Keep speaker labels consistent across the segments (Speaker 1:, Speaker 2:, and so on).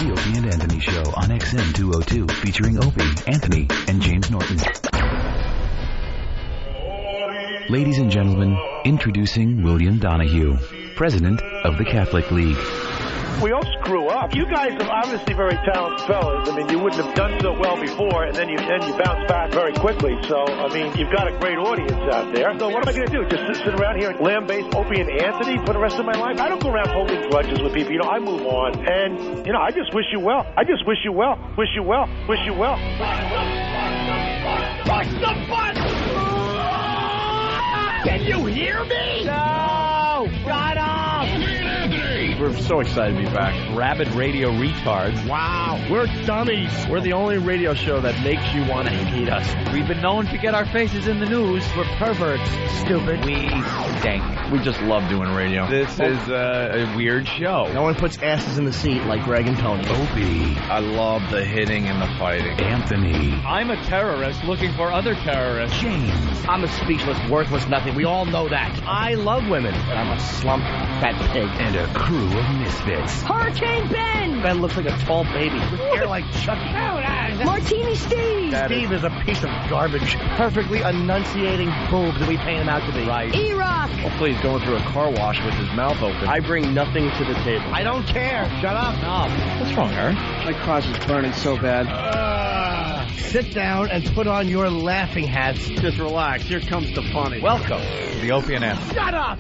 Speaker 1: The Opie and Anthony Show on XM 202, featuring Opie, Anthony, and James Norton. Ladies and gentlemen, introducing William Donahue, President of the Catholic League.
Speaker 2: We all screw up. You guys are obviously very talented fellas. I mean, you wouldn't have done so well before, and then you bounce back very quickly. So, I mean, you've got a great audience out there. So what am I going to do? Just sit around here and lambaste Opie and Anthony for the rest of my life? I don't go around holding grudges with people. You know, I move on. And, you know, I just wish you well. I just wish you well. Wish you well. Wish you well.
Speaker 3: Push the button! Can you hear me?
Speaker 4: No! Shut up!
Speaker 5: We're so excited to be back.
Speaker 4: Rabid radio retards.
Speaker 5: Wow. We're dummies. We're the only radio show that makes you want to hate us.
Speaker 4: We've been known to get our faces in the news. We're perverts. Stupid. We stink.
Speaker 5: We just love doing radio.
Speaker 4: This is a weird show.
Speaker 6: No one puts asses in the seat like Greg and Tony.
Speaker 1: Opie.
Speaker 5: I love the hitting and the fighting.
Speaker 1: Anthony.
Speaker 4: I'm a terrorist looking for other terrorists.
Speaker 1: James.
Speaker 6: I'm a speechless, worthless nothing. We all know that. I love women, but I'm a slump fat pig.
Speaker 1: And a crew of misfits.
Speaker 7: Hurricane Ben!
Speaker 6: Ben looks like a tall baby with hair like Chucky.
Speaker 7: Martini Steve!
Speaker 6: Steve is a piece of garbage. Perfectly enunciating boobs that we paint him out to be.
Speaker 4: Right.
Speaker 7: E-Rock!
Speaker 5: Hopefully he's going through a car wash with his mouth open.
Speaker 6: I bring nothing to the table. I don't care. Shut up.
Speaker 4: No.
Speaker 5: What's wrong, Aaron?
Speaker 6: My crotch is burning so bad. Sit down and put on your laughing hats.
Speaker 5: Just relax. Here comes the funny.
Speaker 4: Welcome to the Opie and Anthony.
Speaker 6: Shut up!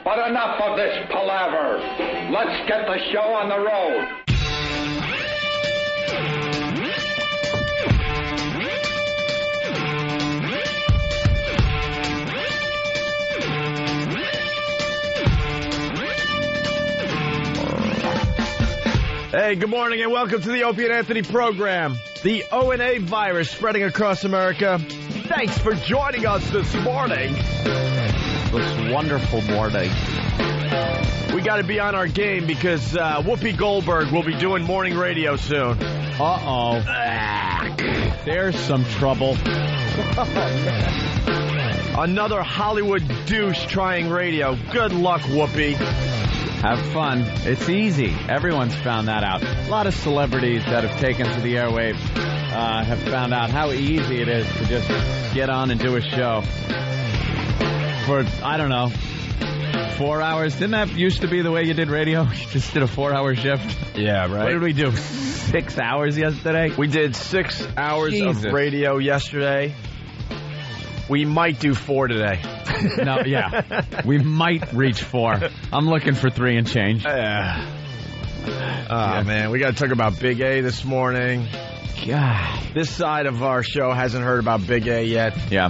Speaker 8: But enough of this palaver. Let's get the show on the road.
Speaker 5: Hey, good morning and welcome to the Opie and Anthony program. The O&A virus spreading across America. Thanks for joining us this morning.
Speaker 4: This wonderful morning.
Speaker 5: We got to be on our game because Whoopi Goldberg will be doing morning radio soon.
Speaker 4: Uh-oh. There's some trouble.
Speaker 5: Another Hollywood douche trying radio. Good luck, Whoopi.
Speaker 4: Have fun. It's easy. Everyone's found that out. A lot of celebrities that have taken to the airwaves have found out how easy it is to just get on and do a show. For, I don't know, 4 hours. Didn't that used to be the way you did radio? You just did a 4-hour shift?
Speaker 5: Yeah, right.
Speaker 4: What did we do? 6 hours yesterday?
Speaker 5: We did 6 hours
Speaker 4: Jesus.
Speaker 5: of radio yesterday. We might do 4 today.
Speaker 4: No, yeah. We might reach 4. I'm looking for 3 and change.
Speaker 5: Man, we got to talk about Big A this morning.
Speaker 4: God.
Speaker 5: This side of our show hasn't heard about Big A yet.
Speaker 4: Yeah.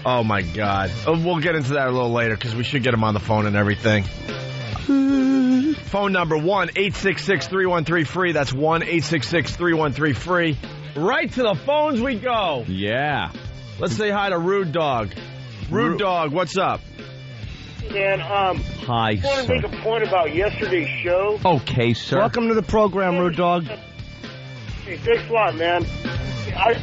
Speaker 5: Oh, my God. We'll get into that a little later because we should get him on the phone and everything. Phone number 1-866-313-FREE. That's 1-866-313-FREE. Right to the phones we go.
Speaker 4: Yeah.
Speaker 5: Let's say hi to Rude Dog. Rude Dog, what's up?
Speaker 2: And,
Speaker 4: Hi,
Speaker 2: I want to
Speaker 4: sir.
Speaker 2: make a point about yesterday's show.
Speaker 4: Okay, sir.
Speaker 6: Welcome to the program, Rude Dog.
Speaker 2: Hey, thanks a lot, man. I'm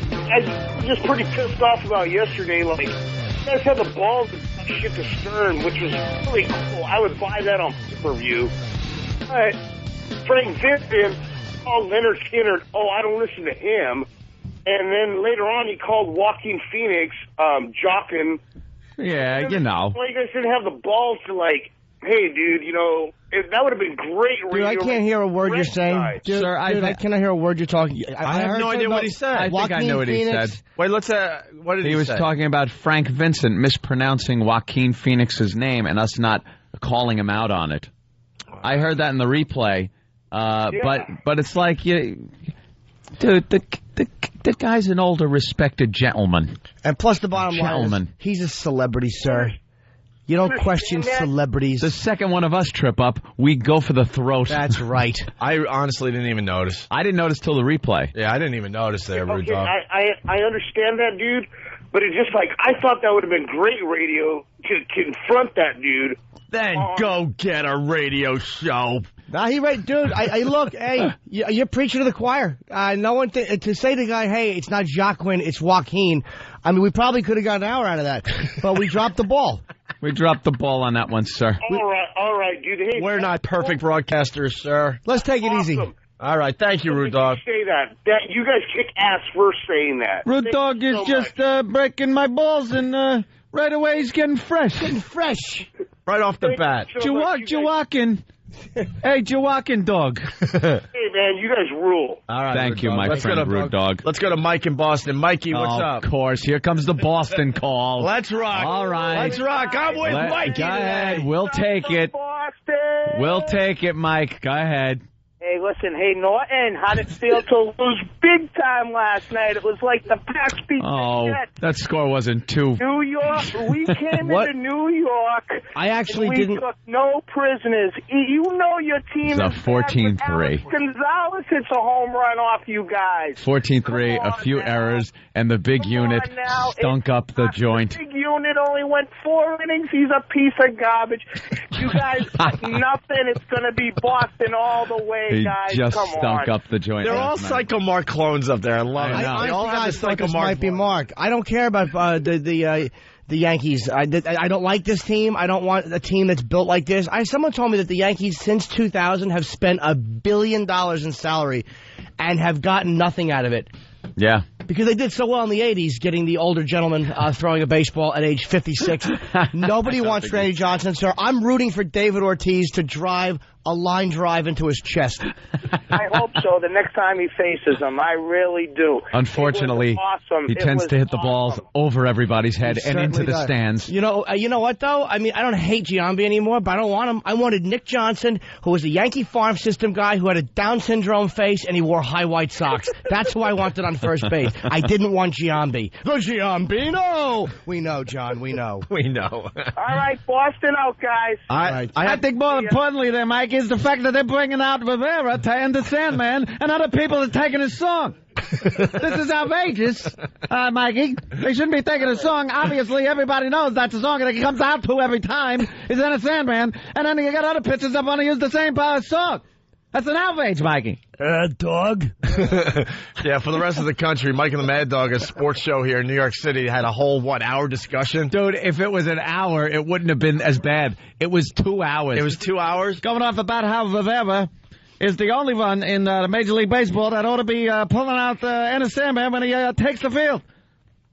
Speaker 2: just pretty pissed off about yesterday. Like, you guys had the balls to shit to Stern, which was really cool. I would buy that on pay-per-view. But Frank Vincent called Leonard Skinner, I don't listen to him. And then later on, he called Joaquin Phoenix, jocking.
Speaker 4: Yeah, you know.
Speaker 2: Well, you guys didn't have the balls to, like, hey, dude, you know, that would have been great.
Speaker 6: Dude, I can't hear a word you're saying. Dude,
Speaker 4: Sir,
Speaker 6: can I hear a word you're talking?
Speaker 5: I have no idea what he said.
Speaker 4: I think I know what he said.
Speaker 5: Wait, let's, what did he say?
Speaker 4: He was talking about Frank Vincent mispronouncing Joaquin Phoenix's name and us not calling him out on it. I heard that in the replay, but it's like, dude, the guy's an older, respected gentleman.
Speaker 6: And plus the bottom line is, he's a celebrity, sir. You don't question celebrities.
Speaker 4: The second one of us trip up, we go for the throat.
Speaker 6: That's right.
Speaker 5: I honestly didn't even notice.
Speaker 4: I didn't notice till the replay.
Speaker 5: Yeah, I didn't even notice there, Rude
Speaker 2: Okay,
Speaker 5: Dog.
Speaker 2: I understand that, dude, but it's just like, I thought that would have been great radio to confront that dude.
Speaker 5: Then go get a radio show.
Speaker 6: Nah, he right, dude. I look, hey, you're preaching to the choir. No one to say to the guy, hey, it's not Joaquin, it's Joaquin. I mean, we probably could have got an hour out of that, but we dropped the ball.
Speaker 4: We dropped the ball on that one, sir.
Speaker 2: All right, dude. Hey,
Speaker 5: We're not perfect broadcasters, sir.
Speaker 6: Let's take it easy.
Speaker 2: Awesome.
Speaker 5: All right, thank you, Rude Dog.
Speaker 2: Say that. You guys kick ass for saying that.
Speaker 4: Rude
Speaker 2: Thank
Speaker 4: Dog
Speaker 2: you
Speaker 4: is
Speaker 2: so
Speaker 4: just
Speaker 2: much.
Speaker 4: breaking my balls, and right away he's getting fresh.
Speaker 6: Fresh.
Speaker 5: Right off the
Speaker 2: Thank
Speaker 5: bat.
Speaker 2: you so much, you guys.
Speaker 4: Jawakin. Hey, Jawakin Dog.
Speaker 2: Hey, man, you guys rule.
Speaker 5: All right,
Speaker 4: Thank
Speaker 5: Rude
Speaker 4: you,
Speaker 5: Dog.
Speaker 4: my
Speaker 5: Let's
Speaker 4: friend,
Speaker 5: go to
Speaker 4: Rude Dog.
Speaker 5: Let's go to Mike in Boston. Mikey, what's up?
Speaker 4: Of course. Here comes the Boston call.
Speaker 5: Let's rock.
Speaker 4: All right.
Speaker 5: Let's rock. I'm with Mikey
Speaker 4: Go ahead.
Speaker 5: today.
Speaker 4: We'll take it.
Speaker 2: Boston.
Speaker 4: We'll take it, Mike. Go ahead.
Speaker 9: Hey, listen, hey, Norton, how did it feel to lose big time last night? It was like the Pats beat
Speaker 4: Oh,
Speaker 9: the Jets.
Speaker 4: that score wasn't two.
Speaker 9: New York, we came
Speaker 6: What?
Speaker 9: into New York.
Speaker 6: I actually
Speaker 9: and we
Speaker 6: didn't.
Speaker 9: took no prisoners. You know your team
Speaker 4: It's a
Speaker 9: is bad, but
Speaker 4: 14-3.
Speaker 9: Alex Gonzalez hits a home run off you guys.
Speaker 4: 14-3,
Speaker 9: Come
Speaker 4: a
Speaker 9: on
Speaker 4: few
Speaker 9: now.
Speaker 4: errors, and the big
Speaker 9: Come
Speaker 4: unit
Speaker 9: on now.
Speaker 4: stunk up the joint.
Speaker 9: The big unit only went 4 innings. He's a piece of garbage. You guys, nothing. It's going to be Boston all the way,
Speaker 4: He
Speaker 9: guys.
Speaker 4: just
Speaker 9: Come
Speaker 4: stunk
Speaker 9: on.
Speaker 4: up the joint.
Speaker 5: They're all
Speaker 4: last night.
Speaker 5: Psycho Mark clones up there. I love it.
Speaker 4: I know.
Speaker 6: I
Speaker 5: They all
Speaker 6: honestly,
Speaker 5: have the
Speaker 6: guys, thought
Speaker 5: Psycho
Speaker 6: this
Speaker 5: Mark
Speaker 6: might be
Speaker 5: voice.
Speaker 6: Mark. I don't care about the Yankees. I don't like this team. I don't want a team that's built like this. Someone told me that the Yankees since 2000 have spent $1 billion in salary and have gotten nothing out of it.
Speaker 4: Yeah.
Speaker 6: Because they did so well in the 80s, getting the older gentleman throwing a baseball at age 56. Nobody wants Randy Johnson, sir. I'm rooting for David Ortiz to drive a line drive into his chest.
Speaker 9: I hope so. The next time he faces him, I really do.
Speaker 4: Unfortunately,
Speaker 9: It was awesome.
Speaker 4: he
Speaker 9: It
Speaker 4: tends
Speaker 9: was
Speaker 4: to hit the balls
Speaker 9: awesome.
Speaker 4: over everybody's head
Speaker 6: He
Speaker 4: and into
Speaker 6: certainly
Speaker 4: the
Speaker 6: does.
Speaker 4: stands.
Speaker 6: You know what, though? I mean, I don't hate Giambi anymore, but I don't want him. I wanted Nick Johnson, who was a Yankee farm system guy who had a Down syndrome face and he wore high white socks. That's who I wanted on first base. I didn't want Giambi. The Giambino! We know, John, we know.
Speaker 5: We know.
Speaker 9: All right, Boston out, guys.
Speaker 4: I think more importantly there, Mike, is the fact that they're bringing out Rivera to end the Sandman, and other people are taking his song. This is outrageous, Mikey. They shouldn't be taking a song. Obviously, everybody knows that's a song that he comes out to every time. Is in a Sandman, and then you got other pitchers that want to use the same song. That's an outrage, Mikey.
Speaker 6: Dog.
Speaker 5: Yeah, for the rest of the country, Mike and the Mad Dog, a sports show here in New York City, had a whole, hour discussion?
Speaker 4: Dude, if it was an hour, it wouldn't have been as bad. It was 2 hours.
Speaker 5: It was 2 hours?
Speaker 4: Going off about how Rivera is the only one in Major League Baseball that ought to be pulling out Ennis Sandman when he takes the field.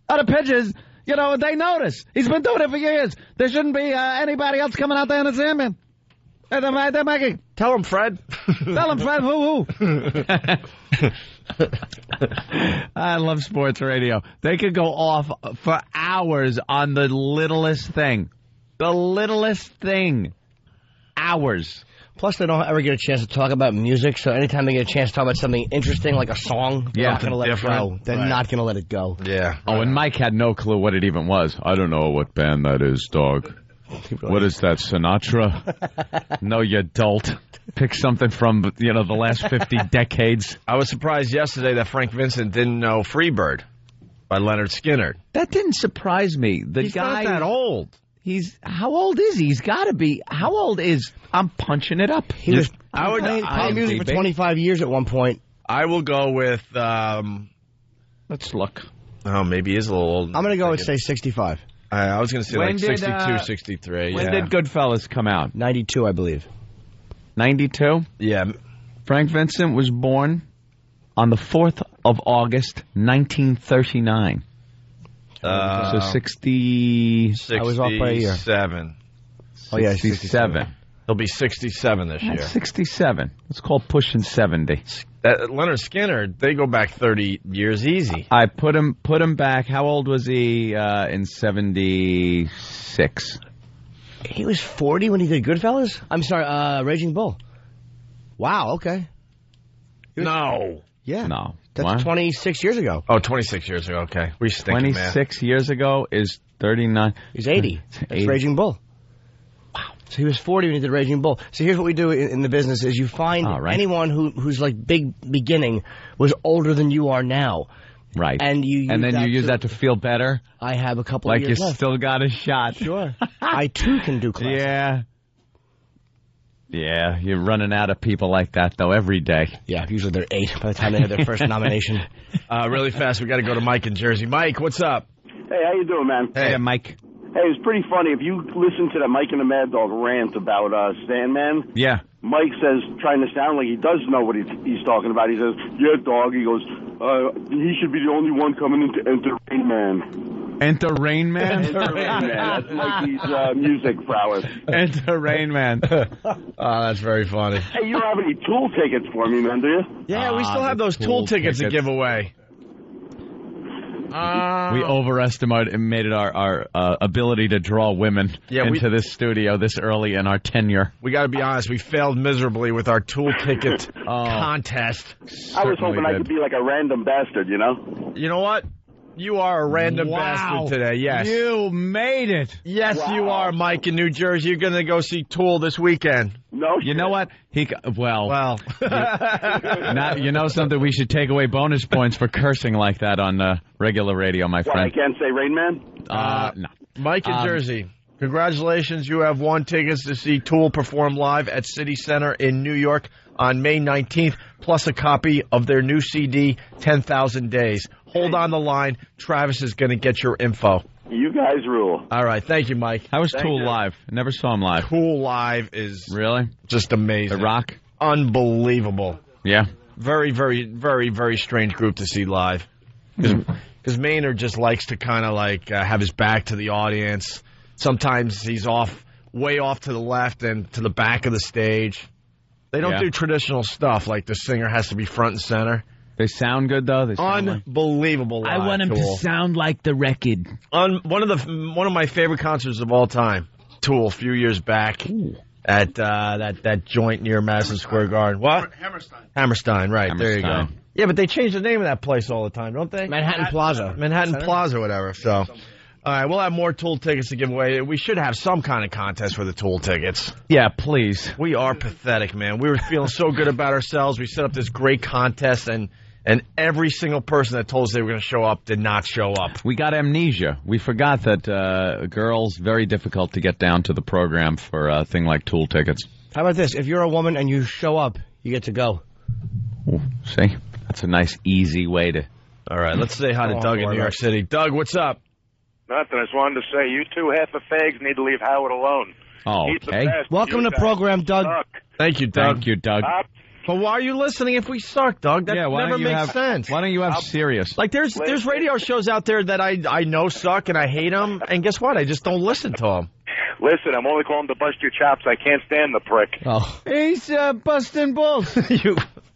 Speaker 4: Other pitchers, they notice. He's been doing it for years. There shouldn't be anybody else coming out there in the Sandman. They're making.
Speaker 5: Tell him, Fred.
Speaker 4: Tell him, Fred, who. I love sports radio. They could go off for hours on the littlest thing. The littlest thing. Hours.
Speaker 6: Plus, they don't ever get a chance to talk about music, so anytime they get a chance to talk about something interesting like a song, they're not going to let it go. They're not going to let it go.
Speaker 5: Yeah.
Speaker 4: Oh, and Mike had no clue what it even was. I don't know what band that is, dog. What is that, Sinatra? No, you dolt. Pick something from, the last 50 decades.
Speaker 5: I was surprised yesterday that Frank Vincent didn't know Freebird by Leonard Skinner.
Speaker 4: That didn't surprise me.
Speaker 5: He's not that old.
Speaker 4: How old is he? He's got to be. How old is? I'm punching it up.
Speaker 6: He was playing music for 25 years at one point.
Speaker 5: I will go with,
Speaker 4: Let's look.
Speaker 5: oh, maybe he is a little old.
Speaker 6: I'm going to go with, say, 65.
Speaker 5: I was going to say
Speaker 4: When
Speaker 5: like
Speaker 4: did,
Speaker 5: 62, 63.
Speaker 4: When did Goodfellas come out?
Speaker 6: 92, I believe.
Speaker 4: 92?
Speaker 5: Yeah.
Speaker 4: Frank Vincent was born on the 4th of August, 1939. So 60...
Speaker 6: I was off by a year.
Speaker 5: 67.
Speaker 6: Oh, yeah,
Speaker 4: 67.
Speaker 5: He'll be 67 this year.
Speaker 4: That's 67. It's called pushing 70.
Speaker 5: Leonard Skinner, they go back 30 years easy.
Speaker 4: I put him back. How old was he in 76?
Speaker 6: He was 40 when he did Goodfellas? I'm sorry, Raging Bull. Wow, okay.
Speaker 5: No.
Speaker 6: Yeah.
Speaker 4: No.
Speaker 6: That's
Speaker 4: What?
Speaker 6: 26 years ago.
Speaker 5: Oh, 26 years ago. Okay. We stink, man.
Speaker 4: 26 years ago is 39.
Speaker 6: He's 80. That's
Speaker 4: 80.
Speaker 6: Raging Bull. Wow. So he was 40 when he did Raging Bull. So here's what we do in the business is you find anyone who's like big beginning was older than you are now.
Speaker 4: Right.
Speaker 6: And you
Speaker 4: use that to feel better?
Speaker 6: I have a couple
Speaker 4: like
Speaker 6: of years
Speaker 4: you
Speaker 6: left.
Speaker 4: still got a shot.
Speaker 6: Sure. I, too, can do classics.
Speaker 4: Yeah. Yeah, you're running out of people like that, though, every day.
Speaker 6: Yeah, usually they're 8 by the time they have their first nomination.
Speaker 5: Really fast, we got to go to Mike in Jersey. Mike, what's up?
Speaker 2: Hey, how you doing, man?
Speaker 4: Hey, Mike.
Speaker 10: Hey, it was pretty funny. If you listen to the Mike and the Mad Dog rant about Sandman,
Speaker 4: Yeah.
Speaker 10: Mike says, trying to sound like he does know what he's talking about. He says, yeah, dog. He goes, he should be the only one coming in to enter Rain Man.
Speaker 4: Enter Rain Man?
Speaker 10: Enter Rain Man. That's Mikey's music prowess.
Speaker 4: Enter Rain Man.
Speaker 5: Oh, that's very funny.
Speaker 10: Hey, you don't have any Tool tickets for me, man, do you?
Speaker 5: Yeah, we still have those Tool tickets to give away.
Speaker 4: We overestimated our ability to draw women into this studio this early in our tenure.
Speaker 5: We got to be honest. We failed miserably with our Tool ticket contest.
Speaker 10: I was hoping I could be like a random bastard, you know?
Speaker 5: You know what? You are a random bastard today, yes.
Speaker 4: You made it.
Speaker 5: Yes, you are, Mike, in New Jersey. You're going to go see Tool this weekend.
Speaker 10: No
Speaker 5: You know what?
Speaker 4: Well. Now, you know something? We should take away bonus points for cursing like that on regular radio, my
Speaker 10: What,
Speaker 4: friend.
Speaker 10: I can't say Rain Man?
Speaker 4: No.
Speaker 5: Mike in Jersey, congratulations. You have won tickets to see Tool perform live at City Center in New York on May 19th, plus a copy of their new CD, 10,000 Days. Hold on the line. Travis is going to get your info.
Speaker 10: You guys rule.
Speaker 5: All right. Thank you, Mike.
Speaker 4: How was Tool live? Never saw him live.
Speaker 5: Tool live is
Speaker 4: Really?
Speaker 5: just amazing.
Speaker 4: The Rock?
Speaker 5: Unbelievable.
Speaker 4: Yeah.
Speaker 5: Very, very, very, very strange group to see live. Because Maynard just likes to kind of like have his back to the audience. Sometimes he's way off to the left and to the back of the stage. They don't do traditional stuff like the singer has to be front and center.
Speaker 4: They sound good, though? They sound
Speaker 5: Unbelievable live,
Speaker 6: I want him
Speaker 5: Tool.
Speaker 6: to sound like the record.
Speaker 5: One of my favorite concerts of all time, Tool, a few years back at that joint near Madison Square Garden. What? Hammerstein, right. There you go.
Speaker 4: Hammerstein.
Speaker 5: Yeah, but they change the name of that place all the time, don't they?
Speaker 6: Manhattan Plaza.
Speaker 5: Manhattan Plaza, whatever. So, all right, we'll have more Tool tickets to give away. We should have some kind of contest for the Tool tickets.
Speaker 4: Yeah, please.
Speaker 5: We are pathetic, man. We were feeling so good about ourselves. We set up this great contest, and every single person that told us they were going to show up did not show up.
Speaker 4: We got amnesia. We forgot that girls, very difficult to get down to the program for a thing like Tool tickets.
Speaker 6: How about this? If you're a woman and you show up, you get to go.
Speaker 4: Ooh, see? That's a nice, easy way to...
Speaker 5: All right, let's say hi to Doug in New York City. Doug, what's up?
Speaker 11: Nothing. I just wanted to say, you two half-a-fags need to leave Howard alone.
Speaker 4: Oh,
Speaker 11: He's the
Speaker 4: okay.
Speaker 11: best.
Speaker 6: Welcome
Speaker 11: You
Speaker 6: to the program, Doug.
Speaker 11: suck.
Speaker 5: Thank you, Doug.
Speaker 4: Thank you, Doug.
Speaker 5: But why are you listening if we suck, Doug? That
Speaker 4: why
Speaker 5: never
Speaker 4: don't you
Speaker 5: makes sense.
Speaker 4: Why don't you have Sirius?
Speaker 5: Like, there's radio shows out there that I know suck and I hate them, and guess what? I just don't listen to them.
Speaker 11: Listen, I'm only calling to bust your chops. I can't stand the prick.
Speaker 6: Oh.
Speaker 4: He's busting balls.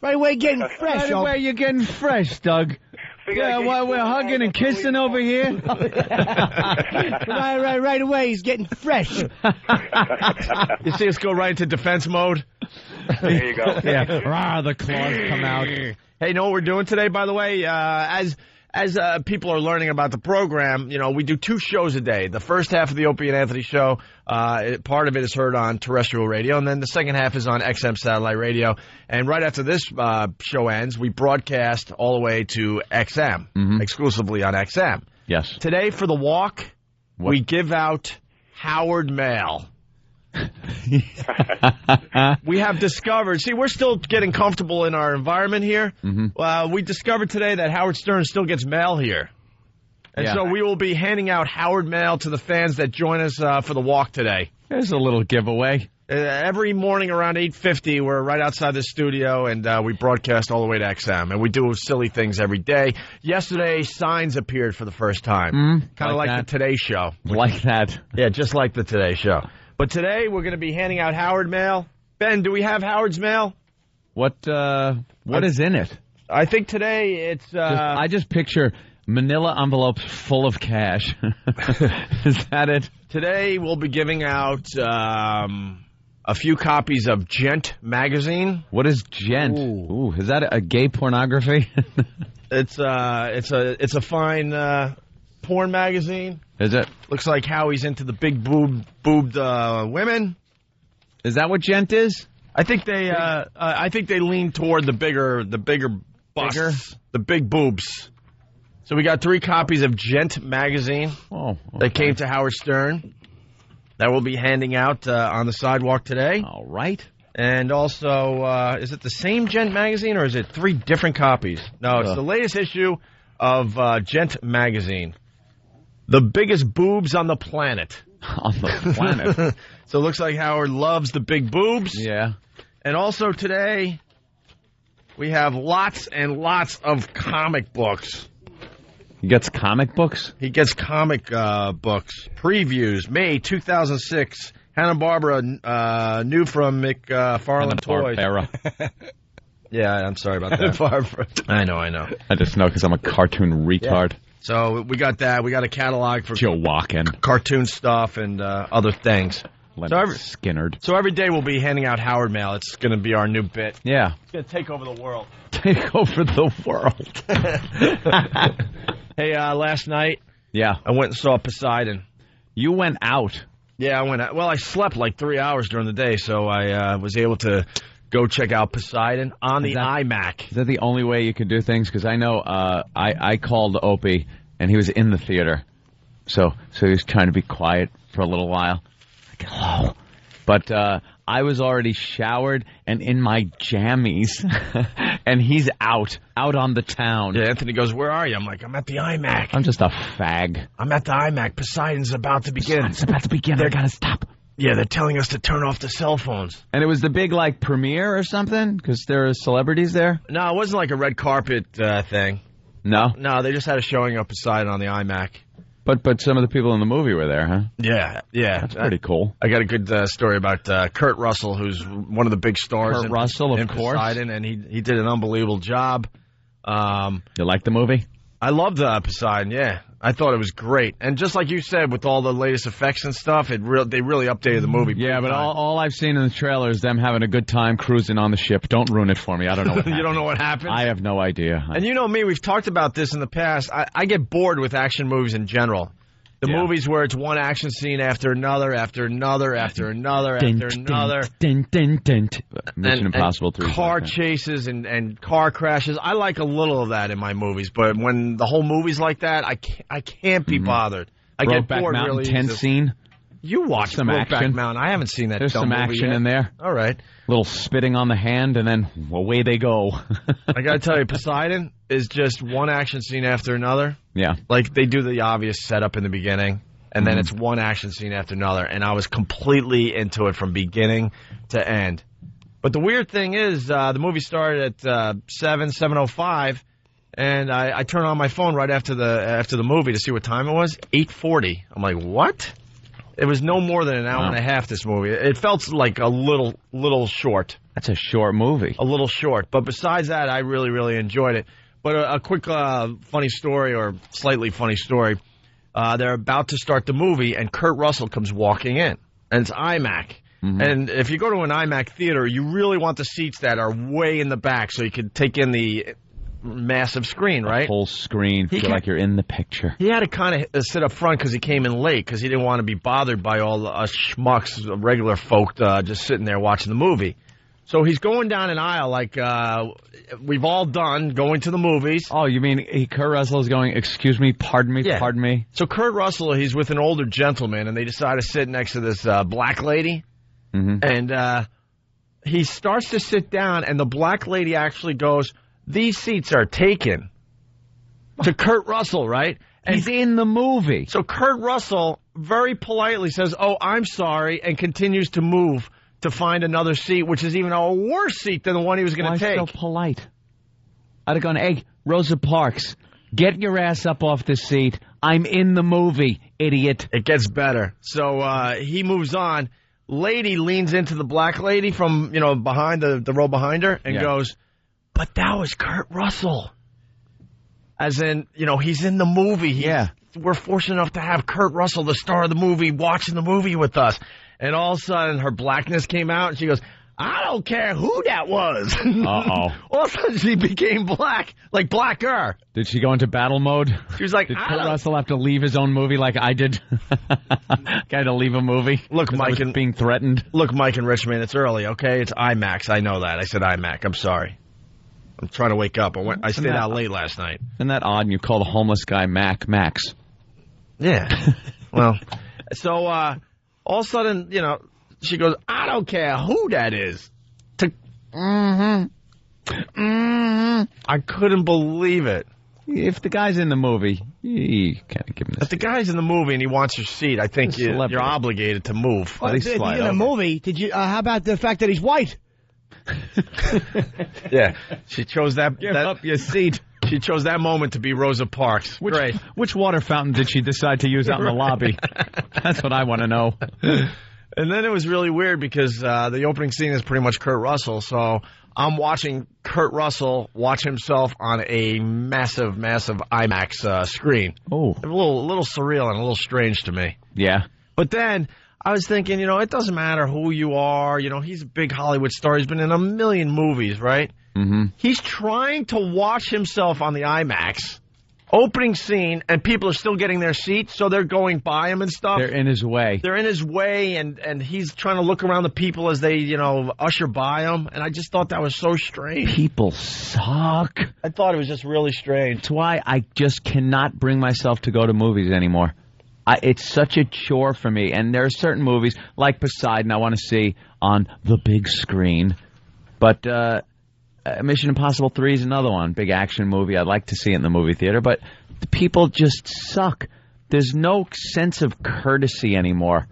Speaker 6: Right away, getting fresh.
Speaker 4: Right away, you're getting fresh, Doug. Yeah, while we're hugging and kissing over here.
Speaker 6: right away, he's getting fresh.
Speaker 5: You see us go right into defense mode?
Speaker 11: There you go.
Speaker 4: Yeah. The claws come out.
Speaker 5: Hey, you know what we're doing today, by the way? As people are learning about the program, you know, we do 2 shows a day. The first half of the Opie and Anthony show, part of it is heard on terrestrial radio, and then the second half is on XM satellite radio. And right after this show ends, we broadcast all the way to XM, exclusively on XM.
Speaker 4: Yes.
Speaker 5: Today, for the walk, we give out Howard Mail. We have discovered, we're still getting comfortable in our environment here. We discovered today that Howard Stern still gets mail here. And so we will be handing out Howard Mail to the fans that join us for the walk today.
Speaker 4: There's a little giveaway.
Speaker 5: Every morning around 8:50, we're right outside the studio, and we broadcast all the way to XM. And we do silly things every day. Yesterday, signs appeared for the first time. Kind of like the Today Show.
Speaker 4: Like that.
Speaker 5: Yeah, just like the Today Show. But today, we're going to be handing out Howard Mail. Ben, do we have Howard's Mail?
Speaker 4: What is in it?
Speaker 5: I think today it's...
Speaker 4: I just picture manila envelopes full of cash. Is that it?
Speaker 5: Today, we'll be giving out a few copies of Gent magazine.
Speaker 4: What is Gent? Ooh, is that a gay pornography?
Speaker 5: It's a fine porn magazine.
Speaker 4: Is it?
Speaker 5: Looks like Howie's into the big boobed women.
Speaker 4: Is that what Gent is?
Speaker 5: I think they lean toward the bigger busts, the big boobs. So we got 3 copies of Gent magazine that came to Howard Stern that we'll be handing out on the sidewalk today.
Speaker 4: All right.
Speaker 5: And also, is it the same Gent magazine or is it 3 different copies? No, it's the latest issue of Gent magazine. The biggest boobs on the planet.
Speaker 4: On the planet.
Speaker 5: So it looks like Howard loves the big boobs.
Speaker 4: Yeah.
Speaker 5: And also today, we have lots and lots of comic books.
Speaker 4: He gets comic books?
Speaker 5: He gets comic books. Previews, May 2006. Hanna-Barbera, new from McFarlane Toys. Yeah, I'm sorry about that. I know.
Speaker 4: I just know because I'm a cartoon retard.
Speaker 5: Yeah. So we got that. We got a catalog for
Speaker 4: Joe Walken.
Speaker 5: Cartoon stuff and other things.
Speaker 4: Skinnerd.
Speaker 5: So every day we'll be handing out Howard Mail. It's going to be our new bit.
Speaker 4: Yeah.
Speaker 5: It's going to take over the world.
Speaker 4: Take over the world.
Speaker 5: Hey, last night,
Speaker 4: yeah,
Speaker 5: I went and saw Poseidon.
Speaker 4: You went out?
Speaker 5: Yeah, I went out. Well, I slept like 3 hours during the day, so I was able to go check out Poseidon on the iMac.
Speaker 4: Is that the only way you can do things? Because I know I called Opie, and he was in the theater. So he was trying to be quiet for a little while. Like, hello. But I was already showered and in my jammies, and he's out on the town.
Speaker 5: Yeah, Anthony goes, where are you? I'm like, I'm at the iMac.
Speaker 4: I'm just a fag.
Speaker 5: I'm at the iMac. Poseidon's about to begin.
Speaker 4: It's about to begin. I gotta stop.
Speaker 5: Yeah, they're telling us to turn off the cell phones.
Speaker 4: And it was the big, premiere or something? Because there are celebrities there?
Speaker 5: No, it wasn't like a red carpet thing.
Speaker 4: No?
Speaker 5: No, they just had a showing of Poseidon on the iMac.
Speaker 4: But some of the people in the movie were there, huh?
Speaker 5: Yeah.
Speaker 4: That's pretty cool.
Speaker 5: I got a good story about Kurt Russell, who's one of the big stars in Poseidon, and he did an unbelievable job.
Speaker 4: You like the movie?
Speaker 5: I loved Poseidon, yeah. I thought it was great. And just like you said, with all the latest effects and stuff, they really updated the movie.
Speaker 4: Yeah, but all I've seen in the trailer is them having a good time cruising on the ship. Don't ruin it for me. I don't know what happened.
Speaker 5: You don't know what happened?
Speaker 4: I have no idea.
Speaker 5: And you know me, we've talked about this in the past. I get bored with action movies in general. The movies where it's one action scene after another, after another, after another, after another.
Speaker 4: Mission Impossible 3.
Speaker 5: Car chases and car crashes. I like a little of that in my movies, but when the whole movie's like that, I can't be bothered. I get bored really easy.
Speaker 4: Tense scene.
Speaker 5: You watched
Speaker 4: some action.
Speaker 5: Mountain. I haven't seen that.
Speaker 4: There's some action
Speaker 5: yet.
Speaker 4: in there.
Speaker 5: All right.
Speaker 4: Little spitting on the hand, and then away they go.
Speaker 5: I got to tell you, Poseidon is just one action scene after another.
Speaker 4: Yeah.
Speaker 5: Like, they do the obvious setup in the beginning, and then it's one action scene after another, and I was completely into it from beginning to end. But the weird thing is, the movie started at 7:05, and I turned on my phone right after the movie to see what time it was. 8:40. I'm like, what? It was no more than an hour and a half, this movie. It felt like a little short.
Speaker 4: That's a short movie.
Speaker 5: A little short. But besides that, I really, really enjoyed it. But a quick funny story, or slightly funny story. They're about to start the movie, and Kurt Russell comes walking in. And it's iMac. And if you go to an iMac theater, you really want the seats that are way in the back so you can take in the massive screen, right?
Speaker 4: Whole screen. Feel like you're in the picture.
Speaker 5: He had to kind of sit up front because he came in late because he didn't want to be bothered by all us schmucks, regular folk, just sitting there watching the movie. So he's going down an aisle like we've all done, going to the movies.
Speaker 4: Oh, you mean Kurt Russell is going, excuse me, pardon me, pardon me?
Speaker 5: So Kurt Russell, he's with an older gentleman, and they decide to sit next to this black lady. And he starts to sit down, and the black lady actually goes, these seats are taken. To Kurt Russell, right?
Speaker 4: And he's in the movie.
Speaker 5: So Kurt Russell very politely says, oh, I'm sorry, and continues to move to find another seat, which is even a worse seat than the one he was going to take.
Speaker 4: Why so polite? I'd have gone, hey, Rosa Parks, get your ass up off the seat. I'm in the movie, idiot.
Speaker 5: It gets better. So he moves on. Lady leans into the black lady from, behind the row behind her and goes, but that was Kurt Russell. As in, he's in the movie. We're fortunate enough to have Kurt Russell, the star of the movie, watching the movie with us. And all of a sudden, her blackness came out, and she goes, I don't care who that was.
Speaker 4: Uh-oh.
Speaker 5: All of a sudden, she became black, like blacker.
Speaker 4: Did she go into battle mode?
Speaker 5: She was like,
Speaker 4: did Kurt Russell have to leave his own movie like I did? Got to leave a movie?
Speaker 5: Look, Mike,
Speaker 4: I was being threatened.
Speaker 5: Look, Mike and Richmond, it's early, okay? It's IMAX. I know that. I said IMAC. I'm sorry. I'm trying to wake up. I stayed out late last night.
Speaker 4: Isn't that odd? You call the homeless guy Max.
Speaker 5: Yeah. Well, so all of a sudden, she goes, I don't care who that is. I couldn't believe it.
Speaker 4: If the guy's in the movie, you can't give him this.
Speaker 5: If the guy's in the movie and he wants your seat, I think you're obligated to move.
Speaker 6: Well, in the movie, did you? How about the fact that he's white?
Speaker 5: Yeah, she chose that.
Speaker 4: Give up your seat.
Speaker 5: She chose that moment to be Rosa Parks. Great.
Speaker 4: Which water fountain did she decide to use out in the lobby? That's what I want to know.
Speaker 5: And then it was really weird because the opening scene is pretty much Kurt Russell, so I'm watching Kurt Russell watch himself on a massive, massive IMAX screen.
Speaker 4: Oh,
Speaker 5: a little surreal and a little strange to me.
Speaker 4: Yeah.
Speaker 5: But then I was thinking, it doesn't matter who you are. He's a big Hollywood star. He's been in a million movies, right?
Speaker 4: Mm-hmm.
Speaker 5: He's trying to watch himself on the IMAX opening scene, and people are still getting their seats, so they're going by him and stuff.
Speaker 4: They're in his way.
Speaker 5: They're in his way, and he's trying to look around the people as they, usher by him. And I just thought that was so strange.
Speaker 4: People suck.
Speaker 5: I thought it was just really strange.
Speaker 4: That's why I just cannot bring myself to go to movies anymore. It's such a chore for me. And there are certain movies, like Poseidon, I want to see on the big screen. But Mission Impossible 3 is another one, big action movie. I'd like to see it in the movie theater, but the people just suck. There's no sense of courtesy anymore.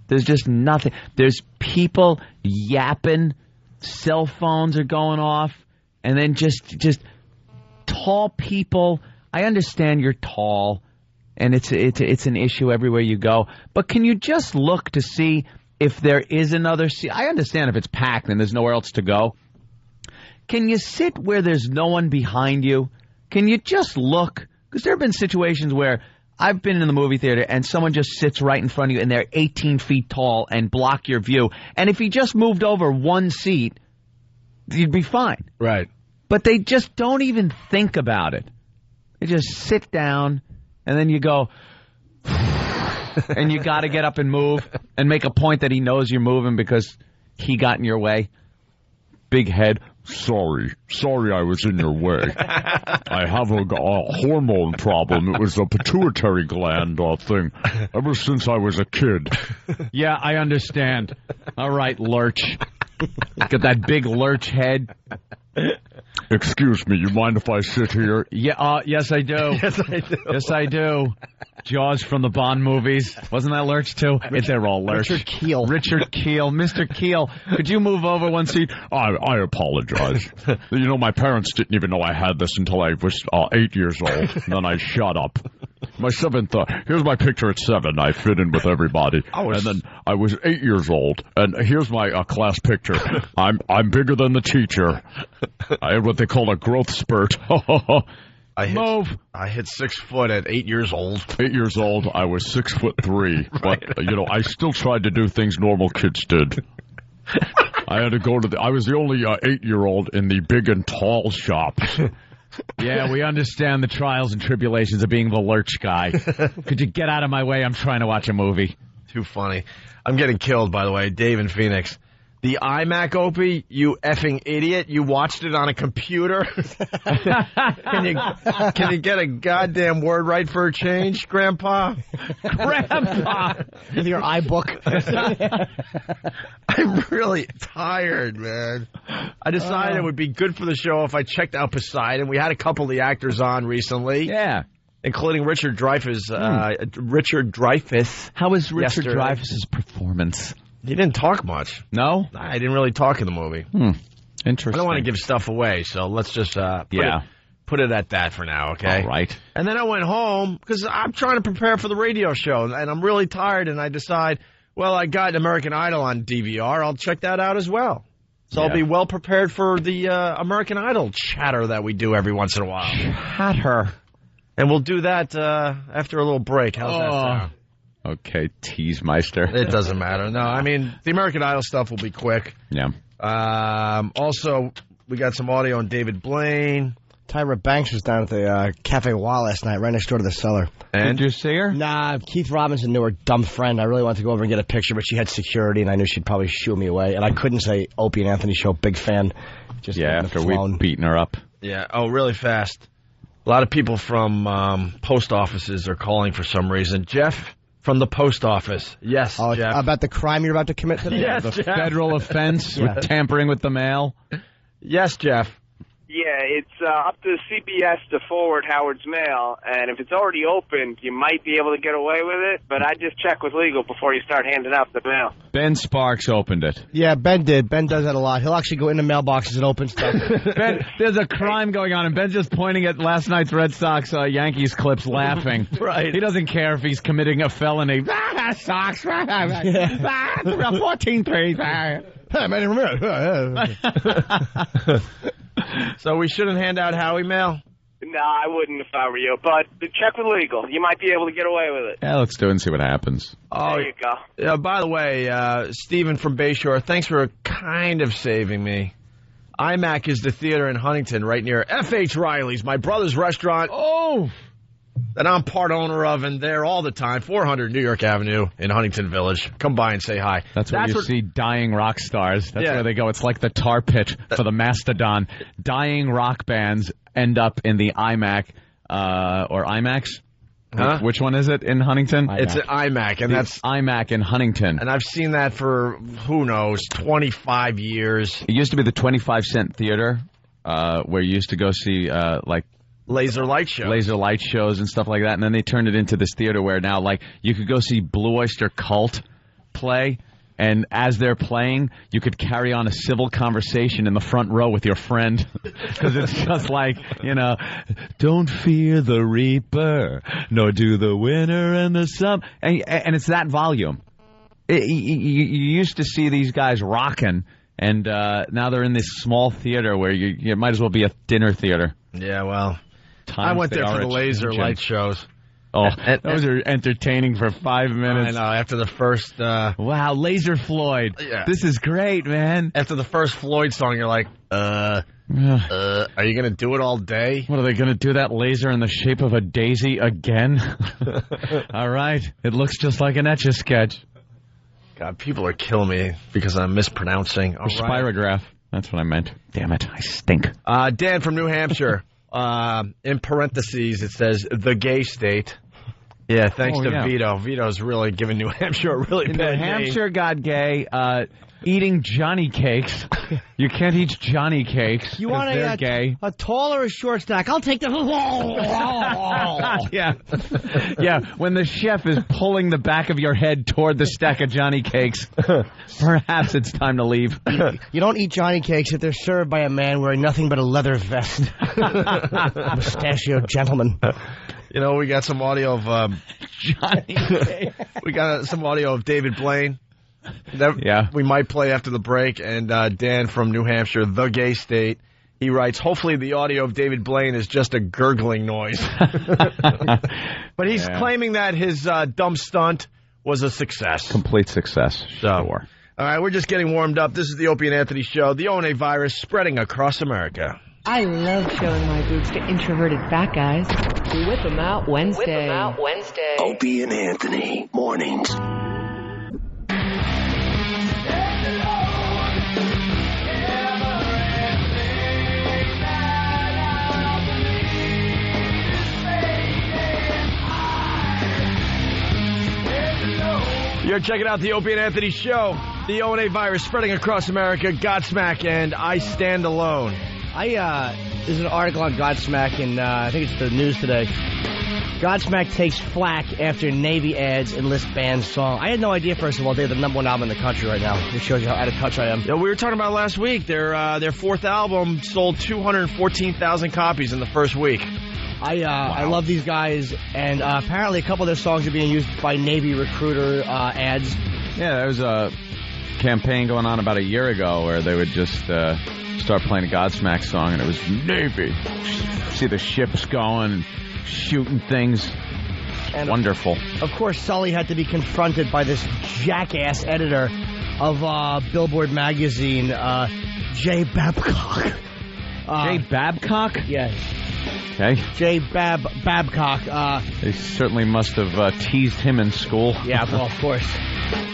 Speaker 4: There's just nothing. There's people yapping, cell phones are going off, and then just tall people. I understand you're tall, and it's an issue everywhere you go, but can you just look to see if there is another seat? I understand if it's packed and there's nowhere else to go. Can you sit where there's no one behind you? Can you just look? Because there have been situations where I've been in the movie theater and someone just sits right in front of you and they're 18 feet tall and block your view. And if he just moved over one seat, you'd be fine.
Speaker 5: Right.
Speaker 4: But they just don't even think about it. They just sit down and then you go, and you got to get up and move and make a point that he knows you're moving because he got in your way. Big head.
Speaker 12: Sorry I was in your way. I have a hormone problem. It was a pituitary gland thing ever since I was a kid.
Speaker 4: Yeah, I understand. All right, Lurch. Got that big Lurch head.
Speaker 12: Excuse me, you mind if I sit here?
Speaker 4: Yeah, yes I do.
Speaker 5: Yes, I do.
Speaker 4: Yes, I do. Jaws from the Bond movies. Wasn't that Lurch, too? They're all Lurch.
Speaker 6: Richard Keel.
Speaker 4: Mr. Keel. Could you move over one seat?
Speaker 12: I apologize. My parents didn't even know I had this until I was 8 years old. And then I shut up. My seventh, here's my picture at 7. I fit in with everybody. And then I was 8 years old. And here's my class picture. I'm bigger than the teacher. I had what they call a growth spurt.
Speaker 5: I hit 6 foot at 8 years old.
Speaker 12: 8 years old, I was 6'3". But, I still tried to do things normal kids did. I had to go to I was the only 8-year-old in the big and tall shops.
Speaker 4: Yeah, we understand the trials and tribulations of being the Lurch guy. Could you get out of my way? I'm trying to watch a movie.
Speaker 5: Too funny. I'm getting killed, by the way. Dave in Phoenix. The iMac, Opie, you effing idiot. You watched it on a computer. Can you get a goddamn word right for a change, Grandpa?
Speaker 6: Grandpa! With your iBook.
Speaker 5: I'm really tired, man. I decided it would be good for the show if I checked out Poseidon. We had a couple of the actors on recently.
Speaker 4: Yeah.
Speaker 5: Including Richard Dreyfuss. Richard Dreyfuss.
Speaker 4: How was Richard Dreyfuss's performance?
Speaker 5: He didn't talk much.
Speaker 4: No?
Speaker 5: I didn't really talk in the movie.
Speaker 4: Interesting.
Speaker 5: I don't want to give stuff away, so let's just put it at that for now, okay?
Speaker 4: All right.
Speaker 5: And then I went home because I'm trying to prepare for the radio show, and I'm really tired, and I decide, well, I got American Idol on DVR. I'll check that out as well. So I'll be well prepared for the American Idol chatter that we do every once in a while.
Speaker 4: Chatter.
Speaker 5: And we'll do that after a little break. How's that sound?
Speaker 4: Okay, Teasemeister.
Speaker 5: It doesn't matter. No, I mean, the American Idol stuff will be quick.
Speaker 4: Yeah.
Speaker 5: Also, we got some audio on David Blaine.
Speaker 6: Tyra Banks was down at the Cafe Wall last night, right next door to the cellar.
Speaker 4: And did you see her?
Speaker 6: Nah, Keith Robinson knew her dumb friend. I really wanted to go over and get a picture, but she had security, and I knew she'd probably shoo me away. And I couldn't say Opie and Anthony show, big fan. Just
Speaker 4: after we've beaten her up.
Speaker 5: Yeah. Oh, really fast. A lot of people from post offices are calling for some reason. Jeff from the post office. Yes, Jeff.
Speaker 6: About the crime you're about to commit today?
Speaker 5: Yes,
Speaker 4: the
Speaker 5: Jeff.
Speaker 4: Federal offense with tampering with the mail.
Speaker 5: Yes, Jeff.
Speaker 11: Yeah, it's up to CBS to forward Howard's mail, and if it's already opened, you might be able to get away with it, but I just check with legal before you start handing out the mail.
Speaker 4: Ben Sparks opened it.
Speaker 6: Yeah, Ben did. Ben does that a lot. He'll actually go into mailboxes and open stuff.
Speaker 4: Ben, there's a crime going on, and Ben's just pointing at last night's Red Sox Yankees clips laughing.
Speaker 5: Right.
Speaker 4: He doesn't care if he's committing a felony. Sox. 14-3.
Speaker 5: So we shouldn't hand out Howie mail?
Speaker 11: No, I wouldn't if I were you, but check with legal. You might be able to get away with it.
Speaker 4: Yeah, let's do it and see what happens.
Speaker 11: There you go.
Speaker 5: By the way, Stephen from Bayshore, thanks for kind of saving me. IMAC is the theater in Huntington right near F.H. Riley's, my brother's restaurant. Oh! That I'm part owner of and there all the time, 400 New York Avenue in Huntington Village. Come by and say hi.
Speaker 4: That's where you see dying rock stars. That's where they go. It's like the tar pit for the Mastodon. Dying rock bands end up in the IMAC or IMAX.
Speaker 5: Huh?
Speaker 4: Which one is it in Huntington?
Speaker 5: IMAC. It's an IMAC, and that's
Speaker 4: IMAC in Huntington.
Speaker 5: And I've seen that for, who knows, 25 years.
Speaker 4: It used to be the 25-cent theater where you used to go see like
Speaker 5: laser light
Speaker 4: shows and stuff like that, and then they turned it into this theater where now, like, you could go see Blue Oyster Cult play, and as they're playing, you could carry on a civil conversation in the front row with your friend, because it's just like, you know, don't fear the reaper, nor do the winter and the sun, and it's that volume. You used to see these guys rocking, and now they're in this small theater where you might as well be a dinner theater.
Speaker 5: Yeah, well, I went there for the laser light shows.
Speaker 4: Oh, those are entertaining for 5 minutes.
Speaker 5: I know, after the first...
Speaker 4: wow, Laser Floyd. Yeah. This is great, man.
Speaker 5: After the first Floyd song, you're like, are you going to do it all day?
Speaker 4: What, are they going to do that laser in the shape of a daisy again? All right. It looks just like an Etch-a-Sketch.
Speaker 5: God, people are killing me because I'm mispronouncing. All right.
Speaker 4: Spirograph. That's what I meant. Damn it, I stink.
Speaker 5: Dan from New Hampshire. In parentheses, it says the gay state. Yeah, thanks to Vito. Vito's really giving New Hampshire a really bad name.
Speaker 4: New Hampshire got gay. Eating Johnny cakes. You can't eat Johnny cakes.
Speaker 6: You want a tall or a short stack? I'll take the...
Speaker 4: Yeah, when the chef is pulling the back of your head toward the stack of Johnny cakes, perhaps it's time to leave.
Speaker 6: You don't eat Johnny cakes if they're served by a man wearing nothing but a leather vest. Mustachioed gentleman.
Speaker 5: You know, we got some audio of...
Speaker 4: Johnny cakes.
Speaker 5: We got some audio of David Blaine. That we might play after the break. And Dan from New Hampshire, the gay state, he writes, hopefully the audio of David Blaine is just a gurgling noise. But he's claiming that his dumb stunt was a success.
Speaker 4: Complete success.
Speaker 5: Sure. All right, we're just getting warmed up. This is the Opie and Anthony Show. The O&A virus spreading across America.
Speaker 13: I love showing my boobs to introverted fat guys. Whip 'em out Wednesday.
Speaker 14: Opie and Anthony, mornings.
Speaker 5: You're checking out the Opie and Anthony Show. The O&A virus spreading across America. Godsmack and I Stand Alone.
Speaker 6: There's an article on Godsmack, and I think it's the news today. Godsmack takes flack after Navy ads enlist band song. I had no idea, first of all, they're the #1 album in the country right now. It shows you how out of touch I am.
Speaker 5: Yeah, we were talking about last week. Their fourth album sold 214,000 copies in the first week.
Speaker 6: I love these guys, and apparently a couple of their songs are being used by Navy recruiter ads.
Speaker 4: Yeah, there was a campaign going on about a year ago where they would just start playing a Godsmack song, and it was Navy. See the ships going and shooting things. And wonderful.
Speaker 6: Of course, Sully had to be confronted by this jackass editor of Billboard magazine, Jay Babcock.
Speaker 4: Jay Babcock?
Speaker 6: Yes.
Speaker 4: Okay.
Speaker 6: Jay Babcock.
Speaker 4: They certainly must have teased him in school.
Speaker 6: Yeah, well, of course.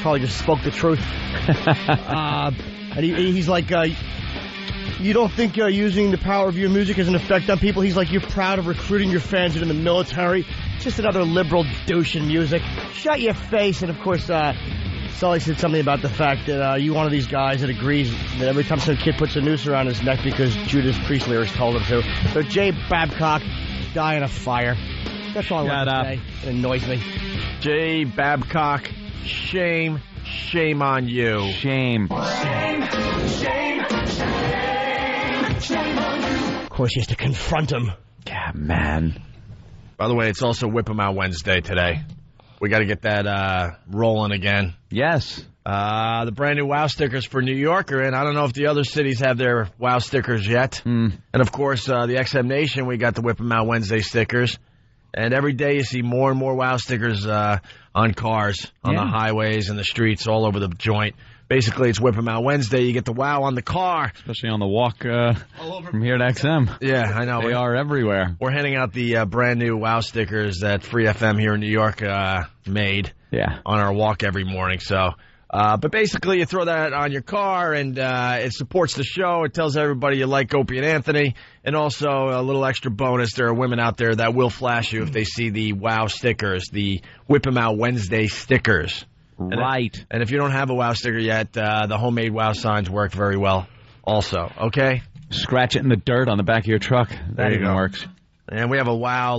Speaker 6: Probably just spoke the truth. And he's like, you don't think using the power of your music has an effect on people? He's like, you're proud of recruiting your fans into the military. Just another liberal douche in music. Shut your face. And, of course, Sully said something about the fact that you one of these guys that agrees that every time some kid puts a noose around his neck because Judas Priest lyrics told him to. So Jay Babcock, die in a fire. That's all I want to say. It annoys me.
Speaker 5: Jay Babcock, shame on you.
Speaker 4: Shame.
Speaker 6: Shame on you. Of course, he has to confront him.
Speaker 4: Yeah, man.
Speaker 5: By the way, it's also Whip 'em Out Wednesday today. We got to get that rolling again.
Speaker 4: Yes.
Speaker 5: The brand new WOW stickers for New Yorker, and I don't know if the other cities have their WOW stickers yet. And, of course, the XM Nation, we got the Whip 'em Out Wednesday stickers. And every day you see more and more WOW stickers on cars, on the highways and the streets all over the joint. Basically, it's Whip 'em Out Wednesday. You get the WOW on the car.
Speaker 4: Especially on the walk from here to XM.
Speaker 5: Yeah, I know.
Speaker 4: They are everywhere.
Speaker 5: We're handing out the brand new WOW stickers that Free FM here in New York made on our walk every morning. So, but basically, you throw that on your car, and it supports the show. It tells everybody you like Opie and Anthony. And also, a little extra bonus, there are women out there that will flash you if they see the WOW stickers, the Whip 'em Out Wednesday stickers.
Speaker 4: Right.
Speaker 5: And if you don't have a WOW sticker yet, the homemade WOW signs work very well also, okay?
Speaker 4: Scratch it in the dirt on the back of your truck. That even works.
Speaker 5: And we have a WOW,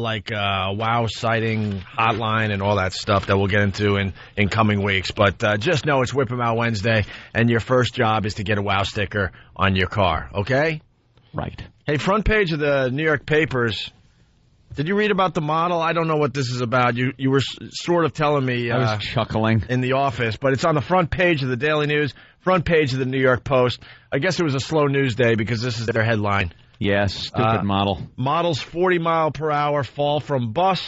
Speaker 5: WOW sighting hotline and all that stuff that we'll get into in coming weeks. But just know it's Whip 'em Out Wednesday, and your first job is to get a WOW sticker on your car, okay?
Speaker 4: Right.
Speaker 5: Hey, front page of the New York papers. Did you read about the model? I don't know what this is about. You were sort of telling me.
Speaker 4: I was chuckling.
Speaker 5: In the office, but it's on the front page of the Daily News, front page of the New York Post. I guess it was a slow news day because this is their headline.
Speaker 4: Yes, stupid model.
Speaker 5: Models 40 mile per hour fall from bus.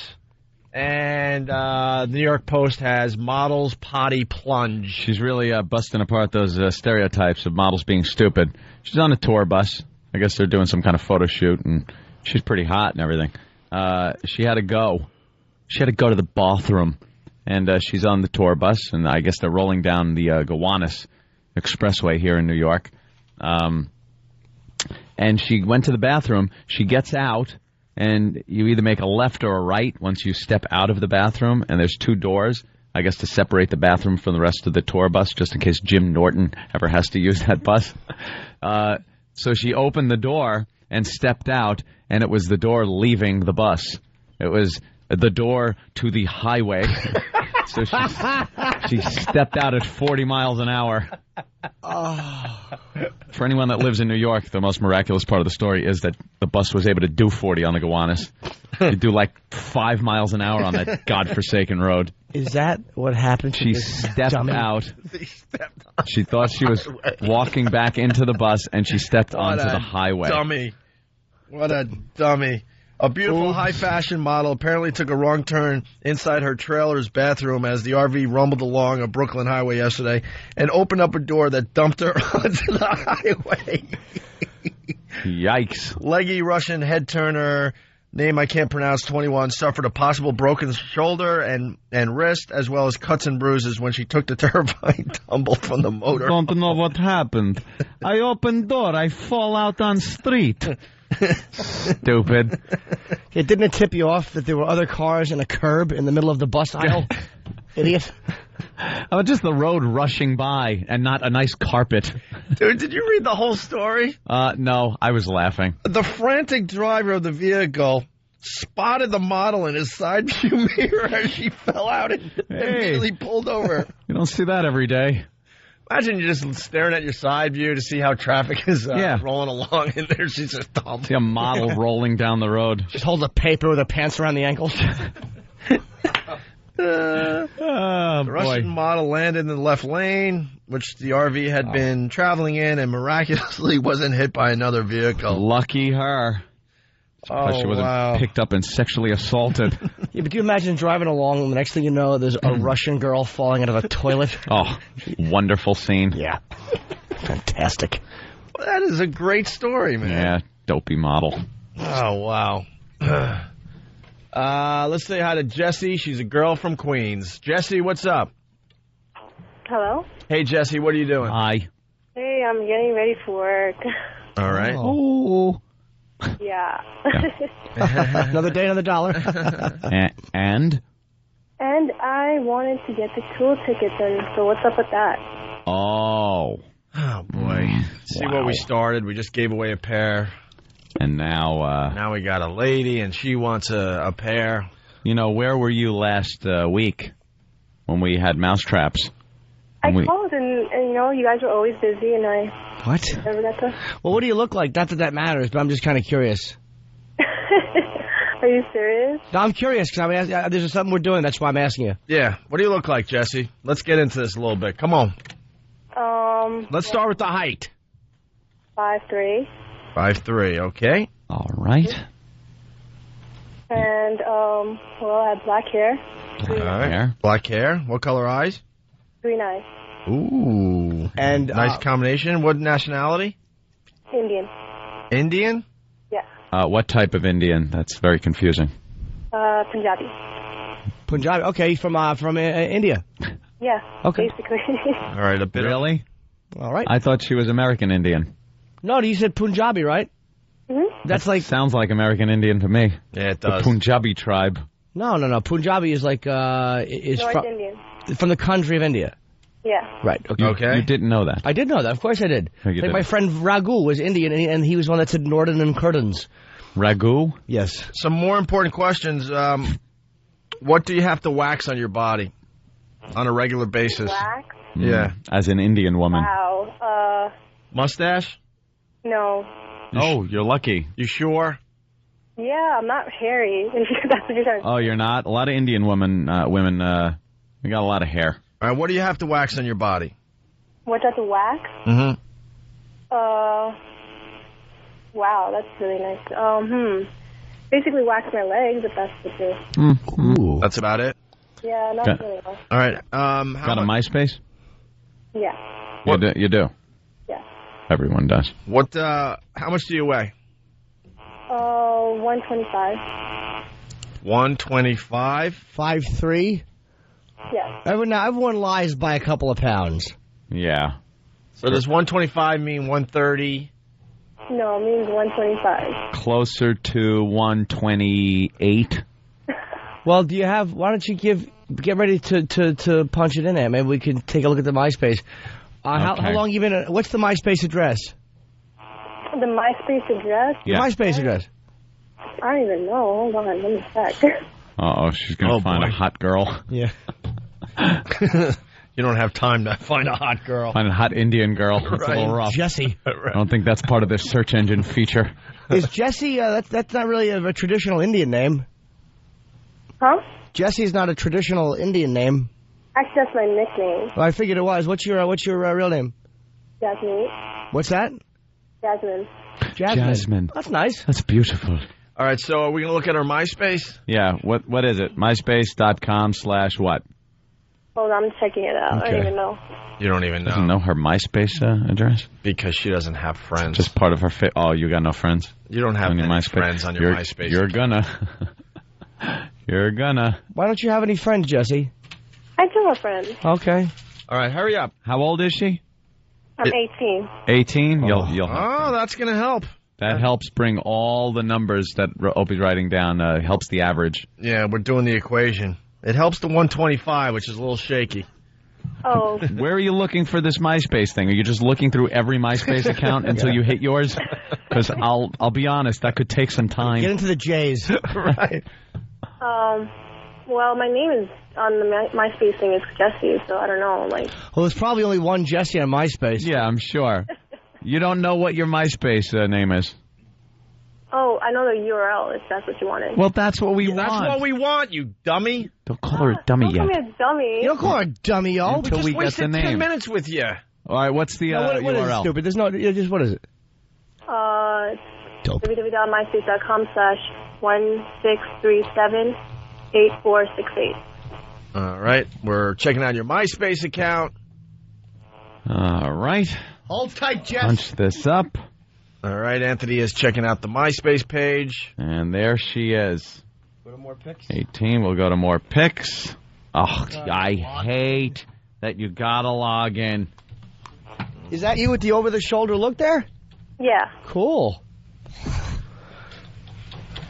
Speaker 5: And the New York Post has models potty plunge.
Speaker 4: She's really busting apart those stereotypes of models being stupid. She's on a tour bus. I guess they're doing some kind of photo shoot, and she's pretty hot and everything. She had to go. She had to go to the bathroom, and she's on the tour bus, and I guess they're rolling down the Gowanus Expressway here in New York. And she went to the bathroom. She gets out, and you either make a left or a right once you step out of the bathroom, and there's two doors, I guess, to separate the bathroom from the rest of the tour bus, just in case Jim Norton ever has to use that bus. So she opened the door and stepped out, and it was the door leaving the bus. It was the door to the highway. So she stepped out at 40 miles an hour. For anyone that lives in New York, the most miraculous part of the story is that the bus was able to do 40 on the Gowanus. You do like 5 miles an hour on that godforsaken road.
Speaker 6: Is that what happened to
Speaker 4: She
Speaker 6: this
Speaker 4: stepped
Speaker 6: dummy?
Speaker 4: out. She thought she was walking back into the bus, and she stepped onto the highway.
Speaker 5: Dummy. What a dummy. A beautiful high-fashion model apparently took a wrong turn inside her trailer's bathroom as the RV rumbled along a Brooklyn highway yesterday and opened up a door that dumped her onto the highway.
Speaker 4: Yikes.
Speaker 5: Leggy Russian head-turner, name I can't pronounce, 21, suffered a possible broken shoulder and wrist, as well as cuts and bruises when she took the terrifying tumble from the motor.
Speaker 4: Don't know what happened. I opened door. I fall out on street. Stupid.
Speaker 6: Didn't it tip you off that there were other cars and a curb in the middle of the bus aisle? Idiot.
Speaker 4: Oh, just the road rushing by and not a nice carpet.
Speaker 5: Dude, did you read the whole story?
Speaker 4: No, I was laughing.
Speaker 5: The frantic driver of the vehicle spotted the model in his side view mirror as she fell out and immediately pulled over.
Speaker 4: You don't see that every day.
Speaker 5: Imagine you're just staring at your side view to see how traffic is rolling along, and there she's just dumped.
Speaker 4: See a model rolling down the road.
Speaker 6: Just holds a paper with her pants around the ankles.
Speaker 5: The Russian model landed in the left lane, which the RV had been traveling in, and miraculously wasn't hit by another vehicle.
Speaker 4: Lucky her. She wasn't picked up and sexually assaulted.
Speaker 6: Yeah, but do you imagine driving along, and the next thing you know, there's a Russian girl falling out of a toilet?
Speaker 4: Oh, wonderful scene.
Speaker 6: Yeah. Fantastic.
Speaker 5: Well, that is a great story, man.
Speaker 4: Yeah, dopey model.
Speaker 5: Oh, wow. Let's say hi to Jessie. She's a girl from Queens. Jessie, what's up?
Speaker 15: Hello?
Speaker 5: Hey, Jessie, what are you doing?
Speaker 4: Hi.
Speaker 15: Hey, I'm getting ready for work.
Speaker 5: All right.
Speaker 4: Oh.
Speaker 15: Yeah.
Speaker 6: Another day, another dollar.
Speaker 4: And?
Speaker 15: And I wanted to get the Tool tickets in, so what's up with that?
Speaker 4: Oh.
Speaker 5: Oh, boy. See what we started. We just gave away a pair.
Speaker 4: And now...
Speaker 5: now we got a lady, and she wants a pair.
Speaker 4: You know, where were you last week when we had mousetraps?
Speaker 15: I called, and, you know, you guys were always busy, and I...
Speaker 6: What?
Speaker 15: Never got to...
Speaker 6: Well, what do you look like? Not that matters, but I'm just kind of curious.
Speaker 15: Are you serious?
Speaker 6: No, I'm curious, because there's something we're doing. That's why I'm asking you.
Speaker 5: Yeah. What do you look like, Jesse? Let's get into this a little bit. Come on. Let's start with the height.
Speaker 15: 5'3".
Speaker 5: 5'3", okay.
Speaker 4: All right.
Speaker 15: And, well, I have black hair.
Speaker 5: All right. Black hair. What color eyes?
Speaker 15: Green eyes.
Speaker 5: Ooh.
Speaker 6: And
Speaker 5: nice combination. What nationality?
Speaker 15: Indian.
Speaker 5: Indian?
Speaker 15: Yeah.
Speaker 4: What type of Indian? That's very confusing.
Speaker 15: Punjabi.
Speaker 6: Punjabi. Okay, from India.
Speaker 15: Yeah.
Speaker 6: Okay.
Speaker 15: Basically.
Speaker 5: All right. A bit.
Speaker 4: Really?
Speaker 6: All right.
Speaker 4: I thought she was American Indian.
Speaker 6: No, you said Punjabi, right?
Speaker 15: Mm-hmm.
Speaker 6: That's like...
Speaker 4: Sounds like American Indian to me.
Speaker 5: Yeah, it does.
Speaker 4: The Punjabi tribe.
Speaker 6: No. Punjabi is like...
Speaker 15: North Indian.
Speaker 6: From the country of India.
Speaker 15: Yeah.
Speaker 6: Right. Okay.
Speaker 4: You didn't know that.
Speaker 6: I did know that. Of course I did.
Speaker 4: No, you
Speaker 6: like
Speaker 4: didn't.
Speaker 6: my friend Raghu was Indian, and he was one that said Northern and Kurdans.
Speaker 4: Ragu?
Speaker 6: Yes.
Speaker 5: Some more important questions. What do you have to wax on your body on a regular basis?
Speaker 15: Wax?
Speaker 5: Yeah.
Speaker 4: As an Indian woman.
Speaker 15: Wow.
Speaker 5: Mustache?
Speaker 15: No.
Speaker 4: Oh, you're lucky.
Speaker 5: You sure?
Speaker 15: Yeah, I'm not hairy. That's what you're saying.
Speaker 4: Oh, you're not? A lot of Indian women, they got a lot of hair.
Speaker 5: All right, what do you have to wax on your body?
Speaker 15: What type of wax?
Speaker 5: Mm-hmm.
Speaker 15: Wow, that's really nice. Basically wax my legs, if that's the truth.
Speaker 5: Ooh. That's about it?
Speaker 15: Yeah, not really well.
Speaker 5: All right.
Speaker 4: Got a MySpace?
Speaker 15: Yeah.
Speaker 4: You do?
Speaker 15: Yeah.
Speaker 4: Everyone does.
Speaker 5: What? How much do you weigh?
Speaker 15: 125.
Speaker 5: 125?
Speaker 6: 5'3"?
Speaker 15: Yeah.
Speaker 6: Everyone lies by a couple of pounds.
Speaker 4: Yeah.
Speaker 5: So does 125 mean 130?
Speaker 15: No, it means 125.
Speaker 4: Closer to 128.
Speaker 6: Well, why don't you get ready to punch it in there? Maybe we can take a look at the MySpace. How long you been? What's the MySpace address?
Speaker 15: The MySpace address?
Speaker 6: Yeah. MySpace address.
Speaker 15: I don't even know. Hold on, let me check.
Speaker 4: Uh-oh, she's going to find a hot girl.
Speaker 6: Yeah.
Speaker 5: You don't have time to find a hot girl.
Speaker 4: Find a hot Indian girl. That's a little rough.
Speaker 6: Jesse.
Speaker 4: I don't think that's part of this search engine feature.
Speaker 6: Is Jesse, that's not really a traditional Indian name.
Speaker 15: Huh?
Speaker 6: Jesse's not a traditional Indian name.
Speaker 15: Actually, that's my nickname.
Speaker 6: Well, I figured it was. What's your real name?
Speaker 15: Jasmine.
Speaker 6: What's that?
Speaker 15: Jasmine.
Speaker 4: Jasmine.
Speaker 6: That's nice.
Speaker 4: That's beautiful.
Speaker 5: All right, so are we going to look at our MySpace?
Speaker 4: Yeah, what is it? MySpace.com/what?
Speaker 15: Hold on, I'm checking it out.
Speaker 4: Okay.
Speaker 15: I don't even know.
Speaker 5: You don't even know.
Speaker 4: Doesn't know her MySpace address?
Speaker 5: Because she doesn't have friends.
Speaker 4: Just part of her Oh, you got no friends?
Speaker 5: You don't have any friends on your MySpace.
Speaker 4: You're gonna. You're gonna.
Speaker 6: Why don't you have any friends, Jesse?
Speaker 15: I do have friends.
Speaker 6: Okay.
Speaker 5: All right, hurry up.
Speaker 4: How old is she?
Speaker 15: I'm 18.
Speaker 4: 18? You'll
Speaker 5: Oh, that's going to help.
Speaker 4: That helps bring all the numbers that Opie's writing down, helps the average.
Speaker 5: Yeah, we're doing the equation. It helps the 125, which is a little shaky.
Speaker 15: Oh.
Speaker 4: Where are you looking for this MySpace thing? Are you just looking through every MySpace account until you hit yours? Because I'll be honest, that could take some time.
Speaker 6: Get into the J's.
Speaker 5: Right.
Speaker 15: Well, my name is on the MySpace thing is Jesse, so I don't know.
Speaker 6: Well, there's probably only one Jesse on MySpace.
Speaker 4: Yeah, I'm sure. You don't know what your MySpace name is.
Speaker 15: Oh, I know the URL if that's what you wanted.
Speaker 4: Well, that's what we want.
Speaker 5: That's what we want, you dummy.
Speaker 4: Don't call her a dummy
Speaker 15: Don't
Speaker 4: yet.
Speaker 15: call me a dummy.
Speaker 6: You don't call her a dummy, yo.
Speaker 4: Until we get the name.
Speaker 5: 10 minutes with you.
Speaker 4: All right, what's the
Speaker 6: what
Speaker 4: URL?
Speaker 6: is it, stupid? There's no. Just what is it?
Speaker 15: Dope. www.myspace.com/16378468.
Speaker 5: All right, we're checking out your MySpace account.
Speaker 4: All right.
Speaker 6: Hold tight, Jess.
Speaker 4: Punch this up.
Speaker 5: All right, Anthony is checking out the MySpace page.
Speaker 4: And there she is.
Speaker 6: Go to more pics.
Speaker 4: 18, we'll go to more pics. Oh, I hate that you gotta log in.
Speaker 6: Is that you with the over-the-shoulder look there?
Speaker 15: Yeah.
Speaker 6: Cool.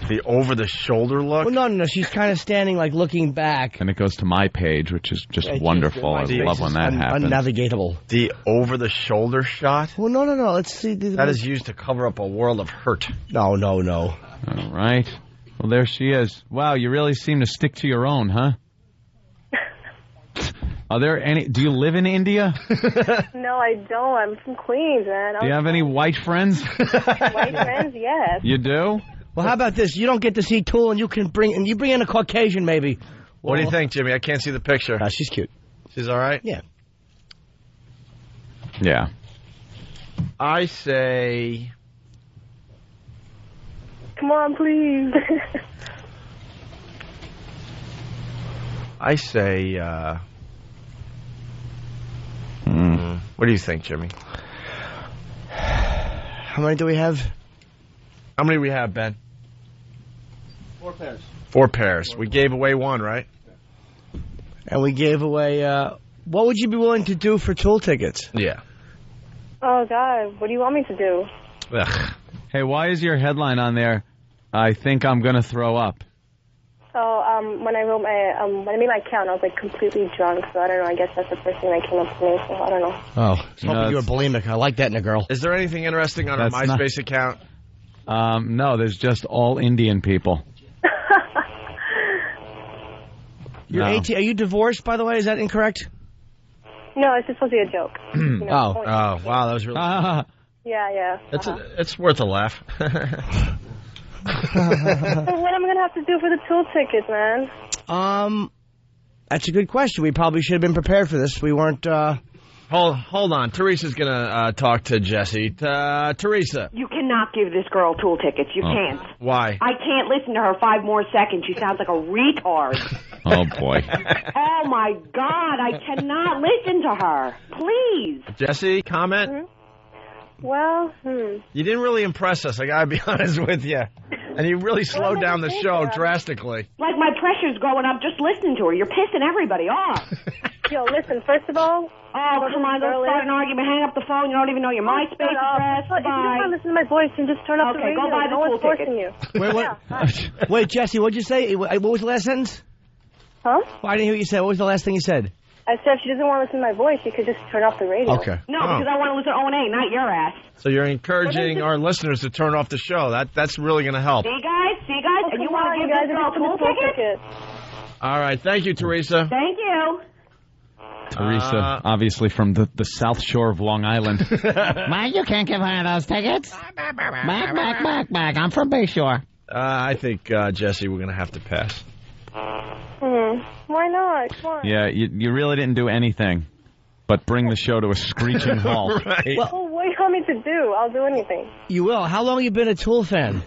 Speaker 5: The over-the-shoulder look?
Speaker 6: Well, no. She's kind of standing, like, looking back.
Speaker 4: And it goes to my page, which is just wonderful. I love when that happens.
Speaker 6: Unnavigatable.
Speaker 5: The over-the-shoulder shot?
Speaker 6: Well, no. Let's see.
Speaker 5: That is used to cover up a world of hurt.
Speaker 6: No.
Speaker 4: All right. Well, there she is. Wow, you really seem to stick to your own, huh? Are there any... Do you live in India?
Speaker 15: No, I don't. I'm from Queens, man.
Speaker 4: Do you have any white friends?
Speaker 15: White friends? Yes.
Speaker 4: You do?
Speaker 6: Well, how about this? You don't get to see Tool, and you bring in a Caucasian, maybe.
Speaker 5: What do you think, Jimmy? I can't see the picture.
Speaker 6: She's cute.
Speaker 5: She's all right?
Speaker 6: Yeah.
Speaker 4: Yeah.
Speaker 5: I say...
Speaker 15: Come on, please.
Speaker 5: I say... What do you think, Jimmy?
Speaker 6: How many do we have?
Speaker 5: How many do we have, Ben?
Speaker 6: 4 pairs.
Speaker 5: 4 pairs. We gave away 1, right?
Speaker 6: And we gave away, what would you be willing to do for Tool tickets?
Speaker 5: Yeah.
Speaker 15: Oh, God. What do you want me to do?
Speaker 5: Ugh.
Speaker 4: Hey, why is your headline on there, I think I'm going to throw up?
Speaker 15: So, when I made my account, I was, like, completely drunk, so I don't know. I guess that's the first thing that came up to me, so I don't know.
Speaker 6: Oh, I was hoping you were bulimic. I like that in a girl.
Speaker 5: Is there anything interesting on our MySpace account?
Speaker 4: No, there's just all Indian people.
Speaker 6: You're 18. Are you divorced, by the way? Is that incorrect?
Speaker 15: No, it's just supposed to be a joke.
Speaker 5: Wow, that was really...
Speaker 15: Yeah.
Speaker 5: It's worth a laugh.
Speaker 15: So what am I going to have to do for the Tool tickets, man?
Speaker 6: That's a good question. We probably should have been prepared for this. We weren't,
Speaker 5: Hold on. Teresa's going to talk to Jesse. Teresa.
Speaker 16: You cannot give this girl Tool tickets. You can't.
Speaker 5: Why?
Speaker 16: I can't listen to her 5 more seconds. She sounds like a retard.
Speaker 4: Oh, boy.
Speaker 16: Oh, my God. I cannot listen to her. Please.
Speaker 5: Jesse, comment?
Speaker 15: Mm-hmm. Well,
Speaker 5: You didn't really impress us, I got to be honest with you. And you really slowed down the show drastically.
Speaker 16: Like my pressure's going up just listening to her. You're pissing everybody off.
Speaker 15: Yo, listen, first of all...
Speaker 16: Oh, come on, don't start an argument. Hang up the phone. You don't even know your MySpace address.
Speaker 15: If you don't want to listen to my voice, then just turn up the radio.
Speaker 16: Okay, go buy the Tool
Speaker 15: forcing you.
Speaker 6: Wait, Jesse, what'd you say? What was the last sentence?
Speaker 15: Huh?
Speaker 6: Well, I didn't hear what you said. What was the last thing you said?
Speaker 15: I said if she doesn't want to listen to my voice, she could just turn off the radio.
Speaker 5: Okay.
Speaker 16: No, because I want to listen to O&A, not your ass.
Speaker 5: So you're encouraging our listeners to turn off the show. That's really going to help.
Speaker 16: See, guys? And you want to give this girl Tool tickets?
Speaker 5: All right. Thank you, Teresa.
Speaker 16: Thank you.
Speaker 4: Teresa, obviously from the South Shore of Long Island.
Speaker 17: Man, you can't give her those tickets. Back. I'm from Bayshore.
Speaker 5: I think, Jesse, we're going to have to pass.
Speaker 15: Why not? Come on.
Speaker 4: Yeah, you really didn't do anything but bring the show to a screeching halt.
Speaker 5: Right.
Speaker 15: Well, what do you want me to do? I'll do anything.
Speaker 6: You will. How long have you been a Tool fan?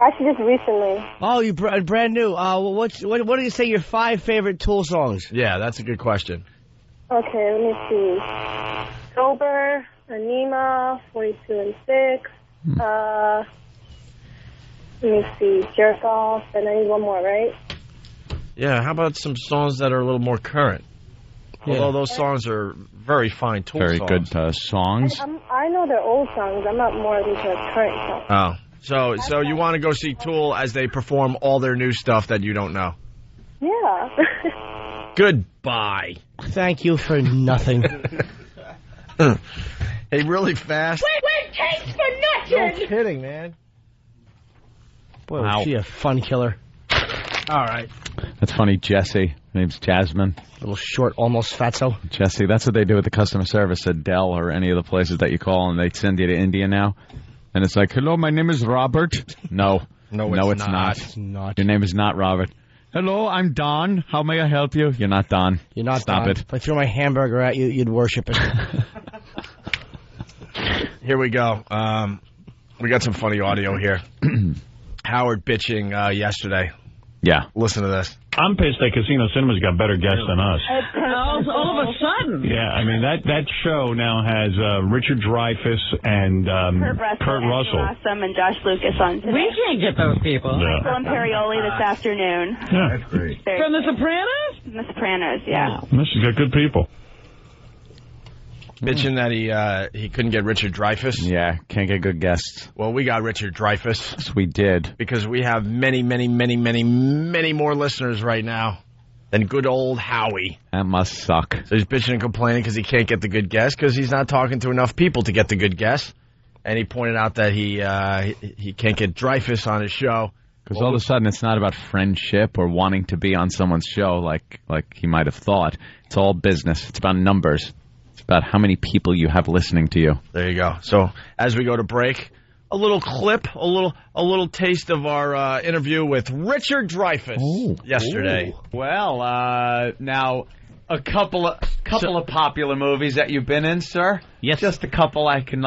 Speaker 15: Actually, just recently.
Speaker 6: Oh, you brand new. What do you say your 5 favorite Tool songs?
Speaker 5: Yeah, that's a good question.
Speaker 15: Okay, let me see. Sober, Anima, 42 and 6. Let me see. Jerk Off, and I need one more, right?
Speaker 5: Yeah, how about some songs that are a little more current? Yeah. Although those songs are very fine Tool songs.
Speaker 4: Very good songs.
Speaker 15: I know they're old songs. I'm not more into current songs.
Speaker 5: Oh. So you want to go see Tool as they perform all their new stuff that you don't know?
Speaker 15: Yeah.
Speaker 5: Goodbye.
Speaker 6: Thank you for nothing.
Speaker 5: Hey, really fast.
Speaker 7: Wait, thanks for nothing.
Speaker 5: No kidding, man.
Speaker 6: Boy, was she a fun killer.
Speaker 5: All right.
Speaker 4: That's funny, Jesse. Her name's Jasmine.
Speaker 6: Little short, almost fatso.
Speaker 4: Jesse, that's what they do with the customer service at Dell or any of the places that you call, and they send you to India now. And it's like, hello, my name is Robert. No, it's not.
Speaker 6: It's not.
Speaker 4: Your name is not Robert. Hello, I'm Don. How may I help you? You're not Don.
Speaker 6: You're not
Speaker 4: Stop
Speaker 6: Don.
Speaker 4: it.
Speaker 6: If I threw my hamburger at you, you'd worship it.
Speaker 5: Here we go. We got some funny audio here. Howard bitching yesterday.
Speaker 4: Yeah.
Speaker 5: Listen to this.
Speaker 18: I'm pissed that Casino Cinema's got better guests than us.
Speaker 3: All of a sudden.
Speaker 18: Yeah, I mean, that show now has Richard Dreyfuss and Kurt Russell.
Speaker 19: Awesome, and Josh Lucas on today.
Speaker 3: We can't get those people.
Speaker 19: Michael Imperioli this afternoon.
Speaker 18: Yeah. That's great.
Speaker 3: From The Sopranos?
Speaker 19: From The Sopranos, yeah.
Speaker 18: This has got good people.
Speaker 5: Bitching that he couldn't get Richard Dreyfuss.
Speaker 4: Yeah, can't get good guests.
Speaker 5: Well, we got Richard Dreyfuss.
Speaker 4: Yes, we did.
Speaker 5: Because we have many, many, many, many, many more listeners right now than good old Howie.
Speaker 4: That must suck.
Speaker 5: So he's bitching and complaining because he can't get the good guests because he's not talking to enough people to get the good guests. And he pointed out that he can't get Dreyfuss on his show.
Speaker 4: Because all of a sudden it's not about friendship or wanting to be on someone's show like he might have thought. It's all business. It's about numbers. It's about how many people you have listening to you.
Speaker 5: There you go. So as we go to break, a little clip, a little taste of our interview with Richard Dreyfuss yesterday.
Speaker 4: Ooh. Well, now a couple of popular movies that you've been in, sir.
Speaker 20: Yes,
Speaker 4: just a couple I can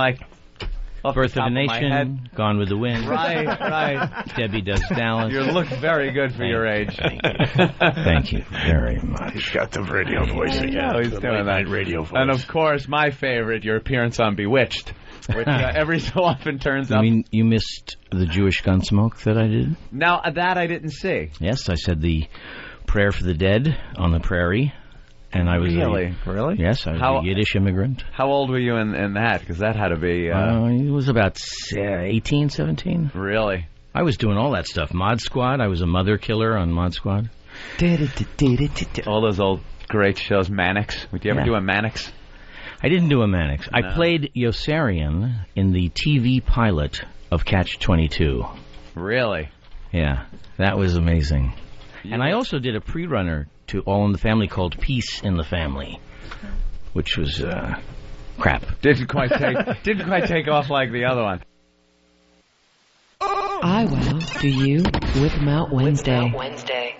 Speaker 20: Birth of a Nation, Gone with the Wind.
Speaker 4: Right.
Speaker 20: Debbie Does Dallas.
Speaker 4: You look very good for your age.
Speaker 20: Thank you very much.
Speaker 5: He's got the radio voice again.
Speaker 4: Oh, he's doing that
Speaker 5: radio voice.
Speaker 4: And of course, my favorite, your appearance on Bewitched, which every so often turns up.
Speaker 20: You missed the Jewish Gunsmoke that I did?
Speaker 4: Now, that I didn't see.
Speaker 20: Yes, I said the Prayer for the Dead on the Prairie. And I was
Speaker 4: Really?
Speaker 20: Yes, I was a Yiddish immigrant.
Speaker 4: How old were you in that? Because that had to be...
Speaker 20: it was about 18, 17.
Speaker 4: Really?
Speaker 20: I was doing all that stuff. Mod Squad. I was a mother killer on Mod Squad.
Speaker 4: All those old great shows. Mannix. Did you ever do a Mannix?
Speaker 20: I didn't do a Mannix. No. I played Yossarian in the TV pilot of Catch-22.
Speaker 4: Really?
Speaker 20: Yeah. That was amazing. And I also did a pre-runner to All in the Family called Peace in the Family, which was crap.
Speaker 4: Didn't quite take off like the other one.
Speaker 13: I will do you with Mount Wednesday.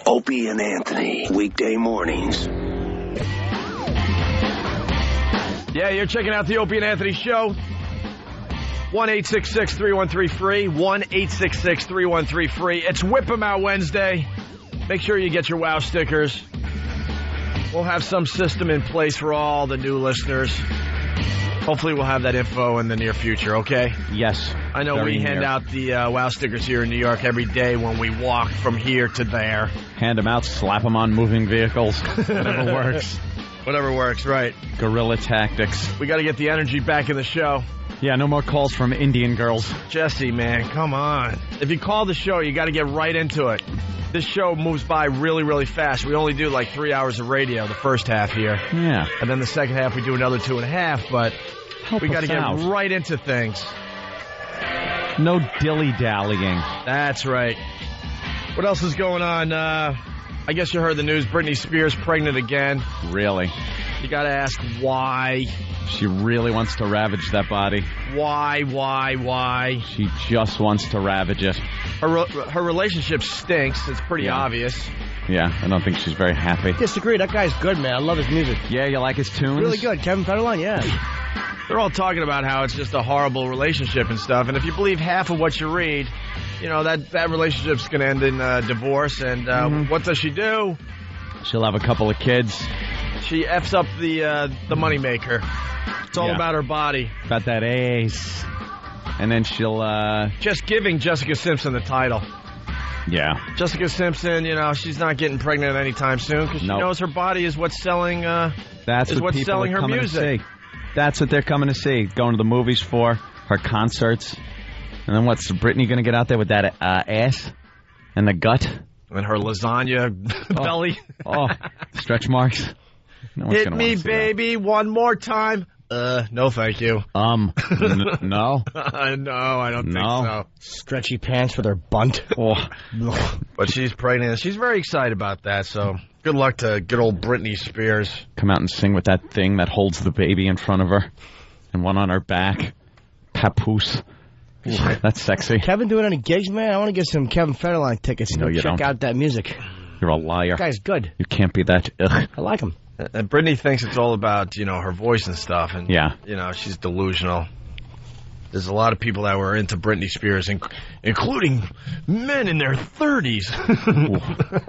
Speaker 14: Opie and Anthony, weekday mornings.
Speaker 5: Yeah, you're checking out the Opie and Anthony show. 1-866-313-FREE. 1-866-313-FREE. It's Whip 'em Out Wednesday. Make sure you get your WOW stickers. We'll have some system in place for all the new listeners. Hopefully we'll have that info in the near future, okay?
Speaker 4: Yes.
Speaker 5: I know we hand out the WOW stickers here in New York every day when we walk from here to there.
Speaker 4: Hand them out, slap them on moving vehicles. Whatever works.
Speaker 5: Whatever works, right.
Speaker 4: Guerrilla tactics.
Speaker 5: We got to get the energy back in the show.
Speaker 4: Yeah, no more calls from Indian girls.
Speaker 5: Jesse, man, come on. If you call the show, you got to get right into it. This show moves by really, really fast. We only do like 3 hours of radio the first half here.
Speaker 4: Yeah.
Speaker 5: And then the second half, we do another 2.5, but we got to get right into things.
Speaker 4: No dilly-dallying.
Speaker 5: That's right. What else is going on? I guess you heard the news. Britney Spears pregnant again.
Speaker 4: Really?
Speaker 5: You got to ask why.
Speaker 4: She really wants to ravage that body.
Speaker 5: Why?
Speaker 4: She just wants to ravage it.
Speaker 5: Her relationship stinks. It's pretty obvious.
Speaker 4: Yeah, I don't think she's very happy.
Speaker 6: Disagree. That guy's good, man. I love his music.
Speaker 4: Yeah, you like his tunes?
Speaker 6: Really good. Kevin Federline, yeah.
Speaker 5: They're all talking about how it's just a horrible relationship and stuff. And if you believe half of what you read, you know, that relationship's going to end in divorce. And what does she do?
Speaker 4: She'll have a couple of kids.
Speaker 5: She F's up the moneymaker. It's all about her body.
Speaker 4: About that ace. And then she'll...
Speaker 5: Just giving Jessica Simpson the title.
Speaker 4: Yeah.
Speaker 5: Jessica Simpson, you know, she's not getting pregnant anytime soon because she knows her body is what's selling.
Speaker 4: That's what's selling her music. That's what they're coming to see. Going to the movies for her concerts. And then what's Britney going to get out there with that ass and the gut?
Speaker 5: And her lasagna belly.
Speaker 4: Stretch marks.
Speaker 5: Hit me, baby, one more time. No, thank you.
Speaker 4: No.
Speaker 5: No, I don't think so.
Speaker 6: Stretchy pants for their bunt.
Speaker 5: But she's pregnant. She's very excited about that, so good luck to good old Britney Spears.
Speaker 4: Come out and sing with that thing that holds the baby in front of her and one on her back. Papoose. Ooh, that's sexy.
Speaker 6: Kevin doing any gigs, man? I want to get some Kevin Federline tickets and check out that music.
Speaker 4: You're a liar.
Speaker 6: That guy's good.
Speaker 4: You can't be that. Ugh.
Speaker 6: I like him.
Speaker 5: And Britney thinks it's all about, you know, her voice and stuff. And, you know, she's delusional. There's a lot of people that were into Britney Spears, including men in their 30s.
Speaker 4: Ooh,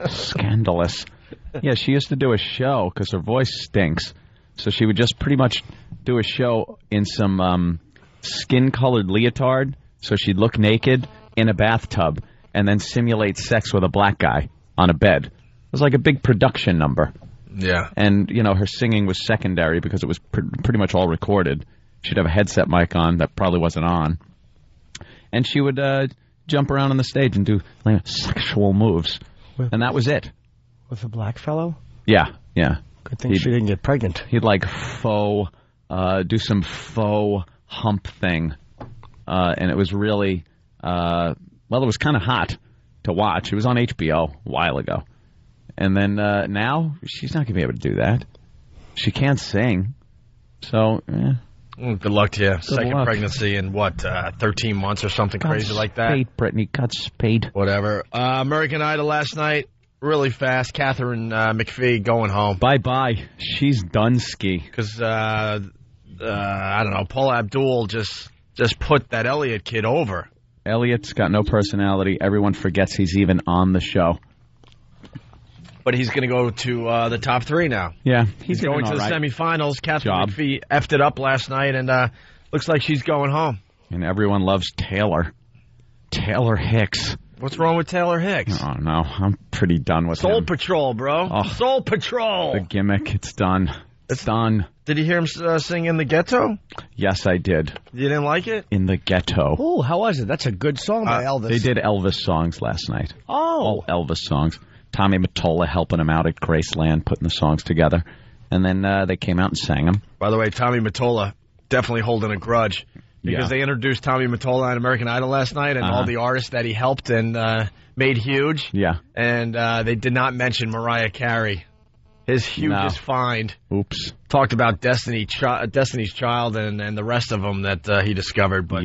Speaker 4: scandalous. Yeah, she used to do a show because her voice stinks. So she would just pretty much do a show in some skin-colored leotard. So she'd look naked in a bathtub and then simulate sex with a black guy on a bed. It was like a big production number.
Speaker 5: Yeah.
Speaker 4: And, you know, her singing was secondary because it was pretty much all recorded. She'd have a headset mic on that probably wasn't on. And she would jump around on the stage and do sexual moves. And that was it.
Speaker 6: With a black fellow?
Speaker 4: Yeah, yeah.
Speaker 6: Good thing she didn't get pregnant.
Speaker 4: He'd like do some faux hump thing. And it was really, it was kind of hot to watch. It was on HBO a while ago. And then now, she's not going to be able to do that. She can't sing. So,
Speaker 5: good luck to you. Second
Speaker 4: luck.
Speaker 5: pregnancy in, 13 months or something crazy like that?
Speaker 4: Spade, Brittany, Godspeed.
Speaker 5: Whatever. American Idol last night, really fast. Catherine McPhee going home.
Speaker 4: Bye-bye. She's done ski.
Speaker 5: Because, I don't know, Paula Abdul just put that Elliott kid over.
Speaker 4: Elliot's got no personality. Everyone forgets he's even on the show.
Speaker 5: But he's going to go to the top 3 now.
Speaker 4: Yeah.
Speaker 5: He's going to the semifinals. Catherine McPhee effed it up last night, and looks like she's going home.
Speaker 4: And everyone loves Taylor. Taylor Hicks.
Speaker 5: What's wrong with Taylor Hicks?
Speaker 4: Oh, no. I'm pretty done with
Speaker 5: Soul
Speaker 4: him.
Speaker 5: Patrol, bro.
Speaker 4: Oh,
Speaker 5: Soul Patrol.
Speaker 4: The gimmick. It's done. It's done.
Speaker 5: Did you hear him sing In the Ghetto?
Speaker 4: Yes, I did.
Speaker 5: You didn't like it?
Speaker 4: In the Ghetto.
Speaker 6: Oh, how was it? That's a good song by Elvis.
Speaker 4: They did Elvis songs last night.
Speaker 6: Oh.
Speaker 4: All Elvis songs. Tommy Mottola helping him out at Graceland, putting the songs together. And then they came out and sang them.
Speaker 5: By the way, Tommy Mottola definitely holding a grudge. Because they introduced Tommy Mottola on American Idol last night and all the artists that he helped and made huge.
Speaker 4: Yeah.
Speaker 5: And they did not mention Mariah Carey. His hugest find.
Speaker 4: Oops.
Speaker 5: Talked about Destiny's Child and the rest of them that he discovered. But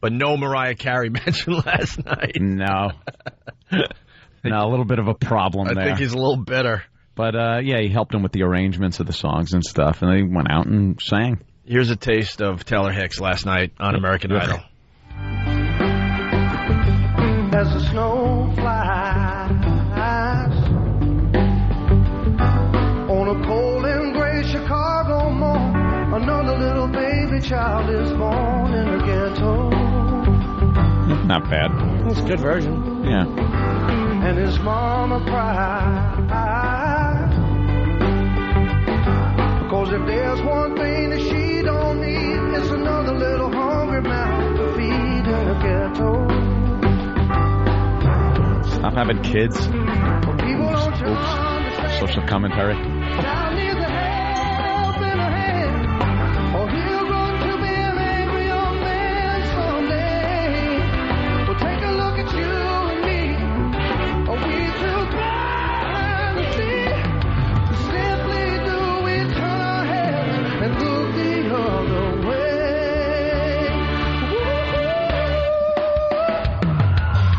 Speaker 5: But no Mariah Carey mentioned last night.
Speaker 4: No. No, a little bit of a problem there.
Speaker 5: I think he's a little bitter.
Speaker 4: But, he helped him with the arrangements of the songs and stuff, and they went out and sang.
Speaker 5: Here's a taste of Taylor Hicks last night on American Idol.
Speaker 21: As the snow flies on a cold and gray Chicago morn, another little baby child is born in the ghetto.
Speaker 4: Not bad.
Speaker 6: That's a good version.
Speaker 4: Yeah.
Speaker 21: And his mama cried, 'cause if there's one thing that she don't need, it's another little hungry mouth to feed in the ghetto.
Speaker 4: Stop having kids. Oops. Social commentary.
Speaker 21: Child needs a help in her hand, or he'll grow to be an angry young man someday. Well, take a look at you and me. Are we too blind to see? Simply do we turn our heads and look the other way?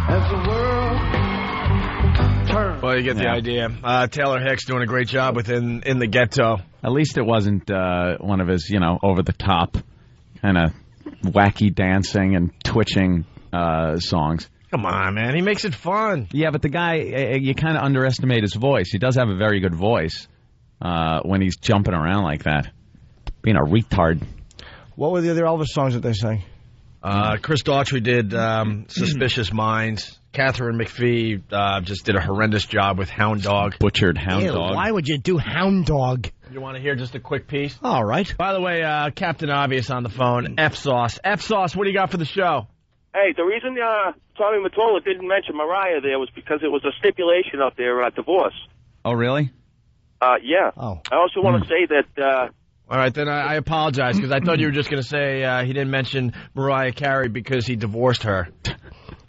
Speaker 21: As the world turns.
Speaker 5: Well, you get the idea. Taylor Hicks doing a great job within In the Ghetto.
Speaker 4: At least it wasn't one of his, over the top kind of wacky dancing and twitching songs.
Speaker 5: Come on, man. He makes it fun.
Speaker 4: Yeah, but the guy, you kind of underestimate his voice. He does have a very good voice when he's jumping around like that. Being a retard.
Speaker 6: What were the other Elvis songs that they sang?
Speaker 5: Chris Daughtry did Suspicious Minds. Catherine McPhee just did a horrendous job with Hound Dog.
Speaker 4: Butchered Hound Dog.
Speaker 6: Why would you do Hound Dog?
Speaker 5: You want to hear just a quick piece?
Speaker 6: All right.
Speaker 5: By the way, Captain Obvious on the phone. F-Sauce. F-Sauce, what do you got for the show?
Speaker 2: Hey, the reason Tommy Mottola didn't mention Mariah there was because it was a stipulation of their divorce.
Speaker 4: Oh, really?
Speaker 2: Yeah.
Speaker 6: Oh.
Speaker 2: I also want to say that...
Speaker 5: All right, then I apologize, because I thought you were just going to say he didn't mention Mariah Carey because he divorced her.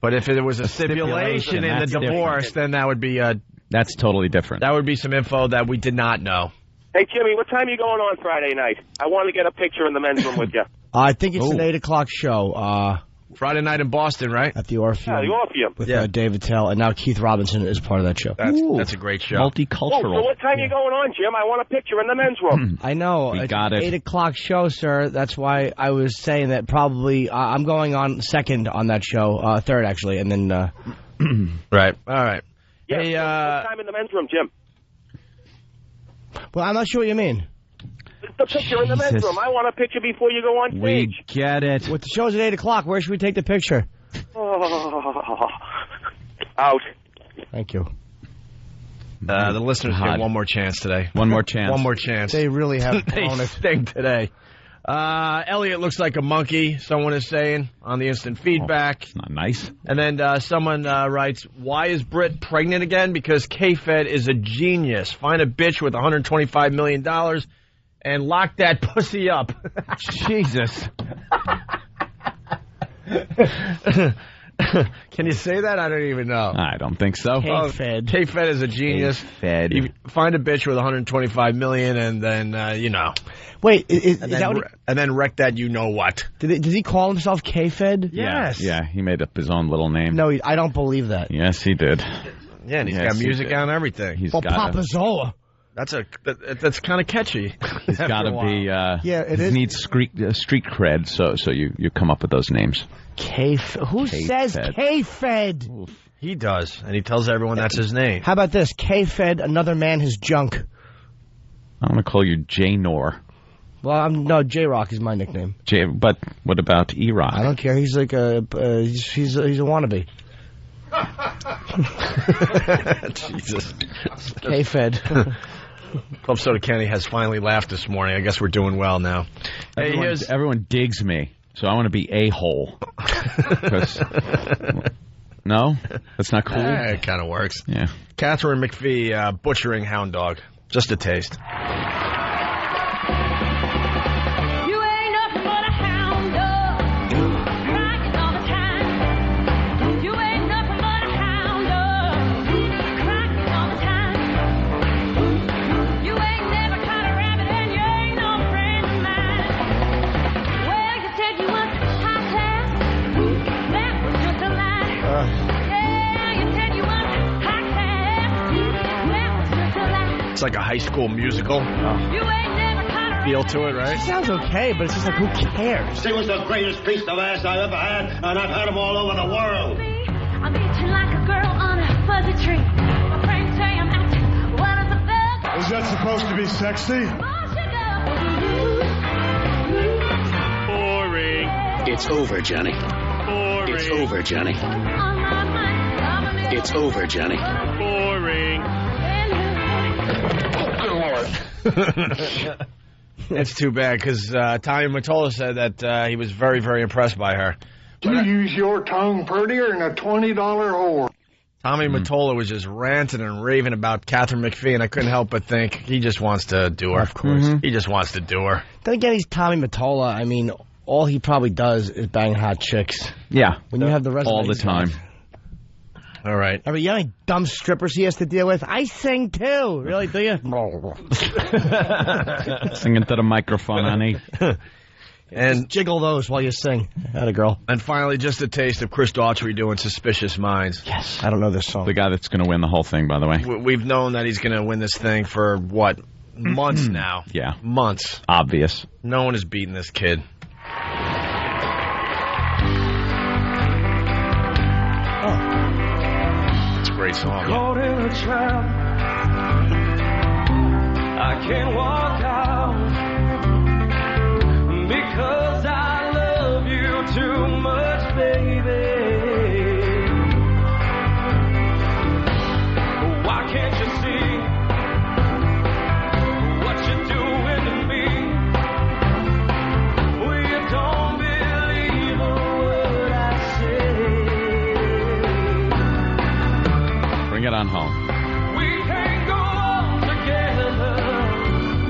Speaker 5: But if it was a stipulation in the divorce, then that would be...
Speaker 4: That's totally different.
Speaker 5: That would be some info that we did not know.
Speaker 2: Hey, Jimmy, what time are you going on Friday night? I want to get a picture in the men's room with you.
Speaker 6: I think it's an 8 o'clock show.
Speaker 5: Friday night in Boston, right?
Speaker 6: At the Orpheum.
Speaker 2: Yeah, the Orpheum.
Speaker 6: With David Tell, and now Keith Robinson is part of that show.
Speaker 5: That's a great show.
Speaker 4: Multicultural.
Speaker 2: Oh, so what time are you going on, Jim? I want a picture in the men's room.
Speaker 6: I know.
Speaker 4: We got it.
Speaker 6: 8 o'clock show, sir. That's why I was saying that probably I'm going on second on that show, third actually, and then...
Speaker 5: Right. All right.
Speaker 2: Yeah,
Speaker 5: hey,
Speaker 2: what time in the men's room, Jim?
Speaker 6: Well, I'm not sure what you mean.
Speaker 2: The picture in the men's room. I want a picture before you go on stage.
Speaker 4: We get it.
Speaker 6: What, the show's at 8 o'clock. Where should we take the picture?
Speaker 2: Oh, out.
Speaker 6: Thank you.
Speaker 5: The listeners get one more chance today.
Speaker 4: One more chance.
Speaker 5: One more chance.
Speaker 6: They really have
Speaker 5: They
Speaker 6: blown it.
Speaker 5: stink today. Elliot looks like a monkey, someone is saying on the instant feedback.
Speaker 4: Not nice.
Speaker 5: And then someone writes, why is Britt pregnant again? Because K-Fed is a genius. Find a bitch with $125 million and lock that pussy up.
Speaker 4: Jesus.
Speaker 5: Can you say that? I don't even know.
Speaker 4: I don't think so.
Speaker 6: K-Fed.
Speaker 5: K-Fed is a genius.
Speaker 4: K-Fed.
Speaker 5: You find a bitch with $125 million and then,
Speaker 6: Wait, is
Speaker 5: and
Speaker 6: that
Speaker 5: then,
Speaker 6: what
Speaker 5: and then wreck that what.
Speaker 6: did he call himself K-Fed?
Speaker 5: Yes.
Speaker 4: Yeah, he made up his own little name.
Speaker 6: No, I don't believe that.
Speaker 4: Yes, he did.
Speaker 5: Yeah, and he's
Speaker 4: Yes,
Speaker 5: got
Speaker 4: he
Speaker 5: music
Speaker 4: did.
Speaker 5: on everything.
Speaker 4: He's
Speaker 6: Well,
Speaker 4: got
Speaker 6: Papa Zola.
Speaker 5: That's kind of catchy.
Speaker 4: He's got to be.
Speaker 6: Yeah, it
Speaker 4: he
Speaker 6: is.
Speaker 4: needs street cred, so you come up with those names.
Speaker 6: Who says K-Fed?
Speaker 5: He does, and he tells everyone that's his name.
Speaker 6: How about this? K-Fed, another man his junk.
Speaker 4: I'm going to call you J-Nor.
Speaker 6: Well, no, J-Rock is my nickname.
Speaker 4: But what about E-Rock?
Speaker 6: I don't care. He's like he's a wannabe.
Speaker 5: Jesus.
Speaker 6: K-Fed.
Speaker 5: Club Soda Kenny has finally laughed this morning. I guess we're doing well now. Hey,
Speaker 4: Everyone digs me, so I want to be a-hole. No? That's not cool?
Speaker 5: It kind of works.
Speaker 4: Yeah.
Speaker 5: Catherine McPhee butchering Hound Dog. Just a taste.
Speaker 7: You ain't nothing but a hound dog, crying all the time. You ain't nothing but a hound dog, crying all the time. You ain't never caught a rabbit and you ain't no friend of mine. Well, you said you was high class, that was just a lie. Yeah, you said you was high class, that was just a lie.
Speaker 5: It's like a high school musical.
Speaker 7: You ain't never caught a
Speaker 5: Feel to it, right?
Speaker 6: It sounds okay, but it's just like, who cares?
Speaker 1: She was the greatest piece of ass I've ever had, and I've had them all over the world.
Speaker 7: I'm itching like a girl on a fuzzy tree. My friends say I'm acting one of the best.
Speaker 21: Is that supposed to be sexy?
Speaker 14: Boring. It's over, Johnny. Boring. It's over, Johnny. It's over, Johnny.
Speaker 21: Boring.
Speaker 5: It's too bad because Tommy Mottola said that he was very, very impressed by her.
Speaker 21: You use your tongue prettier than a $20 whore.
Speaker 5: Tommy Mottola was just ranting and raving about Catherine McPhee, and I couldn't help but think he just wants to do her.
Speaker 6: Of course.
Speaker 5: He just wants to do her.
Speaker 6: Then again, he's Tommy Mottola. I mean, all he probably does is bang hot chicks.
Speaker 4: Yeah.
Speaker 6: When you have the rest
Speaker 4: all the time.
Speaker 5: All right.
Speaker 6: I mean, you know how many dumb strippers he has to deal with? I sing too. Really, do you?
Speaker 4: Sing into the microphone, honey.
Speaker 6: And just jiggle those while you sing. Atta girl.
Speaker 5: And finally, just a taste of Chris Daughtry doing Suspicious Minds.
Speaker 6: Yes. I don't know this song.
Speaker 4: The guy that's going to win the whole thing, by the way.
Speaker 5: We've known that he's going to win this thing for, what, months now?
Speaker 4: Yeah.
Speaker 5: Months.
Speaker 4: Obvious.
Speaker 5: No one is beating this kid. It's a great song.
Speaker 21: Caught in a trap. I can't walk out because I love you too much, baby. Why can't you see what you're doing to me? Well, you don't believe a word I say.
Speaker 4: Bring it on home.
Speaker 21: We can't go on together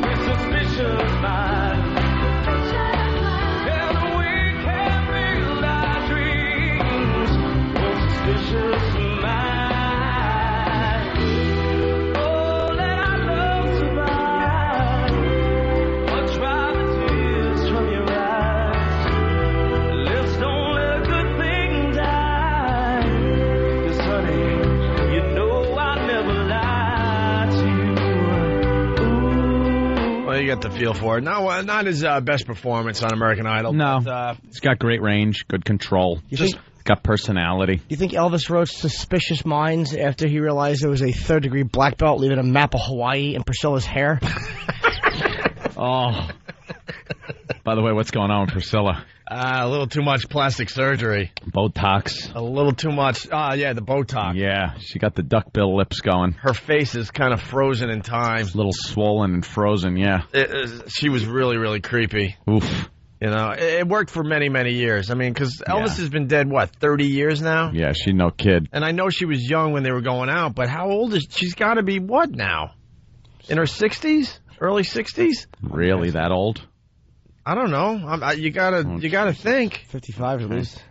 Speaker 21: with suspicious minds. And we can't build our dreams with suspicious minds. Oh, let our love survive, or dry the tears from your eyes. Let's don't let good things die. 'Cause honey, you know I never lied to you.
Speaker 5: Well, you got the feel for it. No, not his best performance on American Idol.
Speaker 4: No.
Speaker 5: But,
Speaker 4: He's got great range, good control.
Speaker 6: You think-
Speaker 4: Got personality.
Speaker 6: You think Elvis wrote Suspicious Minds after he realized there was a third-degree black belt leaving a map of Hawaii in Priscilla's hair?
Speaker 4: Oh,
Speaker 12: By the way, what's going on with Priscilla?
Speaker 5: A little too much plastic surgery.
Speaker 12: Botox.
Speaker 5: A little too much. Yeah, the Botox.
Speaker 12: Yeah, she got the duckbill lips going.
Speaker 5: Her face is kind of frozen in time.
Speaker 12: It's a little swollen and frozen, yeah.
Speaker 5: She was really, really creepy.
Speaker 12: Oof.
Speaker 5: You know, it worked for many, many years. I mean, because Elvis has been dead, 30 years now?
Speaker 12: Yeah, she's no kid.
Speaker 5: And I know she was young when they were going out, but how old is she's got to be what now? In her 60s? Early 60s?
Speaker 12: Really, that old?
Speaker 5: I don't know. You gotta think.
Speaker 6: 55 at least.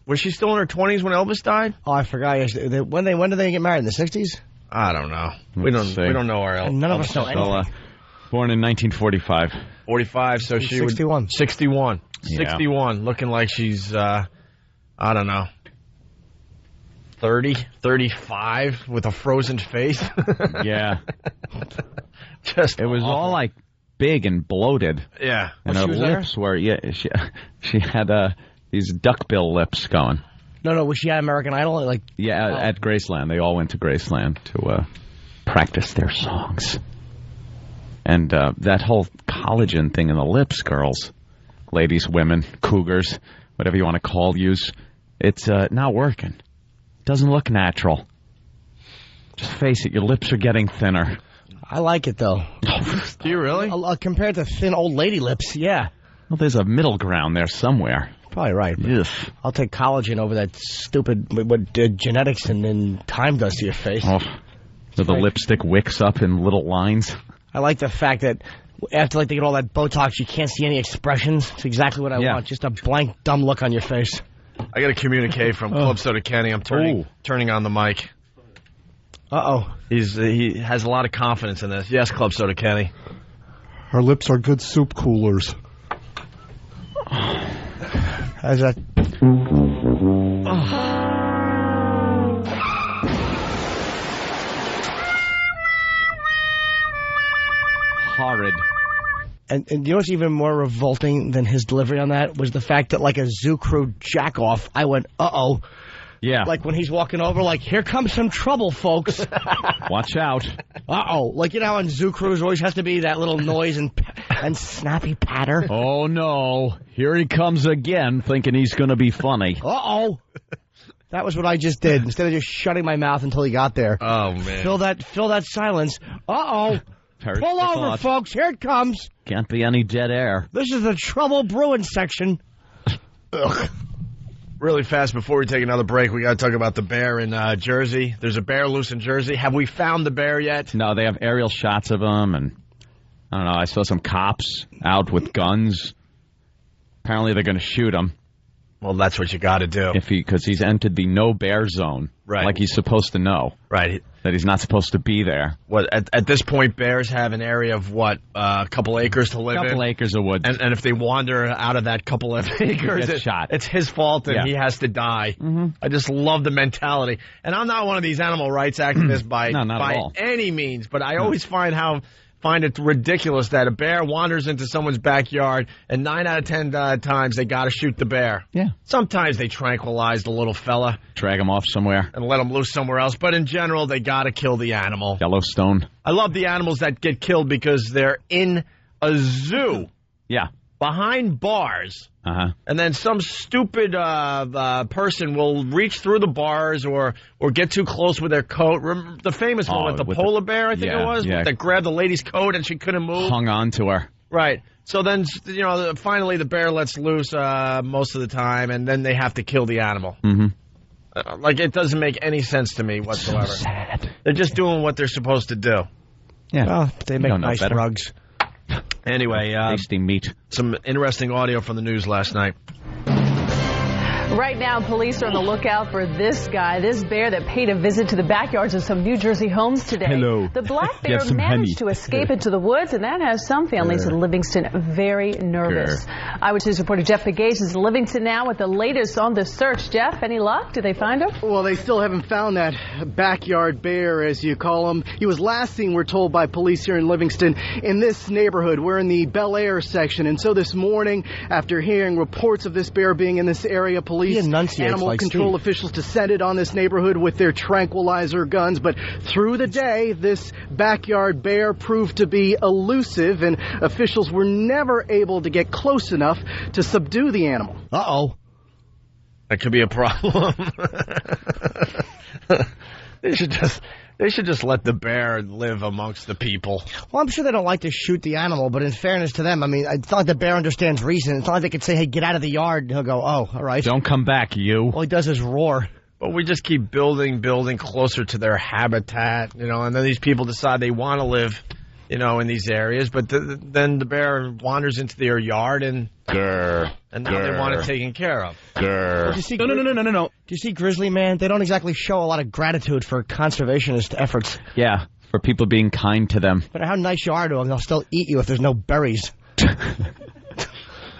Speaker 5: Was she still in her 20s when Elvis died?
Speaker 6: Oh, I forgot. When did they get married? In the 60s?
Speaker 5: I don't know. We don't know our Elvis.
Speaker 6: None of us know anything.
Speaker 12: Born in 1945.
Speaker 5: 45, so she
Speaker 6: 61.
Speaker 5: 61.
Speaker 12: Yeah.
Speaker 5: 61, looking like she's, I don't know, 30, 35 with a frozen face.
Speaker 12: Yeah.
Speaker 5: It
Speaker 12: was all like big and bloated.
Speaker 5: Yeah.
Speaker 12: And her lips were, she had these duckbill lips going.
Speaker 6: No, was she at American Idol?
Speaker 12: At Graceland. They all went to Graceland to practice their songs. And that whole collagen thing in the lips, girls, ladies, women, cougars, whatever you want to use, it's not working. Doesn't look natural. Just face it, your lips are getting thinner.
Speaker 6: I like it, though.
Speaker 5: Do you really?
Speaker 6: Compared to thin old lady lips, yeah.
Speaker 12: Well, there's a middle ground there somewhere.
Speaker 6: Probably right. I'll take collagen over that stupid what genetics and then time does to your face.
Speaker 12: Oh, so the lipstick wicks up in little lines.
Speaker 6: I like the fact that after they get all that Botox, you can't see any expressions. It's exactly what I want. Just a blank, dumb look on your face.
Speaker 5: I got to communicate from Club Soda Kenny. I'm turning on the mic.
Speaker 6: Uh-oh.
Speaker 5: He has a lot of confidence in this. Yes, Club Soda Kenny.
Speaker 8: Her lips are good soup coolers.
Speaker 6: How's that?
Speaker 12: Horrid.
Speaker 6: And you know what's even more revolting than his delivery on that was the fact that like a zoo crew jack-off, I went, uh-oh.
Speaker 12: Yeah.
Speaker 6: Like when he's walking over, like, here comes some trouble, folks.
Speaker 12: Watch out.
Speaker 6: Uh-oh. Like, you know how on zoo crews always has to be that little noise and snappy patter?
Speaker 12: Oh, no. Here he comes again, thinking he's going to be funny.
Speaker 6: Uh-oh. That was what I just did. Instead of just shutting my mouth until he got there.
Speaker 5: Oh, man.
Speaker 6: Fill that silence. Uh-oh. Pull over, folks. Here it comes.
Speaker 12: Can't be any dead air.
Speaker 6: This is the trouble brewing section.
Speaker 5: Ugh. Really fast, before we take another break, we got to talk about the bear in Jersey. There's a bear loose in Jersey. Have we found the bear yet?
Speaker 12: No, they have aerial shots of him, and I don't know. I saw some cops out with guns. Apparently, they're going to shoot him.
Speaker 5: Well, that's what you got to do.
Speaker 12: Because he's entered the no bear zone.
Speaker 5: Right.
Speaker 12: Like he's supposed to know.
Speaker 5: Right.
Speaker 12: That he's not supposed to be there.
Speaker 5: What at this point, bears have an area of a couple acres to live in.
Speaker 12: A couple acres of woods.
Speaker 5: And if they wander out of that couple of acres,
Speaker 12: shot.
Speaker 5: It's his fault and he has to die.
Speaker 12: Mm-hmm.
Speaker 5: I just love the mentality. And I'm not one of these animal rights activists by any means, but I always find it ridiculous that a bear wanders into someone's backyard and 9 out of 10 times they got to shoot the bear.
Speaker 12: Yeah.
Speaker 5: Sometimes they tranquilize the little fella.
Speaker 12: Drag him off somewhere.
Speaker 5: And let him loose somewhere else. But in general, they got to kill the animal.
Speaker 12: Yellowstone.
Speaker 5: I love the animals that get killed because they're in a zoo.
Speaker 12: Yeah.
Speaker 5: Behind bars.
Speaker 12: Uh-huh.
Speaker 5: And then some stupid person will reach through the bars or get too close with their coat. Remember the famous one with the polar bear, I think it was, that grabbed the lady's coat and she couldn't move.
Speaker 12: Hung on to her.
Speaker 5: Right. So then, finally the bear lets loose most of the time, and then they have to kill the animal.
Speaker 12: Mm-hmm.
Speaker 5: It doesn't make any sense to me whatsoever.
Speaker 12: So sad.
Speaker 5: They're just doing what they're supposed to do.
Speaker 6: Yeah. Well, they make nice drugs.
Speaker 5: Anyway,
Speaker 12: tasty meat.
Speaker 5: Some interesting audio from the news last night.
Speaker 22: Right now, police are on the lookout for this guy, this bear that paid a visit to the backyards of some New Jersey homes today.
Speaker 8: Hello.
Speaker 22: The black bear managed to escape into the woods, and that has some families in Livingston very nervous. Eyewitness News reporter Jeff Pagage is in Livingston now with the latest on the search. Jeff, any luck? Did they find him?
Speaker 23: Well, they still haven't found that backyard bear, as you call him. He was last seen, we're told by police here in Livingston, in this neighborhood. We're in the Bel Air section, and so this morning, after hearing reports of this bear being in this area, police police animal control officials descended on this neighborhood with their tranquilizer guns, but through the day, this backyard bear proved to be elusive, and officials were never able to get close enough to subdue the animal.
Speaker 5: Uh-oh. That could be a problem. They should just let the bear live amongst the people.
Speaker 6: Well, I'm sure they don't like to shoot the animal, but in fairness to them, I mean, it's not like the bear understands reason. It's not like they could say, hey, get out of the yard, and he'll go, oh, all right.
Speaker 4: Don't come back, you.
Speaker 6: All he does is roar.
Speaker 5: But we just keep building closer to their habitat, and then these people decide they want to live, in these areas, but then the bear wanders into their yard and now they want it taken care of.
Speaker 6: No. Do you see Grizzly Man? They don't exactly show a lot of gratitude for conservationist efforts.
Speaker 4: Yeah, for people being kind to them.
Speaker 6: No matter how nice you are to them, they'll still eat you if there's no berries.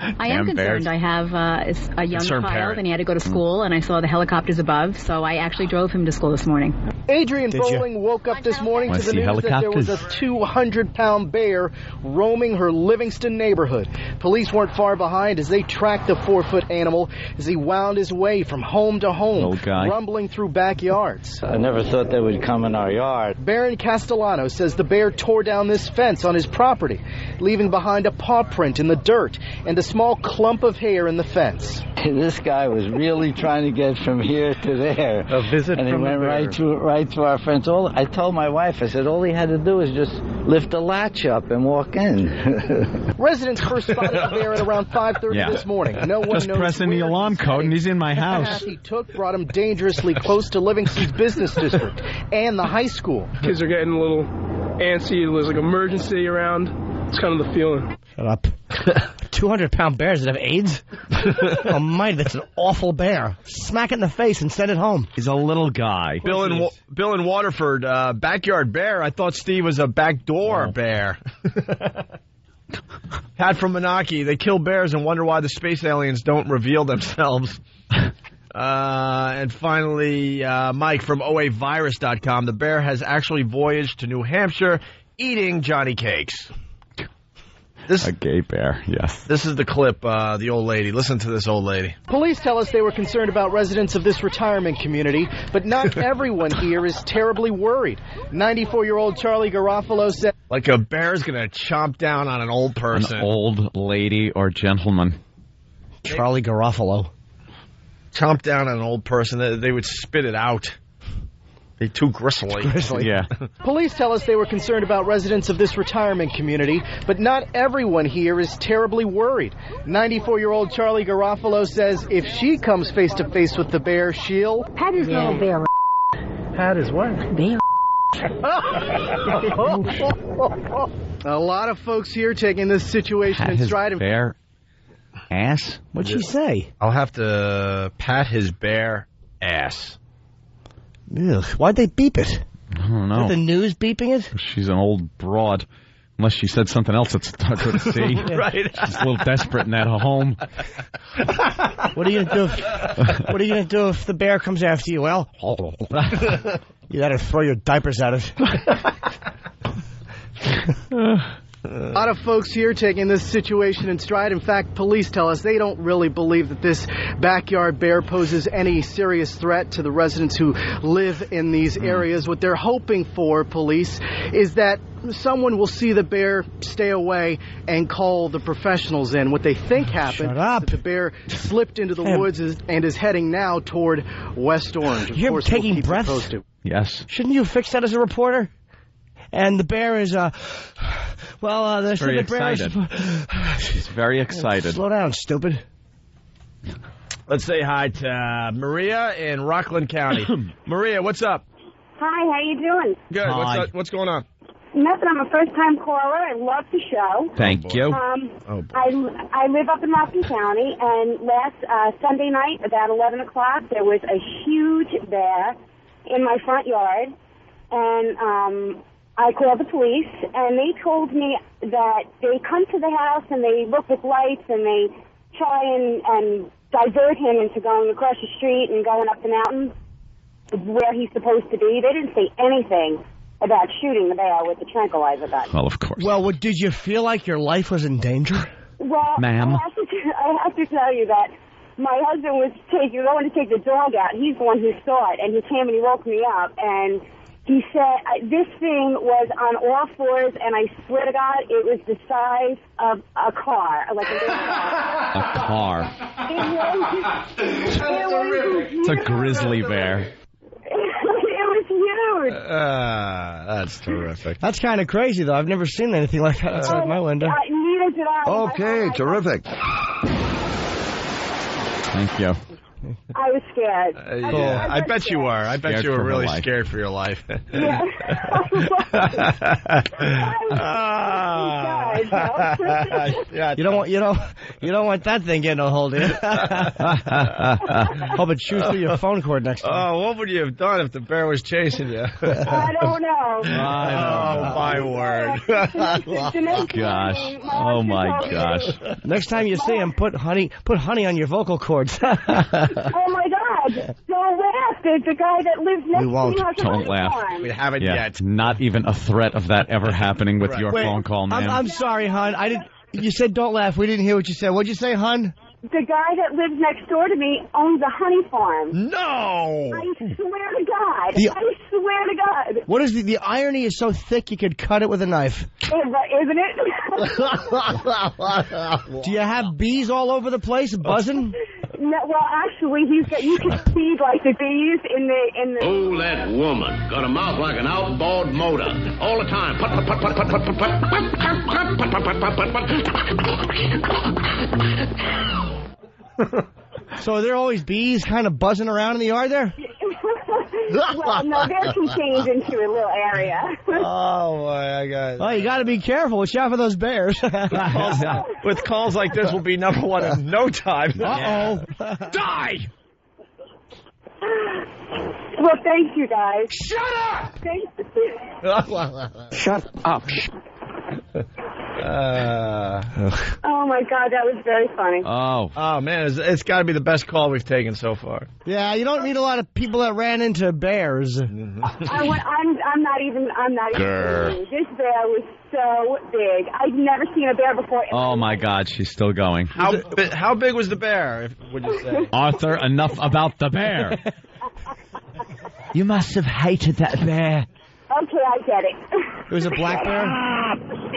Speaker 9: I am concerned. I have a young child, and he had to go to school, and I saw the helicopters above, so I actually drove him to school this morning.
Speaker 23: Adrian Bowling woke up this morning to the news that there was a 200-pound bear roaming her Livingston neighborhood. Police weren't far behind as they tracked the 4-foot animal as he wound his way from home to home, rumbling through backyards.
Speaker 10: I never thought they would come in our yard.
Speaker 23: Baron Castellano says the bear tore down this fence on his property, leaving behind a paw print in the dirt and a small clump of hair in the fence.
Speaker 10: This guy was really trying to get from here to there.
Speaker 23: A visit
Speaker 10: and he
Speaker 23: from
Speaker 10: went
Speaker 23: the bear.
Speaker 10: right through our fence. I told my wife, I said, all he had to do is just lift the latch up and walk in.
Speaker 23: Residents first spotted the bear at around 5:30 this morning. No one
Speaker 4: just
Speaker 23: knows
Speaker 4: pressing the alarm code and he's in my house.
Speaker 23: The path he took brought him dangerously close to Livingston's business district and the high school.
Speaker 11: Kids are getting a little antsy. There's like emergency around. It's kind of the feeling.
Speaker 6: Shut up. 200-pound bears that have AIDS? Oh, my, that's an awful bear. Smack it in the face and send it home.
Speaker 4: He's a little guy.
Speaker 5: Bill in Waterford, backyard bear. I thought Steve was a backdoor bear. Pat from Menaki. They kill bears and wonder why the space aliens don't reveal themselves. And finally, Mike from OAvirus.com. The bear has actually voyaged to New Hampshire eating Johnny Cakes.
Speaker 4: A gay bear, yes.
Speaker 5: This is the clip, the old lady. Listen to this old lady.
Speaker 23: Police tell us they were concerned about residents of this retirement community, but not everyone here is terribly worried. 94-year-old Charlie Garofalo said...
Speaker 5: Like a bear's going to chomp down on an old person.
Speaker 4: An old lady or gentleman.
Speaker 6: Charlie Garofalo.
Speaker 5: Chomp down on an old person, they would spit it out. They're too gristly.
Speaker 4: Yeah.
Speaker 23: Police tell us they were concerned about residents of this retirement community, but not everyone here is terribly worried. 94-year-old Charlie Garofalo says if she comes face-to-face with the bear, she'll...
Speaker 16: Pat his little bear.
Speaker 23: Pat is what?
Speaker 16: Bear.
Speaker 23: A lot of folks here taking this situation in stride.
Speaker 4: Bear ass?
Speaker 6: What'd she say?
Speaker 5: I'll have to pat his bare ass.
Speaker 6: Ugh, why'd they beep it?
Speaker 4: I don't know.
Speaker 6: Is the news beeping it?
Speaker 4: She's an old broad. Unless she said something else that's hard to see.
Speaker 5: Right.
Speaker 4: She's a little desperate in that home.
Speaker 6: What are you gonna do if the bear comes after you? Well, you gotta throw your diapers at it.
Speaker 23: A lot of folks here taking this situation in stride. In fact, police tell us they don't really believe that this backyard bear poses any serious threat to the residents who live in these areas. What they're hoping for, police, is that someone will see the bear, stay away, and call the professionals in. What they think happened is that the bear slipped into the woods and is heading now toward West Orange. Of
Speaker 6: You're
Speaker 23: course,
Speaker 6: taking
Speaker 23: we'll keep you
Speaker 6: breaths?
Speaker 23: posted.
Speaker 4: Yes.
Speaker 6: Shouldn't you fix that as a reporter? And the bear is, the bear is...
Speaker 4: She's very excited.
Speaker 6: Slow down, stupid.
Speaker 5: Let's say hi to Maria in Rockland County. Maria, what's up?
Speaker 24: Hi, how you doing?
Speaker 5: Good.
Speaker 4: Hi.
Speaker 5: What's going on?
Speaker 24: Nothing. I'm a first-time caller. I love the show.
Speaker 4: Thank you.
Speaker 24: I live up in Rockland County, and last Sunday night, about 11 o'clock, there was a huge bear in my front yard, and I called the police, and they told me that they come to the house and they look with lights and they try and divert him into going across the street and going up the mountain where he's supposed to be. They didn't say anything about shooting the bear with the tranquilizer gun.
Speaker 4: Well, of course.
Speaker 6: Well, did you feel like your life was in danger?
Speaker 24: Well,
Speaker 4: ma'am.
Speaker 24: I have to tell you that my husband was going to take the dog out. He's the one who saw it, and he came and he woke me up, and he said this thing was on all fours, and I swear to God, it was the size of a car, like a little car.
Speaker 4: A car. It's a grizzly bear.
Speaker 24: It was huge.
Speaker 5: That's terrific.
Speaker 6: That's kind of crazy, though. I've never seen anything like that outside my window.
Speaker 24: Neither did I.
Speaker 8: Okay, terrific.
Speaker 4: Thank you.
Speaker 24: I was scared.
Speaker 5: Yeah, I bet you were. I bet
Speaker 4: Scared
Speaker 5: you were
Speaker 4: for her
Speaker 5: really
Speaker 4: life.
Speaker 5: scared for your life.
Speaker 24: Yeah.
Speaker 6: You don't want that thing getting a hold of you. Hope it chews through your phone cord next time.
Speaker 5: Oh, what would you have done if the bear was chasing you?
Speaker 24: I don't know.
Speaker 5: Oh, my word.
Speaker 4: Gosh. Oh, my gosh.
Speaker 6: Next time you see him, put honey on your vocal cords.
Speaker 24: Oh, my God. Don't laugh. There's the guy that lives next
Speaker 4: We won't.
Speaker 24: to me.
Speaker 4: Don't laugh.
Speaker 5: We haven't yet.
Speaker 4: Not even a threat of that ever happening with your
Speaker 6: Wait,
Speaker 4: phone call, man.
Speaker 6: I'm sorry, hon. You said don't laugh. We didn't hear what you said. What'd you say, hon?
Speaker 24: The guy that lives next door to me owns a honey farm.
Speaker 5: No!
Speaker 24: I swear to God.
Speaker 6: The-
Speaker 24: I swear to God.
Speaker 6: What is the irony is so thick you could cut it with a knife.
Speaker 24: Isn't it?
Speaker 6: Do you have bees all over the place buzzing?
Speaker 24: No, well, actually, you can see like the bees in the.
Speaker 14: Oh, that woman got a mouth like an outboard motor all the time. Put, put, put, put, put, put, put, put, put, put, put, put.
Speaker 6: So are there always bees kind of buzzing around in the yard there?
Speaker 24: Well, no, there can change into a little area.
Speaker 5: Oh, my God.
Speaker 6: Oh, you got to be careful. Watch out for those bears.
Speaker 5: With calls like this, we'll be number one in no time.
Speaker 6: Uh-oh.
Speaker 5: Die!
Speaker 24: Well, thank you, guys.
Speaker 5: Shut up!
Speaker 6: Shut up.
Speaker 24: Oh, my God, that was very funny.
Speaker 5: Oh, man, it's got to be the best call we've taken so far.
Speaker 6: Yeah, you don't meet a lot of people that ran into bears.
Speaker 24: I'm not even
Speaker 4: Grr.
Speaker 24: kidding. This bear was so big. I've never seen a bear before.
Speaker 4: Oh, my God. She's still going.
Speaker 5: How big was the bear, would you say?
Speaker 4: Arthur, enough about the bear. You must have hated that bear.
Speaker 24: Okay, I get it.
Speaker 6: It was a black bear?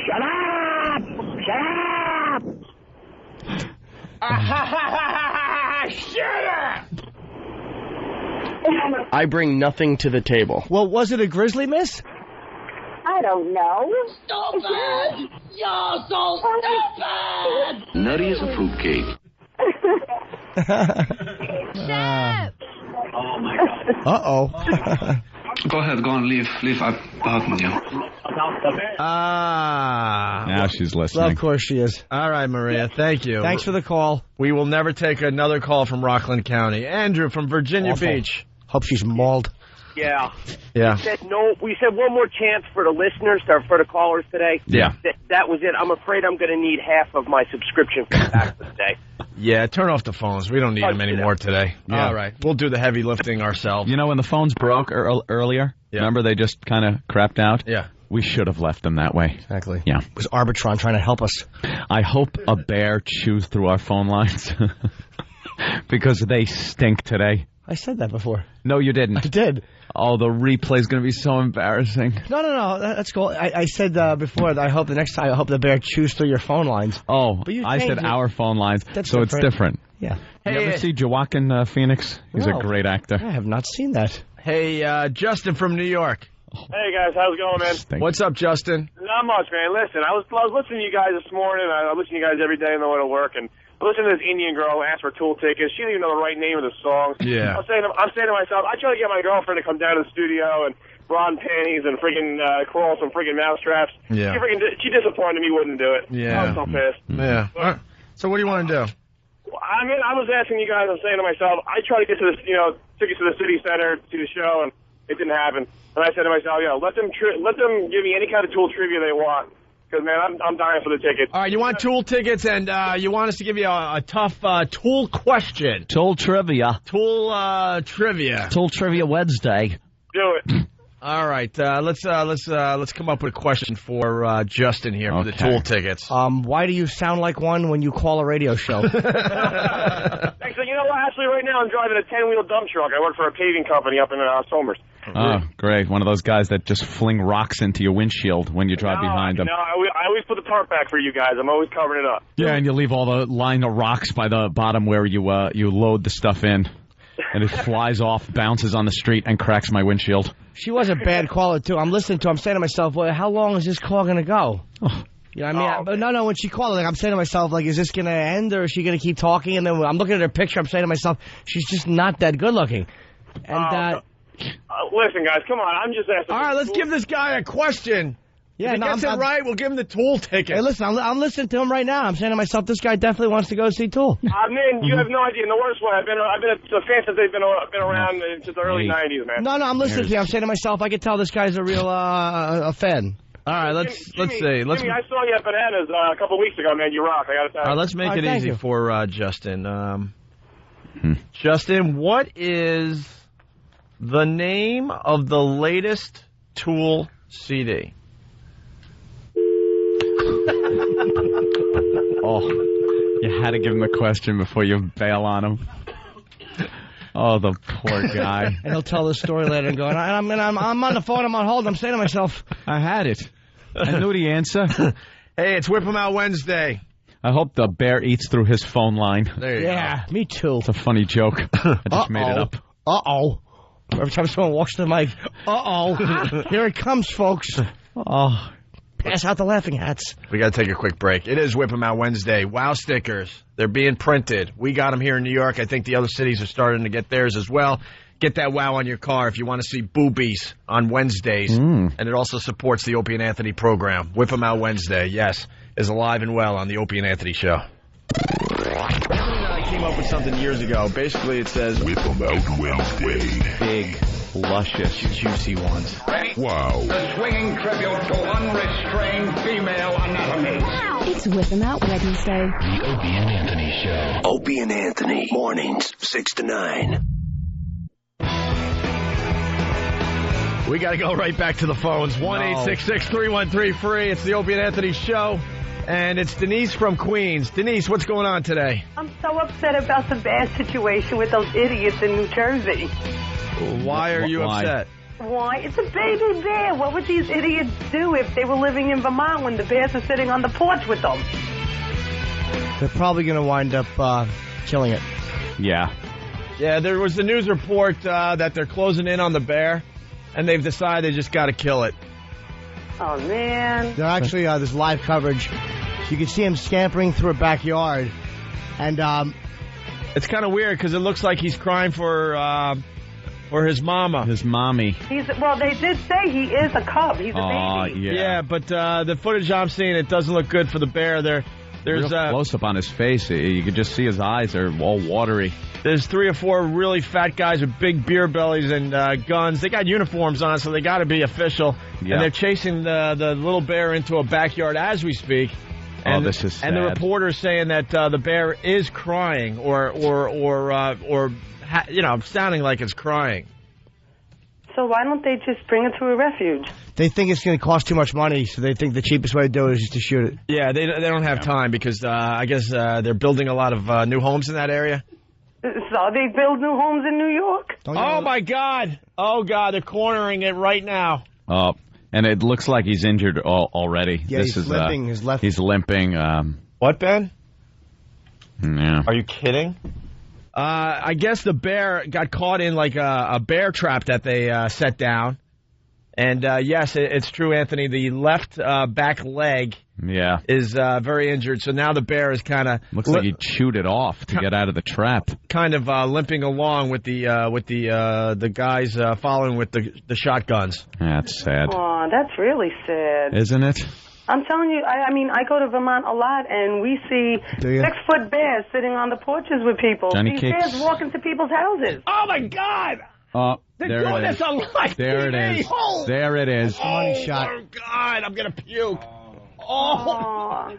Speaker 24: Shut up! Shut up! Shut up!
Speaker 3: I bring nothing to the table.
Speaker 6: Well, was it a grizzly, miss?
Speaker 24: I don't know.
Speaker 7: Stupid! You're so stupid!
Speaker 14: Nutty as a fruitcake.
Speaker 7: Oh, my God.
Speaker 6: Uh-oh.
Speaker 15: Go ahead, go and leave out with you.
Speaker 4: Now she's listening.
Speaker 6: Well, of course she is.
Speaker 5: All right, Maria, thank you.
Speaker 6: Thanks for the call.
Speaker 5: We will never take another call from Rockland County. Andrew from Virginia
Speaker 6: Awful.
Speaker 5: Beach.
Speaker 6: Hope she's mauled.
Speaker 2: Yeah.
Speaker 5: Yeah.
Speaker 2: We said one more chance for the listeners, for the callers today.
Speaker 5: Yeah.
Speaker 2: That was it. I'm afraid I'm going to need half of my subscription for back today.
Speaker 5: Yeah, turn off the phones. We don't need them anymore today.
Speaker 4: Yeah.
Speaker 5: All right. We'll do the heavy lifting ourselves.
Speaker 4: You know, when the phones broke earlier, remember they just kind of crapped out?
Speaker 5: Yeah.
Speaker 4: We should have left them that way.
Speaker 6: Exactly.
Speaker 4: Yeah.
Speaker 6: It was Arbitron trying to help us.
Speaker 4: I hope a bear chews through our phone lines because they stink today.
Speaker 6: I said that before.
Speaker 4: No, you didn't.
Speaker 6: I did.
Speaker 4: Oh, the replay's going to be so embarrassing.
Speaker 6: No. That's cool. I said before that I hope the next time the bear chews through your phone lines.
Speaker 4: Oh,
Speaker 6: But you
Speaker 4: I said
Speaker 6: changed it.
Speaker 4: our phone lines,
Speaker 6: That's
Speaker 4: so
Speaker 6: different.
Speaker 4: it's different.
Speaker 6: Yeah.
Speaker 4: You ever see Joaquin Phoenix? He's
Speaker 6: No.
Speaker 4: a great actor.
Speaker 6: I have not seen that.
Speaker 5: Hey, Justin from New York.
Speaker 17: Hey guys, how's it going, man?
Speaker 5: What's up, Justin?
Speaker 17: Not much, man. Listen, I was listening to you guys this morning. I listen to you guys every day on the way to work, and I listened to this Indian girl who asked for Tool tickets. She didn't even know the right name of the song.
Speaker 5: Yeah.
Speaker 17: I'm saying to myself, I try to get my girlfriend to come down to the studio and bra and panties and freaking crawl some freaking mousetraps.
Speaker 5: Yeah.
Speaker 17: She disappointed me, wouldn't do it.
Speaker 5: Yeah.
Speaker 17: I was so pissed.
Speaker 5: Yeah. All right. So what do you want to do?
Speaker 17: I mean, I was asking you guys. I'm saying to myself, I tried to get to this, tickets to the city center to see the show, and it didn't happen. And I said to myself, let them give me any kind of Tool trivia they want, because man, I'm dying for the tickets.
Speaker 5: All right, you want Tool tickets, and you want us to give you a tough Tool question.
Speaker 4: Tool trivia.
Speaker 5: Tool trivia.
Speaker 4: Tool trivia Wednesday.
Speaker 17: Do it.
Speaker 5: All right, let's come up with a question for Justin here for the Tool tickets.
Speaker 6: Why do you sound like one when you call a radio show?
Speaker 17: Next thing you I'm driving a 10-wheel dump truck. I work for a paving company up in Somers.
Speaker 4: Oh, great. One of those guys that just fling rocks into your windshield when you drive behind them.
Speaker 17: No, I always put the tarp back for you guys. I'm always covering it up.
Speaker 4: Yeah, and you leave all the line of rocks by the bottom where you load the stuff in. And it flies off, bounces on the street, and cracks my windshield.
Speaker 6: She was a bad caller, too. I'm listening to her. I'm saying to myself, well, how long is this call going to go? You know what I mean? No, when she called, like, I'm saying to myself, like, is this going to end, or is she going to keep talking? And then when I'm looking at her picture, I'm saying to myself, she's just not that good looking. And,
Speaker 17: listen, guys, come on. I'm just asking.
Speaker 5: All right, let's give this guy a question.
Speaker 6: Yeah,
Speaker 5: if he gets it right, we'll give him the Tool ticket.
Speaker 6: Hey, listen, I'm listening to him right now. I'm saying to myself, this guy definitely wants to go see Tool.
Speaker 17: Man, you have no idea. In the worst way, I've been a fan since they've been around since the early 90s, man.
Speaker 6: No, I'm listening to you. I'm saying to myself, I can tell this guy's a real a fan.
Speaker 5: All right, let's see.
Speaker 17: Jimmy, I saw you at Bananas a couple weeks ago, man. You rock. I got to tell you.
Speaker 5: All right, let's make it easy for Justin. Justin, what is the name of the latest Tool CD?
Speaker 4: Oh, you had to give him the question before you bail on him. Oh, the poor guy.
Speaker 6: And he'll tell the story later and go, I'm on the phone, I'm on hold, I'm saying to myself,
Speaker 4: I had it. I knew the answer.
Speaker 5: Hey, it's Whip 'em Out Wednesday.
Speaker 4: I hope the bear eats through his phone line.
Speaker 5: There you go.
Speaker 6: Yeah, me too.
Speaker 4: It's a funny joke. I just made it up.
Speaker 6: Uh-oh. Every time someone walks to the mic, here it comes, folks.
Speaker 4: Oh.
Speaker 6: Pass out the laughing hats.
Speaker 5: We got to take a quick break. It is Whip 'em Out Wednesday. Wow stickers. They're being printed. We got them here in New York. I think the other cities are starting to get theirs as well. Get that wow on your car if you want to see boobies on Wednesdays. And it also supports the Opie and Anthony program. Whip 'em Out Wednesday, yes, is alive and well on the Opie and Anthony show. I came up with something years ago. Basically, it says
Speaker 13: Whip 'em Out Wednesday.
Speaker 4: Big, luscious, juicy ones.
Speaker 13: Wow.
Speaker 18: The swinging tribute to unrestrained female anatomy.
Speaker 19: It's Whip 'em Out Wednesday.
Speaker 13: The Opie and Anthony show.
Speaker 20: Opie and Anthony, mornings 6 to 9.
Speaker 5: We got to go right back to the phones. 1-866-313-FREE. It's the Opie and Anthony show. And it's Denise from Queens. Denise, what's going on today?
Speaker 25: I'm so upset about the bad situation with those idiots in New Jersey.
Speaker 5: Why are you upset?
Speaker 25: Why? It's a baby bear. What would these idiots do if they were living in Vermont when the bears are sitting on the porch with them?
Speaker 6: They're probably going to wind up killing it.
Speaker 4: Yeah.
Speaker 5: Yeah, there was the news report that they're closing in on the bear, and they've decided they just got to kill it.
Speaker 25: Oh, man.
Speaker 6: They're actually, there's live coverage. You can see him scampering through a backyard. And
Speaker 5: it's kind of weird because it looks like he's crying for his mama.
Speaker 4: His mommy.
Speaker 25: Well, they did say he is a cub. He's a baby.
Speaker 5: Yeah, but the footage I'm seeing, it doesn't look good for the bear. There's
Speaker 4: a close-up on his face. You could just see his eyes are all watery.
Speaker 5: There's 3 or 4 really fat guys with big beer bellies and guns. They got uniforms on, so they got to be official. Yeah. And they're chasing the little bear into a backyard as we speak. And,
Speaker 4: this is sad.
Speaker 5: And the reporter's saying that the bear is crying or sounding like it's crying.
Speaker 25: So why don't they just bring it to a refuge?
Speaker 6: They think it's going to cost too much money, so they think the cheapest way to do it is just to shoot it.
Speaker 5: Yeah, they don't have time because I guess they're building a lot of new homes in that area.
Speaker 25: So they build new homes in New York?
Speaker 5: Oh, my God. Oh, God, they're cornering it right now.
Speaker 4: And it looks like he's injured already.
Speaker 6: Yeah, he's limping. His left.
Speaker 4: He's limping.
Speaker 5: What, Ben?
Speaker 4: Yeah.
Speaker 5: Are you kidding? I guess the bear got caught in like a bear trap that they set down. And, yes, it's true, Anthony. The left back leg is very injured. So now the bear is kind of...
Speaker 4: Looks like he chewed it off to get out of the trap.
Speaker 5: Kind of limping along with the guys following with the shotguns.
Speaker 4: That's sad.
Speaker 25: Oh, that's really sad.
Speaker 4: Isn't it?
Speaker 25: I'm telling you, I mean, I go to Vermont a lot, and we see 6-foot bears sitting on the porches with people.
Speaker 4: Johnny
Speaker 25: These
Speaker 4: Cakes.
Speaker 25: bears walk into people's houses.
Speaker 5: Oh, my God!
Speaker 4: There it is. There it is. There it is.
Speaker 6: Money shot.
Speaker 5: Oh, God, I'm going to puke.
Speaker 25: Oh,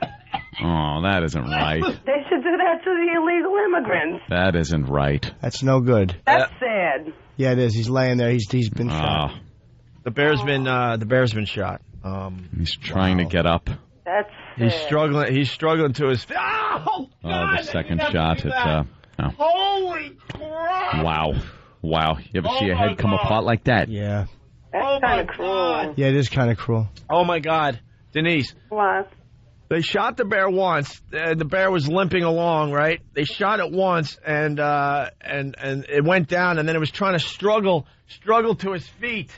Speaker 4: that isn't right.
Speaker 25: they should do that to the illegal immigrants.
Speaker 4: That isn't right.
Speaker 6: That's no good.
Speaker 25: That's sad.
Speaker 6: Yeah, it is. He's laying there. He's been shot.
Speaker 5: The bear's been shot.
Speaker 4: He's trying to get up.
Speaker 25: That's
Speaker 5: sad. He's struggling to his...
Speaker 4: Oh, the second shot. It's
Speaker 5: Holy crap!
Speaker 4: Wow. You ever see a head come apart like that?
Speaker 6: Yeah.
Speaker 25: That's kind of cruel.
Speaker 6: Yeah, it is kind of cruel.
Speaker 5: Oh, my God. Denise.
Speaker 25: What?
Speaker 5: They shot the bear once. The bear was limping along, right? They shot it once, and it went down, and then it was trying to struggle to his feet.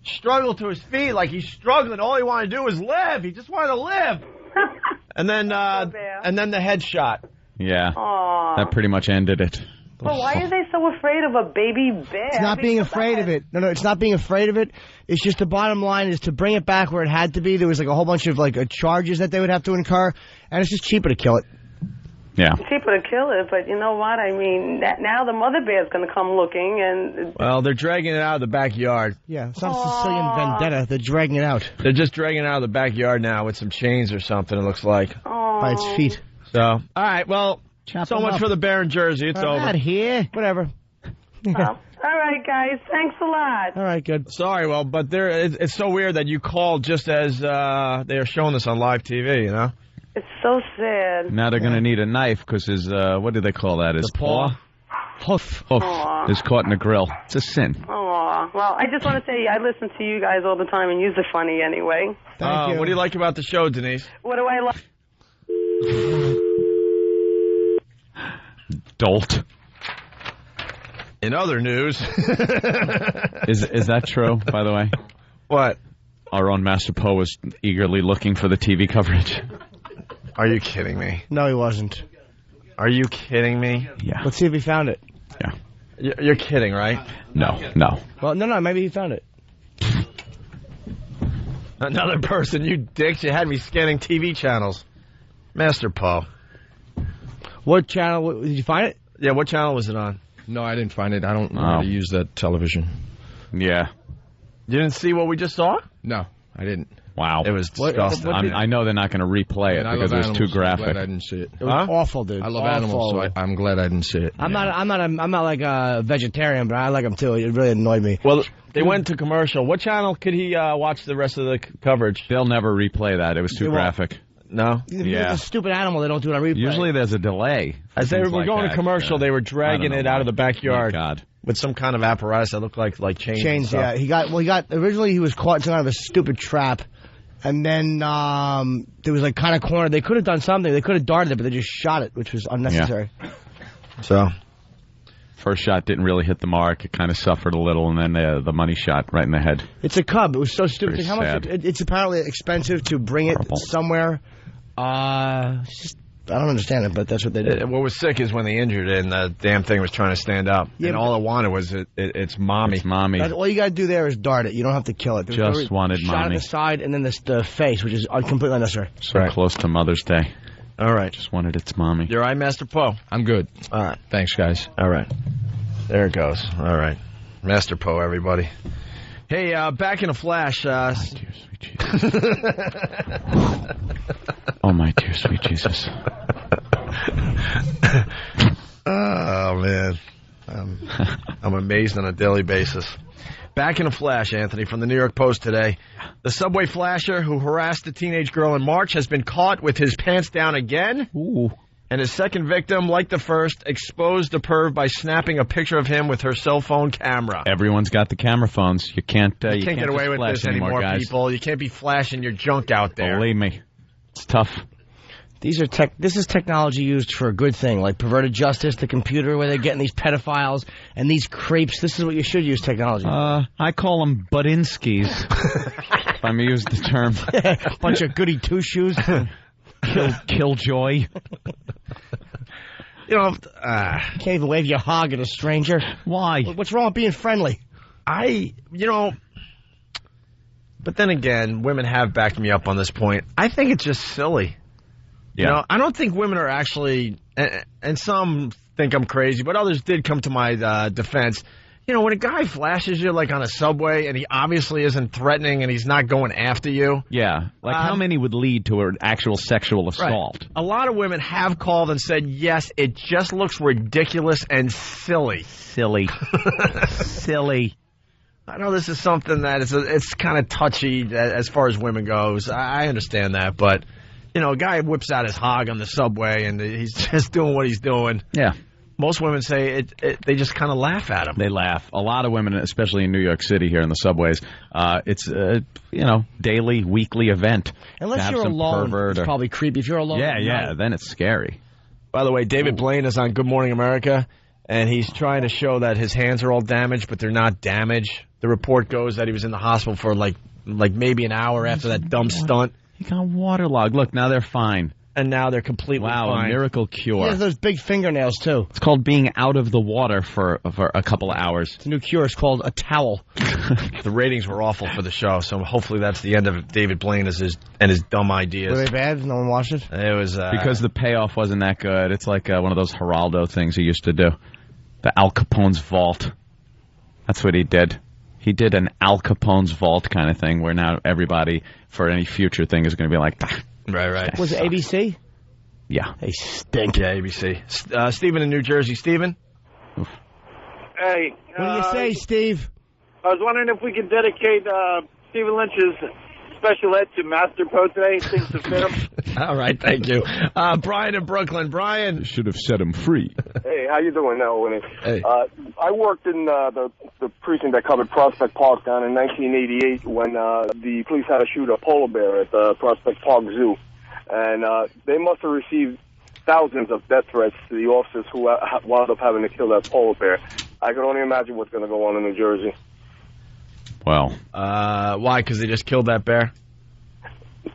Speaker 5: Struggle to his feet like he's struggling. All he wanted to do was live. He just wanted to live. And then the headshot.
Speaker 4: Yeah.
Speaker 25: Aww.
Speaker 4: That pretty much ended it.
Speaker 25: But why are they so afraid of a baby bear?
Speaker 6: It's not being afraid of it. No, it's not being afraid of it. It's just the bottom line is to bring it back where it had to be. There was like a whole bunch of charges that they would have to incur, and it's just cheaper to kill it.
Speaker 4: Yeah.
Speaker 25: Cheaper to kill it, but you know what? I mean, now the mother bear's going to come looking, and...
Speaker 5: Well, they're dragging it out of the backyard.
Speaker 6: Yeah, it's not a Sicilian vendetta. They're dragging it out.
Speaker 5: They're just dragging it out of the backyard now with some chains or something, it looks like.
Speaker 6: By its feet.
Speaker 5: So, all right, well... So much for the bear in Jersey. It's over.
Speaker 6: Not here. Whatever.
Speaker 25: All right, guys. Thanks a lot.
Speaker 6: All right, good.
Speaker 5: Sorry, well, but it's so weird that you called just as they are showing this on live TV, you know?
Speaker 25: It's so sad.
Speaker 4: Now they're going to need a knife because his, what do they call that? His paw?
Speaker 6: Hoof
Speaker 4: is caught in the grill. It's a sin.
Speaker 25: Oh, well, I just want to say I listen to you guys all the time, and you're funny anyway.
Speaker 6: Thank you.
Speaker 5: What do you like about the show, Denise?
Speaker 25: What do I like?
Speaker 4: Dolt.
Speaker 5: In other news.
Speaker 4: Is that true, by the way?
Speaker 5: What?
Speaker 4: Our own Master Poe was eagerly looking for the TV coverage.
Speaker 5: Are you kidding me?
Speaker 6: No, he wasn't.
Speaker 5: Are you kidding me?
Speaker 4: Yeah.
Speaker 6: Let's see if he found it.
Speaker 4: Yeah.
Speaker 5: You're kidding, right?
Speaker 4: No.
Speaker 6: Well, no, maybe he found it.
Speaker 5: Another person, you dicks. You had me scanning TV channels. Master Poe.
Speaker 6: What channel? Did you find it?
Speaker 5: Yeah, what channel was it on?
Speaker 3: No, I didn't find it. I don't know how to use that television.
Speaker 4: Yeah.
Speaker 5: You didn't see what we just saw?
Speaker 3: No, I didn't.
Speaker 4: Wow.
Speaker 5: It was disgusting.
Speaker 4: I know they're not going to replay it because it was too graphic.
Speaker 3: I'm glad I didn't see it.
Speaker 6: It was awful, dude.
Speaker 3: I love animals, so I'm glad I didn't see it.
Speaker 6: I'm not like a vegetarian, but I like them too. It really annoyed me.
Speaker 5: Well, they went to commercial. What channel could he watch the rest of the coverage?
Speaker 4: They'll never replay that. It was too graphic.
Speaker 5: No?
Speaker 6: Yeah. It's a stupid animal. They don't do it on replay.
Speaker 4: Usually there's a delay.
Speaker 5: As they were going to commercial, they were dragging it out of the backyard.
Speaker 4: Oh, God.
Speaker 5: With some kind of apparatus that looked like chains.
Speaker 6: Chains, yeah. Originally he was caught in some kind of a stupid trap. And then there was kind of cornered. They could have done something. They could have darted it, but they just shot it, which was unnecessary.
Speaker 5: Yeah. So,
Speaker 4: first shot didn't really hit the mark. It kind of suffered a little, and then the money shot right in the head.
Speaker 6: It's a cub. It was so stupid.
Speaker 4: Pretty
Speaker 6: How much? It's apparently expensive to bring it somewhere. I don't understand it, but that's what they did.
Speaker 5: What was sick is when they injured it and the damn thing was trying to stand up.
Speaker 6: Yeah,
Speaker 5: and all it wanted was its mommy.
Speaker 4: It's mommy.
Speaker 6: All you got to do there is dart it. You don't have to kill it.
Speaker 4: Just wanted
Speaker 6: shot
Speaker 4: mommy.
Speaker 6: Shot in the side and then the face, which is completely unnecessary.
Speaker 4: So close to Mother's Day.
Speaker 5: All right.
Speaker 4: Just wanted its mommy.
Speaker 5: You're right, Master Poe?
Speaker 3: I'm good.
Speaker 5: All right.
Speaker 3: Thanks, guys.
Speaker 5: All right. There it goes. All right. Master Poe, everybody. Hey, back in a flash.
Speaker 4: My dear sweet Jesus. Oh, my dear sweet Jesus.
Speaker 5: Oh, man. I'm amazed on a daily basis. Back in a flash, Anthony, from the New York Post today. The subway flasher who harassed a teenage girl in March has been caught with his pants down again.
Speaker 4: Ooh.
Speaker 5: And his second victim, like the first, exposed the perv by snapping a picture of him with her cell phone camera.
Speaker 4: Everyone's got the camera phones. You can't
Speaker 5: get away with this anymore,
Speaker 4: guys.
Speaker 5: people. You can't be flashing your junk out there.
Speaker 4: Believe me. It's tough.
Speaker 6: This is technology used for a good thing, like perverted justice, the computer, where they're getting these pedophiles and these creeps. This is what you should use technology.
Speaker 4: I call them Budinskis, if I may use the term.
Speaker 6: Bunch of goody two-shoes.
Speaker 4: Killjoy.
Speaker 6: Can't even wave your hog at a stranger.
Speaker 4: Why?
Speaker 6: What's wrong with being friendly?
Speaker 5: But then again, women have backed me up on this point. I think it's just silly.
Speaker 4: Yeah.
Speaker 5: I don't think women are actually, and some think I'm crazy, but others did come to my defense. When a guy flashes you like on a subway and he obviously isn't threatening and he's not going after you.
Speaker 4: Yeah. Like how many would lead to an actual sexual assault?
Speaker 5: Right. A lot of women have called and said, yes, it just looks ridiculous and silly.
Speaker 4: Silly.
Speaker 5: I know this is something that it's kind of touchy as far as women goes. I understand that, but, a guy whips out his hog on the subway and he's just doing what he's doing.
Speaker 4: Yeah.
Speaker 5: Most women say they just kind of laugh at him.
Speaker 4: They laugh. A lot of women, especially in New York City here in the subways, it's daily, weekly event.
Speaker 6: Unless you're alone, it's probably creepy. If you're alone,
Speaker 4: yeah, then it's scary.
Speaker 5: By the way, David Blaine is on Good Morning America, and he's trying to show that his hands are all damaged, but they're not damaged. The report goes that he was in the hospital for like maybe an hour after that dumb stunt.
Speaker 4: He got waterlogged. Look, now they're fine.
Speaker 5: And now they're completely fine.
Speaker 4: A miracle cure.
Speaker 6: He has those big fingernails, too.
Speaker 4: It's called being out of the water for a couple of hours.
Speaker 6: It's a new cure. It's called a towel.
Speaker 5: The ratings were awful for the show, so hopefully that's the end of David Blaine and his dumb ideas.
Speaker 6: Were they bad? No one watched it?
Speaker 5: It was...
Speaker 4: because the payoff wasn't that good. It's like one of those Geraldo things he used to do. The Al Capone's Vault. That's what he did. He did an Al Capone's Vault kind of thing where now everybody, for any future thing, is going to be like...
Speaker 5: Right.
Speaker 6: Was it ABC?
Speaker 4: Yeah.
Speaker 6: They stink.
Speaker 5: Yeah, ABC. Stephen in New Jersey. Stephen?
Speaker 1: Hey.
Speaker 6: What do you say, Steve?
Speaker 1: I was wondering if we could dedicate Stephen Lynch's special ed to Master Poe today. Things to fit him.
Speaker 5: All right, thank you. Brian in Brooklyn. Brian.
Speaker 3: Should have set him free.
Speaker 12: Hey, how you doing now, Winnie?
Speaker 5: Hey.
Speaker 12: I worked in the precinct that covered Prospect Park down in 1988 when the police had to shoot a polar bear at the Prospect Park Zoo. And they must have received thousands of death threats to the officers who wound up having to kill that polar bear. I can only imagine what's going to go on in New Jersey.
Speaker 4: Well.
Speaker 5: Why? Because they just killed that bear?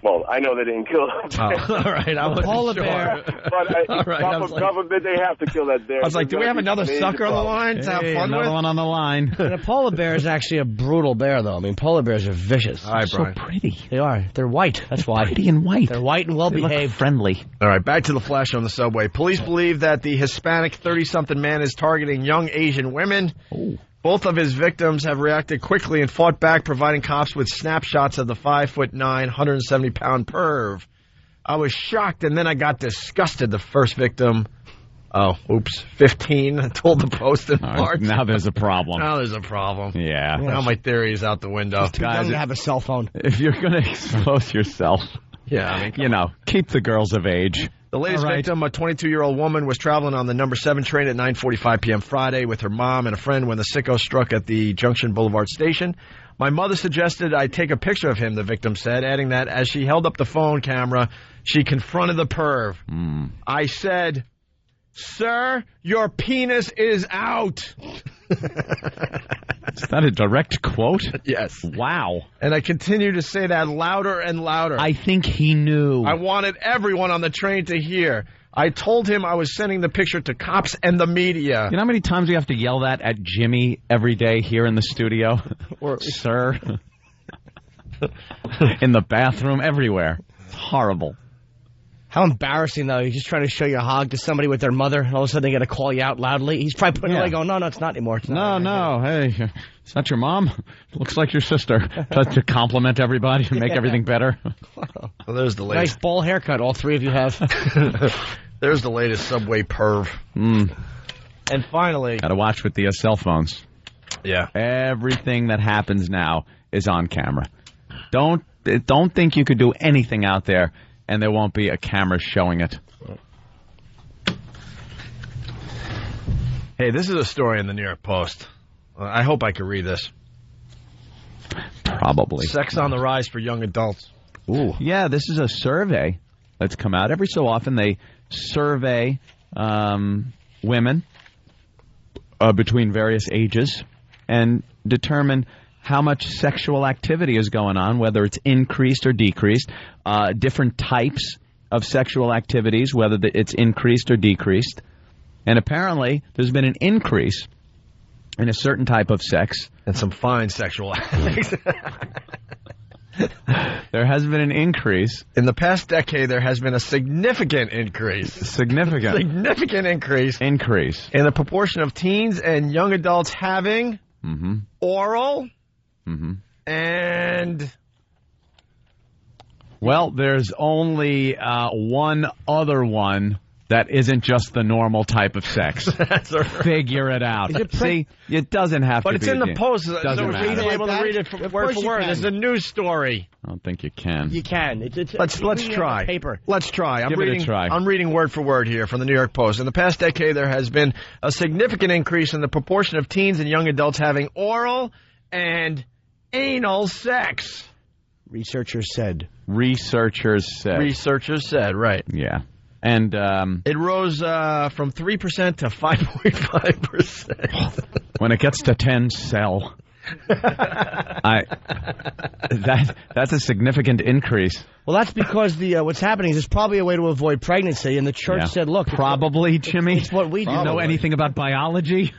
Speaker 12: Well, I know they didn't kill him.
Speaker 5: Oh, all right. I wasn't
Speaker 6: polar
Speaker 5: sure.
Speaker 6: bear.
Speaker 12: But government, they have to kill that bear.
Speaker 5: I was like, do we have another sucker on the line to have fun
Speaker 4: another
Speaker 5: with?
Speaker 4: one on the line.
Speaker 6: And a polar bear is actually a brutal bear, though. I mean, polar bears are vicious.
Speaker 5: All right, Brian.
Speaker 4: So pretty.
Speaker 6: They are. They're white. That's why.
Speaker 4: Pretty and white.
Speaker 6: They're white and well-behaved.
Speaker 4: Friendly.
Speaker 5: All right, back to the flash on the subway. Police believe that the Hispanic 30-something man is targeting young Asian women.
Speaker 4: Oh.
Speaker 5: Both of his victims have reacted quickly and fought back, providing cops with snapshots of the 5'9", 170-pound perv. I was shocked, and then I got disgusted. The first victim, 15, told the Post in March.
Speaker 4: Now there's a problem.
Speaker 5: Now there's a problem.
Speaker 4: Yeah.
Speaker 5: Now my theory is out the window.
Speaker 6: Too young to have a cell phone.
Speaker 4: If you're going to expose yourself, keep the girls of age.
Speaker 5: The latest victim, a 22-year-old woman, was traveling on the number 7 train at 9:45 p.m. Friday with her mom and a friend when the sicko struck at the Junction Boulevard station. My mother suggested I take a picture of him, the victim said, adding that as she held up the phone camera, she confronted the perv. I said, "Sir, your penis is out."
Speaker 4: Is that a direct quote?
Speaker 5: Yes.
Speaker 4: Wow.
Speaker 5: And I continue to say that louder and louder.
Speaker 4: I think he knew.
Speaker 5: I wanted everyone on the train to hear. I told him I was sending the picture to cops and the media.
Speaker 4: You know how many times we have to yell that at Jimmy every day here in the studio? Sir. In the bathroom, everywhere. It's horrible.
Speaker 6: How embarrassing, though. You're just trying to show your hog to somebody with their mother, and all of a sudden they got to call you out loudly. He's probably putting it away going, no, it's not anymore. It's not
Speaker 4: no, hey, it's not your mom. It looks like your sister. To compliment everybody and make everything better.
Speaker 5: Well, there's the latest.
Speaker 6: Nice ball haircut, all three of you have.
Speaker 5: There's the latest subway perv. And finally...
Speaker 4: Got to watch with the cell phones.
Speaker 5: Yeah.
Speaker 4: Everything that happens now is on camera. Don't think you could do anything out there and there won't be a camera showing it.
Speaker 5: Hey, this is a story in the New York Post. I hope I can read this.
Speaker 4: Probably.
Speaker 5: Sex on the rise for young adults.
Speaker 4: Ooh. Yeah, this is a survey that's come out. Every so often they survey women between various ages and determine how much sexual activity is going on, whether it's increased or decreased, different types of sexual activities, whether it's increased or decreased. And apparently there's been an increase in a certain type of sex.
Speaker 5: And some fine sexual acts.
Speaker 4: There has been an increase.
Speaker 5: In the past decade, there has been a significant increase.
Speaker 4: Significant
Speaker 5: increase.
Speaker 4: Increase.
Speaker 5: In the proportion of teens and young adults having oral and...
Speaker 4: Well, there's only one other one that isn't just the normal type of sex.
Speaker 5: That's right.
Speaker 4: Figure it out.
Speaker 6: Is it
Speaker 4: See, it doesn't have
Speaker 5: But
Speaker 4: to
Speaker 5: it's
Speaker 4: be.
Speaker 5: in the Post, so
Speaker 4: Doesn't
Speaker 5: we're
Speaker 4: matter.
Speaker 5: able to read it from
Speaker 6: Of
Speaker 5: word
Speaker 6: course
Speaker 5: for
Speaker 6: you
Speaker 5: word.
Speaker 6: can.
Speaker 5: This is a news story.
Speaker 4: I don't think you can.
Speaker 6: You can.
Speaker 5: Let's try.
Speaker 6: Paper.
Speaker 5: Let's try.
Speaker 4: Give it a try.
Speaker 5: I'm reading word for word here from the New York Post. In the past decade, there has been a significant increase in the proportion of teens and young adults having oral and anal sex.
Speaker 6: Researchers said.
Speaker 4: Researchers said,
Speaker 5: right.
Speaker 4: Yeah. And
Speaker 5: it rose from 3% to 5.5%.
Speaker 4: When it gets to 10, sell. That's a significant increase.
Speaker 6: Well, that's because what's happening is it's probably a way to avoid pregnancy, and the church said, look.
Speaker 4: Probably, Jimmy.
Speaker 6: It's what we do.
Speaker 4: You know anything about biology?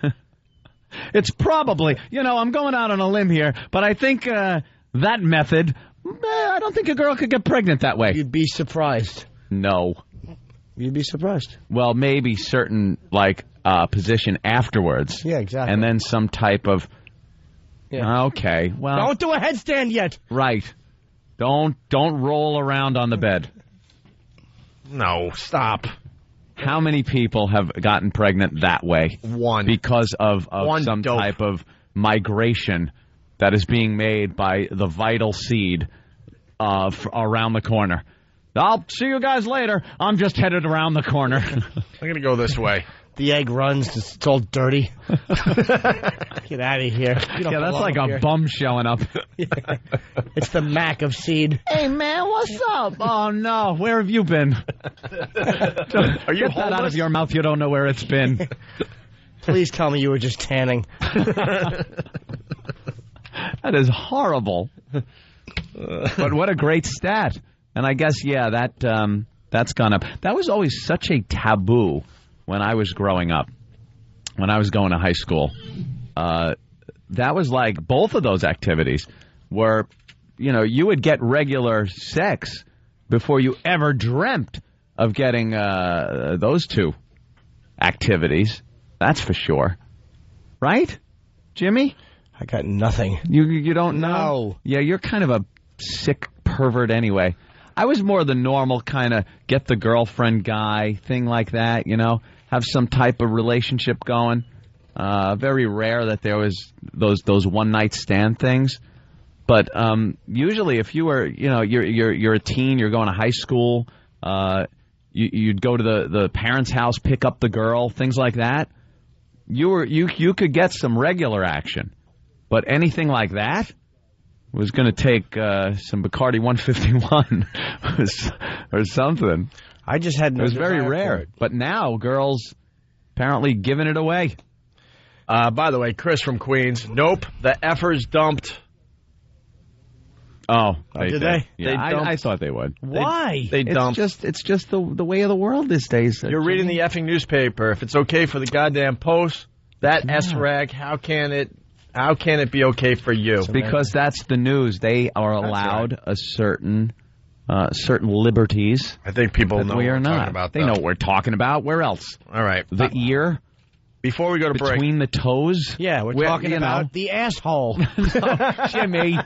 Speaker 4: It's probably. I'm going out on a limb here, but I think that method, I don't think a girl could get pregnant that way.
Speaker 6: You'd be surprised.
Speaker 4: No.
Speaker 6: You'd be surprised.
Speaker 4: Well, maybe certain, position afterwards.
Speaker 6: Yeah, exactly.
Speaker 4: And then some type of...
Speaker 6: Yeah.
Speaker 4: Okay, well...
Speaker 6: Don't do a headstand yet.
Speaker 4: Right. Don't roll around on the bed.
Speaker 5: No, stop.
Speaker 4: How many people have gotten pregnant that way?
Speaker 5: One.
Speaker 4: Because of some
Speaker 5: dope.
Speaker 4: type of migration that is being made by the vital seed around the corner. I'll see you guys later. I'm just headed around the corner.
Speaker 5: I'm going to go this way.
Speaker 6: The egg runs. It's all dirty. Get out of here.
Speaker 4: Yeah, that's like a bum showing up.
Speaker 6: It's the Mac of seed.
Speaker 4: Hey, man, what's up? Oh, no. Where have you been?
Speaker 5: Are you
Speaker 4: Get that out of your mouth. You don't know where it's been.
Speaker 6: Please tell me you were just tanning.
Speaker 4: That is horrible. But what a great stat. And I guess, that's gone up. That was always such a taboo when I was growing up, when I was going to high school. That was like both of those activities were, you would get regular sex before you ever dreamt of getting those two activities. That's for sure. Right, Jimmy?
Speaker 6: I got nothing.
Speaker 4: You don't know?
Speaker 6: No.
Speaker 4: Yeah, you're kind of a sick pervert anyway. I was more the normal kind of get the girlfriend guy thing like that, have some type of relationship going. Very rare that there was those one night stand things. But usually if you were, you're a teen, you're going to high school, you'd go to the parents' house, pick up the girl, things like that. You could get some regular action. But anything like that was going to take some Bacardi 151 or something.
Speaker 6: I just had no
Speaker 4: It was very
Speaker 6: desire for
Speaker 4: rare.
Speaker 6: it.
Speaker 4: But now, girls apparently giving it away.
Speaker 5: By the way, Chris from Queens. Nope, the effers dumped.
Speaker 4: Oh,
Speaker 6: did they?
Speaker 4: Yeah,
Speaker 5: They dumped.
Speaker 4: I thought they would.
Speaker 6: Why?
Speaker 5: They dumped.
Speaker 4: It's just the way of the world these days.
Speaker 5: You're reading the effing newspaper. If it's okay for the goddamn Post, that S-rag, how can it be okay for you?
Speaker 4: Because that's the news. They are allowed a certain liberties.
Speaker 5: I think people
Speaker 4: that
Speaker 5: know
Speaker 4: we
Speaker 5: what
Speaker 4: are
Speaker 5: we're
Speaker 4: not.
Speaker 5: talking about.
Speaker 4: They know what we're talking about. Where else?
Speaker 5: All right.
Speaker 4: The ear.
Speaker 5: Before we go to break.
Speaker 4: Between the toes.
Speaker 6: Yeah, we're talking about the asshole.
Speaker 4: No, Jimmy.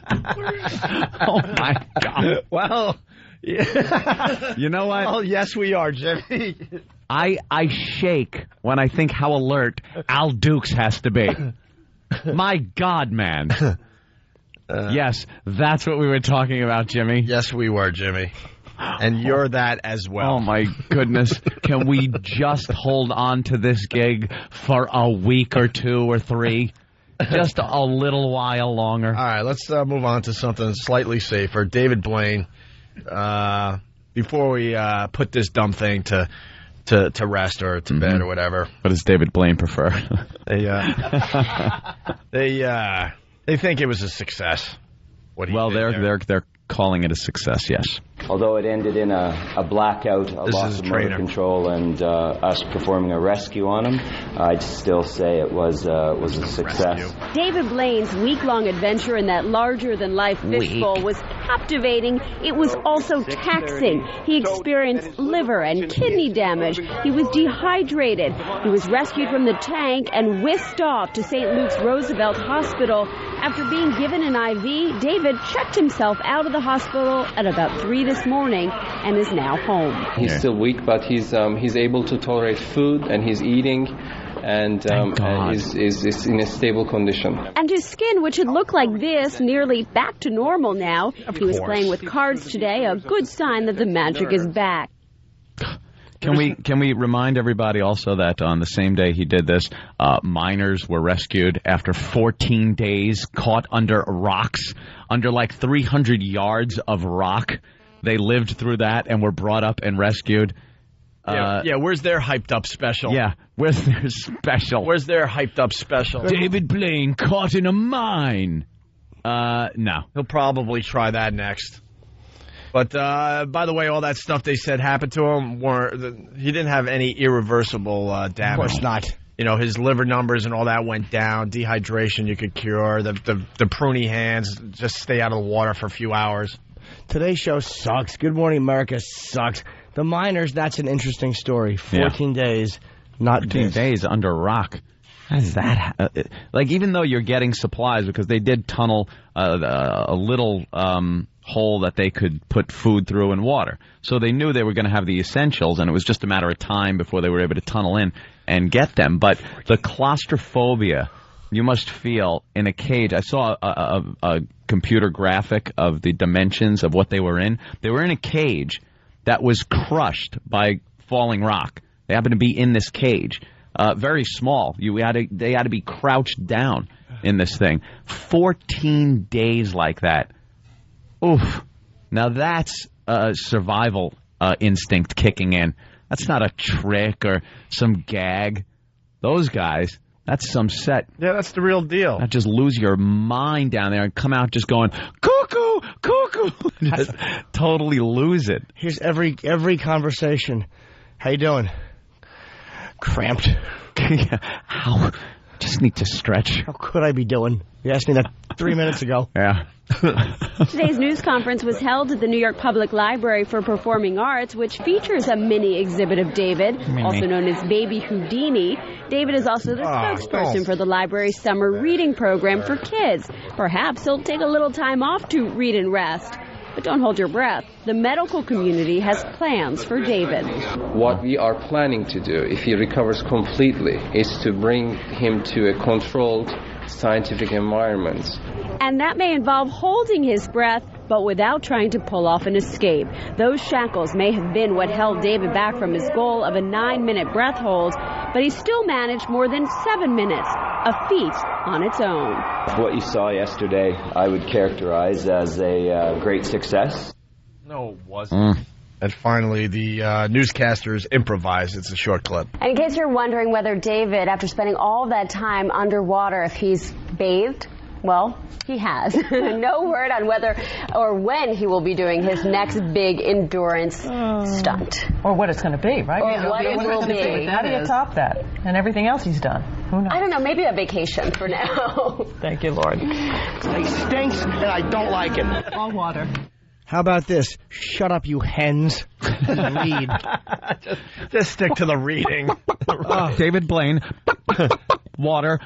Speaker 4: Oh, my God.
Speaker 5: Well, yeah.
Speaker 4: You know what?
Speaker 5: Well, yes, we are, Jimmy.
Speaker 4: I shake when I think how alert Al Dukes has to be. My God, man. Yes, that's what we were talking about, Jimmy.
Speaker 5: Yes, we were, Jimmy. And you're that as well.
Speaker 4: Oh, my goodness. Can we just hold on to this gig for a week or two or three? Just a little while longer.
Speaker 5: All right, let's move on to something slightly safer. David Blaine, before we put this dumb thing to rest or to bed or whatever.
Speaker 4: What does David Blaine prefer?
Speaker 5: They think it was a success.
Speaker 4: Well, they're calling it a success, yes.
Speaker 9: Although it ended in a blackout, a loss of motor control, and us performing a rescue on him, I'd still say it was a success.
Speaker 10: David Blaine's week-long adventure in that larger-than-life fishbowl was captivating, it was also taxing. He experienced liver and kidney damage. He was dehydrated. He was rescued from the tank and whisked off to St. Luke's Roosevelt Hospital. After being given an IV, David checked himself out of the hospital at about 3 this morning and is now home.
Speaker 11: He's still weak, but he's able to tolerate food, and he's eating, and is in a stable condition.
Speaker 10: And his skin, which had looked like this, nearly back to normal now. He was playing with cards today, a good sign that the magic is back.
Speaker 4: Can we remind everybody also that on the same day he did this, miners were rescued after 14 days caught under rocks, under like 300 yards of rock. They lived through that and were brought up and rescued.
Speaker 5: Where's their hyped up special?
Speaker 4: Yeah, where's their special?
Speaker 5: Where's their hyped up special?
Speaker 4: David Blaine caught in a mine. No.
Speaker 5: He'll probably try that next. But, by the way, all that stuff they said happened to him, he didn't have any irreversible damage.
Speaker 6: Of course not.
Speaker 5: You know, his liver numbers and all that went down. Dehydration you could cure. The pruny hands, just stay out of the water for a few hours.
Speaker 6: Today's show sucks. Good Morning America sucks. The miners, that's an interesting story. 14 days, not
Speaker 4: 14 days under rock. How does that like, even though you're getting supplies, because they did tunnel a little hole that they could put food through and water. So they knew they were going to have the essentials, and it was just a matter of time before they were able to tunnel in and get them. But the claustrophobia you must feel in a cage. I saw a computer graphic of the dimensions of what they were in. They were in a cage that was crushed by falling rock. They happened to be in this cage. Very small. They had to be crouched down in this thing. 14 days like that. Oof. Now that's a survival instinct kicking in. That's not a trick or some gag. Those guys, that's some set.
Speaker 5: Yeah, that's the real deal.
Speaker 4: Not just lose your mind down there and come out just going, cuckoo, cuckoo. Just totally lose it.
Speaker 6: Here's every conversation. How you doing? Cramped.
Speaker 4: How? Just need to stretch.
Speaker 6: How could I be doing? You asked me that 3 minutes ago.
Speaker 4: Yeah.
Speaker 10: Today's news conference was held at the New York Public Library for Performing Arts, which features a mini exhibit of David, also known as Baby Houdini. David is also the spokesperson for the library's summer reading program for kids. Perhaps he'll take a little time off to read and rest. But don't hold your breath. The medical community has plans for David.
Speaker 11: What we are planning to do, if he recovers completely, is to bring him to a controlled scientific environment.
Speaker 10: And that may involve holding his breath, but without trying to pull off an escape. Those shackles may have been what held David back from his goal of a 9-minute breath hold, but he still managed more than 7 minutes, a feat on its own.
Speaker 9: What you saw yesterday, I would characterize as a great success.
Speaker 5: No, it wasn't. And finally, the newscasters improvised. It's a short clip.
Speaker 10: And in case you're wondering whether David, after spending all that time underwater, if he's bathed, well, he has. No word on whether or when he will be doing his next big endurance stunt.
Speaker 19: Or what it's going to be, right?
Speaker 10: Or what it will be.
Speaker 19: How do you top that? And everything else he's done. Who knows?
Speaker 10: I don't know. Maybe a vacation for now.
Speaker 19: Thank you, Lord.
Speaker 6: It stinks, and I don't like it.
Speaker 19: All water.
Speaker 6: How about this? Shut up, you hens. Read.
Speaker 5: Just stick to the reading.
Speaker 4: David Blaine. Water.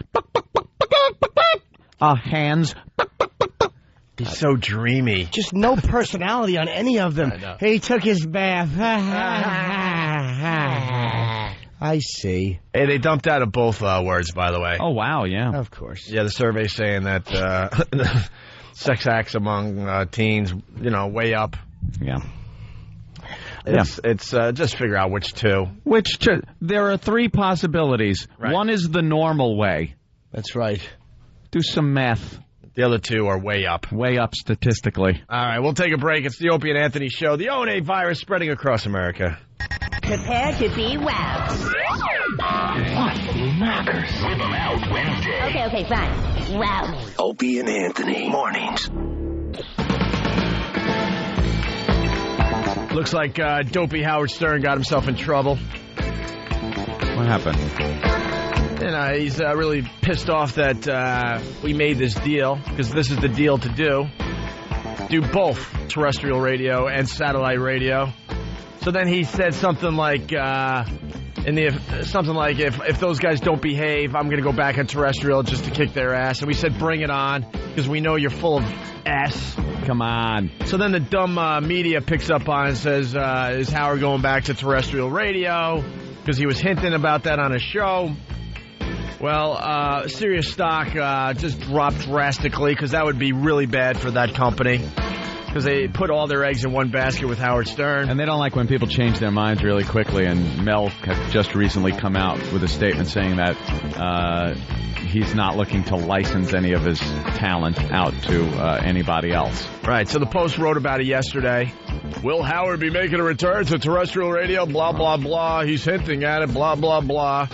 Speaker 4: Hands.
Speaker 5: He's so dreamy.
Speaker 6: Just no personality on any of them. He took his bath. I see.
Speaker 5: Hey, they dumped out of both words, by the way.
Speaker 4: Oh, wow, yeah.
Speaker 6: Of course.
Speaker 5: Yeah, the survey's saying that sex acts among teens, way up.
Speaker 4: Yeah.
Speaker 5: It's just figure out which two.
Speaker 4: There are 3 possibilities.
Speaker 5: Right.
Speaker 4: One is the normal way.
Speaker 6: That's right.
Speaker 4: Do some math.
Speaker 5: The other 2 are way up.
Speaker 4: Way up statistically.
Speaker 5: All right, we'll take a break. It's the Opie and Anthony Show. The O&A virus spreading across America.
Speaker 10: Prepare to be wowed.
Speaker 13: Knockers. Rip 'em out Wednesday.
Speaker 10: Okay, fine. Wow.
Speaker 20: Opie and Anthony. Mornings.
Speaker 5: Looks like dopey Howard Stern got himself in trouble.
Speaker 4: What happened?
Speaker 5: He's really pissed off that we made this deal, because this is the deal to do. do both terrestrial radio and satellite radio. So then he said something like, if those guys don't behave, I'm going to go back on terrestrial just to kick their ass. And we said, bring it on, because we know you're full of S.
Speaker 4: Come on.
Speaker 5: So then the dumb media picks up on it and says, is Howard going back to terrestrial radio? Because he was hinting about that on a show. Well, Sirius stock just dropped drastically, because that would be really bad for that company. Because they put all their eggs in one basket with Howard Stern.
Speaker 4: And they don't like when people change their minds really quickly. And Mel has just recently come out with a statement saying that he's not looking to license any of his talent out to anybody else.
Speaker 5: Right, so the Post wrote about it yesterday. Will Howard be making a return to terrestrial radio? Blah, blah, blah. He's hinting at it. Blah, blah, blah.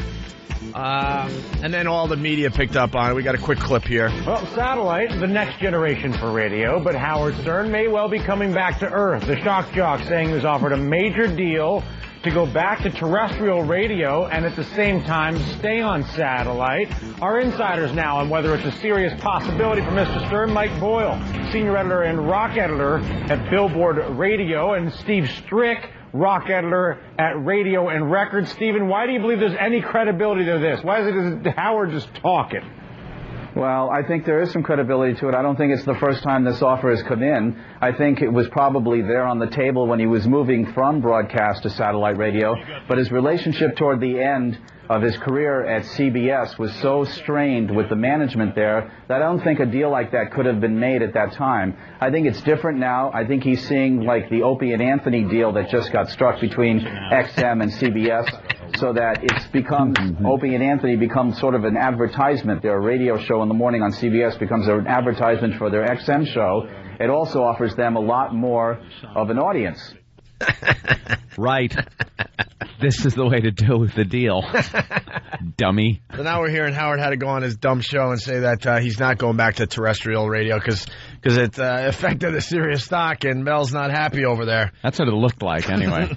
Speaker 5: And then all the media picked up on it. We got a quick clip here.
Speaker 8: Well, satellite, the next generation for radio, but Howard Stern may well be coming back to Earth. The shock jock saying he's offered a major deal to go back to terrestrial radio and at the same time stay on satellite. Our insiders now on whether it's a serious possibility for Mr. Stern, Mike Boyle, senior editor and rock editor at Billboard Radio, and Steve Strick, rock editor at Radio and Records. Stephen, why do you believe there's any credibility to this? Why is Howard just talking?
Speaker 16: Well, I think there is some credibility to it. I don't think it's the first time this offer has come in. I think it was probably there on the table when he was moving from broadcast to satellite radio. But his relationship toward the end of his career at CBS was so strained with the management there that I don't think a deal like that could have been made at that time. I think it's different now. I think he's seeing like the Opie and Anthony deal that just got struck between XM and CBS, so that it's become, Opie and Anthony become sort of an advertisement. Their radio show in the morning on CBS becomes an advertisement for their XM show. It also offers them a lot more of an audience.
Speaker 4: Right. This is the way to do the deal. Dummy.
Speaker 5: So now we're hearing Howard had to go on his dumb show and say that he's not going back to terrestrial radio because it affected the Sirius stock, and Mel's not happy over there.
Speaker 4: That's what it looked like, anyway.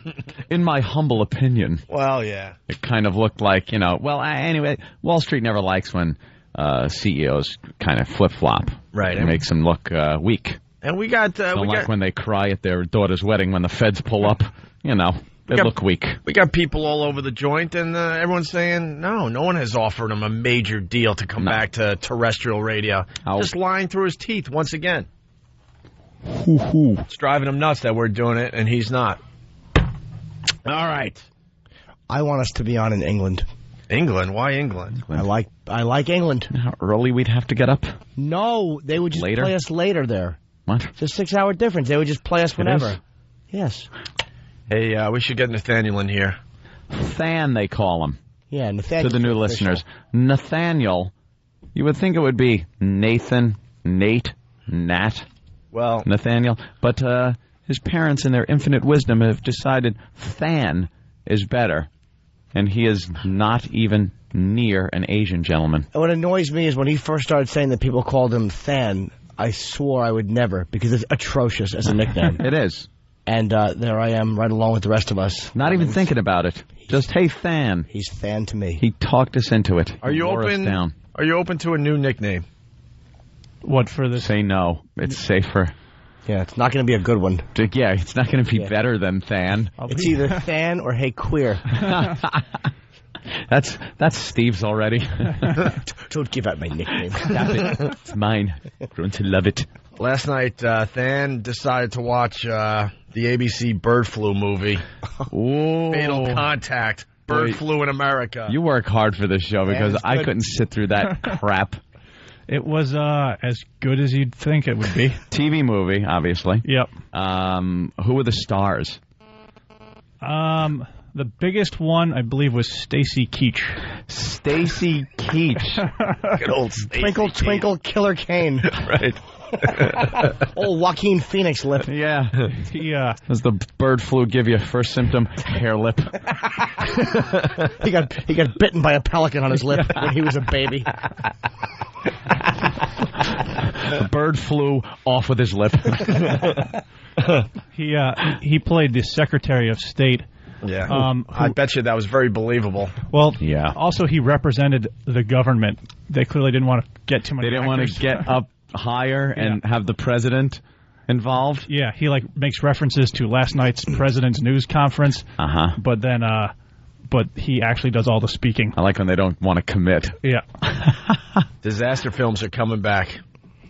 Speaker 4: In my humble opinion.
Speaker 5: Well, yeah.
Speaker 4: It kind of looked like, anyway, Wall Street never likes when CEOs kind of flip-flop.
Speaker 5: Right.
Speaker 4: It makes them look weak.
Speaker 5: And we got...
Speaker 4: when they cry at their daughter's wedding when the feds pull up, they look weak.
Speaker 5: We got people all over the joint, and everyone's saying, no one has offered him a major deal to come back to terrestrial radio. Just lying through his teeth once again. It's driving him nuts that we're doing it, and he's not. All right.
Speaker 6: I want us to be on in England.
Speaker 5: England? Why England?
Speaker 6: I like England.
Speaker 4: How early we'd have to get up?
Speaker 6: No, they would just play us later there.
Speaker 4: What?
Speaker 6: It's a 6-hour difference. They would just play us whenever. Yes.
Speaker 5: Hey, we should get Nathaniel in here.
Speaker 4: Than, they call him.
Speaker 6: Yeah, Nathaniel.
Speaker 4: To the new listeners. Nathaniel, you would think it would be Nathan, Nate, Nat.
Speaker 5: Well,
Speaker 4: Nathaniel. But his parents, in their infinite wisdom, have decided Than is better. And he is not even near an Asian gentleman.
Speaker 6: And what annoys me is when he first started saying that people called him Than, I swore I would never, because it's atrocious as a nickname.
Speaker 4: It is.
Speaker 6: And there I am, right along with the rest of us.
Speaker 4: Not even thinking about it. Just, hey, Than.
Speaker 6: He's Than to me.
Speaker 4: He talked us into it.
Speaker 5: Are you open? Are you open to a new nickname?
Speaker 21: What for this?
Speaker 4: Say no. It's safer.
Speaker 6: Yeah, it's not going to be a good one.
Speaker 4: Yeah, it's not going to be better than Than.
Speaker 6: It's either Than or Hey Queer.
Speaker 4: That's Steve's already.
Speaker 6: Don't give out my nickname.
Speaker 4: Stop it. It's mine. I'm going to love it.
Speaker 5: Last night, Than decided to watch the ABC bird flu movie.
Speaker 4: Ooh.
Speaker 5: Fatal Contact. Bird flu in America.
Speaker 4: You work hard for this show because I couldn't sit through that crap.
Speaker 21: It was as good as you'd think it would be.
Speaker 4: TV movie, obviously.
Speaker 21: Yep.
Speaker 4: Who were the stars?
Speaker 21: The biggest one, I believe, was Stacy Keach.
Speaker 4: Stacy Keach.
Speaker 5: Good old Stacy.
Speaker 6: Twinkle, twinkle, Killer Kane.
Speaker 5: Right.
Speaker 6: Old Joaquin Phoenix lip.
Speaker 4: Yeah. Does the bird flu give you first symptom? Hair lip.
Speaker 6: He got bitten by a pelican on his lip when he was a baby.
Speaker 4: The bird flew off with his lip.
Speaker 21: He played the Secretary of State.
Speaker 5: Yeah. I bet you that was very believable.
Speaker 21: Well, yeah. Also, he represented the government. They clearly didn't want to get too much.
Speaker 4: They didn't want to get up higher and have the president involved?
Speaker 21: Yeah, he makes references to last night's president's news conference. But then, but he actually does all the speaking.
Speaker 4: I like when they don't want to commit.
Speaker 21: Yeah.
Speaker 5: Disaster films are coming back.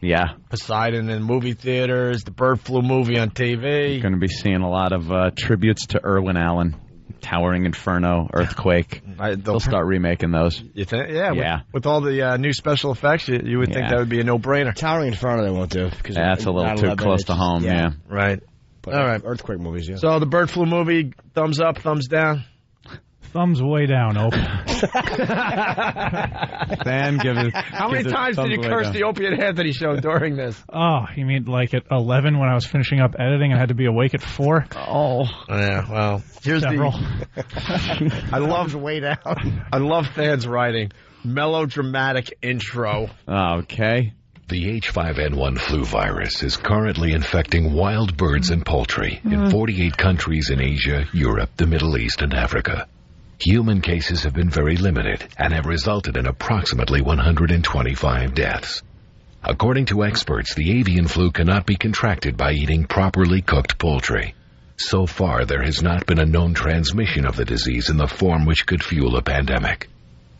Speaker 4: Yeah.
Speaker 5: Poseidon in movie theaters, the bird flu movie on TV.
Speaker 4: Going to be seeing a lot of tributes to Irwin Allen. Towering Inferno, Earthquake. They'll start remaking those.
Speaker 5: You think? Yeah.
Speaker 4: Yeah.
Speaker 5: With all the new special effects, you would think that would be a no-brainer.
Speaker 6: Towering Inferno they won't do.
Speaker 4: That's a little too close to home, yeah.
Speaker 5: Right.
Speaker 6: But
Speaker 5: all right.
Speaker 6: Earthquake movies, yeah.
Speaker 5: So the bird flu movie, thumbs up, thumbs down?
Speaker 21: Thumbs way down, Ope.
Speaker 4: Dan, give it.
Speaker 5: How many times did you curse the Opie and Anthony show during this?
Speaker 21: Oh, you mean like at 11 when I was finishing up editing and had to be awake at 4?
Speaker 5: Oh. Yeah, well, here's
Speaker 21: several.
Speaker 5: I love way down. I love fans writing melodramatic intro.
Speaker 4: Okay.
Speaker 7: The H5N1 flu virus is currently infecting wild birds and poultry in 48 countries in Asia, Europe, the Middle East, and Africa. Human cases have been very limited and have resulted in approximately 125 deaths. According to experts, the avian flu cannot be contracted by eating properly cooked poultry. So far, there has not been a known transmission of the disease in the form which could fuel a pandemic.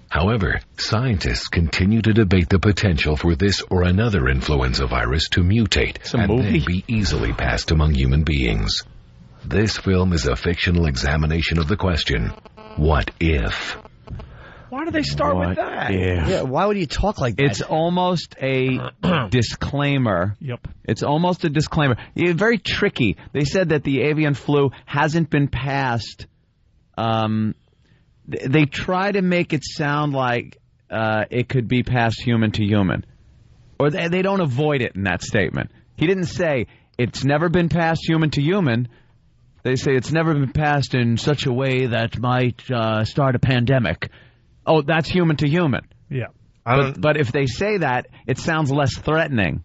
Speaker 7: However, scientists continue to debate the potential for this or another influenza virus to mutate and then be easily passed among human beings. This film is a fictional examination of the question, what if?
Speaker 5: Why do they start with that?
Speaker 6: Yeah, why would you talk like that?
Speaker 4: It's almost a disclaimer.
Speaker 21: Yep.
Speaker 4: It's almost a disclaimer. It's very tricky. They said that the avian flu hasn't been passed. They try to make it sound like it could be passed human to human. Or they don't avoid it in that statement. He didn't say it's never been passed human to human. They say it's never been passed in such a way that might start a pandemic. Oh, that's human to human.
Speaker 21: Yeah.
Speaker 4: But if they say that, it sounds less threatening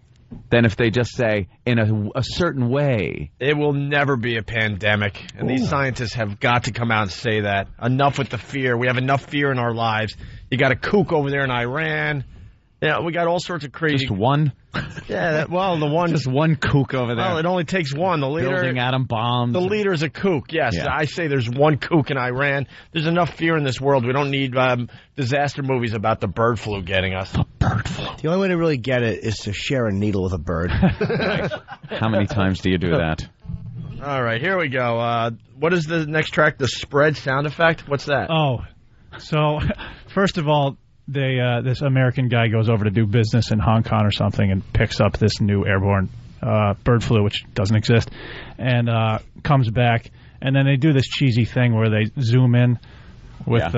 Speaker 4: than if they just say in a certain way.
Speaker 5: It will never be a pandemic. And these scientists have got to come out and say that. Enough with the fear. We have enough fear in our lives. You got a kook over there in Iran. Yeah, we got all sorts of crazy.
Speaker 4: Just one?
Speaker 5: Yeah, the one.
Speaker 4: Just one kook over there.
Speaker 5: Well, it only takes one. The leader.
Speaker 4: Building atom bombs.
Speaker 5: The leader's a kook, yes.
Speaker 4: Yeah.
Speaker 5: I say there's one kook in Iran. There's enough fear in this world. We don't need disaster movies about the bird flu getting us.
Speaker 4: The bird flu.
Speaker 6: The only way to really get it is to share a needle with a bird.
Speaker 4: How many times do you do that?
Speaker 5: All right, here we go. What is the next track? The spread sound effect? What's that?
Speaker 21: Oh, so first of all, this American guy goes over to do business in Hong Kong or something and picks up this new airborne bird flu, which doesn't exist, and comes back. And then they do this cheesy thing where they zoom in with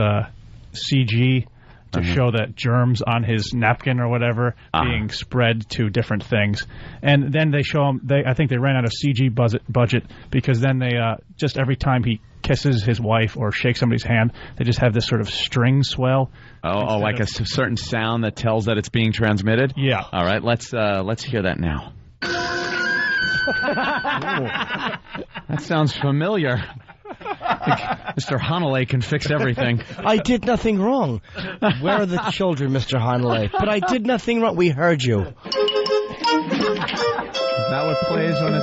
Speaker 21: CG to show that germs on his napkin or whatever being spread to different things. And then they show him, I think they ran out of CG budget because then they, just every time he kisses his wife or shakes somebody's hand, they just have this sort of string swell.
Speaker 4: Oh, like a certain sound that tells that it's being transmitted?
Speaker 21: Yeah.
Speaker 4: All right, let's hear that now. That sounds familiar. Mr. Hanalei can fix everything.
Speaker 6: I did nothing wrong. Where are the children, Mr. Hanalei? But I did nothing wrong. We heard you.
Speaker 4: Is that what plays when it...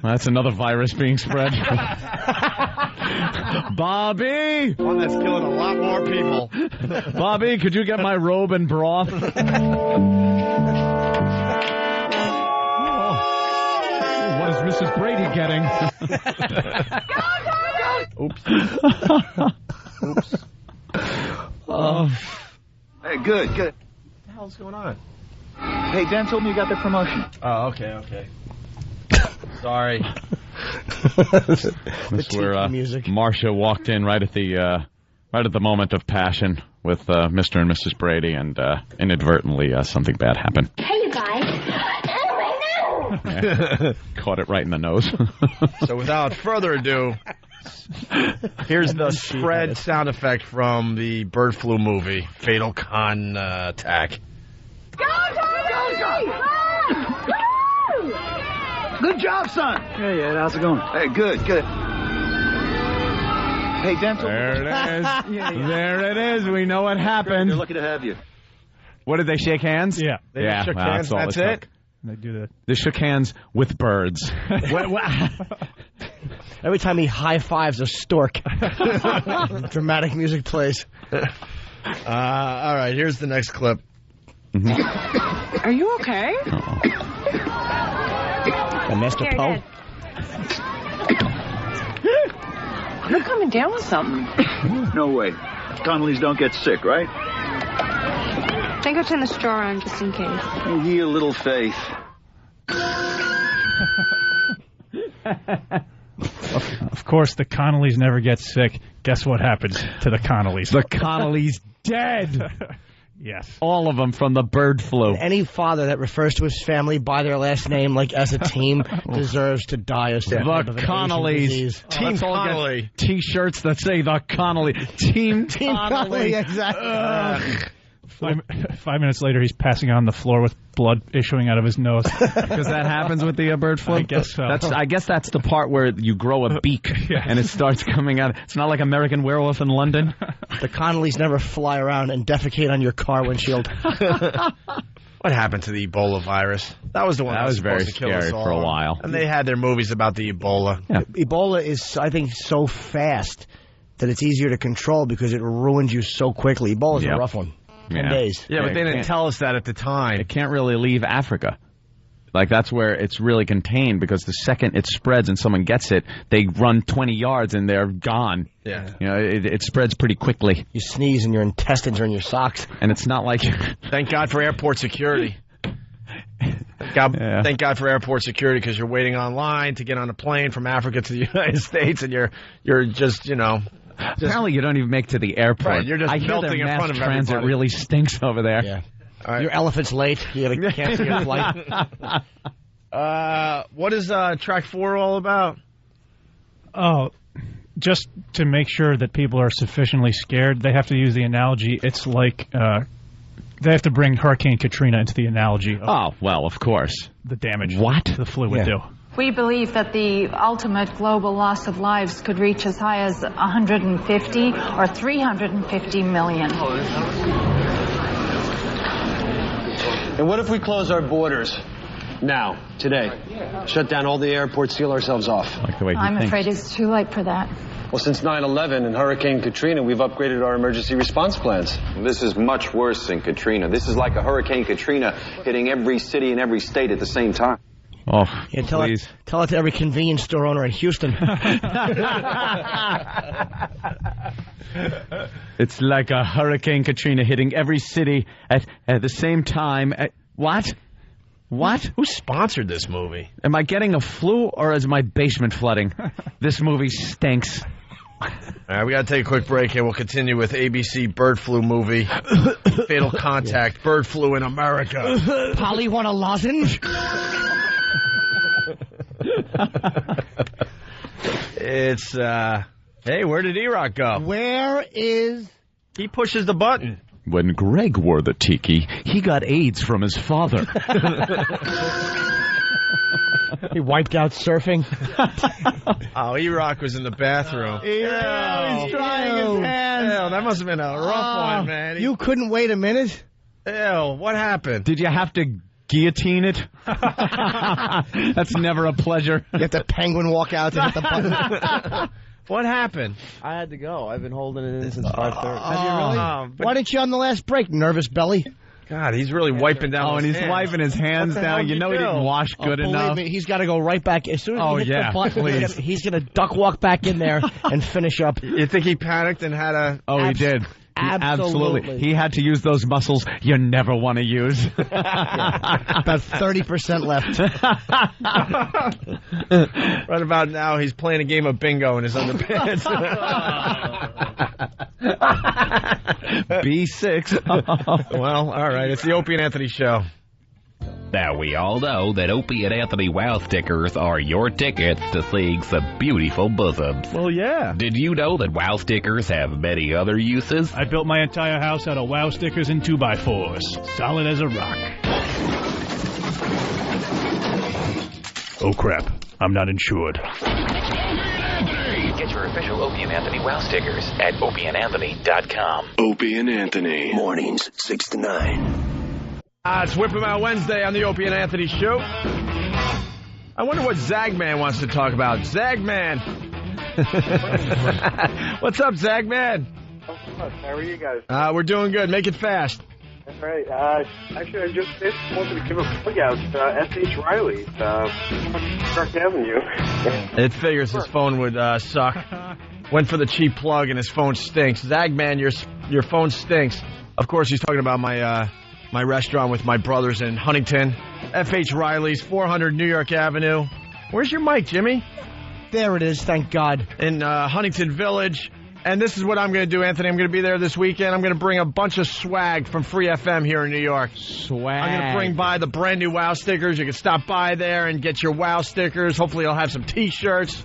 Speaker 4: Well, that's another virus being spread. Bobby!
Speaker 5: One that's killing a lot more people.
Speaker 4: Bobby, could you get my robe and broth? What is Mrs. Brady getting?
Speaker 5: Oops.
Speaker 14: Hey, good.
Speaker 5: What the hell's going on?
Speaker 14: Hey, Dan told me you got the promotion.
Speaker 5: Oh, okay. Sorry.
Speaker 4: This is where Marcia walked in right at the moment of passion with Mr. and Mrs. Brady, and inadvertently something bad happened.
Speaker 13: Hey, you guys.
Speaker 4: Yeah. Caught it right in the nose.
Speaker 5: So without further ado, here's the spread sound effect from the bird flu movie, Fatal Contact.
Speaker 13: Go, Tony!
Speaker 14: Good job, son. Hey, Ed, how's it going? Hey, good. Hey, Dan told me...
Speaker 4: There it is. There it is. We know what happened.
Speaker 14: They're lucky to have you.
Speaker 4: What, did they shake hands?
Speaker 21: Yeah.
Speaker 5: They shook hands, that's it?
Speaker 21: And they do
Speaker 4: They shook hands with birds.
Speaker 6: Every time he high-fives a stork, dramatic music plays.
Speaker 5: All right, here's the next clip.
Speaker 2: Are you okay?
Speaker 6: Mr. Poe?
Speaker 2: You're coming down with something.
Speaker 14: No way. Connollys don't get sick, right?
Speaker 15: I think I'll turn the straw on just in case.
Speaker 14: Oh, ye a little faith.
Speaker 21: Of course, the Connollys never get sick. Guess what happens to the Connollys?
Speaker 4: The Connollys dead.
Speaker 21: Yes.
Speaker 4: All of them from the bird flu.
Speaker 6: Any father that refers to his family by their last name, like as a team, deserves to die of
Speaker 4: The Connollys.
Speaker 5: Team Connolly.
Speaker 4: T-shirts that say the Connolly. Team Connolly.
Speaker 6: Exactly.
Speaker 21: 5 minutes later, he's passing on the floor with blood issuing out of his nose.
Speaker 4: Because that happens with the bird flu?
Speaker 21: I guess so.
Speaker 4: I guess that's the part where you grow a beak and it starts coming out. It's not like American Werewolf in London.
Speaker 6: The Connollys never fly around and defecate on your car windshield.
Speaker 5: What happened to the Ebola virus? That was the one that was
Speaker 4: very
Speaker 5: supposed to kill us
Speaker 4: scary
Speaker 5: all.
Speaker 4: for a while.
Speaker 5: And they had their movies about the Ebola.
Speaker 4: Yeah.
Speaker 6: Ebola is, I think, so fast that it's easier to control because it ruins you so quickly. Ebola's a rough one. 10 days.
Speaker 5: Yeah, but they didn't tell us that at the time.
Speaker 4: It can't really leave Africa. Like, that's where it's really contained, because the second it spreads and someone gets it, they run 20 yards and they're gone.
Speaker 5: Yeah.
Speaker 4: You know, it spreads pretty quickly.
Speaker 6: You sneeze and your intestines are in your socks.
Speaker 4: And it's not like...
Speaker 5: Thank God for airport security. Thank God for airport security, because you're waiting online to get on a plane from Africa to the United States, and you're just, you know...
Speaker 4: Apparently you don't even make it to the airport.
Speaker 5: Right, you're just
Speaker 4: I hear
Speaker 5: melting
Speaker 4: their
Speaker 5: in front
Speaker 4: mass
Speaker 5: of
Speaker 4: transit
Speaker 5: everybody.
Speaker 4: really stinks over there.
Speaker 6: Yeah.
Speaker 5: All right.
Speaker 6: Your elephant's late. You gotta cancel your flight.
Speaker 5: What is track 4 all about?
Speaker 21: Oh, just to make sure that people are sufficiently scared, they have to use the analogy. It's like they have to bring Hurricane Katrina into the analogy of
Speaker 4: Oh, well, of course.
Speaker 21: the damage
Speaker 4: What?
Speaker 21: the flu would do.
Speaker 15: We believe that the ultimate global loss of lives could reach as high as 150 or 350 million.
Speaker 22: And what if we close our borders now, today? Shut down all the airports, seal ourselves off?
Speaker 4: Like the way
Speaker 15: I'm afraid it's too late for that.
Speaker 22: Well, since 9/11 and Hurricane Katrina, we've upgraded our emergency response plans.
Speaker 23: This is much worse than Katrina. This is like a Hurricane Katrina hitting every city and every state at the same time.
Speaker 4: Oh,
Speaker 6: Yeah, tell
Speaker 4: please.
Speaker 6: it to every convenience store owner in Houston.
Speaker 4: It's like a Hurricane Katrina hitting every city at the same time. What? What?
Speaker 5: Who sponsored this movie?
Speaker 4: Am I getting a flu or is my basement flooding? This movie stinks.
Speaker 5: All right, we got to take a quick break here. We'll continue with ABC bird flu movie, Fatal Contact, Bird Flu in America.
Speaker 6: Polly want a lozenge?
Speaker 5: It's, hey, where did E-Rock go?
Speaker 6: Where is...
Speaker 5: He pushes the button.
Speaker 4: When Greg wore the tiki, he got AIDS from his father.
Speaker 6: He wiped out surfing.
Speaker 5: Oh, E-Rock was in the bathroom.
Speaker 6: He's trying his hands.
Speaker 5: Ew, that must have been a rough one, man.
Speaker 6: You couldn't wait a minute?
Speaker 5: Ew, what happened?
Speaker 4: Did you have to guillotine it? That's never a pleasure.
Speaker 6: You have to penguin walk out to hit the button.
Speaker 5: What happened?
Speaker 24: I had to go. I've been holding it in since 5:30.
Speaker 6: Have you really? Why didn't you on the last break, nervous belly?
Speaker 5: God, he's really wiping down
Speaker 4: and
Speaker 5: his
Speaker 4: he's
Speaker 5: hands.
Speaker 4: wiping his hands
Speaker 5: What the
Speaker 4: down.
Speaker 5: hell
Speaker 4: You know he
Speaker 5: do?
Speaker 4: didn't wash good enough.
Speaker 6: Believe me, he's got to go right back. As soon as he hits the button,
Speaker 4: please.
Speaker 6: he's going to duck walk back in there and finish up.
Speaker 5: You think he panicked and had a...
Speaker 4: Oh, he did.
Speaker 6: Absolutely.
Speaker 4: He had to use those muscles you never want to use.
Speaker 6: About 30% left.
Speaker 5: Right about now, he's playing a game of bingo in his underpants.
Speaker 4: B6.
Speaker 5: Well, all right. It's the Opie and Anthony Show.
Speaker 26: Now, we all know that Opie and Anthony Wow stickers are your tickets to seeing some beautiful bosoms.
Speaker 21: Well, yeah.
Speaker 26: Did you know that Wow stickers have many other uses?
Speaker 21: I built my entire house out of Wow stickers and 2x4s. Solid as a rock. Oh, crap. I'm not insured.
Speaker 26: Get your official Opie and Anthony Wow stickers at opieandanthony.com.
Speaker 20: Opie and Anthony. Mornings, 6 to 9.
Speaker 5: It's Whip 'em Out Wednesday on the Opie and Anthony Show. I wonder what Zagman wants to talk about. Zagman. What's up, Zagman?
Speaker 1: How are you guys?
Speaker 5: We're doing good. Make it fast.
Speaker 1: That's right. Actually, I just wanted to give a plug out. S.H. Riley, Park Avenue.
Speaker 5: It figures his phone would suck. Went for the cheap plug and his phone stinks. Zagman, your phone stinks. Of course, he's talking about my restaurant with my brothers in Huntington. F.H. Riley's, 400 New York Avenue. Where's your mic, Jimmy?
Speaker 6: There it is, thank God.
Speaker 5: In Huntington Village. And this is what I'm going to do, Anthony. I'm going to be there this weekend. I'm going to bring a bunch of swag from Free FM here in New York.
Speaker 4: Swag.
Speaker 5: I'm going to bring by the brand new WOW stickers. You can stop by there and get your WOW stickers. Hopefully I'll have some T-shirts.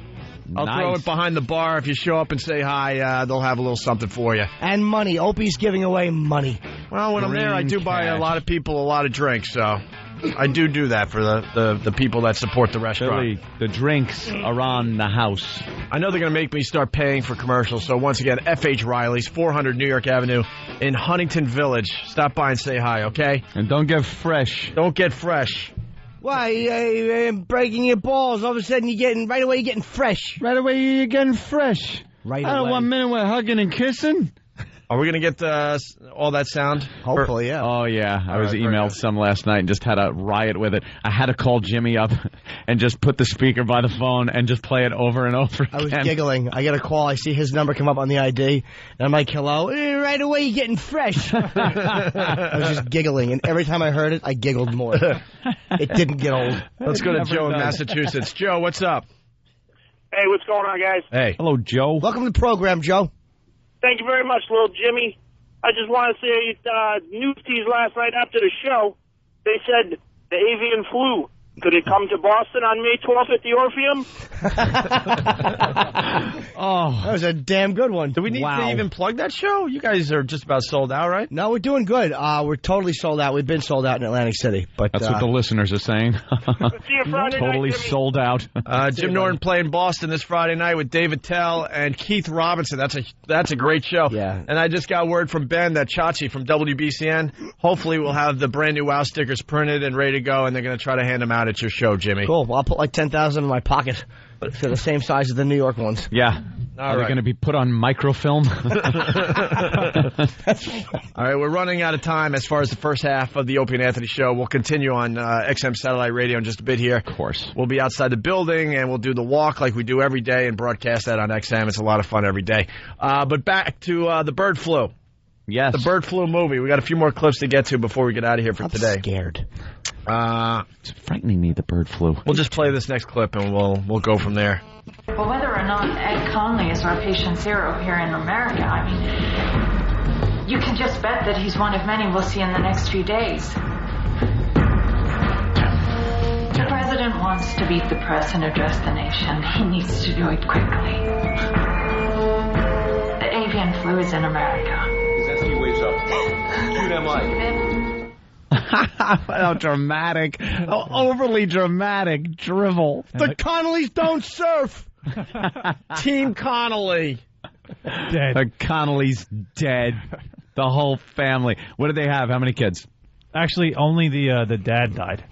Speaker 5: I'll throw it behind the bar. If you show up and say hi, they'll have a little something for you.
Speaker 6: And money. Opie's giving away money.
Speaker 5: Well, when I'm there, I do buy a lot of people a lot of drinks, so I do that for the people that support the restaurant.
Speaker 4: Billy, the drinks are on the house.
Speaker 5: I know they're going to make me start paying for commercials, so once again, F.H. Riley's, 400 New York Avenue in Huntington Village. Stop by and say hi, okay?
Speaker 4: And don't get fresh.
Speaker 5: Don't get fresh.
Speaker 6: Why, breaking your balls, all of a sudden you're getting fresh.
Speaker 3: Right away you're getting fresh.
Speaker 6: Right
Speaker 3: I don't
Speaker 6: away.
Speaker 3: 1 minute we're hugging and kissing.
Speaker 5: Are we going to get all that sound?
Speaker 6: Hopefully, yeah.
Speaker 4: Oh, yeah. I was
Speaker 5: right,
Speaker 4: emailed some last night and just had a riot with it. I had to call Jimmy up and just put the speaker by the phone and just play it over and over again.
Speaker 6: I was giggling. I get a call. I see his number come up on the ID. And I'm like, hello? Right away, you're getting fresh. I was just giggling. And every time I heard it, I giggled more. It didn't get old.
Speaker 5: Let's go to Joe in Massachusetts. Joe, what's up?
Speaker 1: Hey, what's going on, guys?
Speaker 5: Hey.
Speaker 4: Hello, Joe.
Speaker 6: Welcome to the program, Joe.
Speaker 1: Thank you very much, little Jimmy. I just want to say, news tease last night after the show, they said the avian flu. Could it come to Boston on May 12th at the Orpheum?
Speaker 6: Oh, that was a damn good one.
Speaker 5: Do we need to even plug that show? You guys are just about sold out, right?
Speaker 6: No, we're doing good. We're totally sold out. We've been sold out in Atlantic City. But
Speaker 4: that's what the listeners are saying.
Speaker 1: See you Friday
Speaker 4: totally
Speaker 1: night, Jimmy.
Speaker 4: sold out.
Speaker 5: Jim Norton playing Boston this Friday night with David Tell and Keith Robinson. That's a great show.
Speaker 6: Yeah.
Speaker 5: And I just got word from Ben that Chachi from WBCN, hopefully we'll have the brand new WOW stickers printed and ready to go, and they're going to try to hand them out at your show, Jimmy.
Speaker 6: Cool. Well, I'll put like 10,000 in my pocket. They're the same size as the New York ones.
Speaker 4: Yeah. Are they going to be put on microfilm?
Speaker 5: All right, we're running out of time as far as the first half of the Opie and Anthony Show. We'll continue on XM Satellite Radio in just a bit here.
Speaker 4: Of course.
Speaker 5: We'll be outside the building, and we'll do the walk like we do every day and broadcast that on XM. It's a lot of fun every day. But back to the bird flu.
Speaker 4: Yes.
Speaker 5: The bird flu movie. We got a few more clips to get to before we get out of here for today.
Speaker 6: I'm scared.
Speaker 4: It's frightening me, the bird flu.
Speaker 5: We'll just play this next clip, and we'll go from there.
Speaker 15: Well, whether or not Ed Conley is our patient zero here in America, I mean, you can just bet that he's one of many we'll see in the next few days. The president wants to beat the press and address the nation. He needs to do it quickly. The avian flu is in America.
Speaker 23: His SQ waves up. Cue that mic.
Speaker 4: How dramatic. How overly dramatic drivel.
Speaker 6: The Connollys don't surf.
Speaker 5: Team Connolly.
Speaker 21: Dead.
Speaker 4: The Connolly's dead. The whole family. What did they have? How many kids?
Speaker 21: Actually, only the dad died.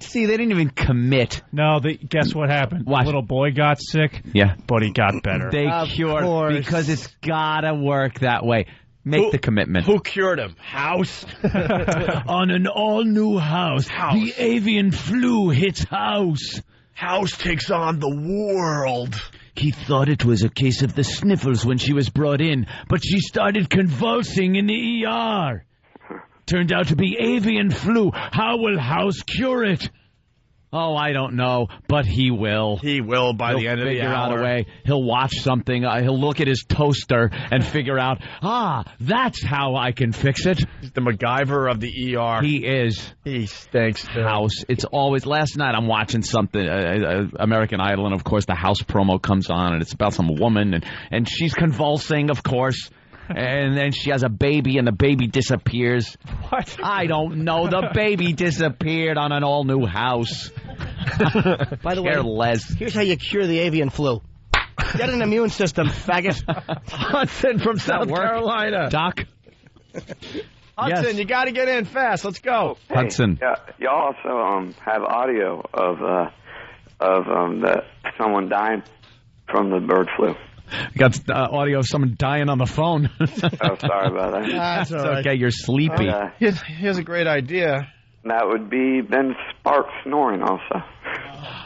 Speaker 4: See, they didn't even commit.
Speaker 21: No, guess what happened?
Speaker 4: What?
Speaker 21: The little boy got sick.
Speaker 4: Yeah.
Speaker 21: But he got better.
Speaker 4: They cured because it's gotta work that way. Make the commitment.
Speaker 5: Who cured him? House?
Speaker 21: On an all-new house. The avian flu hits House.
Speaker 5: House takes on the world.
Speaker 21: He thought it was a case of the sniffles when she was brought in, but she started convulsing in the ER. Turned out to be avian flu. How will House cure it?
Speaker 4: Oh, I don't know, but he will.
Speaker 5: He will by the end of the hour.
Speaker 4: He'll figure out a way. He'll watch something. He'll look at his toaster and figure out, that's how I can fix it.
Speaker 5: He's the MacGyver of the ER.
Speaker 4: He is.
Speaker 5: He stinks.
Speaker 4: House. It's always, last night I'm watching something, American Idol, and of course the House promo comes on, and it's about some woman, and she's convulsing, of course. And then she has a baby, and the baby disappears.
Speaker 21: What?
Speaker 4: I don't know. The baby disappeared on an all-new house.
Speaker 6: By the way, here's how you cure the avian flu. Get an immune system, faggot.
Speaker 5: Hudson from South Carolina.
Speaker 4: Doc?
Speaker 5: Hudson,
Speaker 4: Yes.
Speaker 5: you got to get in fast. Let's go.
Speaker 4: Hudson.
Speaker 9: Yeah, y'all also have audio of someone dying from the bird flu.
Speaker 4: Got audio of someone dying on the phone.
Speaker 9: Oh, sorry about that.
Speaker 5: That's
Speaker 4: It's
Speaker 5: all right.
Speaker 4: okay, you're sleepy.
Speaker 5: Here's a great idea.
Speaker 9: That would be Ben Sparks snoring also.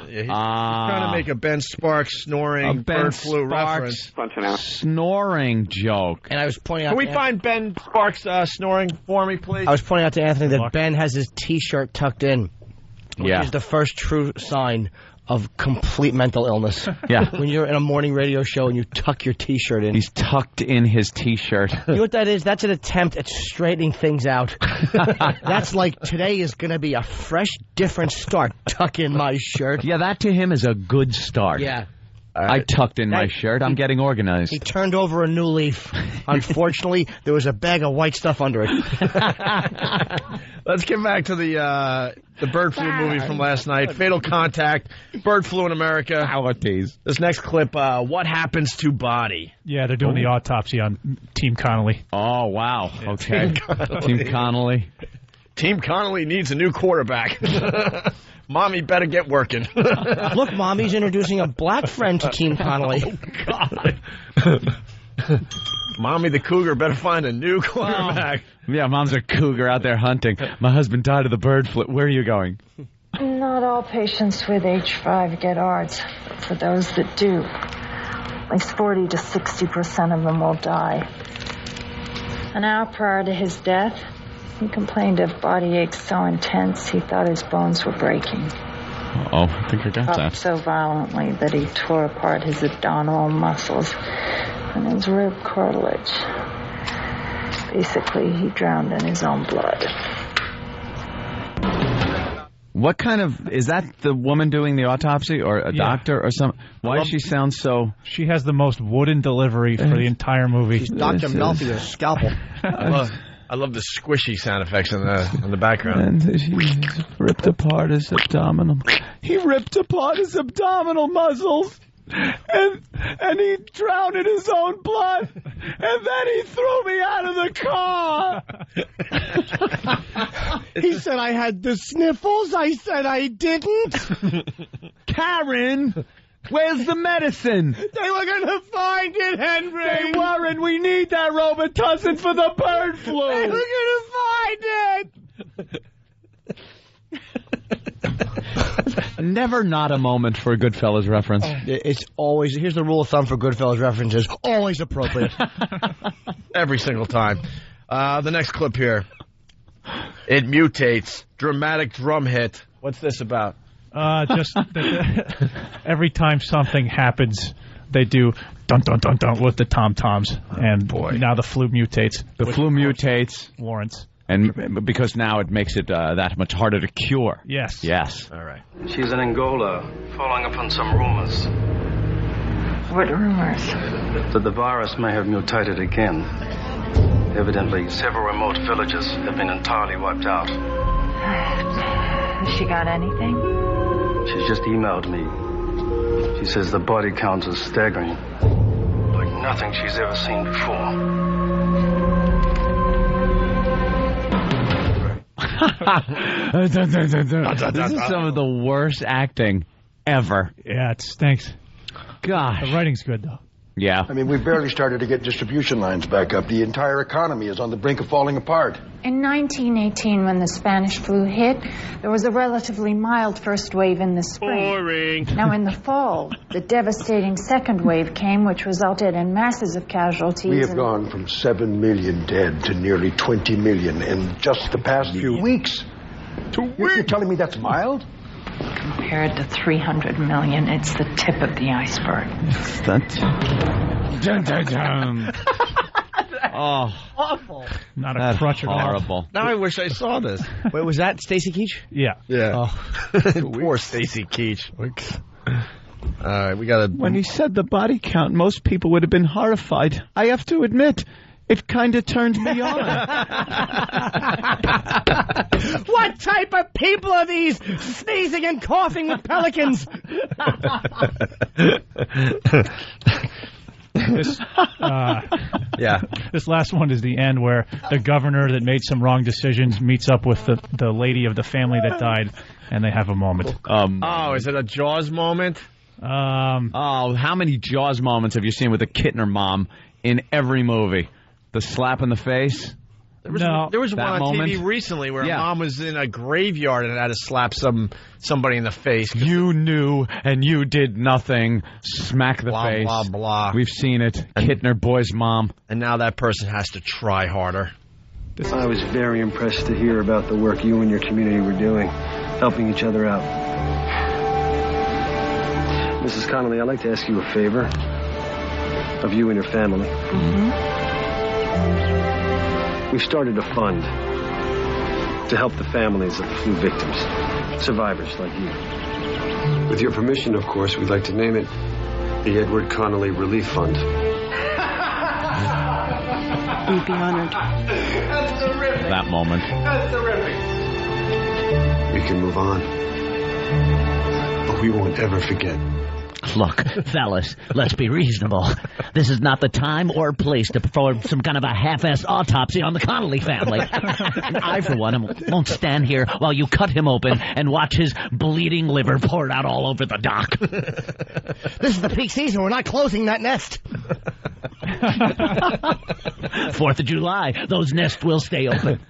Speaker 5: Yeah, he's trying to make a Ben Sparks snoring
Speaker 4: Ben
Speaker 5: bird flu
Speaker 4: Sparks
Speaker 5: reference.
Speaker 4: snoring joke.
Speaker 6: And I was pointing out.
Speaker 5: Can we find Ben Sparks snoring for me, please?
Speaker 6: I was pointing out to Anthony that Ben has his T-shirt tucked in, which
Speaker 4: Yeah.
Speaker 6: is the first true sign of complete mental illness.
Speaker 4: Yeah.
Speaker 6: When you're in a morning radio show and you tuck your T-shirt in.
Speaker 4: He's tucked in his T-shirt.
Speaker 6: You know what that is? That's an attempt at straightening things out. That's like, today is going to be a fresh, different start. Tuck in my shirt.
Speaker 4: Yeah, that to him is a good start.
Speaker 6: Yeah.
Speaker 4: I tucked in my shirt. I'm getting organized.
Speaker 6: He turned over a new leaf. Unfortunately, there was a bag of white stuff under it.
Speaker 5: Let's get back to the bird flu movie from last night. Fatal Contact, bird flu in America.
Speaker 4: Allergies.
Speaker 5: This next clip, what happens to body?
Speaker 21: Yeah, they're doing the autopsy on Team Connolly.
Speaker 4: Oh, wow. Okay. Team Connolly.
Speaker 5: Team Connolly needs a new quarterback. Mommy better get working.
Speaker 6: Look, Mommy's introducing a black friend to Team Connolly.
Speaker 5: Oh, God. Mommy the Cougar better find a new quarterback.
Speaker 4: Yeah, Mom's a cougar out there hunting. My husband died of the bird flu. Where are you going?
Speaker 15: Not all patients with H5 get ARDS, but for those that do, at least 40 to 60% of them will die. An hour prior to his death, he complained of body aches so intense he thought his bones were breaking.
Speaker 4: Oh, I think I got
Speaker 15: Up
Speaker 4: that.
Speaker 15: so violently that he tore apart his abdominal muscles and his rib cartilage. Basically, he drowned in his own blood.
Speaker 4: What kind of... Is that the woman doing the autopsy or a doctor or something? Why does she sound so...
Speaker 21: She has the most wooden delivery for the entire movie.
Speaker 6: She's Dr. Melfi with a scalpel.
Speaker 5: I love the squishy sound effects in the background.
Speaker 4: And he ripped apart his abdominal... He ripped apart his abdominal muscles. And he drowned in his own blood. And then he threw me out of the car.
Speaker 6: He said I had the sniffles. I said I didn't.
Speaker 4: Karen, where's the medicine?
Speaker 6: They were going to find it, Henry.
Speaker 4: They weren't. We need that Robitussin for the bird flu.
Speaker 6: They were going to find it.
Speaker 4: Never not a moment for a Goodfellas reference.
Speaker 6: It's always, here's the rule of thumb for Goodfellas references, always appropriate.
Speaker 5: Every single time. The next clip here. It mutates. Dramatic drum hit. What's this about?
Speaker 21: Just every time something happens, they do dun dun dun dun with the tom-toms. And now the flu mutates.
Speaker 4: The flu mutates.
Speaker 21: Warrants.
Speaker 4: And because now it makes it that much harder to cure.
Speaker 21: Yes.
Speaker 4: Yes.
Speaker 5: All right.
Speaker 11: She's in Angola, following up on some rumors.
Speaker 15: What rumors?
Speaker 11: That the virus may have mutated again. Evidently, several remote villages have been entirely wiped out.
Speaker 15: Has she got anything?
Speaker 11: She's just emailed me. She says the body count is staggering. Like nothing she's ever seen before.
Speaker 4: This is some of the worst acting ever.
Speaker 21: Yeah, it stinks.
Speaker 4: Gosh.
Speaker 21: The writing's good, though.
Speaker 4: Yeah.
Speaker 14: I mean, we've barely started to get distribution lines back up. The entire economy is on the brink of falling apart.
Speaker 15: In 1918, when the Spanish flu hit, there was a relatively mild first wave in the spring.
Speaker 5: Boring.
Speaker 15: Now, in the fall, the devastating second wave came, which resulted in masses of casualties.
Speaker 14: We have gone from 7 million dead to nearly 20 million in just the past few weeks. You're telling me that's mild?
Speaker 15: Compared to 300 million, it's the tip of the iceberg.
Speaker 4: Oh,
Speaker 6: awful.
Speaker 21: Not a crutch at all.
Speaker 4: Horrible.
Speaker 5: Now I wish I saw this.
Speaker 6: Wait, was that Stacy Keach?
Speaker 21: Yeah.
Speaker 5: Yeah. Poor Stacy Keach. All right, we got to...
Speaker 3: When he said the body count, most people would have been horrified. I have to admit, it kind of turned me on.
Speaker 6: What type of people are these sneezing and coughing with pelicans?
Speaker 21: This,
Speaker 5: yeah.
Speaker 21: This last one is the end where the governor that made some wrong decisions meets up with the lady of the family that died, and they have a moment.
Speaker 5: Is it a Jaws moment?
Speaker 4: How many Jaws moments have you seen with the Kittner mom in every movie? The slap in the face?
Speaker 5: There was one on TV recently where a mom was in a graveyard and had to slap somebody in the face.
Speaker 4: You knew and you did nothing. Smack the face.
Speaker 5: Blah, blah, blah.
Speaker 4: We've seen it. Kittner boy's mom.
Speaker 5: And now that person has to try harder.
Speaker 11: I was very impressed to hear about the work you and your community were doing, helping each other out. Mrs. Connolly, I'd like to ask you a favor of you and your family. We've started a fund to help the families of the flu victims, survivors like you. With your permission, of course, we'd like to name it the Edward Connolly Relief Fund.
Speaker 2: We'd be honored.
Speaker 11: That's terrific.
Speaker 4: That moment.
Speaker 11: That's terrific. We can move on, but we won't ever forget.
Speaker 10: Look, fellas, let's be reasonable. This is not the time or place to perform some kind of a half-assed autopsy on the Connolly family. And I, for one, won't stand here while you cut him open and watch his bleeding liver poured out all over the dock.
Speaker 6: This is the peak season. We're not closing that nest.
Speaker 10: 4th of July, those nests will stay open.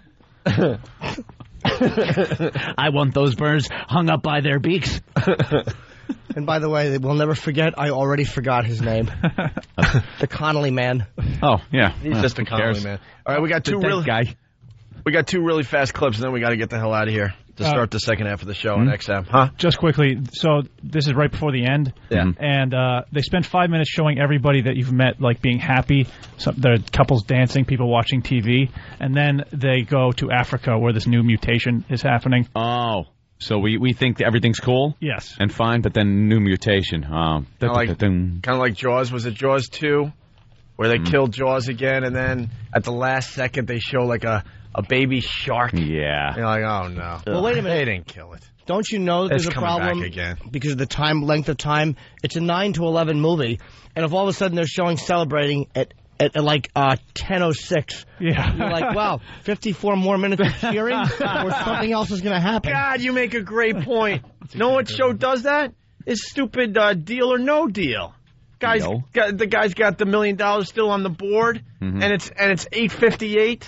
Speaker 10: I want those birds hung up by their beaks.
Speaker 6: And by the way, we'll never forget, I already forgot his name. The Connolly man.
Speaker 4: Oh, yeah.
Speaker 5: He's just a Connolly man. All right, we got two really fast clips, and then we got to get the hell out of here to start the second half of the show on XM. Huh?
Speaker 21: Just quickly, so this is right before the end.
Speaker 5: Yeah.
Speaker 21: And they spend 5 minutes showing everybody that you've met, like, being happy. The couples dancing, people watching TV. And then they go to Africa where this new mutation is happening.
Speaker 4: Oh. So we think that everything's cool?
Speaker 21: Yes.
Speaker 4: And fine, but then new mutation.
Speaker 5: Kind of like Jaws. Was it Jaws 2? Where they killed Jaws again, and then at the last second they show like a baby shark.
Speaker 4: Yeah.
Speaker 5: You're like, oh no.
Speaker 6: Well, wait a minute.
Speaker 5: They didn't kill it.
Speaker 6: Don't you know that there's a problem?
Speaker 5: Back again.
Speaker 6: Because of the length of time. It's a 9 to 11 movie, and if all of a sudden they're showing celebrating at like 10:06,
Speaker 21: yeah,
Speaker 6: you're like, wow, 54 more minutes of cheering, or something else is going to happen.
Speaker 5: God, you make a great point. You know what show does that? It's stupid Deal or No Deal. The guy's got the $1 million still on the board, and it's 8:58.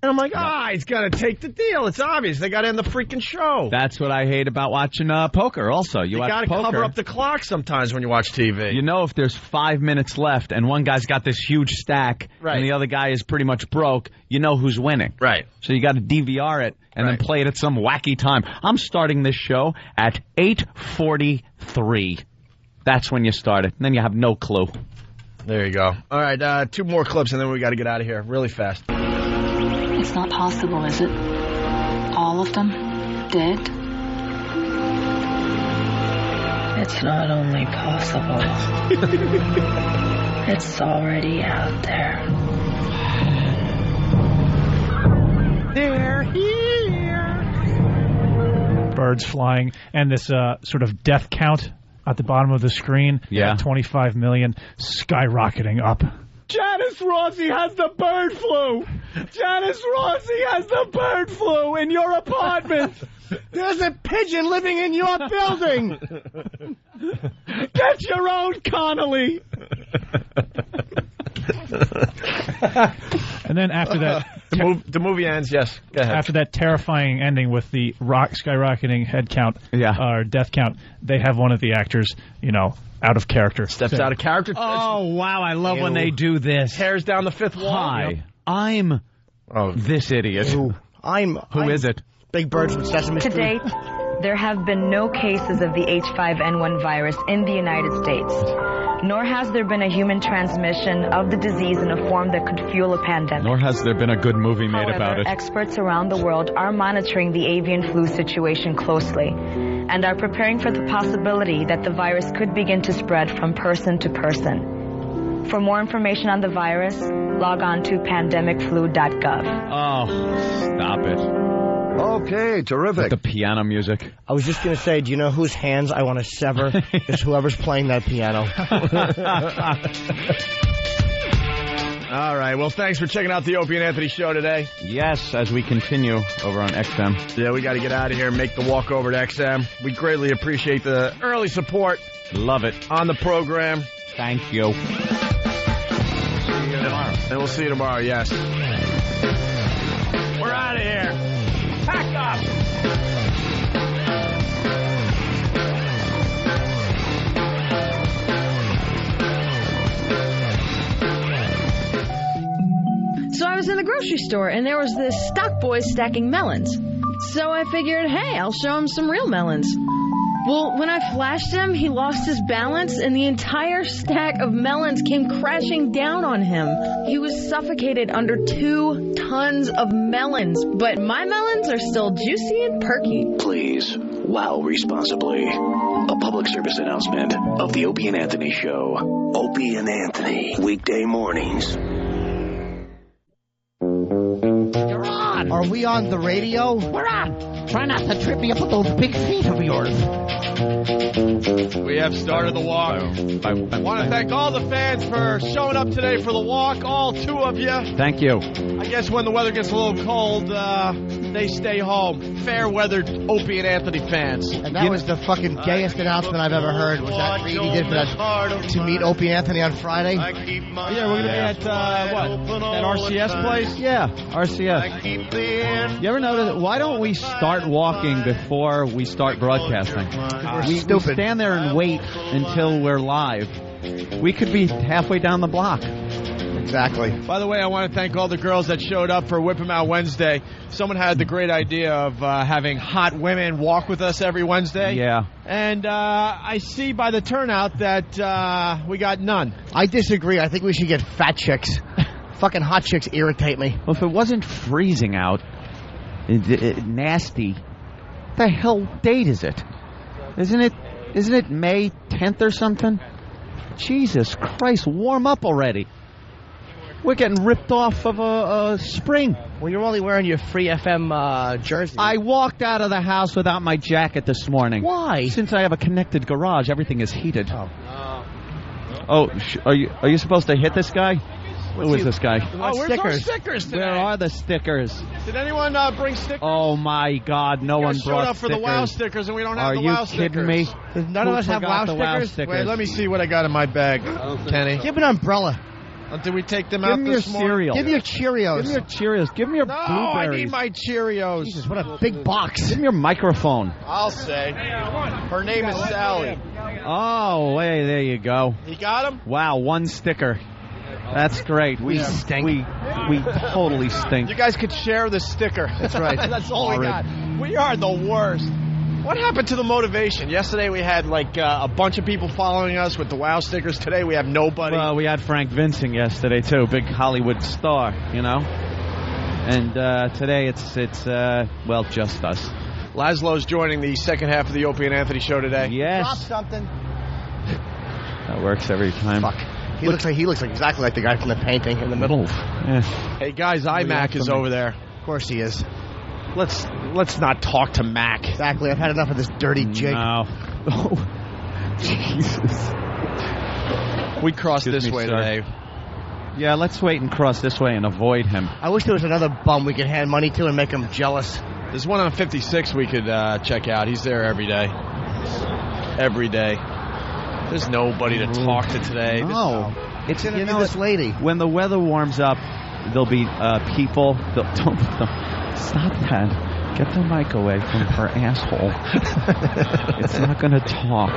Speaker 5: And I'm like, he's got to take the deal. It's obvious. They got to end the freaking show.
Speaker 4: That's what I hate about watching poker also. You
Speaker 5: got to cover up the clock sometimes when you watch TV.
Speaker 4: You know if there's 5 minutes left and one guy's got this huge stack and the other guy is pretty much broke, you know who's winning.
Speaker 5: Right.
Speaker 4: So you got to DVR it and then play it at some wacky time. I'm starting this show at 8:43. That's when you start it. And then you have no clue.
Speaker 5: There you go. All right, 2 more clips and then we got to get out of here really fast.
Speaker 2: It's not possible, is it? All of them dead?
Speaker 15: It's not only possible. It's already out there.
Speaker 6: They're here.
Speaker 21: Birds flying, and this sort of death count at the bottom of the screen.
Speaker 4: Yeah.
Speaker 21: 25 million, skyrocketing up. Janice Rossi has the bird flu! Janice Rossi has the bird flu in your apartment!
Speaker 6: There's a pigeon living in your building!
Speaker 21: Get your own Connolly! And then after that...
Speaker 5: The movie ends, yes. Go ahead.
Speaker 21: After that terrifying ending with the skyrocketing head count, or death count, they have one of the actors, out of character.
Speaker 5: Steps out of character.
Speaker 10: Oh, wow. I love when they do this.
Speaker 5: Tears down the fifth wall.
Speaker 4: Hi. I'm this idiot.
Speaker 6: Who
Speaker 4: is it?
Speaker 6: Big Bird from Sesame Street.
Speaker 12: To date, there have been no cases of the H5N1 virus in the United States, nor has there been a human transmission of the disease in a form that could fuel a pandemic.
Speaker 4: Nor has there been a good movie made about it.
Speaker 12: Experts around the world are monitoring the avian flu situation closely and are preparing for the possibility that the virus could begin to spread from person to person. For more information on the virus, log on to pandemicflu.gov.
Speaker 4: Oh, stop it.
Speaker 5: Okay, terrific.
Speaker 4: The piano music.
Speaker 6: I was just going to say, do you know whose hands I want to sever? It's whoever's playing that piano.
Speaker 5: All right. Well, thanks for checking out the Opie and Anthony show today.
Speaker 4: Yes, as we continue over on XM.
Speaker 5: Yeah, we got to get out of here and make the walk over to XM. We greatly appreciate the early support.
Speaker 4: Love it.
Speaker 5: On the program.
Speaker 4: Thank you.
Speaker 5: See you tomorrow. And we'll see you tomorrow, yes. We're out of here. Pack up.
Speaker 8: So I was in the grocery store, and there was this stock boy stacking melons. So I figured, hey, I'll show him some real melons. Well, when I flashed him, he lost his balance, and the entire stack of melons came crashing down on him. He was suffocated under 2 tons of melons, but my melons are still juicy and perky.
Speaker 20: Please, wow responsibly. A public service announcement of the Opie and Anthony Show. Opie and Anthony, weekday mornings.
Speaker 6: Are we on the radio?
Speaker 10: We're on. Try not to trip me up with those big feet of yours.
Speaker 5: We have started the walk. I want to thank all the fans for showing up today for the walk, all 2 of you.
Speaker 4: Thank you.
Speaker 5: I guess when the weather gets a little cold, they stay home. Fair-weathered Opie and Anthony fans.
Speaker 6: And that was the fucking gayest announcement I've ever heard. Was that Reed he did for that, to meet Opie and Anthony on Friday?
Speaker 5: Yeah, we're going to be at, that RCS place?
Speaker 4: Yeah, RCS. You ever notice, why don't we start walking before we start broadcasting? We stand there and wait until we're live. We could be halfway down the block.
Speaker 5: Exactly. By the way, I want to thank all the girls that showed up for Whip 'em Out Wednesday. Someone had the great idea of having hot women walk with us every Wednesday.
Speaker 4: Yeah.
Speaker 5: And I see by the turnout that we got none.
Speaker 6: I disagree. I think we should get fat chicks. Fucking hot chicks irritate me.
Speaker 4: Well, if it wasn't freezing out, nasty, the hell date is it? Isn't it May 10th or something? Jesus Christ, warm up already. We're getting ripped off of a spring.
Speaker 6: Well, you're only wearing your Free FM jersey.
Speaker 4: I walked out of the house without my jacket this morning.
Speaker 6: Why?
Speaker 4: Since I have a connected garage, everything is heated. Oh, are you supposed to hit this guy? Who is this guy?
Speaker 5: Oh, where's our stickers today?
Speaker 4: Where are the stickers?
Speaker 5: Did anyone bring stickers?
Speaker 4: Oh, my God, no one brought stickers.
Speaker 5: You showed up for the WOW stickers, and we don't have the WOW stickers.
Speaker 4: Are you kidding me?
Speaker 6: None of us have WOW stickers?
Speaker 5: Wait, let me see what I got in my bag, Kenny.
Speaker 6: Give an umbrella.
Speaker 5: Did we take them out this morning?
Speaker 4: Cereal.
Speaker 6: Give me your Cheerios.
Speaker 4: Give me your Cheerios. Give me your blueberries.
Speaker 5: No, I need my Cheerios.
Speaker 6: Jesus, what a big box.
Speaker 4: Give me your microphone.
Speaker 5: I'll say. Her name is Sally.
Speaker 4: Oh, wait, there you go.
Speaker 5: You got him?
Speaker 4: Wow, 1 sticker. That's great.
Speaker 6: We stink.
Speaker 4: We totally stink.
Speaker 5: You guys could share the sticker.
Speaker 6: That's right.
Speaker 5: That's all we got. We are the worst. What happened to the motivation? Yesterday we had a bunch of people following us with the WOW stickers. Today we have nobody.
Speaker 4: Well, we had Frank Vincent yesterday too, big Hollywood star, you know. And today it's just us.
Speaker 5: Laszlo's joining the second half of the Opie and Anthony show today.
Speaker 4: Yes.
Speaker 6: Drop something.
Speaker 4: That works every time.
Speaker 6: Fuck. He looks like exactly like the guy from the painting in the middle.
Speaker 4: Yeah.
Speaker 5: Hey guys, iMac is over there.
Speaker 6: Of course he is.
Speaker 5: Let's not talk to Mac.
Speaker 6: Exactly. I've had enough of this dirty jig.
Speaker 4: No. Oh, Jesus.
Speaker 5: We crossed this way today.
Speaker 4: Yeah, let's wait and cross this way and avoid him.
Speaker 6: I wish there was another bum we could hand money to and make him jealous.
Speaker 5: There's one on 56 we could check out. He's there every day. Every day. There's nobody to talk to today.
Speaker 4: No.
Speaker 6: It's this lady.
Speaker 4: When the weather warms up, there'll be people. Don't stop that. Get the mic away from her asshole. It's not going to talk.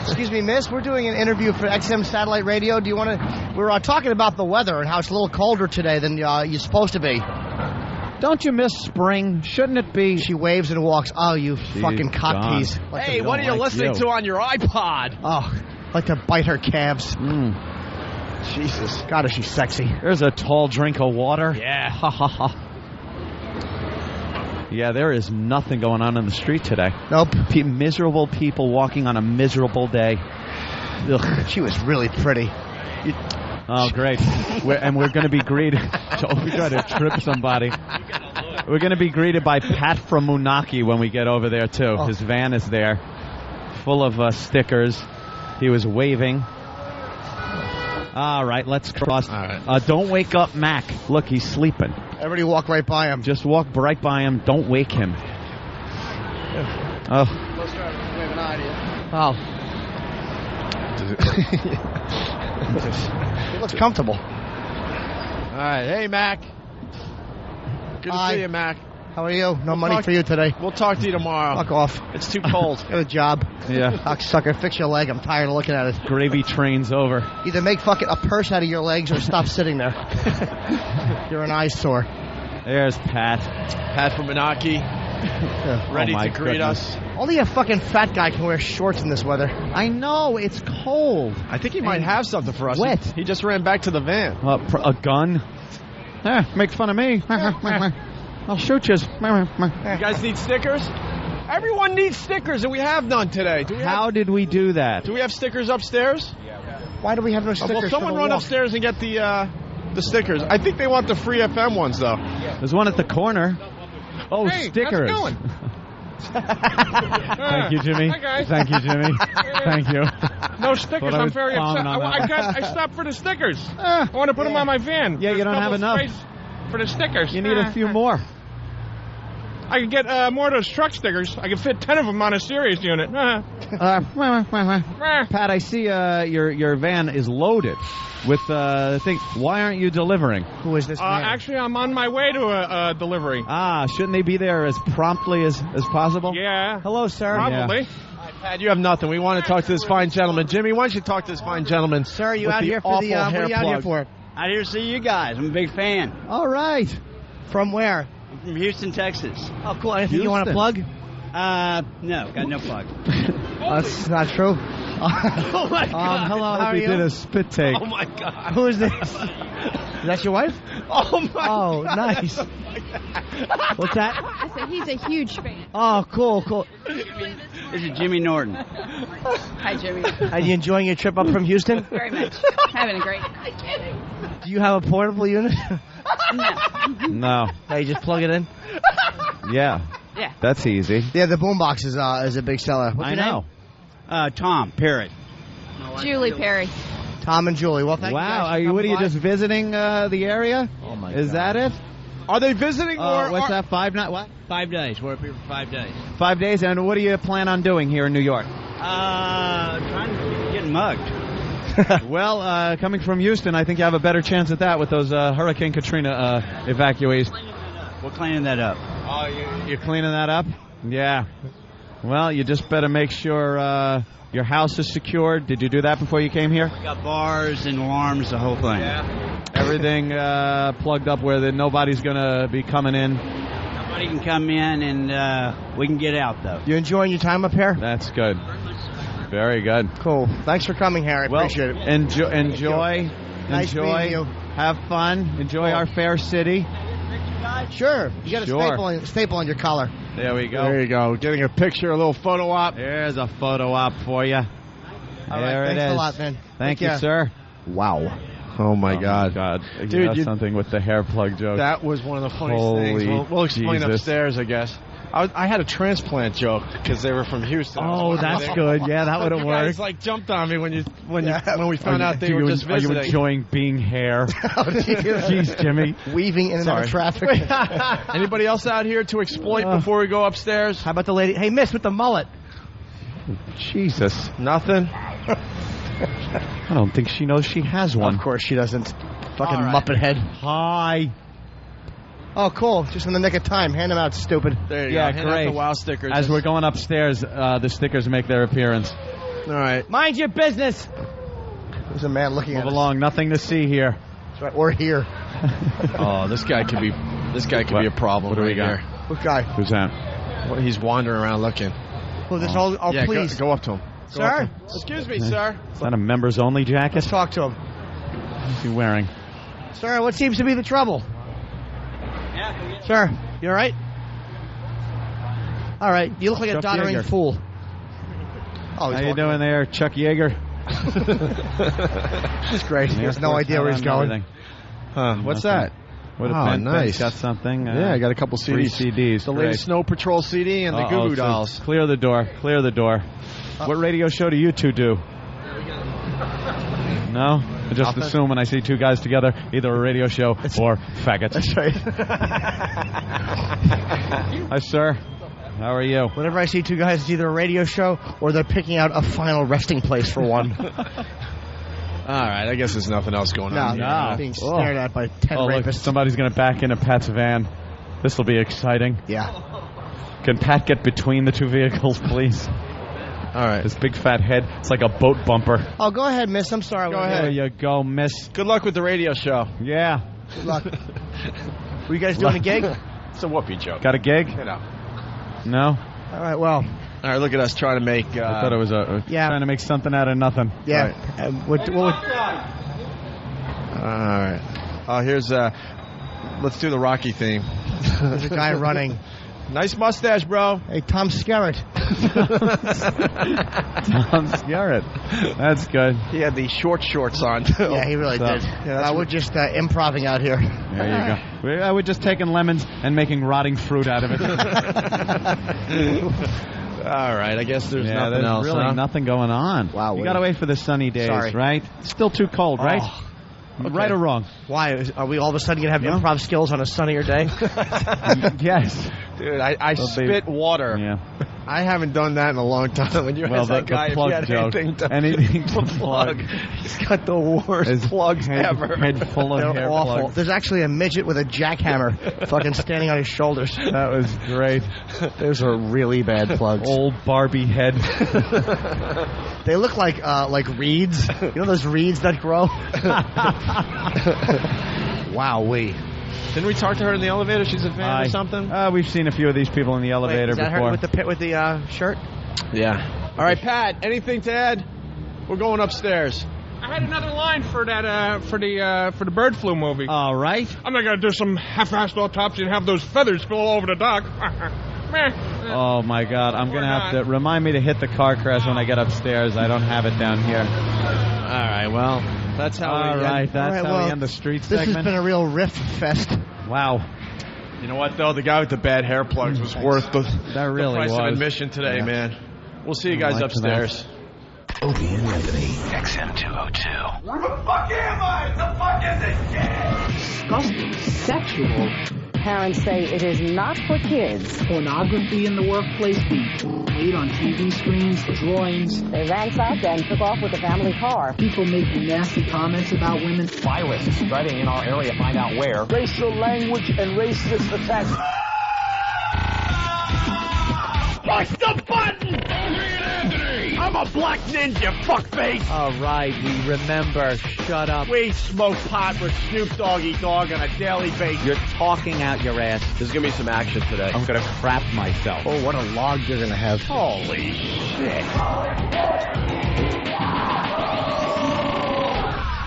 Speaker 6: Excuse me, miss. We're doing an interview for XM Satellite Radio. Do you want to... We're talking about the weather and how it's a little colder today than you're supposed to be.
Speaker 4: Don't you miss spring? Shouldn't it be?
Speaker 6: She waves and walks. Oh, you fucking cocktease.
Speaker 5: Hey, what are you listening to on your iPod?
Speaker 6: Oh, like to bite her calves.
Speaker 5: Jesus.
Speaker 6: God, is she sexy.
Speaker 4: There's a tall drink of water.
Speaker 5: Yeah.
Speaker 4: Ha, ha, ha. Yeah, there is nothing going on in the street today.
Speaker 6: Nope.
Speaker 4: Miserable people walking on a miserable day. Ugh.
Speaker 6: She was really pretty.
Speaker 4: Oh, great. We're going to be greeted. So we got to trip somebody. We're going to be greeted by Pat from Moonachie when we get over there, too. His van is there, full of stickers. He was waving. All right, let's cross. All right. Don't wake up Mac. Look, he's sleeping.
Speaker 6: Everybody walk right by him.
Speaker 4: Just walk right by him. Don't wake him. Oh.
Speaker 6: Oh. He looks comfortable.
Speaker 5: All right. Hey, Mac. Good to see you, Mac.
Speaker 6: How are you? No money for you today.
Speaker 5: We'll talk to you tomorrow.
Speaker 6: Fuck off.
Speaker 5: It's too cold.
Speaker 6: Get a job.
Speaker 4: Yeah.
Speaker 6: Cocksucker, fix your leg. I'm tired of looking at it.
Speaker 4: Gravy train's over.
Speaker 6: Either make fucking a purse out of your legs or stop sitting there. You're an eyesore.
Speaker 4: There's Pat.
Speaker 5: Pat from Moonachie. Ready to greet us.
Speaker 6: Only a fucking fat guy can wear shorts in this weather.
Speaker 4: I know. It's cold.
Speaker 5: I think he might have something for us.
Speaker 4: Wet.
Speaker 5: He just ran back to the van.
Speaker 4: A gun? Make fun of me. I'll shoot you.
Speaker 5: You guys need stickers? Everyone needs stickers, and we have none today.
Speaker 4: How did we do that?
Speaker 5: Do we have stickers upstairs?
Speaker 6: Why do we have no stickers?
Speaker 5: Well, someone run upstairs and get the stickers. I think they want the free FM ones, though.
Speaker 4: There's one at the corner. Oh,
Speaker 5: hey,
Speaker 4: stickers.
Speaker 5: How's it going?
Speaker 4: Thank you, Jimmy.
Speaker 7: Hi, guys.
Speaker 4: Thank you, Jimmy. Thank you.
Speaker 7: No stickers.
Speaker 4: Thought I
Speaker 7: I'm
Speaker 4: was
Speaker 7: very upset.
Speaker 4: palming on
Speaker 7: I stopped for the stickers. I want to put them on my van.
Speaker 4: Yeah, you don't have enough.
Speaker 7: For the stickers.
Speaker 4: You need a few more.
Speaker 7: I could get more of those truck stickers. I could fit 10 of them on a Sirius unit.
Speaker 4: Pat, I see your van is loaded with the thing. Why aren't you delivering?
Speaker 6: Who is this man?
Speaker 7: Actually, I'm on my way to a delivery.
Speaker 4: Shouldn't they be there as promptly as possible?
Speaker 7: Yeah.
Speaker 6: Hello, sir.
Speaker 7: Probably.
Speaker 5: Yeah. Pat, you have nothing. We want to talk to this fine gentleman. Jimmy, why don't you talk to this fine gentleman?
Speaker 6: Sir, are you out here for the what are you out here for?
Speaker 16: Out here to see you guys. I'm a big fan.
Speaker 6: All right. From where?
Speaker 16: I'm from Houston, Texas.
Speaker 6: Oh, cool. Anything you want to plug?
Speaker 16: No, got no plug.
Speaker 6: That's not true.
Speaker 16: Oh my God.
Speaker 6: Hello, how are
Speaker 4: He
Speaker 6: you?
Speaker 4: did a spit take.
Speaker 16: Oh my God.
Speaker 6: Who is this? Is that your wife?
Speaker 16: Oh my
Speaker 6: Oh,
Speaker 16: God.
Speaker 6: nice. What's that?
Speaker 17: I said he's a huge fan.
Speaker 6: Oh, cool.
Speaker 16: This is Jimmy Norton.
Speaker 17: Hi, Jimmy.
Speaker 6: Are you enjoying your trip up from Houston?
Speaker 17: Very much. Having a great night.
Speaker 6: Do you have a portable unit?
Speaker 4: No.
Speaker 6: No, you just plug it in?
Speaker 4: Yeah.
Speaker 17: Yeah.
Speaker 4: That's easy.
Speaker 6: Yeah, the boombox is a big seller. What's
Speaker 16: I
Speaker 6: your
Speaker 16: know.
Speaker 6: name?
Speaker 16: Tom Parrott.
Speaker 17: Julie Perry.
Speaker 6: Tom and Julie. Well, thank you guys for
Speaker 4: What are you
Speaker 6: coming
Speaker 4: just visiting the area?
Speaker 6: Oh my
Speaker 4: Is that it?
Speaker 5: Are they visiting or
Speaker 4: what's that? 5 nights? What?
Speaker 16: 5 days. We're up here for 5 days.
Speaker 4: 5 days. And what do you plan on doing here in New York?
Speaker 16: Trying to get mugged.
Speaker 4: Well, coming from Houston, I think you have a better chance at that with those Hurricane Katrina evacuees.
Speaker 16: We're cleaning that up.
Speaker 4: Oh, you're cleaning that up? Yeah. Well, you just better make sure your house is secured. Did you do that before you came here?
Speaker 16: We got bars and alarms, the whole thing.
Speaker 4: Yeah. Everything plugged up where nobody's going to be coming in.
Speaker 16: Nobody can come in, and we can get out, though.
Speaker 6: You enjoying your time up here?
Speaker 4: That's good. Very good.
Speaker 6: Cool. Thanks for coming, Harry. Appreciate it.
Speaker 4: Enjoy.
Speaker 6: Nice meeting you.
Speaker 4: Have fun. Enjoy our fair city.
Speaker 6: Sure. You got a staple on your collar.
Speaker 4: There we go.
Speaker 5: There you go. Getting a picture, a little photo op.
Speaker 4: There's a photo op for you.
Speaker 6: All
Speaker 4: there
Speaker 6: right,
Speaker 4: it
Speaker 6: thanks
Speaker 4: is.
Speaker 6: a lot, man.
Speaker 4: Thank you, sir.
Speaker 5: Wow. Oh my God.
Speaker 4: Dude, you have something with the hair plug joke.
Speaker 5: That was one of the funniest
Speaker 4: Holy
Speaker 5: things. We'll explain
Speaker 4: Jesus.
Speaker 5: upstairs, I guess. I had a transplant joke because they were from Houston.
Speaker 4: Oh, that's good. Yeah, that would have
Speaker 5: You
Speaker 4: worked.
Speaker 5: guys jumped on me when we found out they were just
Speaker 4: Are
Speaker 5: visiting.
Speaker 4: you enjoying being hair? Jeez, Jimmy.
Speaker 6: Weaving in and out of traffic.
Speaker 5: Anybody else out here to exploit before we go upstairs?
Speaker 6: How about the lady? Hey, miss, with the mullet.
Speaker 4: Jesus.
Speaker 5: Nothing?
Speaker 4: I don't think she knows she has one.
Speaker 6: Of course she doesn't. Fucking
Speaker 5: All right.
Speaker 6: muppet head.
Speaker 4: Hi.
Speaker 6: Oh, cool. Just in the nick of time. Hand them out, stupid.
Speaker 5: There you
Speaker 4: Yeah,
Speaker 5: go. Hand out
Speaker 4: great.
Speaker 5: the WOW stickers.
Speaker 4: As we're going upstairs, the stickers make their appearance.
Speaker 5: All right.
Speaker 6: Mind your business. There's a man looking
Speaker 4: Move
Speaker 6: at us.
Speaker 4: along. Nothing to see here.
Speaker 6: That's right. Or here.
Speaker 5: Oh, this guy could be a problem.
Speaker 4: What do we
Speaker 5: right
Speaker 4: got?
Speaker 5: here.
Speaker 6: What guy?
Speaker 4: Who's that?
Speaker 5: Well, he's wandering around looking.
Speaker 6: Well, this whole. Oh,
Speaker 5: yeah,
Speaker 6: please.
Speaker 5: go up to him.
Speaker 6: Sir?
Speaker 5: Excuse me, sir.
Speaker 4: Is that a members only jacket?
Speaker 6: Let's talk to him.
Speaker 4: What's he wearing?
Speaker 6: Sir, what seems to be the trouble? Sir, you all right? All right. You look like a
Speaker 4: Chuck
Speaker 6: doddering
Speaker 4: Yeager.
Speaker 6: fool. Oh,
Speaker 4: How you doing there, Chuck Yeager?
Speaker 6: He's great. He has no idea where he's going.
Speaker 5: Huh? What's that?
Speaker 4: What
Speaker 5: Oh,
Speaker 4: Ben,
Speaker 5: nice.
Speaker 4: Ben's got something.
Speaker 5: Yeah, I got a couple
Speaker 4: Free
Speaker 5: CDs.
Speaker 4: CDs.
Speaker 5: The
Speaker 4: Great.
Speaker 5: latest Snow Patrol CD and the Goo Goo
Speaker 4: So
Speaker 5: Dolls.
Speaker 4: clear the door. Clear the door. What radio show do you two do? No? I just
Speaker 6: Nothing.
Speaker 4: assume when I see two guys together, either a radio show or faggots.
Speaker 6: That's right.
Speaker 4: Hi, sir. How are you?
Speaker 6: Whenever I see two guys, it's either a radio show or they're picking out a final resting place for one.
Speaker 5: All right, I guess there's nothing else going on.
Speaker 6: No, being stared at by 10
Speaker 4: Oh, look,
Speaker 6: rapists.
Speaker 4: somebody's going to back into Pat's van. This will be exciting.
Speaker 6: Yeah.
Speaker 4: Can Pat get between the two vehicles, please?
Speaker 5: All right.
Speaker 4: This big fat head. It's like a boat bumper.
Speaker 6: Oh, go ahead, miss. I'm sorry.
Speaker 5: Go ahead.
Speaker 4: There you go, miss.
Speaker 5: Good luck with the radio show.
Speaker 4: Yeah.
Speaker 6: Good luck. Were you guys doing a gig?
Speaker 5: It's a whoopee joke.
Speaker 4: Got a gig?
Speaker 5: You know.
Speaker 4: No?
Speaker 6: All right, well.
Speaker 5: All right, look at us trying to make...
Speaker 4: I thought it was trying to make something out of nothing.
Speaker 6: Yeah.
Speaker 5: Right.
Speaker 6: What would...
Speaker 5: All right. Oh, here's... let's do the Rocky theme.
Speaker 6: There's a guy running.
Speaker 5: Nice mustache, bro.
Speaker 6: Hey, Tom Skerritt.
Speaker 4: Tom Skerritt. That's good.
Speaker 5: He had the short shorts on, too.
Speaker 6: Yeah, he really did.
Speaker 5: Yeah,
Speaker 6: we're just improvising out here.
Speaker 4: There you go. I would just taking lemons and making rotting fruit out of it.
Speaker 5: All right, I guess there's nothing
Speaker 4: there's
Speaker 5: else.
Speaker 4: really nothing going on.
Speaker 6: Wow,
Speaker 4: you got to wait for the sunny days,
Speaker 6: Sorry.
Speaker 4: right? It's still too cold, right?
Speaker 6: Oh,
Speaker 4: Right or wrong?
Speaker 6: Why? Are we all of a sudden going to have improv skills on a sunnier day?
Speaker 4: Yes.
Speaker 5: Dude, I spit water.
Speaker 4: Yeah.
Speaker 5: I haven't done that in a long time. When you ask that guy if he had anything to plug, he's got the worst plugs ever.
Speaker 4: Head full of
Speaker 6: They're
Speaker 4: hair
Speaker 6: awful.
Speaker 4: plugs.
Speaker 6: There's actually a midget with a jackhammer fucking standing on his shoulders.
Speaker 4: That was great.
Speaker 6: Those are really bad plugs.
Speaker 4: Old Barbie head.
Speaker 6: They look like reeds. You know those reeds that grow? Wowee.
Speaker 5: Didn't we talk to her in the elevator? She's a fan or something?
Speaker 4: We've seen a few of these people in the elevator
Speaker 6: Is that
Speaker 4: before.
Speaker 6: her with the shirt?
Speaker 5: Yeah. All right, Pat, anything to add? We're going upstairs.
Speaker 7: I had another line for that for the bird flu movie.
Speaker 4: All right.
Speaker 7: I'm not gonna do some half-assed autopsy and have those feathers spill all over the dock.
Speaker 4: Oh, my God. I'm going to have to remind me to hit the car crash when I get upstairs. I don't have it down here.
Speaker 5: All right, well, that's how
Speaker 4: All
Speaker 5: we
Speaker 4: right, that's how
Speaker 6: well,
Speaker 4: we end the street
Speaker 6: This
Speaker 4: segment.
Speaker 6: has been a real riff fest.
Speaker 4: Wow.
Speaker 5: You know what, though? The guy with the bad hair plugs was worth the
Speaker 4: really
Speaker 5: price of
Speaker 4: was.
Speaker 5: admission today,
Speaker 4: Yeah.
Speaker 5: man. We'll see you guys upstairs.
Speaker 20: Opie and Anthony, XM 202.
Speaker 13: Where the fuck am I? The fuck is this shit?
Speaker 18: Disgusting. Sexual. Parents say it is not for kids. Pornography in the workplace being played on TV screens, drawings. They ransacked and took off with the family car. People making nasty comments about women.
Speaker 19: Virus is spreading in our area. Find out where.
Speaker 13: Racial language and racist attacks.
Speaker 19: Push the button! I'm a black ninja, fuckface!
Speaker 4: All right, we remember. Shut up.
Speaker 19: We smoke pot with Snoop Doggy Dogg on a daily basis.
Speaker 4: You're talking out your ass.
Speaker 5: There's going to be some action today.
Speaker 4: I'm going to crap myself.
Speaker 6: Oh, what a log you're going to have.
Speaker 19: Holy shit.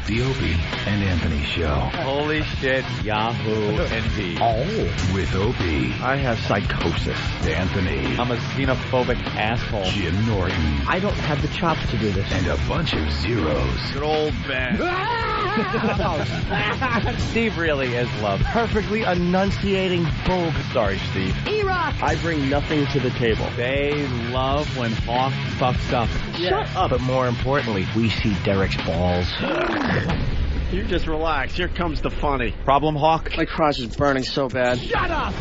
Speaker 20: The Opie and Anthony Show.
Speaker 4: Holy shit, Yahoo, indeed.
Speaker 6: Oh.
Speaker 20: With Opie.
Speaker 6: I have psychosis.
Speaker 20: Anthony.
Speaker 4: I'm a xenophobic asshole.
Speaker 20: Jim Norton.
Speaker 6: I don't have the chops to do this.
Speaker 20: And a bunch of zeros.
Speaker 5: Good old Ben.
Speaker 4: Steve really is love.
Speaker 6: Perfectly enunciating boob.
Speaker 4: Sorry, Steve.
Speaker 6: E-Rock! I bring nothing to the table.
Speaker 4: They love when Hawk fucks up.
Speaker 6: Shut up. But more importantly, we see Derek's balls.
Speaker 5: You just relax. Here comes the funny.
Speaker 4: Problem, Hawk?
Speaker 6: My crotch is burning so bad.
Speaker 19: Shut up!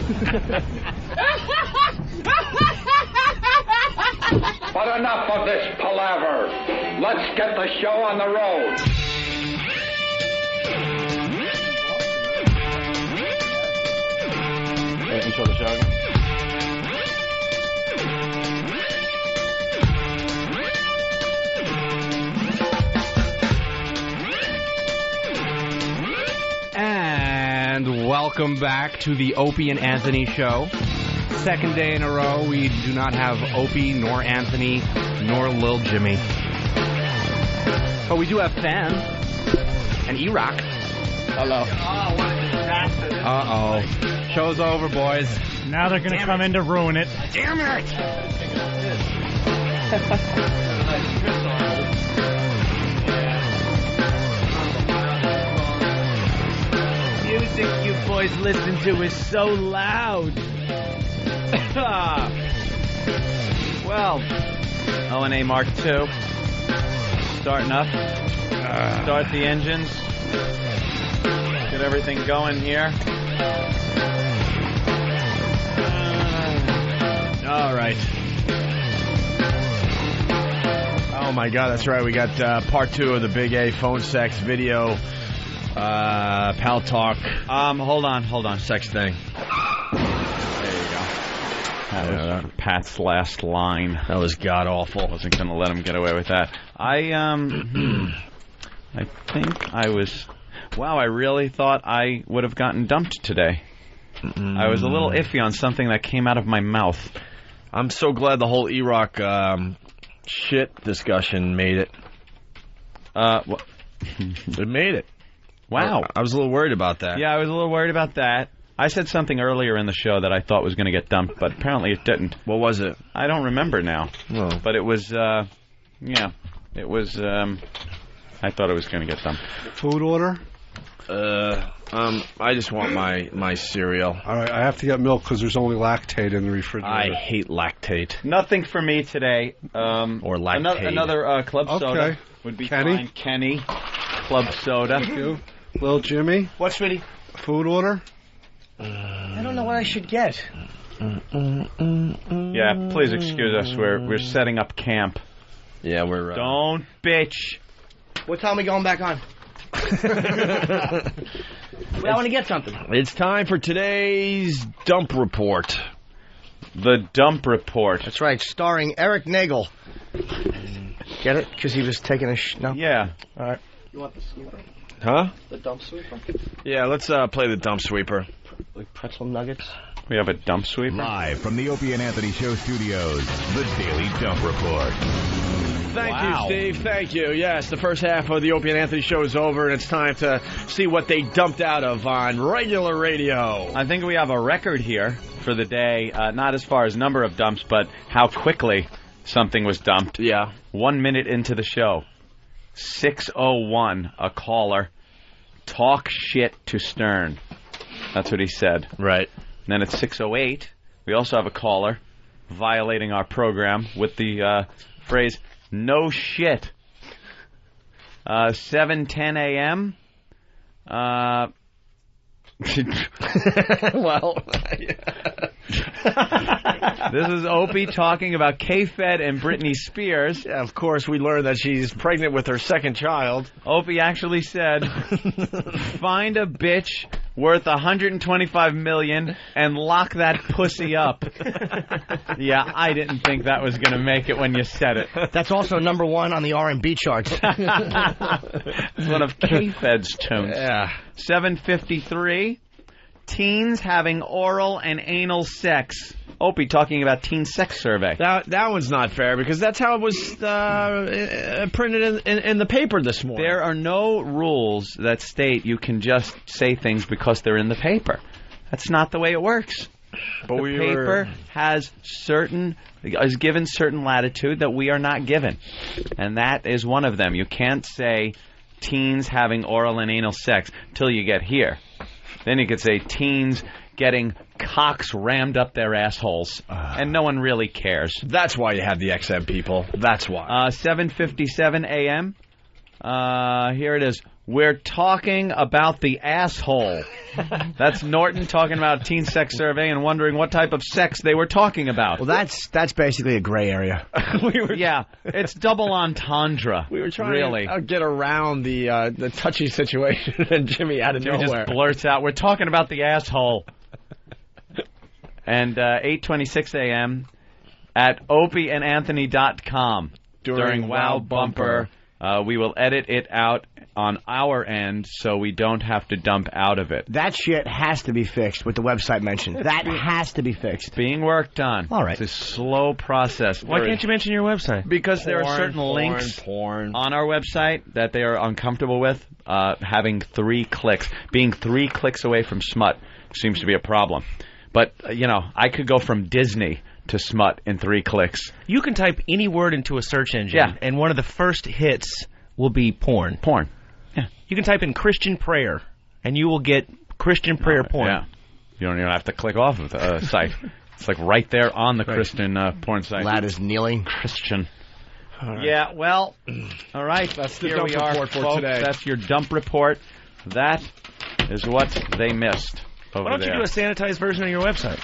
Speaker 13: But enough of this palaver. Let's get the show on the road.
Speaker 5: Intro the show.
Speaker 22: And welcome back to the Opie and Anthony Show. Second day in a row, we do not have Opie, nor Anthony, nor Lil Jimmy. But we do have Fan and E-Rock.
Speaker 6: Hello.
Speaker 22: Uh-oh. Show's over, boys.
Speaker 21: Now they're going to come in to ruin it.
Speaker 19: Damn it!
Speaker 4: music you boys listen to is so loud. Well, O&A Mark II. Starting up. Start the engines. Get everything going here.
Speaker 5: All right. Oh my God, that's right. We got part 2 of the Big A phone sex video, pal talk.
Speaker 4: Hold on.
Speaker 5: Sex thing.
Speaker 4: There you go. That was Pat's last line.
Speaker 5: That was god awful.
Speaker 4: Wasn't going to let him get away with that. I think I was. Wow, I really thought I would have gotten dumped today. I was a little iffy on something that came out of my mouth.
Speaker 5: I'm so glad the whole Iraq shit discussion made it. It made it.
Speaker 4: Wow.
Speaker 5: I was a little worried about that.
Speaker 4: Yeah, I was a little worried about that. I said something earlier in the show that I thought was going to get dumped, but apparently it didn't.
Speaker 5: What was it?
Speaker 4: I don't remember now.
Speaker 5: Oh.
Speaker 4: But it was, it was, I thought it was going to get dumped.
Speaker 14: Food order?
Speaker 5: I just want my cereal.
Speaker 14: All right, I have to get milk because there's only lactate in the refrigerator.
Speaker 5: I hate lactate.
Speaker 4: Nothing for me today.
Speaker 5: Or lactate.
Speaker 4: Another club soda would be
Speaker 14: Kenny?
Speaker 4: fine. Kenny, club soda.
Speaker 14: Thank you. Little Jimmy?
Speaker 6: What, sweetie?
Speaker 14: Food order?
Speaker 6: I don't know what I should get.
Speaker 4: Yeah, please excuse us. We're setting up camp.
Speaker 5: Yeah, we're...
Speaker 4: Don't bitch.
Speaker 6: What time are we going back on? I want to get something.
Speaker 5: It's time for today's dump report.
Speaker 4: The dump report.
Speaker 6: That's right, starring Eric Nagel. Get it? Because he was taking a no?
Speaker 4: Yeah.
Speaker 6: All right. You want the sweeper?
Speaker 5: Huh?
Speaker 6: The dump sweeper?
Speaker 5: Yeah, let's play the dump sweeper.
Speaker 6: Like pretzel nuggets?
Speaker 4: We have a dump sweeper?
Speaker 1: Live from the Opie and Anthony Show studios, the Daily Dump Report.
Speaker 5: Thank you, Steve. Thank you. Yes, the first half of the Opie and Anthony Show is over, and it's time to see what they dumped out of on regular radio.
Speaker 4: I think we have a record here for the day, not as far as number of dumps, but how quickly something was dumped.
Speaker 5: Yeah.
Speaker 4: 1 minute into the show. 6:01, a caller. Talk shit to Stern. That's what he said.
Speaker 5: Right.
Speaker 4: And then at 6:08, we also have a caller violating our program with the phrase, no shit. 7:10 a.m.
Speaker 5: Well,
Speaker 4: this is Opie talking about K-Fed and Britney Spears.
Speaker 5: Yeah, of course, we learned that she's pregnant with her second child.
Speaker 4: Opie actually said, find a bitch worth $125 million and lock that pussy up. Yeah, I didn't think that was going to make it when you said it.
Speaker 6: That's also number 1 on the R&B charts.
Speaker 4: It's one of K-Fed's tunes.
Speaker 5: Yeah.
Speaker 4: 7:53. Teens having oral and anal sex. Opie talking about teen sex survey.
Speaker 5: That one's not fair because that's how it was printed in the paper this morning.
Speaker 4: There are no rules that state you can just say things because they're in the paper. That's not the way it works.
Speaker 5: But
Speaker 4: the paper is given certain latitude that we are not given. And that is one of them. You can't say teens having oral and anal sex till you get here. Then you could say teens getting cocks rammed up their assholes, and no one really cares.
Speaker 5: That's why you have the XM people. That's why.
Speaker 4: 7:57 a.m. Here it is. We're talking about the asshole. That's Norton talking about teen sex survey and wondering what type of sex they were talking about.
Speaker 6: Well, that's basically a gray area.
Speaker 4: Yeah, it's double entendre.
Speaker 5: We were trying to get around the touchy situation, and Jimmy out of
Speaker 4: Jimmy
Speaker 5: nowhere
Speaker 4: just blurts out, "We're talking about the asshole." And 8:26 a.m. at opieandanthony.com during Wow Bumper. We will edit it out on our end so we don't have to dump out of it.
Speaker 6: That shit has to be fixed with the website mentioned. That has to be fixed.
Speaker 4: Being worked on.
Speaker 6: All right.
Speaker 4: It's a slow process.
Speaker 22: Why can't you mention your website?
Speaker 4: Because there are certain links on our website that they are uncomfortable with having 3 clicks. Being 3 clicks away from smut seems to be a problem. But, I could go from Disney to smut in 3 clicks.
Speaker 22: You can type any word into a search engine, and one of the first hits will be porn.
Speaker 4: Porn. Yeah.
Speaker 22: You can type in Christian prayer, and you will get
Speaker 3: Christian prayer porn.
Speaker 4: Yeah. You don't even have to click off of the site. It's like right there on the Christian porn site.
Speaker 5: Lad is kneeling.
Speaker 4: Christian.
Speaker 5: Right.
Speaker 4: Yeah, well, all right.
Speaker 5: That's the
Speaker 4: Here
Speaker 5: dump
Speaker 4: we are,
Speaker 5: report for
Speaker 4: folks.
Speaker 5: today.
Speaker 4: That's your dump report. That is what they missed over
Speaker 3: Why don't
Speaker 4: there.
Speaker 3: you do a sanitized version of your website?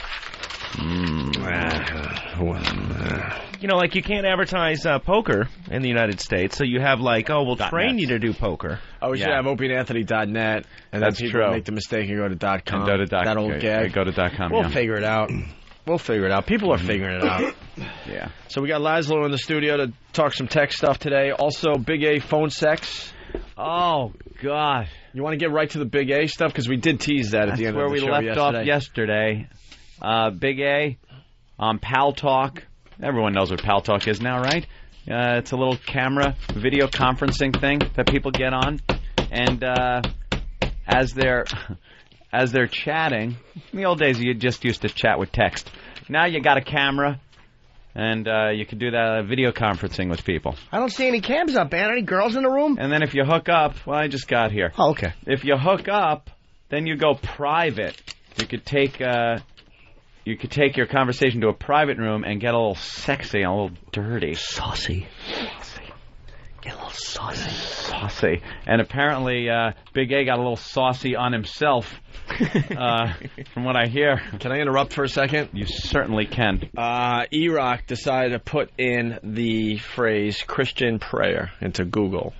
Speaker 3: You know, like you can't advertise poker in the United States, so you have like, oh, we'll train you to do poker.
Speaker 5: Oh, we should have opieandanthony.net, and
Speaker 4: That's
Speaker 5: then people
Speaker 4: true.
Speaker 5: make the mistake and go to .com.
Speaker 4: And go to dot-
Speaker 5: That old
Speaker 4: okay,
Speaker 5: gag.
Speaker 4: go to .com,
Speaker 5: We'll
Speaker 4: yeah.
Speaker 5: figure it out. We'll figure it out. People are figuring it out.
Speaker 4: Yeah.
Speaker 5: So we got Laszlo in the studio to talk some tech stuff today. Also, Big A phone sex.
Speaker 4: Oh, God.
Speaker 5: You want to get right to the Big A stuff? Because we did tease that at the end of the show
Speaker 4: where we left off yesterday. Big A on Pal Talk. Everyone knows what Pal Talk is now, right? It's a little camera video conferencing thing that people get on. And as they're chatting, in the old days you just used to chat with text. Now you got a camera, and you can do that video conferencing with people.
Speaker 6: I don't see any cams up, man. Any girls in the room?
Speaker 4: And then if you hook up, well, I just got here.
Speaker 6: Oh, okay.
Speaker 4: If you hook up, then you go private. You could take your conversation to a private room and get a little sexy, a little dirty,
Speaker 10: saucy. Get a little saucy.
Speaker 4: Saucy. And apparently, Big A got a little saucy on himself. From what I hear.
Speaker 5: Can I interrupt for a second?
Speaker 4: You certainly can.
Speaker 5: E-Rock decided to put in the phrase Christian prayer into Google.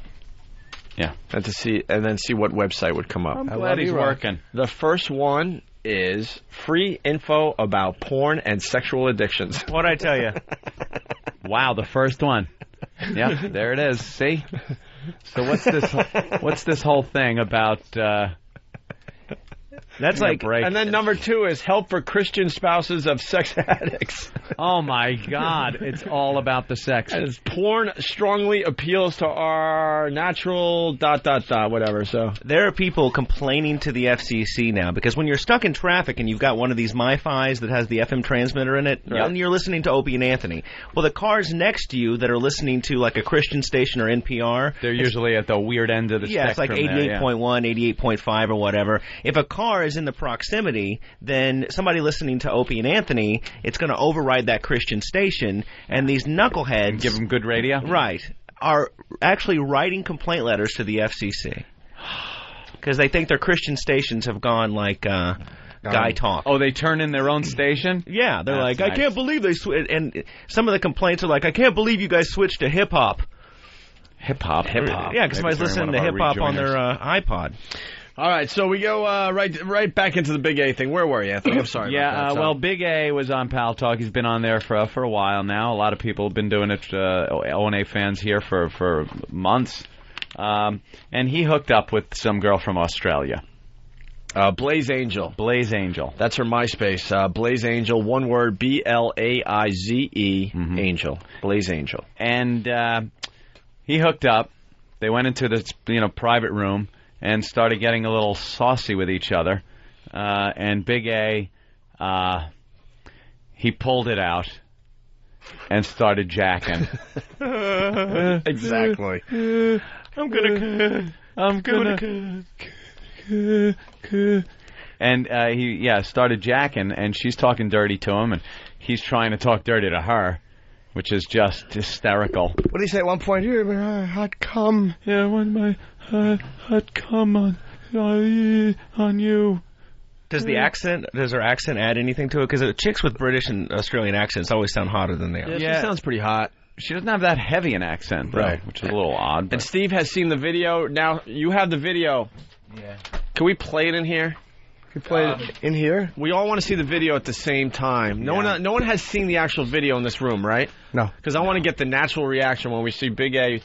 Speaker 4: Yeah.
Speaker 5: And then see what website would come up.
Speaker 4: I'm glad he's working.
Speaker 5: The first one is free info about porn and sexual addictions.
Speaker 3: What'd I tell you?
Speaker 4: Wow, the first one. Yeah, there it is. See? So what's this whole thing about
Speaker 5: That's like break. And then number 2 is help for Christian spouses of sex addicts.
Speaker 4: Oh my God, it's all about the sex.
Speaker 5: And it's porn strongly appeals to our natural ... whatever. So
Speaker 3: there are people complaining to the FCC now because when you're stuck in traffic and you've got one of these MiFis that has the FM transmitter in it, and you're listening to Opie and Anthony, well, the cars next to you that are listening to like a Christian station or NPR,
Speaker 4: they're usually at the weird end of the spectrum.
Speaker 3: Yeah, it's like 88.1, 88.5 or whatever. If a car is in the proximity, then somebody listening to Opie and Anthony, it's going to override that Christian station, and these knuckleheads...
Speaker 4: Give them good radio?
Speaker 3: Right. Are actually writing complaint letters to the FCC. Because they think their Christian stations have gone like guy talk.
Speaker 4: Oh, they turn in their own station?
Speaker 3: Yeah, they're
Speaker 4: That's
Speaker 3: like,
Speaker 4: nice.
Speaker 3: I can't believe they switched. And some of the complaints are like, I can't believe you guys switched to hip-hop.
Speaker 4: Hip-hop?
Speaker 3: Yeah, because somebody's listening to hip-hop on their iPod.
Speaker 5: All right, so we go right back into the Big A thing. Where were you, Anthony? I'm sorry about that.
Speaker 4: Well, Big A was on Pal Talk. He's been on there for a while now. A lot of people have been doing it, O&A fans here for months. And he hooked up with some girl from Australia.
Speaker 5: Blaze Angel.
Speaker 4: Blaze Angel.
Speaker 5: That's her MySpace. Blaze Angel, one word, BLAIZE, Angel. Blaze Angel.
Speaker 4: And he hooked up. They went into this private room and started getting a little saucy with each other. And Big A, he pulled it out and started jacking.
Speaker 5: Exactly.
Speaker 3: I'm gonna.
Speaker 4: And he started jacking, and she's talking dirty to him, and he's trying to talk dirty to her, which is just hysterical.
Speaker 6: What did he say at one point? Here, my hot cum.
Speaker 21: Yeah, when my hot cum on you.
Speaker 3: Does her accent add anything to it? Because chicks with British and Australian accents always sound hotter than they are.
Speaker 5: Yeah, she sounds pretty hot.
Speaker 4: She doesn't have that heavy an accent, though,
Speaker 5: right?
Speaker 4: Which is a little odd. But.
Speaker 5: And Steve has seen the video. Now, you have the video.
Speaker 6: Yeah.
Speaker 5: Can we play it in here?
Speaker 6: Can we play it in here?
Speaker 5: We all want to see the video at the same time. No one has seen the actual video in this room, right?
Speaker 6: No.
Speaker 5: Because I want to get the natural reaction when we see Big A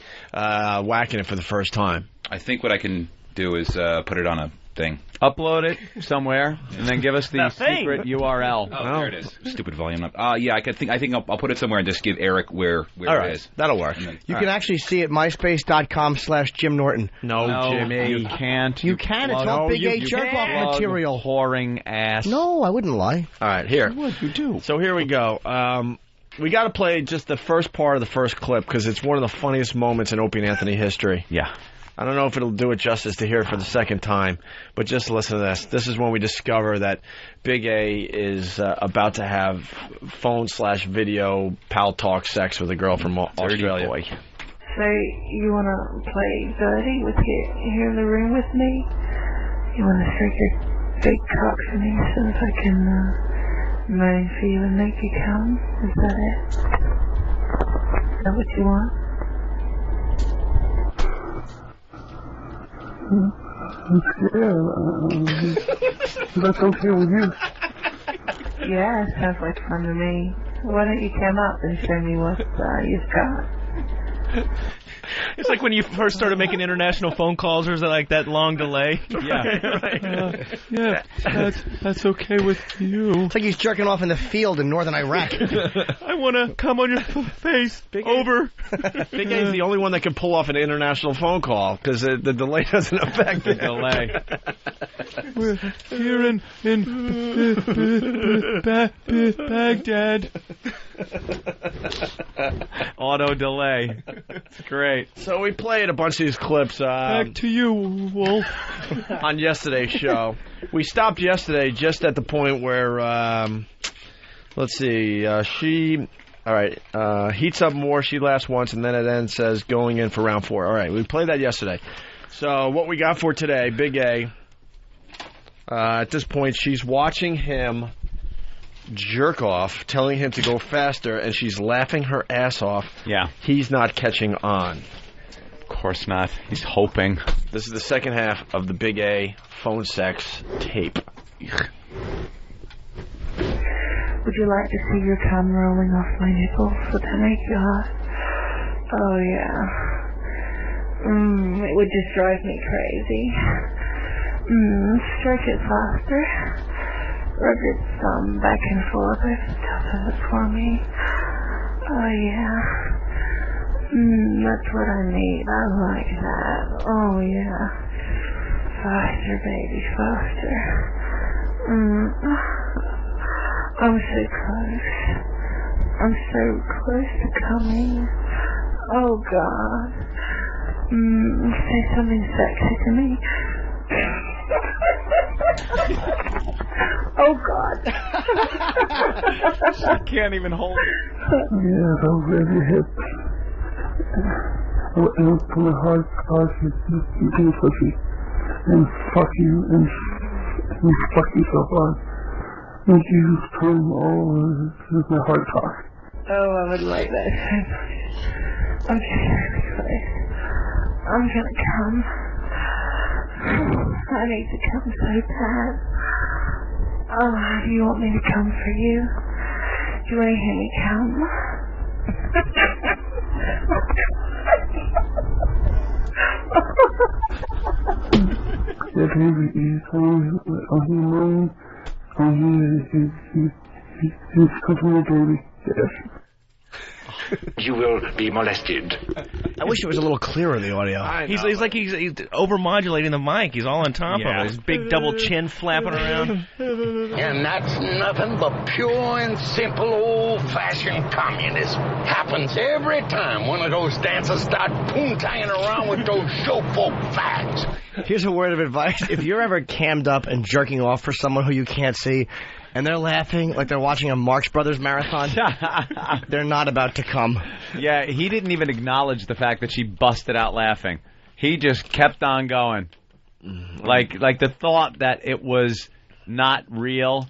Speaker 5: whacking it for the first time.
Speaker 9: I think what I can do is put it on a thing.
Speaker 4: Upload it somewhere, and then give us the secret URL.
Speaker 9: Oh, there it is. Stupid volume up. Yeah, I think I'll put it somewhere and just give Eric where it is.
Speaker 5: That'll work.
Speaker 9: Then,
Speaker 6: you can actually see it myspace.com/Jim Norton.
Speaker 5: No, Jimmy.
Speaker 4: You can't.
Speaker 6: You can. It's all Big A jerk-off material.
Speaker 4: Whoring ass.
Speaker 6: No, I wouldn't lie.
Speaker 5: All right, here.
Speaker 6: What you do?
Speaker 5: So here we go. We got to play just the first part of the first clip because it's one of the funniest moments in Opie and Anthony history.
Speaker 4: Yeah.
Speaker 5: I don't know if it'll do it justice to hear it for the second time, but just listen to this. This is when we discover that Big A is about to have phone/video pal talk sex with a girl from Australia.
Speaker 2: Boy. So you want to play dirty with here in the room with me? You want to stroke your big cock for me so that I can moan for you and make you come? Is that it? Is that what you want?
Speaker 11: That's okay with you.
Speaker 2: Yeah, sounds like fun to me. Why don't you come up and show me what you've got?
Speaker 3: It's like when you first started making international phone calls, or is it like that long delay?
Speaker 11: Yeah. Yeah, that's okay with you.
Speaker 6: It's like he's jerking off in the field in northern Iraq.
Speaker 3: I want to come on your face. Over.
Speaker 5: Big A's the only one that can pull off an international phone call because the delay doesn't affect the delay.
Speaker 11: We're here in Baghdad.
Speaker 4: Auto delay. It's great.
Speaker 5: So we played a bunch of these clips.
Speaker 11: Back to you, Wolf.
Speaker 5: On yesterday's show. We stopped yesterday just at the point where, let's see, she... All right, heats up more, she laughs once, and then it then says going in for round 4. All right, we played that yesterday. So what we got for today, Big A, at this point, she's watching him jerk off, telling him to go faster, and she's laughing her ass off.
Speaker 4: Yeah.
Speaker 5: He's not catching on.
Speaker 4: Of course not. He's hoping.
Speaker 5: This is the second half of the Big A phone sex tape.
Speaker 2: Would you like to see your cum rolling off my nipples? Would that make you hot? Oh, yeah. It would just drive me crazy. Stroke it faster. Rub your thumb back and forth. Does it for me. Oh, yeah. That's what I need. I like that. Oh, yeah. Faster, baby, faster. I'm so close. I'm so close to coming. Oh, God. Say something sexy to me. Oh, God.
Speaker 4: She can't even hold it.
Speaker 11: Yeah, I'll grab your hips. And put my heart into your pussy. And fuck you. And fuck yourself on. And you come all with my heart talk.
Speaker 2: Oh, I would like that so much. I'm just really close. I'm gonna come. I need to come so bad. Oh, do you want me to come for you? Do you want to hear me come?
Speaker 11: Yeah, baby, you told me on your mind. He's cooking baby. Yes.
Speaker 13: You will be molested.
Speaker 6: I wish it was a little clearer, the audio.
Speaker 3: He's like he's overmodulating the mic. He's all on top of it. His big double chin flapping around.
Speaker 13: And that's nothing but pure and simple old-fashioned communism. Happens every time one of those dancers start poontanging around with those showfolk fags.
Speaker 6: Here's a word of advice. If you're ever cammed up and jerking off for someone who you can't see, and they're laughing like they're watching a Marx Brothers marathon, they're not about to come.
Speaker 4: Yeah, he didn't even acknowledge the fact that she busted out laughing. He just kept on going. Like the thought that it was not real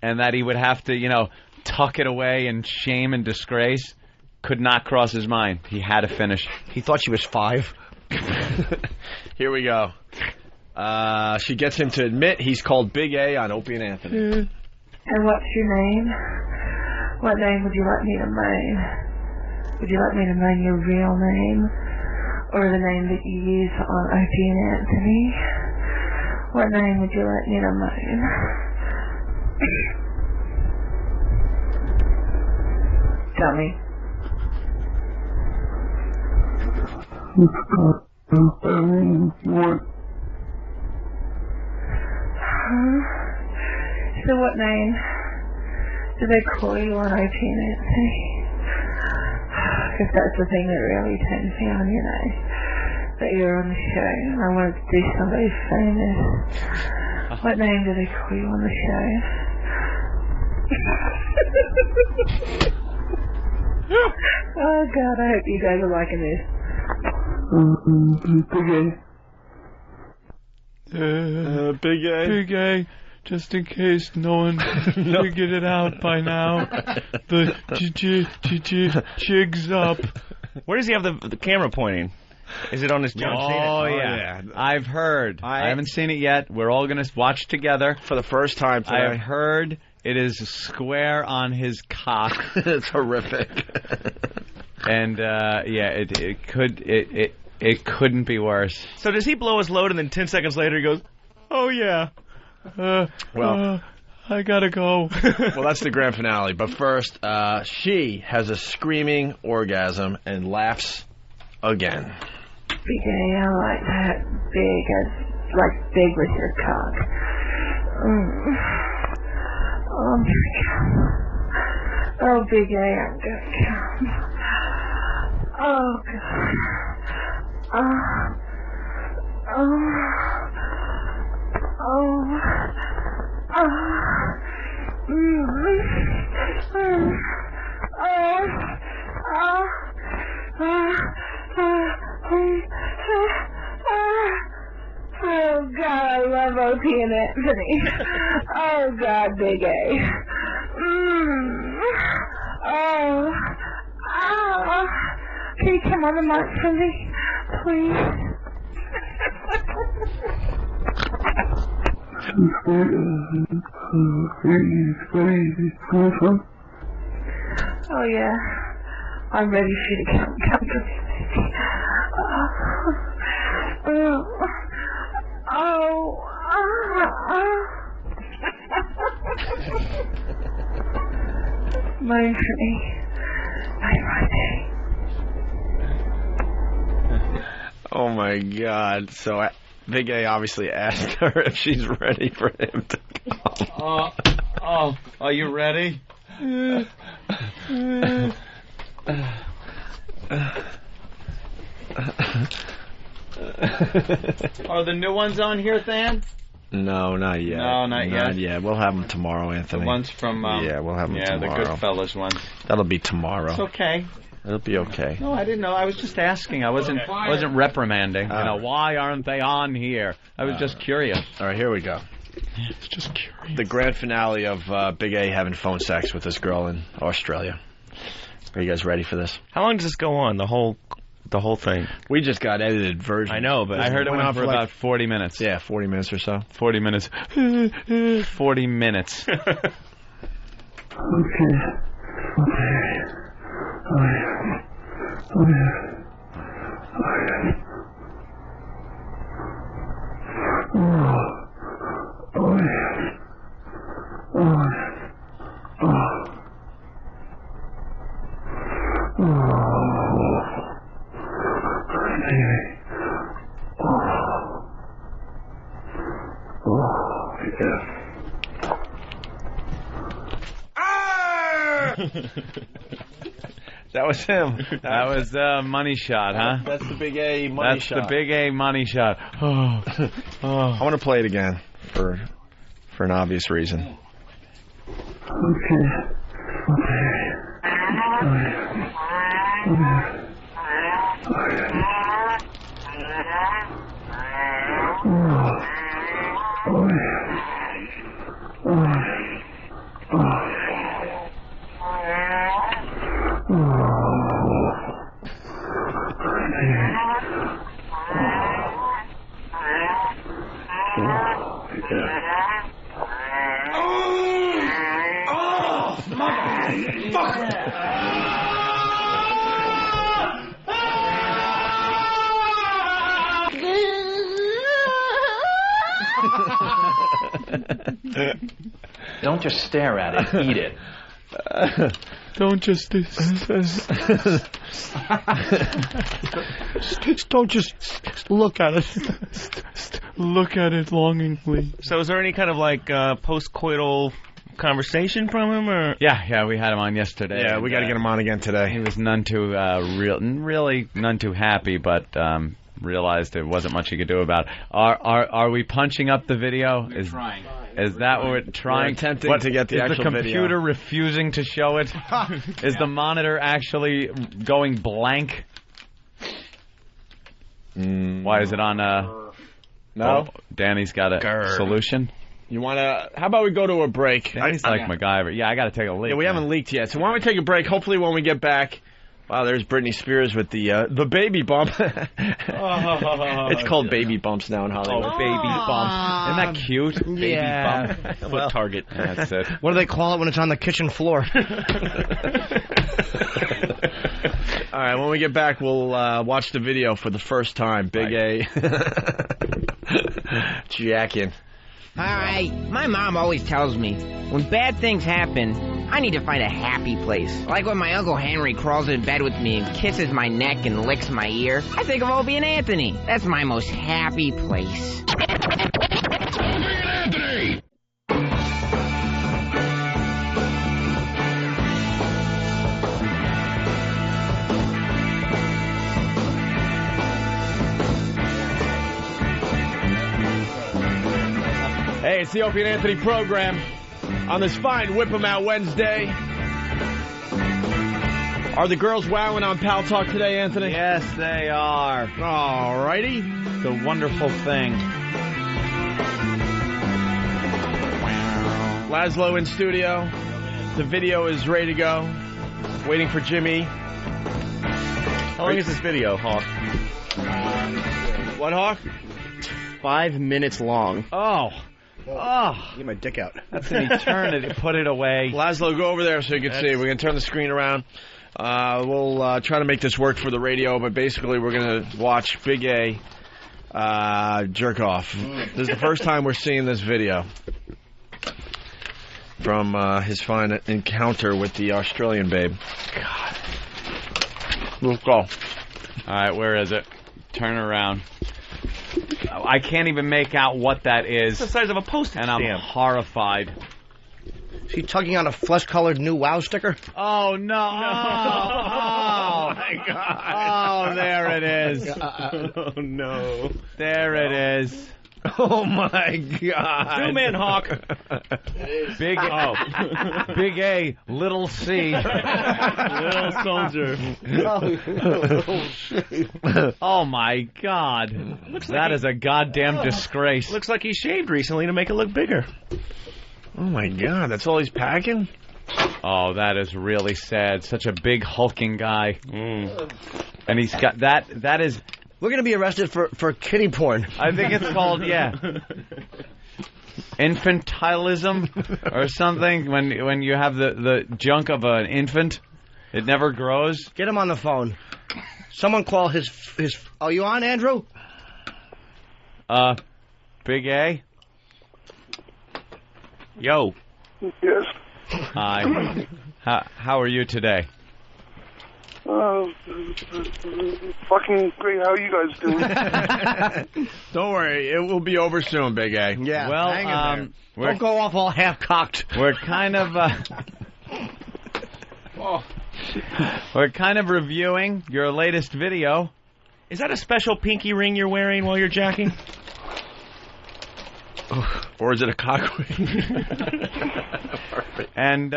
Speaker 4: and that he would have to, tuck it away in shame and disgrace could not cross his mind. He had to finish.
Speaker 6: He thought she was 5.
Speaker 5: Here we go. She gets him to admit he's called Big A on Opie and Anthony.
Speaker 2: And what's your name? What name would you like me to moan? Would you like me to moan your real name? Or the name that you use on Opie and Anthony? What name would you like me to moan? Tell me. So what name do they call you on Opie and Anthony? Because that's the thing that really turns me on, that you were on the show. I wanted to do somebody famous. What name do they call you on the show? Oh God, I hope you guys are liking this.
Speaker 5: Big A.
Speaker 21: Big A. Just in case no one figured it out by now. The jig's up.
Speaker 3: Where does he have the camera pointing? Is it on his John Cena?
Speaker 4: Oh, yeah. I've heard. I haven't seen it yet. We're all going to watch together.
Speaker 5: For the first time today.
Speaker 4: I've heard it is square on his cock.
Speaker 5: It's horrific.
Speaker 4: And, it couldn't be worse.
Speaker 3: So does he blow his load and then 10 seconds later he goes, oh, yeah.
Speaker 21: I gotta go.
Speaker 5: Well, that's the grand finale. But first, she has a screaming orgasm and laughs again.
Speaker 2: Big A, I like that. Big, like big with your cock. Oh, I'm gonna come. Oh, Big A, I'm gonna come. Oh, God. Oh, God, I love Opie and Anthony. Oh, God, Big A. Can you come on the mic for me, please? Oh, yeah. I'm ready for you to come to me, baby. Moan for me. I'm right.
Speaker 5: Oh, my God. So Big A obviously asked her if she's ready for him to come.
Speaker 4: Are you ready? Are the new ones on here, Than?
Speaker 5: No, not yet.
Speaker 4: No, not yet?
Speaker 5: Not yet. We'll have them tomorrow, Anthony.
Speaker 4: The ones from...
Speaker 5: yeah, we'll have them tomorrow.
Speaker 4: Yeah, the Goodfellas ones.
Speaker 5: That'll be tomorrow.
Speaker 4: It's okay.
Speaker 5: It'll be okay.
Speaker 4: No, I didn't know. I was just asking. I wasn't reprimanding. Why aren't they on here? I was just curious.
Speaker 5: All right, here we go.
Speaker 21: It's just curious.
Speaker 5: The grand finale of Big A having phone sex with this girl in Australia. Are you guys ready for this?
Speaker 3: How long does this go on? The whole thing?
Speaker 5: We just got edited version.
Speaker 3: I know, but
Speaker 4: I heard it went for about 40 minutes.
Speaker 5: Yeah, 40 minutes or so.
Speaker 4: 40 minutes. 40 minutes.
Speaker 11: Okay.
Speaker 5: That was him.
Speaker 4: That was money shot, huh?
Speaker 5: That's the Big A money shot.
Speaker 4: That's the Big A money shot.
Speaker 5: I want to play it again for an obvious reason.
Speaker 12: Don't just stare at it. Eat it.
Speaker 21: Don't just don't just look at it. Look at it longingly.
Speaker 3: So is there any kind of like post-coital conversation from him, or?
Speaker 4: Yeah, we had him on yesterday.
Speaker 5: Yeah, we got to get him on again today.
Speaker 4: He was none too really none too happy, but realized there wasn't much you could do about it. Are we punching up the video?
Speaker 9: We're trying.
Speaker 4: Is that what we're trying?
Speaker 5: We're attempting to get the actual
Speaker 4: video. Is the computer
Speaker 5: video.
Speaker 4: refusing to show it? Is the monitor actually going blank? Why is it on
Speaker 5: No?
Speaker 4: Oh, Danny's got a solution.
Speaker 5: You want to... How about we go to a break?
Speaker 4: Danny's like MacGyver. Yeah, I got to take a leak.
Speaker 5: Yeah, we haven't leaked yet. So why don't we take a break? Hopefully when we get back... Wow, there's Britney Spears with the baby bump. It's called baby bumps now in Hollywood.
Speaker 4: Oh, baby bump. Isn't that cute? Baby
Speaker 6: Yeah.
Speaker 4: bump.
Speaker 3: Well, Target.
Speaker 4: That's it.
Speaker 6: What do they call it when it's on the kitchen floor?
Speaker 5: All right, when we get back, we'll watch the video for the first time. Big A. Jackin'.
Speaker 8: All right, my mom always tells me, when bad things happen, I need to find a happy place. Like when my Uncle Henry crawls in bed with me and kisses my neck and licks my ear. I think of Opie and Anthony. That's my most happy place.
Speaker 1: Anthony!
Speaker 5: Hey, it's the Opie and Anthony program on this fine Whip 'em Out Wednesday. Are the girls wowing on Pal Talk today, Anthony?
Speaker 4: Yes, they are.
Speaker 5: All righty.
Speaker 4: The wonderful thing.
Speaker 5: Laszlo in studio. The video is ready to go. Waiting for Jimmy.
Speaker 3: How long is this video, Hawk?
Speaker 5: What, Hawk?
Speaker 6: 5 minutes long.
Speaker 4: Oh.
Speaker 6: Get my dick out.
Speaker 4: That's an eternity. Put it away.
Speaker 5: Laszlo, go over there so you can see. We're going to turn the screen around. We'll try to make this work for the radio, but basically we're going to watch Big A jerk off. This is the first time we're seeing this video from his fine encounter with the Australian babe. God. Let's go.
Speaker 4: All right, where is it? Turn around. I can't even make out what that is.
Speaker 3: It's the size of a postage
Speaker 4: and I'm horrified.
Speaker 6: Is he tugging on a flesh-colored new WOW sticker?
Speaker 4: Oh, no. Oh,
Speaker 5: my God.
Speaker 4: Oh, there it is.
Speaker 3: Oh, no.
Speaker 4: There it is.
Speaker 5: Oh, my God.
Speaker 3: Zoom in, Hawk.
Speaker 4: Big A. Big A, little C.
Speaker 3: Little soldier.
Speaker 4: Oh, my God. That is a goddamn disgrace.
Speaker 3: Looks like he shaved recently to make it look bigger.
Speaker 5: Oh, my God. That's all he's packing?
Speaker 4: Oh, that is really sad. Such a big, hulking guy. And he's got that. That is...
Speaker 6: We're going to be arrested for kiddie porn.
Speaker 4: I think it's called, infantilism or something. When you have the junk of an infant, it never grows.
Speaker 6: Get him on the phone. Someone call his. Are you on, Andrew?
Speaker 4: Big A? Yo.
Speaker 11: Yes.
Speaker 4: Hi. How are you today?
Speaker 11: Fucking great. How are you guys doing?
Speaker 5: Don't worry, it will be over soon, Big A.
Speaker 6: Yeah.
Speaker 4: Well,
Speaker 6: hang in there. Don't go off all half-cocked.
Speaker 4: We're kind of we're kind of reviewing your latest video.
Speaker 3: Is that a special pinky ring you're wearing while you're jacking?
Speaker 5: Or is it a cock ring?
Speaker 4: And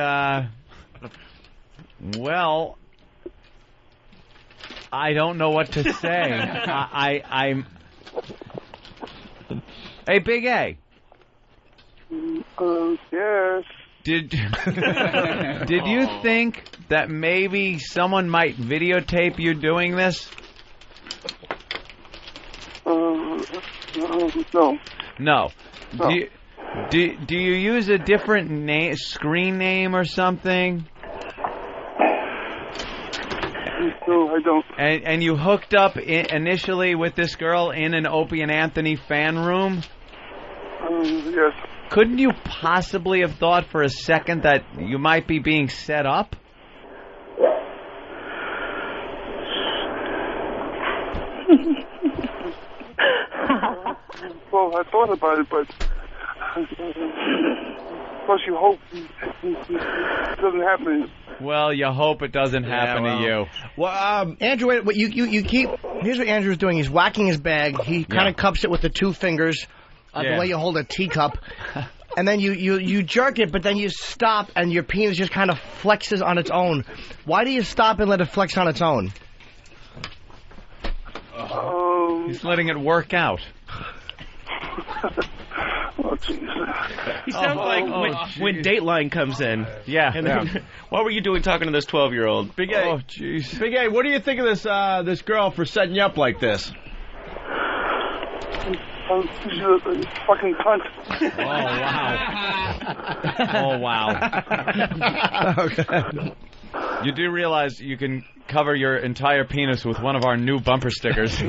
Speaker 4: well, I don't know what to say. I'm. Hey, Big A.
Speaker 11: Yes.
Speaker 4: Did you think that maybe someone might videotape you doing this?
Speaker 11: No.
Speaker 4: No. Do you use a different screen name or something?
Speaker 11: No, I don't.
Speaker 4: And you hooked up initially with this girl in an Opie and Anthony fan room?
Speaker 11: Yes.
Speaker 4: Couldn't you possibly have thought for a second that you might be being set up?
Speaker 11: Well, I thought about it, but Plus, you hope it doesn't happen.
Speaker 4: Well, you hope it doesn't happen to you.
Speaker 6: Well, Andrew, what you keep. Here's what Andrew's doing. He's whacking his bag. He kind of cups it with the two fingers, the way you hold a teacup. And then you jerk it, but then you stop, and your penis just kind of flexes on its own. Why do you stop and let it flex on its own?
Speaker 4: He's letting it work out.
Speaker 3: He sounds like when Dateline comes in.
Speaker 4: Yeah.
Speaker 3: And then, what were you doing talking to this 12-year-old?
Speaker 5: Big A.
Speaker 4: Oh, jeez.
Speaker 5: Big A, what do you think of this girl for setting you up like this?
Speaker 11: She's a fucking cunt.
Speaker 4: Oh, wow. Okay. You do realize you can cover your entire penis with one of our new bumper stickers.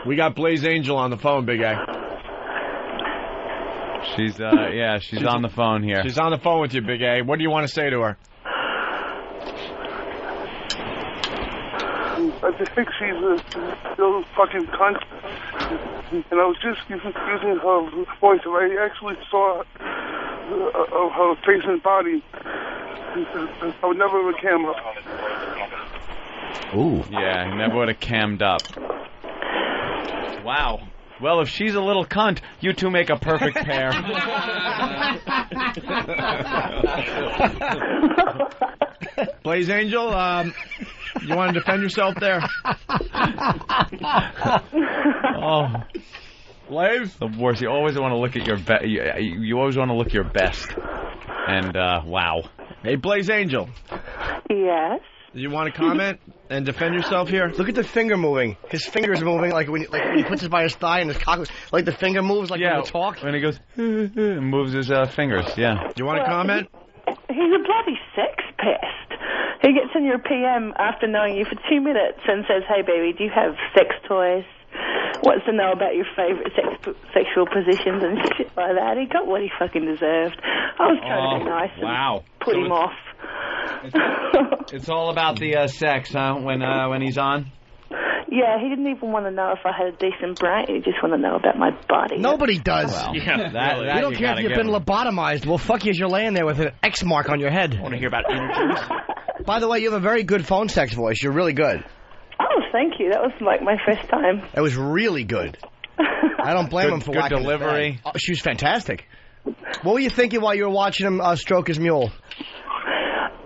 Speaker 5: We got Blaze Angel on the phone, Big A.
Speaker 4: She's on the phone here.
Speaker 5: She's on the phone with you, Big A. What do you want to say to her?
Speaker 11: I just think she's a little fucking cunt. And I was just using her voice. I actually saw her face and body. I would never have cammed up.
Speaker 4: Ooh. Yeah, he never would have cammed up. Wow. Well, if she's a little cunt, you two make a perfect pair.
Speaker 5: Blaze Angel, you want to defend yourself there?
Speaker 4: Oh, Blaze, the worst. You always want to look at your you always want to look your best. And wow.
Speaker 5: Hey, Blaze Angel.
Speaker 2: Yes.
Speaker 5: You want to comment and defend yourself here?
Speaker 6: Look at the finger moving. His finger is moving like when he puts it by his thigh and his cock, like the finger moves like when we talk.
Speaker 4: When he goes, and moves his fingers. Yeah.
Speaker 5: Do you want to comment?
Speaker 2: He's a bloody sex pest. He gets in your PM after knowing you for 2 minutes and says, "Hey, baby, do you have sex toys?" Wants to know about your favourite sexual positions and shit like that. He got what he fucking deserved. I was trying to be nice and put him off.
Speaker 4: It's all about the sex, huh? When he's on.
Speaker 2: Yeah, he didn't even want to know if I had a decent brain. He just wanted to know about my body.
Speaker 6: Nobody does.
Speaker 4: Well,
Speaker 6: you don't care if you've been lobotomized. Well, fuck you as you're laying there with an X mark on your head.
Speaker 3: Want to hear about injuries?
Speaker 6: By the way, you have a very good phone sex voice. You're really good.
Speaker 2: Oh, thank you. That was like my first time.
Speaker 6: It was really good. I don't blame him for
Speaker 4: good
Speaker 6: whacking his
Speaker 4: delivery.
Speaker 6: bag. Oh, she was fantastic. What were you thinking while you were watching him stroke his mule?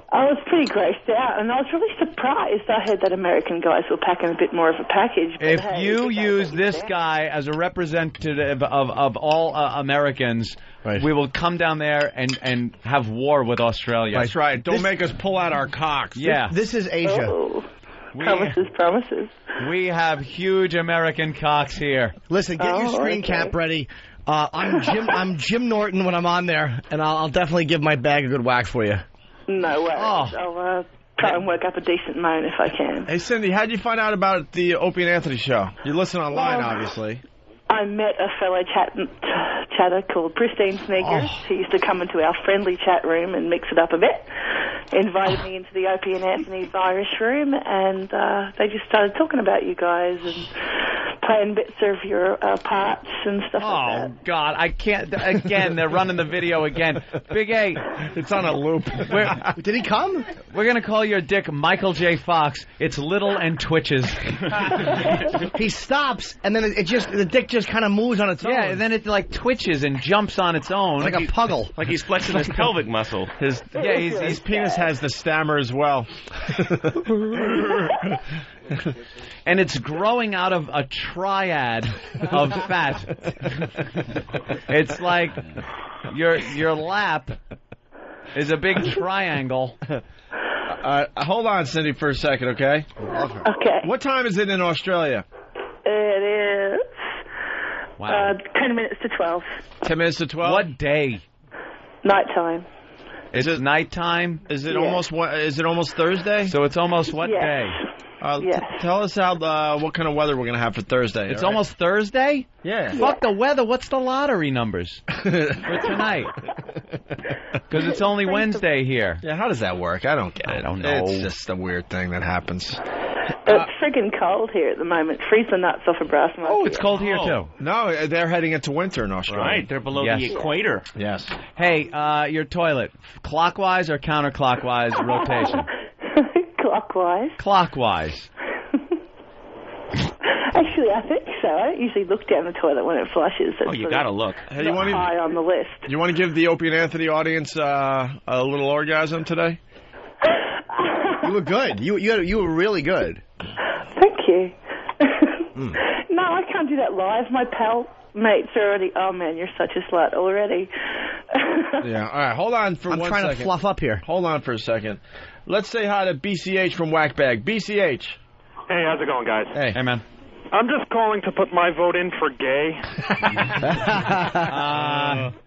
Speaker 2: I was pretty grossed out, and I was really surprised. I heard that American guys were packing a bit more of a package. But
Speaker 4: If you use this guy as a representative of all Americans, we will come down there and have war with Australia.
Speaker 5: That's right. Don't make us pull out our cocks.
Speaker 4: Yeah.
Speaker 6: This is Asia.
Speaker 2: Oh. Promises.
Speaker 4: We have huge American cocks here.
Speaker 6: Listen, get your screen cap ready. I'm Jim Norton when I'm on there, and I'll definitely give my bag a good whack for you.
Speaker 2: No way. I'll try and work up a decent moan if I can.
Speaker 5: Hey, Cindy, how'd you find out about the Opie and Anthony show? You listen online, obviously.
Speaker 2: I met a fellow chatter called Pristine Sneakers. He used to come into our friendly chat room and mix it up a bit. Invited me into the Opie and Anthony's Irish room, and they just started talking about you guys and playing bits of your parts and stuff like that.
Speaker 4: Oh, God, I can't. Again, they're running the video again. Big A.
Speaker 5: It's on a loop.
Speaker 6: Did he come?
Speaker 4: We're going to call your dick Michael J. Fox. It's little and twitches.
Speaker 6: He stops, and then the dick just kind of moves on its own.
Speaker 4: Yeah, and then it like twitches and jumps on its own.
Speaker 6: Like a puggle.
Speaker 3: Like he's flexing his pelvic muscle.
Speaker 5: His penis has the stammer as well.
Speaker 4: And it's growing out of a triad of fat. It's like your lap is a big triangle.
Speaker 5: Hold on, Cindy, for a second, okay?
Speaker 2: Okay.
Speaker 5: What time is it in Australia?
Speaker 2: It is 10 minutes to 12.
Speaker 5: 10 minutes to 12?
Speaker 4: What day?
Speaker 2: Nighttime.
Speaker 4: Is it nighttime?
Speaker 5: Is it almost Thursday?
Speaker 4: So it's almost what day?
Speaker 5: Tell us what kind of weather we're going to have for Thursday.
Speaker 4: It's almost Thursday?
Speaker 5: Yeah.
Speaker 4: Fuck the weather. What's the lottery numbers for tonight? Because it's only Wednesday here.
Speaker 5: Yeah, how does that work? I don't get it.
Speaker 4: I don't know.
Speaker 5: It's just a weird thing that happens.
Speaker 2: It's friggin' cold here at the moment. Freeze the nuts off a brass monkey.
Speaker 5: Oh,
Speaker 22: It's cold here, too.
Speaker 5: No, they're heading into winter in Australia.
Speaker 3: Right, they're below
Speaker 22: Yes.
Speaker 3: the equator.
Speaker 5: Yes.
Speaker 4: Hey, your toilet, clockwise or counterclockwise rotation?
Speaker 2: Clockwise.
Speaker 4: Clockwise.
Speaker 2: Actually, I think so. I don't usually look down the toilet when it flushes.
Speaker 3: Oh, you gotta look.
Speaker 5: Hey, you want
Speaker 2: high on the list.
Speaker 5: You want to give the Opie and Anthony audience a little orgasm today?
Speaker 6: You were good. You were really good.
Speaker 2: Thank you. No, I can't do that live. My pal mates are already. Oh man, you're such a slut already.
Speaker 5: Yeah. All right. Hold on for
Speaker 6: I'm
Speaker 5: 1
Speaker 6: trying
Speaker 5: second.
Speaker 6: to fluff up here.
Speaker 5: Hold on for a second. Let's say hi to BCH from Whackbag. BCH.
Speaker 15: Hey, how's it going, guys?
Speaker 5: Hey,
Speaker 4: man.
Speaker 15: I'm just calling to put my vote in for gay.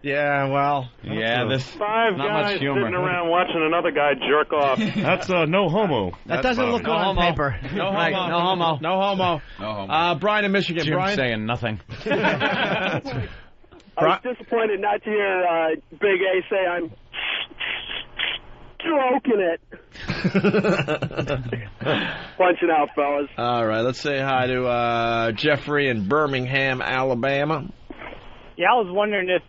Speaker 5: Yeah, well.
Speaker 4: Yeah, this
Speaker 15: Five
Speaker 4: not
Speaker 15: guys
Speaker 4: much humor.
Speaker 15: sitting around watching another guy jerk off.
Speaker 3: That's no homo.
Speaker 6: That doesn't look good on paper.
Speaker 5: No
Speaker 4: Right,
Speaker 5: homo.
Speaker 4: no homo.
Speaker 5: No homo.
Speaker 9: No homo.
Speaker 5: Brian in Michigan.
Speaker 4: Jim's
Speaker 5: Brian.
Speaker 4: saying nothing.
Speaker 15: I was disappointed not to hear Big A say I'm stroking it. Punching out, fellas.
Speaker 5: All right, let's say hi to Jeffrey in Birmingham, Alabama.
Speaker 17: Yeah, I was wondering if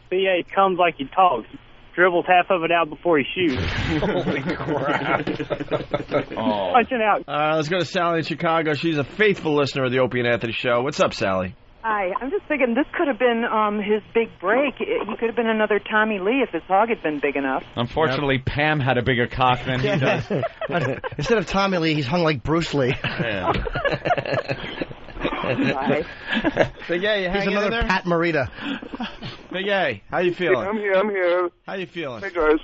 Speaker 17: BA comes like he talks. Dribbles half of it out before he shoots.
Speaker 5: Holy crap.
Speaker 17: Punching out.
Speaker 5: Let's go to Sally in Chicago. She's a faithful listener of the Opie and Anthony Show. What's up, Sally?
Speaker 23: Hi, I'm just thinking this could have been his big break. He could have been another Tommy Lee if his hog had been big enough.
Speaker 4: Unfortunately, Pam had a bigger cock than he does.
Speaker 6: Instead of Tommy Lee, he's hung like Bruce Lee.
Speaker 5: Big A, you
Speaker 6: He's
Speaker 5: hanging in
Speaker 6: another
Speaker 5: there?
Speaker 6: Pat Morita.
Speaker 5: Big A, how you feeling?
Speaker 11: I'm here.
Speaker 5: How you feeling?
Speaker 11: Hey, guys.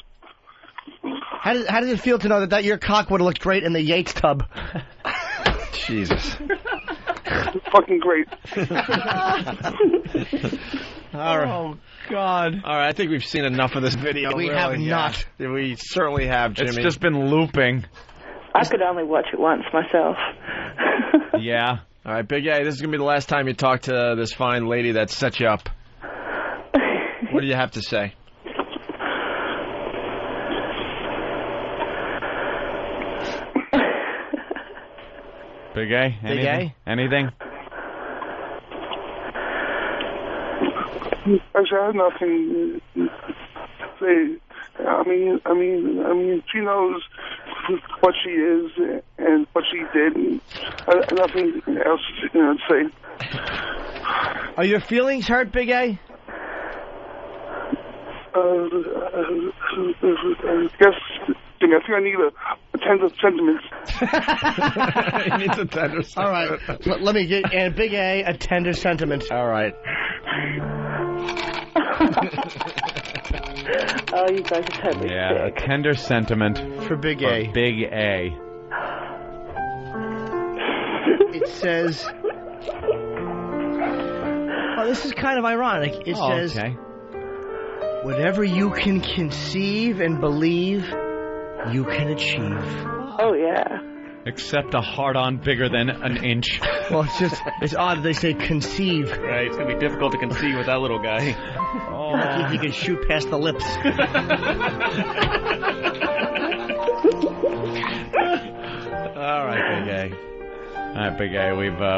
Speaker 6: How did it feel to know that your cock would have looked great in the Yates tub?
Speaker 5: Jesus.
Speaker 11: Fucking great.
Speaker 5: All right.
Speaker 6: Oh, God.
Speaker 5: All right, I think we've seen enough of this video.
Speaker 6: We
Speaker 5: really.
Speaker 6: have not.
Speaker 5: Yeah. We certainly have, Jimmy.
Speaker 4: It's just been looping.
Speaker 2: I could only watch it once myself.
Speaker 4: Yeah.
Speaker 5: All right, Big A, this is going to be the last time you talk to this fine lady that set you up. What do you have to say?
Speaker 4: Big A?
Speaker 6: Big A?
Speaker 4: Anything?
Speaker 11: Actually, I have nothing to say. I mean, she knows what she is and what she did, and nothing else to say.
Speaker 6: Are your feelings hurt, Big A?
Speaker 11: I guess I think I need a tender sentiment.
Speaker 5: He needs a tender sentiment.
Speaker 6: All right. Let me get and Big A a tender sentiment.
Speaker 5: All right.
Speaker 2: Oh, you guys are totally
Speaker 4: Yeah,
Speaker 2: sick.
Speaker 4: a tender sentiment
Speaker 6: for Big A.
Speaker 4: Big A.
Speaker 6: It says. Oh, this is kind of ironic. It says.
Speaker 4: Okay.
Speaker 6: Whatever you can conceive and believe, you can achieve.
Speaker 2: Oh, yeah.
Speaker 4: Except a hard-on bigger than an inch.
Speaker 6: Well, it's odd they say conceive.
Speaker 3: Right, it's going to be difficult to conceive with that little guy.
Speaker 6: Oh, he can shoot past the lips.
Speaker 5: All right, Big A.
Speaker 4: All right, Big A,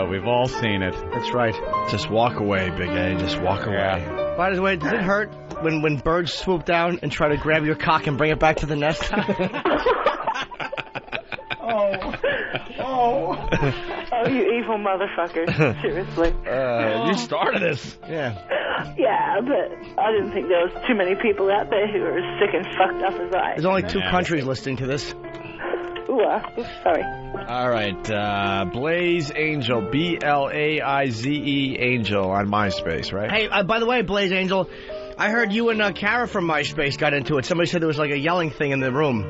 Speaker 4: we've all seen it.
Speaker 6: That's right.
Speaker 5: Just walk away, Big A. Just walk away.
Speaker 6: By the way, does it hurt when birds swoop down and try to grab your cock and bring it back to the nest?
Speaker 2: Oh, you evil motherfucker. Seriously.
Speaker 5: You started this.
Speaker 6: Yeah.
Speaker 2: Yeah, but I didn't think there was too many people out there who were as sick and fucked up as I.
Speaker 6: There's only 2 countries listening to this.
Speaker 2: Ooh, sorry.
Speaker 5: All right, Blaze Angel, BLAIZE Angel on MySpace, right?
Speaker 6: Hey, by the way, Blaze Angel, I heard you and Kara from MySpace got into it. Somebody said there was like a yelling thing in the room.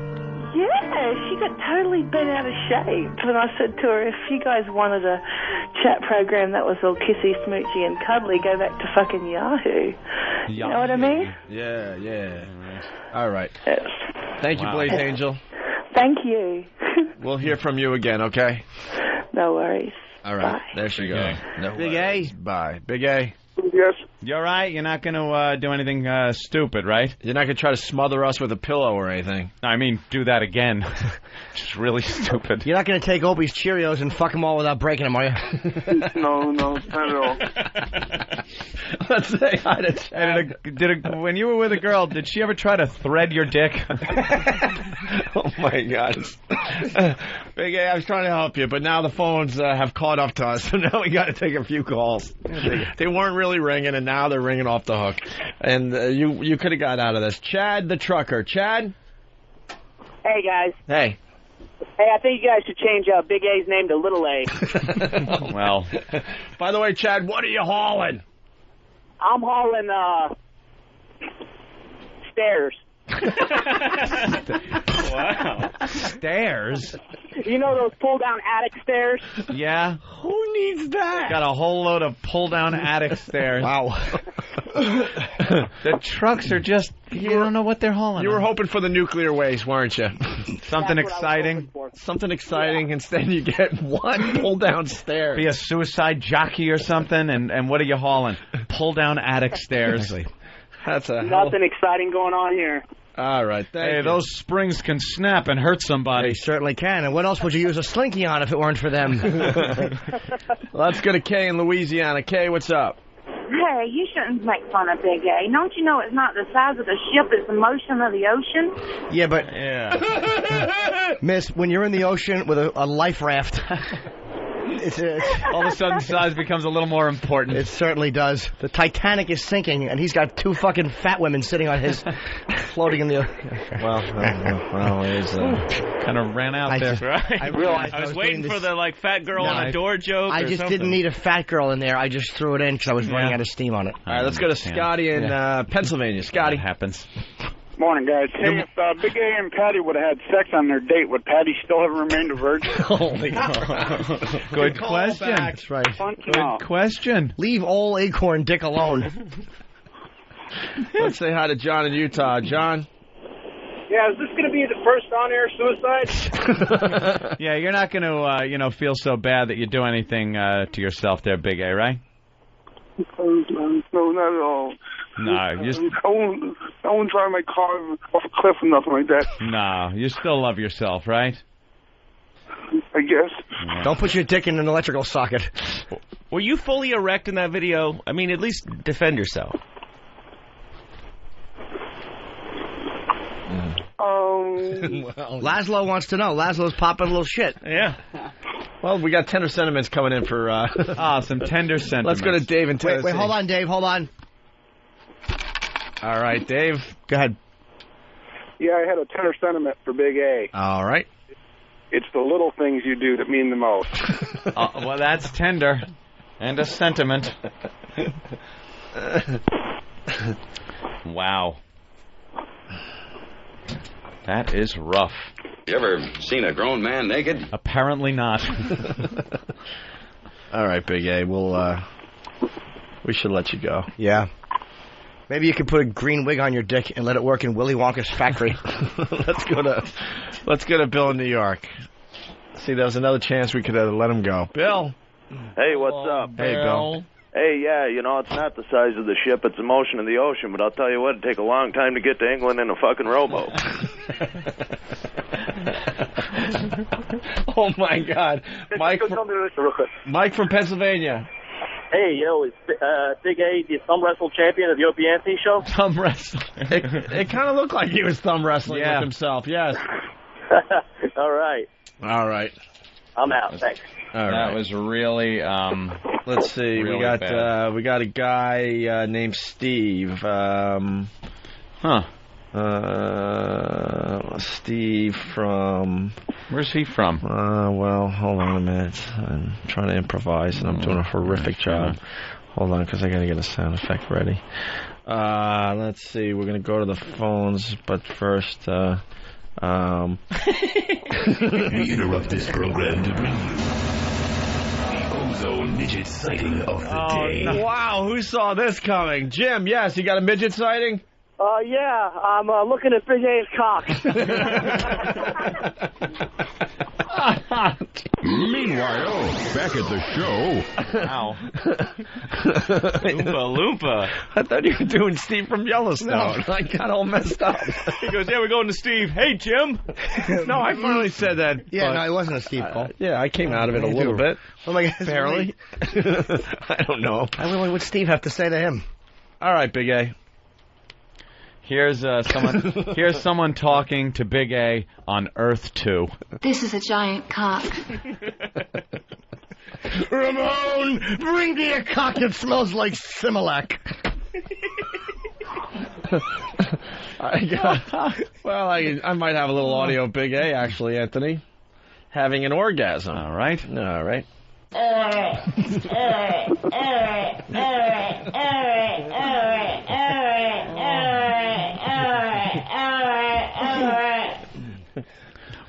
Speaker 2: Yeah, she got totally bent out of shape. And I said to her, if you guys wanted a chat program that was all kissy, smoochy, and cuddly, go back to fucking Yahoo. You know what I mean?
Speaker 5: Yeah. All right.
Speaker 2: Yes.
Speaker 5: Thank you, Blaze Angel.
Speaker 2: Thank you.
Speaker 5: We'll hear from you again, okay?
Speaker 2: No worries.
Speaker 5: All right.
Speaker 2: Bye.
Speaker 5: There she goes. No
Speaker 6: Big
Speaker 5: worries.
Speaker 6: A.
Speaker 5: Bye. Big A.
Speaker 11: Yes.
Speaker 4: You're right. You're not going to do anything stupid, right?
Speaker 5: You're not going to try to smother us with a pillow or anything.
Speaker 4: I mean, do that again. Just really stupid.
Speaker 6: You're not going to take Opie's Cheerios and fuck them all without breaking them, are you?
Speaker 11: No, not at all.
Speaker 5: Let's say hi to Chad.
Speaker 4: When you were with a girl, did she ever try to thread your dick?
Speaker 5: Oh, my God. Big A, I was trying to help you, but now the phones have caught up to us, so now we got to take a few calls. They weren't really ringing, and now they're ringing off the hook. And you could have got out of this. Chad the trucker. Chad?
Speaker 15: Hey, guys.
Speaker 5: Hey.
Speaker 15: Hey, I think you guys should change Big A's name to Little A.
Speaker 4: Well.
Speaker 5: By the way, Chad, what are you hauling?
Speaker 15: I'm hauling stairs.
Speaker 4: Wow. Stairs?
Speaker 15: You know those pull-down attic stairs?
Speaker 4: Yeah.
Speaker 5: Who needs that?
Speaker 4: Got a whole load of pull-down attic stairs.
Speaker 5: Wow.
Speaker 4: The trucks are just, you don't know what they're hauling.
Speaker 5: You were hoping for the nuclear waste, weren't you?
Speaker 4: Something exciting.
Speaker 5: Something exciting. Yeah. Instead, you get one pull-down stairs.
Speaker 4: Be a suicide jockey or something, and what are you hauling? Pull-down attic stairs.
Speaker 5: That's a
Speaker 15: nothing exciting going on here.
Speaker 5: All right, thank you.
Speaker 4: Those springs can snap and hurt somebody.
Speaker 6: They certainly can. And what else would you use a slinky on if it weren't for them?
Speaker 5: Let's go to Kay in Louisiana. Kay, what's up?
Speaker 7: Hey, you shouldn't make fun of Big A. Don't you know it's not the size of the ship, it's the motion of the ocean?
Speaker 6: Yeah, but... Miss, when you're in the ocean with a life raft...
Speaker 4: all of a sudden size becomes a little more important.
Speaker 6: It certainly does. The Titanic is sinking, and he's got two fucking fat women sitting on his, floating in the...
Speaker 5: Well, it's
Speaker 4: kind of ran out there.
Speaker 3: Right.
Speaker 6: I realized
Speaker 3: I was waiting for the fat girl on a door joke.
Speaker 6: I just didn't need a fat girl in there. I just threw it in because I was running out of steam on it.
Speaker 5: All right, let's go to Scotty in Pennsylvania. Scotty.
Speaker 4: That happens.
Speaker 16: Morning, guys. Hey, if Big A and Patty would have had sex on their date, would Patty still have remained a virgin?
Speaker 6: Holy
Speaker 4: Good question.
Speaker 6: That's right.
Speaker 4: Good question.
Speaker 6: Leave old Acorn Dick alone.
Speaker 5: Let's say hi to John in Utah. John?
Speaker 15: Yeah, is this going to be the first on-air suicide?
Speaker 4: Yeah, you're not going to, feel so bad that you do anything to yourself there, Big A, right?
Speaker 11: No, not at all.
Speaker 4: No,
Speaker 11: I won't drive my car off a cliff or nothing like that.
Speaker 4: No, you still love yourself, right?
Speaker 11: I guess.
Speaker 6: Yeah. Don't put your dick in an electrical socket.
Speaker 3: Were you fully erect in that video? I mean, at least defend yourself.
Speaker 6: Well, Laszlo wants to know. Laszlo's popping a little shit.
Speaker 3: Yeah.
Speaker 5: Well, we got tender sentiments coming in for...
Speaker 4: some tender sentiments.
Speaker 5: Let's go to Dave in Tennessee.
Speaker 6: Wait, hold on, Dave. Hold on.
Speaker 5: All right, Dave.
Speaker 6: Go ahead.
Speaker 16: Yeah, I had a tender sentiment for Big A.
Speaker 5: All right.
Speaker 16: It's the little things you do that mean the most.
Speaker 4: Well, that's tender. And a sentiment. Wow. That is rough.
Speaker 18: You ever seen a grown man naked?
Speaker 4: Apparently not.
Speaker 5: All right, Big A. We should let you go.
Speaker 6: Yeah. Maybe you could put a green wig on your dick and let it work in Willy Wonka's factory.
Speaker 5: Let's go to Bill in New York. See, there was another chance we could have let him go. Bill.
Speaker 24: Hey, what's up?
Speaker 5: Hey, Bill.
Speaker 24: Hey, yeah, it's not the size of the ship, it's the motion of the ocean, but I'll tell you what, it'd take a long time to get to England in a fucking rowboat.
Speaker 5: Oh, my God. Mike from Pennsylvania.
Speaker 25: Hey, is Big A the thumb wrestle champion of the Opie Anthony show?
Speaker 5: Thumb wrestling. It kind of looked like he was thumb wrestling with himself, yes.
Speaker 25: All right.
Speaker 5: All right.
Speaker 25: I'm out, thanks.
Speaker 5: All right.
Speaker 4: That was really,
Speaker 5: let's see,
Speaker 4: really
Speaker 5: we got a guy named Steve. Steve from...
Speaker 4: Where's he from?
Speaker 5: Well, hold on a minute. I'm trying to improvise, and I'm doing a horrific job. Hold on, because I got to get a sound effect ready. Let's see. We're going to go to the phones, but first...
Speaker 20: We interrupt this program to bring you the ozone midget sighting of the day.
Speaker 5: No. Wow, who saw this coming? Jim, yes, you got a midget sighting?
Speaker 15: Yeah, I'm looking at Big A's cock.
Speaker 1: Meanwhile, back at the show.
Speaker 3: Ow. Oompa Loompa.
Speaker 5: I thought you were doing Steve from Yellowstone. I got all messed up.
Speaker 3: He goes, yeah, we're going to Steve. Hey, Jim.
Speaker 5: No, I finally said that.
Speaker 6: Yeah,
Speaker 5: but,
Speaker 6: no, it wasn't a Steve call.
Speaker 5: yeah, I came out of it a little bit.
Speaker 6: Oh my God,
Speaker 5: Barely. I don't know.
Speaker 6: What would Steve have to say to him?
Speaker 5: All right, Big A.
Speaker 4: Here's someone talking to Big A on Earth 2.
Speaker 10: This is a giant cock.
Speaker 6: Ramon, bring me a cock that smells like Similac.
Speaker 5: I might have a little audio of Big A, actually, Anthony. Having an orgasm.
Speaker 4: All right.
Speaker 5: All right.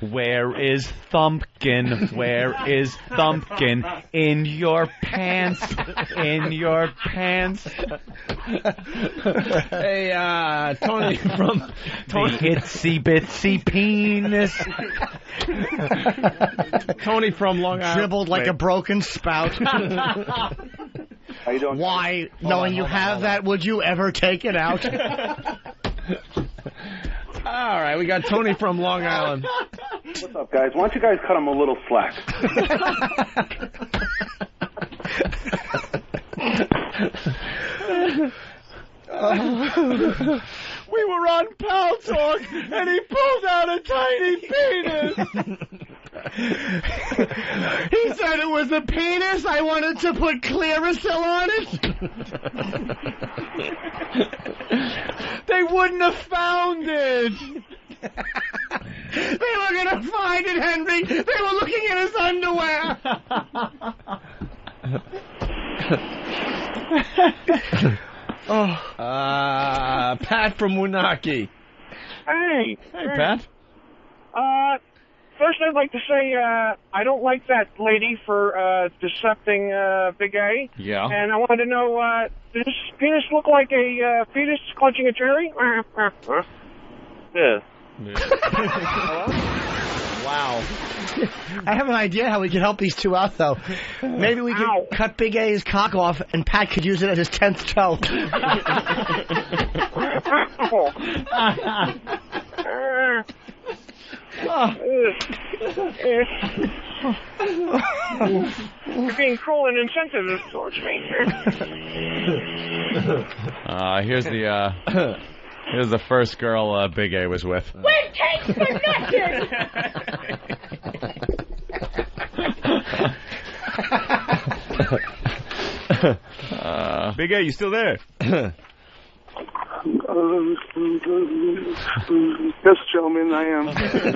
Speaker 4: Where is Thumpkin? Where is Thumpkin? In your pants. In your pants.
Speaker 5: Hey, Tony from...
Speaker 4: The itsy bitsy penis.
Speaker 5: Tony from Long Island.
Speaker 6: Dribbled like a broken spout.
Speaker 24: How you doing?
Speaker 6: Why, knowing you have that, would you ever take it out?
Speaker 5: All right, we got Tony from Long Island.
Speaker 16: What's up, guys? Why don't you guys cut him a little slack?
Speaker 4: We were on Pal Talk, and he pulled out a tiny penis.
Speaker 6: He said it was a penis. I wanted to put Clearasil on it.
Speaker 4: They wouldn't have found it.
Speaker 6: They were going to find it, Henry. They were looking in his underwear.
Speaker 5: Pat from Woonaki.
Speaker 12: Hey.
Speaker 4: Hey, Pat.
Speaker 12: First I'd like to say I don't like that lady for decepting Big A.
Speaker 4: Yeah.
Speaker 12: And I wanted to know, does this penis look like a fetus clutching a cherry?
Speaker 24: Yeah.
Speaker 6: Wow. I have an idea how we can help these two out, though. Maybe we could cut Big A's cock off, and Pat could use it as his 10th toe.
Speaker 12: You're being cruel and insensitive towards me.
Speaker 4: Here's the first girl Big A was with.
Speaker 10: When takes for nothing!
Speaker 3: Big A, you still there?
Speaker 11: Yes, gentlemen, I am.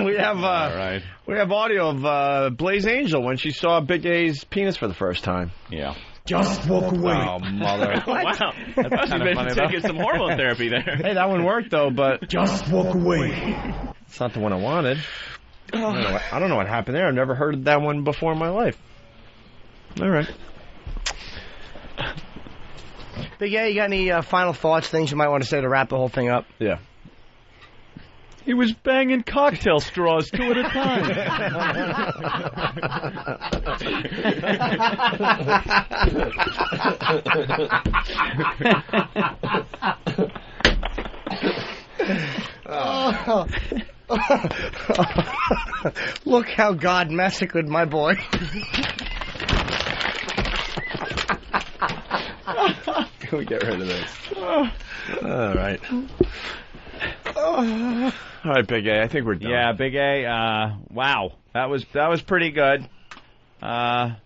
Speaker 5: We have
Speaker 4: All right.
Speaker 5: we have audio of Blaze Angel when she saw Big A's penis for the first time.
Speaker 4: Yeah.
Speaker 6: Just walk away.
Speaker 5: Oh, mother.
Speaker 3: Wow. I thought you'd been taking some hormone therapy there.
Speaker 5: Hey, that one worked, though, but...
Speaker 6: Just walk away.
Speaker 5: It's not the one I wanted. I don't know what happened there. I've never heard that one before in my life. All right.
Speaker 6: Big A, you got any final thoughts, things you might want to say to wrap the whole thing up?
Speaker 5: Yeah.
Speaker 4: He was banging cocktail straws 2 at a time.
Speaker 6: Look how God massacred my boy.
Speaker 5: Can we get rid of this? All right. All right, Big A. I think we're done.
Speaker 4: Yeah, Big A. Wow, that was pretty good. I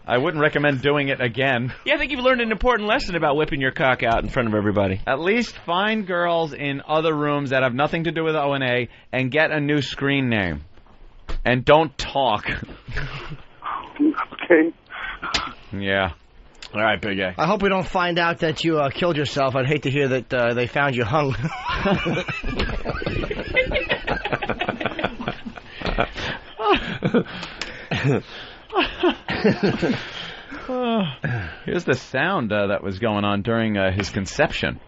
Speaker 4: wouldn't recommend doing it again.
Speaker 3: Yeah, I think you've learned an important lesson about whipping your cock out in front of everybody.
Speaker 4: At least find girls in other rooms that have nothing to do with O&A and get a new screen name. And don't talk.
Speaker 11: Okay.
Speaker 4: Yeah.
Speaker 5: All right, Big A.
Speaker 6: I hope we don't find out that you killed yourself. I'd hate to hear that they found you hung.
Speaker 4: Here's the sound that was going on during his conception.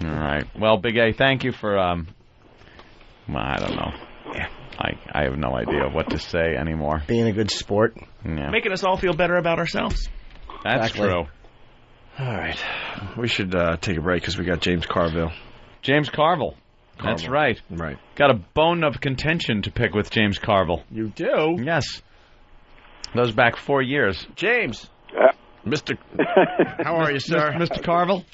Speaker 4: All right. Well, Big A, thank you for, I don't know. I have no idea what to say anymore.
Speaker 6: Being a good sport.
Speaker 4: Yeah.
Speaker 3: Making us all feel better about ourselves.
Speaker 4: That's
Speaker 6: Exactly.
Speaker 4: true.
Speaker 5: All right. We should take a break because we got James Carville.
Speaker 4: James Carville. That's right.
Speaker 5: Right.
Speaker 4: Got a bone of contention to pick with James Carville.
Speaker 5: You do?
Speaker 4: Yes. Goes back 4 years.
Speaker 5: James. Mr. How are you, sir?
Speaker 4: Mr. Carville?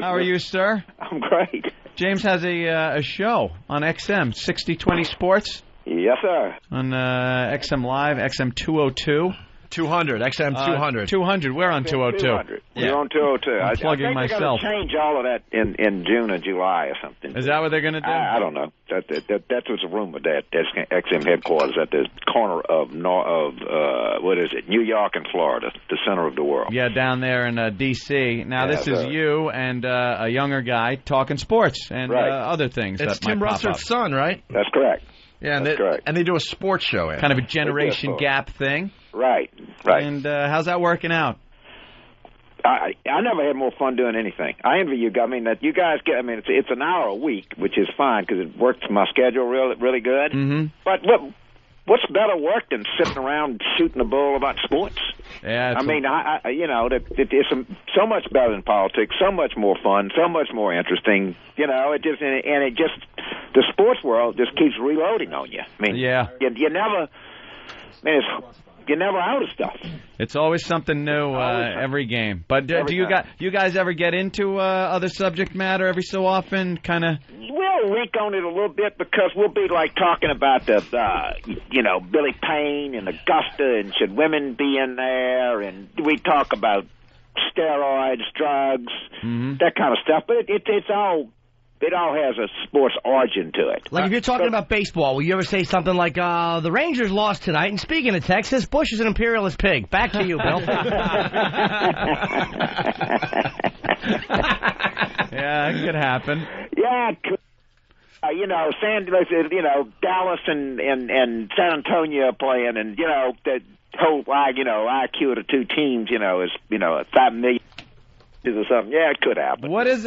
Speaker 4: How are you, sir?
Speaker 8: I'm great.
Speaker 4: James has a show on XM, 6020 Sports.
Speaker 8: Yes, sir.
Speaker 4: On XM Live, XM 202.
Speaker 5: 200, XM 200.
Speaker 4: 200. We're on 202.
Speaker 8: 200. We're on 202.
Speaker 4: I'm plugging
Speaker 8: I think
Speaker 4: myself.
Speaker 8: They're going to change all of that in June or July or something.
Speaker 4: Is that what they're going to do?
Speaker 8: I don't know. That was a rumor that XM headquarters at the corner of New York and Florida, the center of the world.
Speaker 4: Yeah, down there in D.C. Now,
Speaker 8: Yeah,
Speaker 4: this is you and a younger guy talking sports and other things.
Speaker 5: It's
Speaker 4: that might
Speaker 5: Tim
Speaker 4: pop
Speaker 5: Russell's
Speaker 4: up.
Speaker 5: son, right?
Speaker 8: That's correct.
Speaker 5: Yeah,
Speaker 8: That's correct.
Speaker 5: And they do a sports show.
Speaker 4: Kind of a generation gap thing.
Speaker 8: Right.
Speaker 4: And how's that working out?
Speaker 8: I never had more fun doing anything. I envy you. I mean, that you guys get. I mean, it's an hour a week, which is fine because it works my schedule really good.
Speaker 4: Mm-hmm.
Speaker 8: But what's better work than sitting around shooting the bull about sports?
Speaker 4: Yeah.
Speaker 8: I mean, it's so much better than politics, so much more fun, so much more interesting. It just the sports world just keeps reloading on you. I mean, you never. I mean, you're never out of stuff.
Speaker 4: It's always something new every game. But do you guys ever get into other subject matter every so often? Kind of.
Speaker 8: We'll link on it a little bit because we'll be like talking about the, Billy Payne and Augusta and should women be in there, and we talk about steroids, drugs, that kind of stuff. But it's all. It all has a sports origin to it.
Speaker 6: Like if you're talking about baseball, will you ever say something like, the Rangers lost tonight, and speaking of Texas, Bush is an imperialist pig. Back to you, Bill.
Speaker 4: Yeah, it could happen.
Speaker 8: Yeah, it could. Dallas and San Antonio playing, and, the whole, IQ of the two teams, is, 5 million. Or something. Yeah, it could happen.
Speaker 4: What is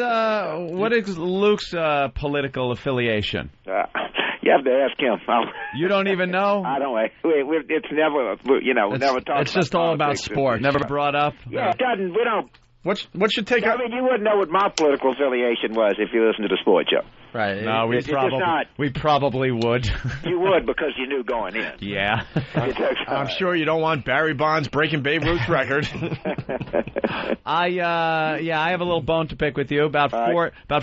Speaker 4: Luke's political affiliation?
Speaker 8: You have to ask him.
Speaker 4: You don't even know?
Speaker 8: I don't. It's never. Never talked.
Speaker 5: It's just all about sport.
Speaker 4: Never brought up.
Speaker 8: Yeah, it doesn't. We don't.
Speaker 5: What's your take?
Speaker 8: I mean, you wouldn't know what my political affiliation was if you listened to the sports show.
Speaker 5: Right.
Speaker 4: No, we probably would.
Speaker 8: You would because you knew going in.
Speaker 4: Yeah.
Speaker 5: I'm sure you don't want Barry Bonds breaking Babe Ruth's record.
Speaker 4: I have a little bone to pick with you. About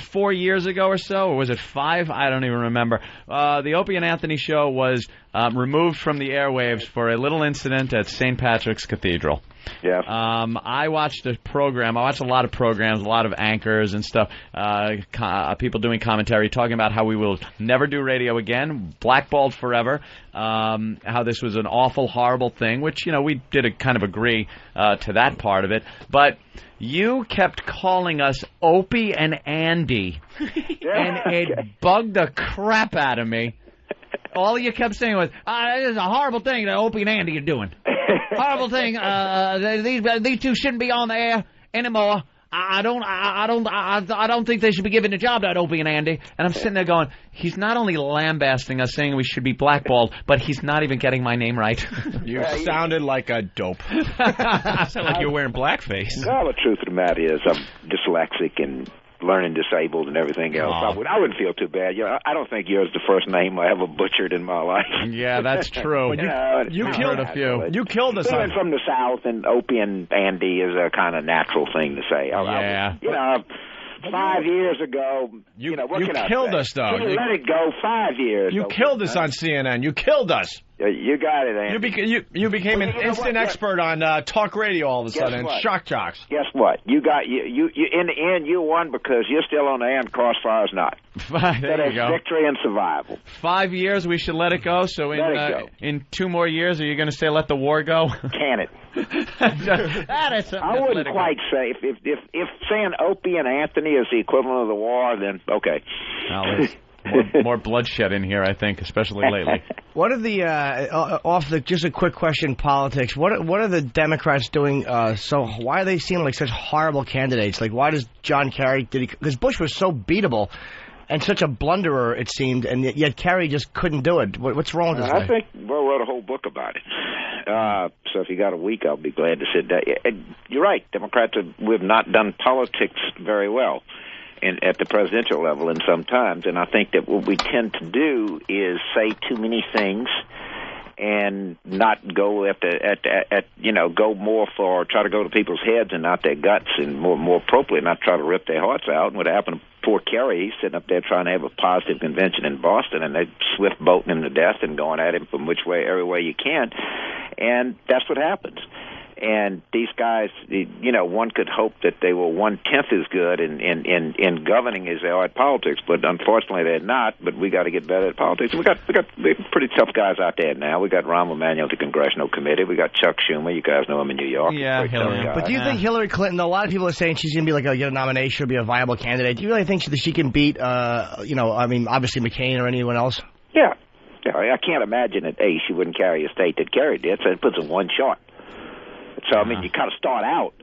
Speaker 4: 4 years ago or so, or was it 5? I don't even remember. The Opie and Anthony show was removed from the airwaves for a little incident at St. Patrick's Cathedral.
Speaker 8: Yeah.
Speaker 4: I watched a program. I watched a lot of programs, a lot of anchors and stuff. People doing commentary, talking about how we will never do radio again, blackballed forever. How this was an awful, horrible thing, which we did kind of agree to that part of it. But you kept calling us Opie and Andy, and it bugged the crap out of me. All you kept saying was, "This is a horrible thing that Opie and Andy are doing. Horrible thing. These two shouldn't be on the air anymore. I don't think they should be given a job to Opie and Andy." And I'm sitting there going, he's not only lambasting us, saying we should be blackballed, but he's not even getting my name right.
Speaker 5: You sounded like a dope.
Speaker 3: Sound like you're wearing blackface.
Speaker 8: Well, the truth of the matter is, I'm dyslexic and learning disabled and everything else. I wouldn't feel too bad. I don't think yours is the first name I ever butchered in my life.
Speaker 4: Yeah, that's true.
Speaker 5: You killed a few. You killed us.
Speaker 8: Being from the South, and Opie and Andy is a kind of natural thing to say.
Speaker 4: Yeah.
Speaker 8: 5 years ago,
Speaker 5: you
Speaker 8: can
Speaker 5: killed us, though.
Speaker 8: You let it go 5 years.
Speaker 5: You killed us on CNN. You killed us.
Speaker 8: You got it, Andy.
Speaker 5: You became an instant expert on talk radio all of a sudden. Shock jocks.
Speaker 8: Guess what? You in the end you won because you're still on the air and Crossfire's not.
Speaker 4: There you go.
Speaker 8: Victory and survival.
Speaker 4: 5 years, we should let it go. So in 2 more years, are you going to say let the war go?
Speaker 8: Can it?
Speaker 4: That is
Speaker 8: I wouldn't quite say if saying Opie and Anthony is the equivalent of the war, then okay.
Speaker 4: more bloodshed in here, I think, especially lately.
Speaker 6: What are the just a quick question, politics? What are the Democrats doing? Why are they seem like such horrible candidates? Like, why does John Kerry? Because Bush was so beatable and such a blunderer, it seemed, and yet Kerry just couldn't do it. What's wrong with this guy?
Speaker 8: I think Will wrote a whole book about it. So if you got a week, I'll be glad to sit down. You're right. Democrats we've not done politics very well at the presidential level in some times, and I think that what we tend to do is say too many things and not go go more for try to go to people's heads and not their guts, and more appropriately not try to rip their hearts out. And what happened to poor Kerry, he's sitting up there trying to have a positive convention in Boston, and they swift boating him to death and going at him from every way you can, and that's what happens. And these guys, one could hope that they were 1/10 as good in governing as they are at politics, but unfortunately they're not. But we got to get better at politics. We got pretty tough guys out there now. We got Rahm Emanuel at the Congressional Committee. We got Chuck Schumer. You guys know him in New York.
Speaker 6: Yeah, Hillary. But do you think Hillary Clinton? A lot of people are saying she's going to be get a nomination or be a viable candidate. Do you really think that she can beat? Obviously McCain or anyone else?
Speaker 8: Yeah. I can't imagine that she wouldn't carry a state that Kerry did. So it puts them one shot. So, you kind of start out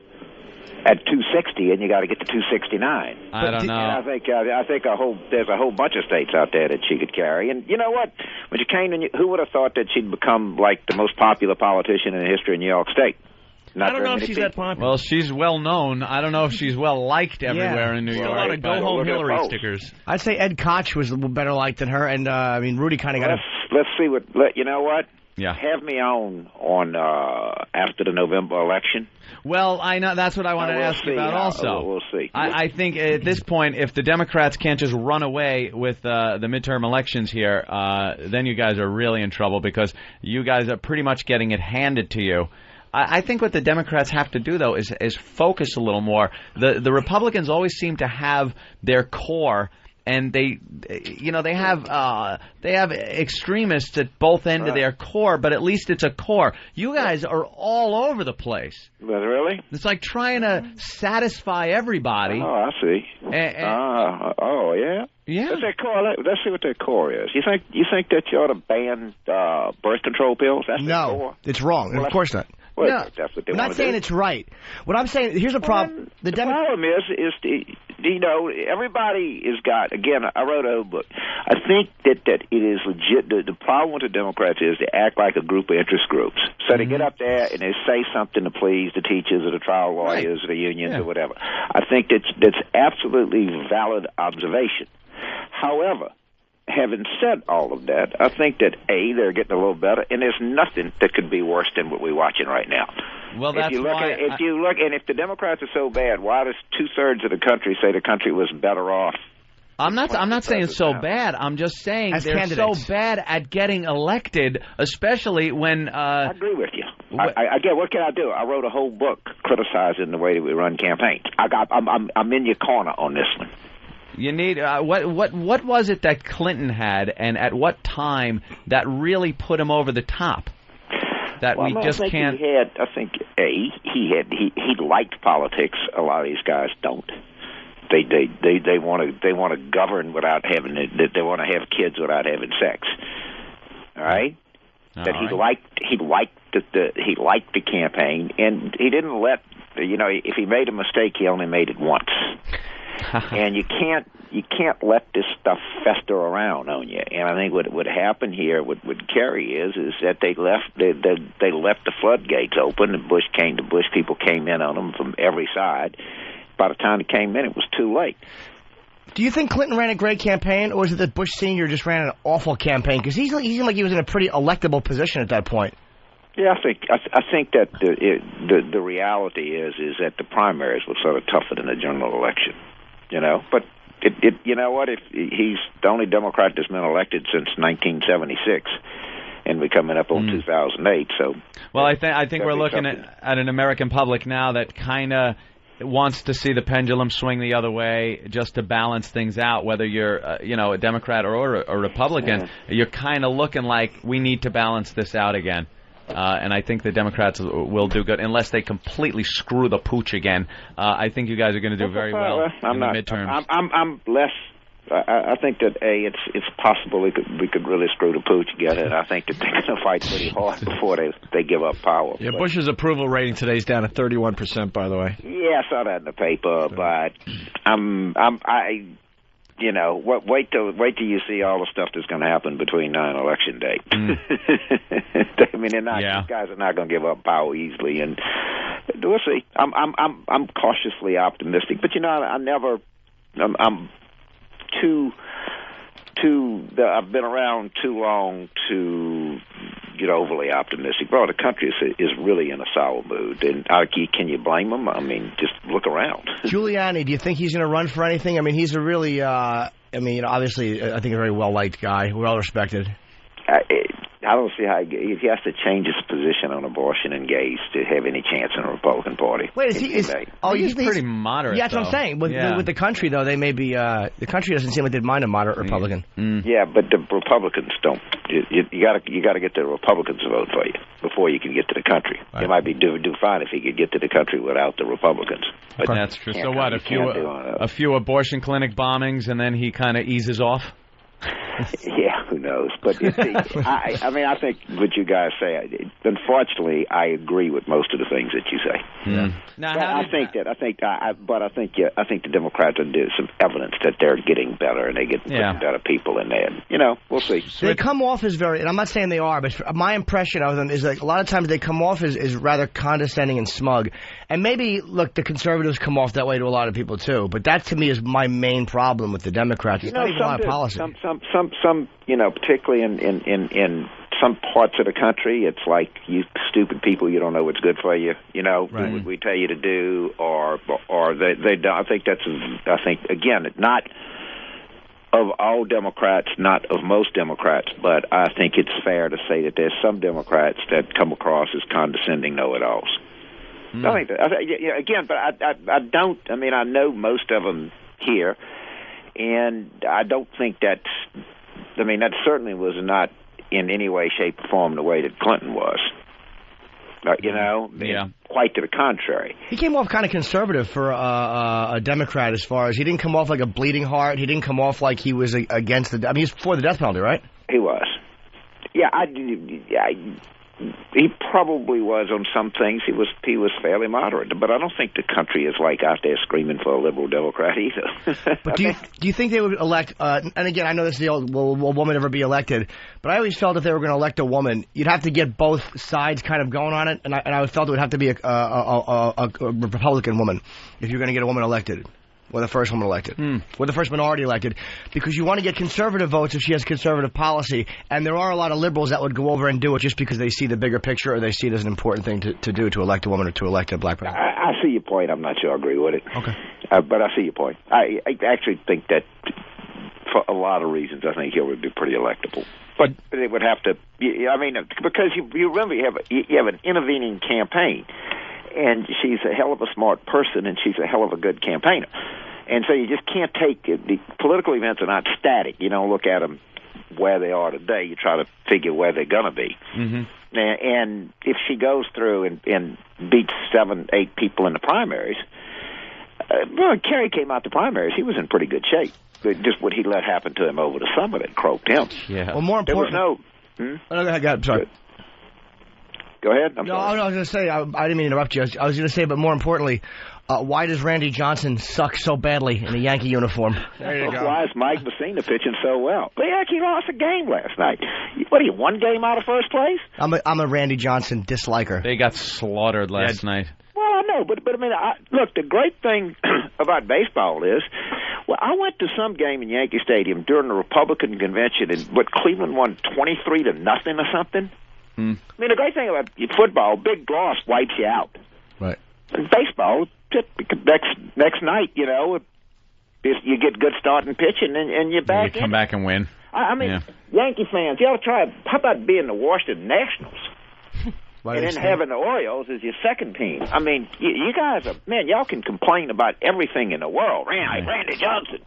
Speaker 8: at 260, and you got to get to 269.
Speaker 4: I don't know.
Speaker 8: And I think there's a whole bunch of states out there that she could carry. And you know what? When she came, who would have thought that she'd become like the most popular politician in the history of New York State?
Speaker 3: I don't know if she's that popular.
Speaker 4: Well, she's well known. I don't know if she's well liked everywhere in New York.
Speaker 3: A lot of go home Hillary stickers.
Speaker 6: I'd say Ed Koch was better liked than her, and Rudy kind of got.
Speaker 8: Let's see what. You know what?
Speaker 4: Yeah.
Speaker 8: Have me on after the November election.
Speaker 4: Well, I know that's what I wanted to ask you about also.
Speaker 8: We'll see.
Speaker 4: I think at this point, if the Democrats can't just run away with the midterm elections here, then you guys are really in trouble because you guys are pretty much getting it handed to you. I think what the Democrats have to do, though, is focus a little more. The Republicans always seem to have their core. And they have extremists at both ends of their core, but at least it's a core. You guys are all over the place.
Speaker 8: Really?
Speaker 4: It's like trying to satisfy everybody.
Speaker 8: Oh, I see. Yeah.
Speaker 4: Yeah.
Speaker 8: Let's see what their core is. You think that you ought to ban birth control pills? That's their core?
Speaker 6: It's wrong. Well, of course not.
Speaker 8: Well,
Speaker 6: no,
Speaker 8: that's what they
Speaker 6: I'm not saying it's right. What I'm saying, here's a problem.
Speaker 8: The problem is everybody has got. Again, I wrote a book. I think that it is legit. The problem with the Democrats is they act like a group of interest groups. So they get up there and they say something to please the teachers or the trial lawyers or the unions or whatever. I think that's absolutely valid observation. However, having said all of that, I think that they're getting a little better, and there's nothing that could be worse than what we're watching right now.
Speaker 4: Well, that's
Speaker 8: if the Democrats are so bad, why does 2/3 of the country say the country was better off?
Speaker 4: I'm not saying it's so bad. I'm just saying they're so bad at getting elected, especially when.
Speaker 8: I agree with you. Again, what can I do? I wrote a whole book criticizing the way that we run campaigns. I'm in your corner on this one.
Speaker 4: You need what was it that Clinton had, and at what time that really put him over the top? That we just can't.
Speaker 8: I think he liked politics. A lot of these guys don't. They want to govern without having they want to have kids without having sex. All right. He liked the campaign, and he didn't let if he made a mistake, he only made it once. And you can't let this stuff fester around on you. And I think what would happen here with Kerry is that they left the floodgates open, and Bush people came in on them from every side. By the time it came in, it was too late.
Speaker 6: Do you think Clinton ran a great campaign, or is it that Bush Sr. just ran an awful campaign? Because he seemed like he was in a pretty electable position at that point.
Speaker 8: Yeah, I think that the reality is that the primaries were sort of tougher than the general election. But you know what? If he's the only Democrat that's been elected since 1976, and we're coming up on 2008. So,
Speaker 4: well, I think we're looking at an American public now that kind of wants to see the pendulum swing the other way, just to balance things out. Whether you're a Democrat or a Republican, you're kind of looking like we need to balance this out again. And I think the Democrats will do good unless they completely screw the pooch again. I think you guys are going to do very well in the midterms.
Speaker 8: I'm less I think that it's possible we could really screw the pooch together, and I think that they're going to fight pretty hard before they give up power.
Speaker 5: Yeah, Bush's approval rating today is down to 31%. By the way.
Speaker 8: Yeah, I saw that in the paper, but wait till you see all the stuff that's going to happen between now and election day. I mean, these guys are not going to give up power easily, and we'll see. I'm cautiously optimistic, but I'm I've been around too long to get overly optimistic. Bro, the country is really in a sour mood, and can you blame them? I mean, just look around.
Speaker 6: Giuliani, do you think he's going to run for anything? I mean, he's a really, obviously, I think a very well-liked guy, well-respected.
Speaker 8: I don't see how he has to change his position on abortion and gays to have any chance in the Republican Party.
Speaker 6: Wait,
Speaker 4: he's pretty moderate.
Speaker 6: Yeah, that's what I'm saying. With the country, though, they may be. The country doesn't seem like they'd mind a moderate Republican.
Speaker 8: Yeah, but the Republicans don't. You got to get the Republicans to vote for you before you can get to the country. Right. It might be do fine if you could get to the country without the Republicans. But
Speaker 4: that's true. So what? A few abortion clinic bombings, and then he kind of eases off.
Speaker 8: Yeah, who knows? But I think what you guys say. Unfortunately, I agree with most of the things that you say.
Speaker 4: Yeah.
Speaker 8: I think the Democrats are doing some evidence that they're getting better and they get better people in there. We'll see.
Speaker 6: They come off as very, and I'm not saying they are, but my impression of them is like a lot of times they come off as rather condescending and smug. And maybe, look, the conservatives come off that way to a lot of people too. But that to me is my main problem with the Democrats. It's not even a lot of policy.
Speaker 8: Some particularly in some parts of the country, it's like, you stupid people, you don't know what's good for you. Do what we tell you to do, or they don't. I think again, not of all Democrats, not of most Democrats, but I think it's fair to say that there's some Democrats that come across as condescending know-it-alls. I think again, but I don't. I mean, I know most of them here, and I don't think that's. I mean, that certainly was not in any way, shape, or form the way that Clinton was. Quite to the contrary.
Speaker 6: He came off kind of conservative for a Democrat, as far as he didn't come off like a bleeding heart. He didn't come off like he was against the. I mean, he's for the death penalty, right?
Speaker 8: He was. Yeah, he probably was on some things. He was fairly moderate, but I don't think the country is like out there screaming for a liberal Democrat either.
Speaker 6: But do you think they would elect? And again, I know this is the old. Will a woman ever be elected? But I always felt if they were going to elect a woman, you'd have to get both sides kind of going on it, and I felt it would have to be a Republican woman if you're going to get a woman elected. Or the first woman elected. Or the first minority elected. Because you want to get conservative votes if she has conservative policy. And there are a lot of liberals that would go over and do it just because they see the bigger picture or they see it as an important thing to do, to elect a woman or to elect a black person.
Speaker 8: I see your point. I'm not sure I agree with it.
Speaker 6: Okay.
Speaker 8: But I see your point. I actually think that for a lot of reasons, I think he would be pretty electable. But it would have to, because you remember you have an intervening campaign. And she's a hell of a smart person, and she's a hell of a good campaigner. And so you just can't take it. The political events are not static. You don't look at them where they are today. You try to figure where they're going to be. Mm-hmm. And if she goes through and beats 7, 8 people in the primaries, Kerry came out the primaries. He was in pretty good shape. Just what he let happen to him over the summer that croaked him.
Speaker 6: Yeah. Well, more important.
Speaker 8: There was no.
Speaker 6: I'm sorry.
Speaker 8: Go ahead.
Speaker 6: I was going to say, I didn't mean to interrupt you. I was going to say, but more importantly, why does Randy Johnson suck so badly in a Yankee uniform?
Speaker 8: There you go. Why is Mike Messina pitching so well? The Yankees lost a game last night. What are you, 1 game out of first place?
Speaker 6: I'm a Randy Johnson disliker.
Speaker 4: They got slaughtered last night.
Speaker 8: Well, I know, but I mean, look, the great thing about baseball is, I went to some game in Yankee Stadium during the Republican convention, and Cleveland won 23-0 or something. I mean, the great thing about football, big loss wipes you out.
Speaker 6: Right.
Speaker 8: And baseball, next night, you get good starting pitching and you're back.
Speaker 4: You come back and win.
Speaker 8: I mean, Yankee fans, you ought to try. How about being the Washington Nationals? And then having the Orioles as your second team. I mean, you guys are, y'all can complain about everything in the world. Randy Johnson,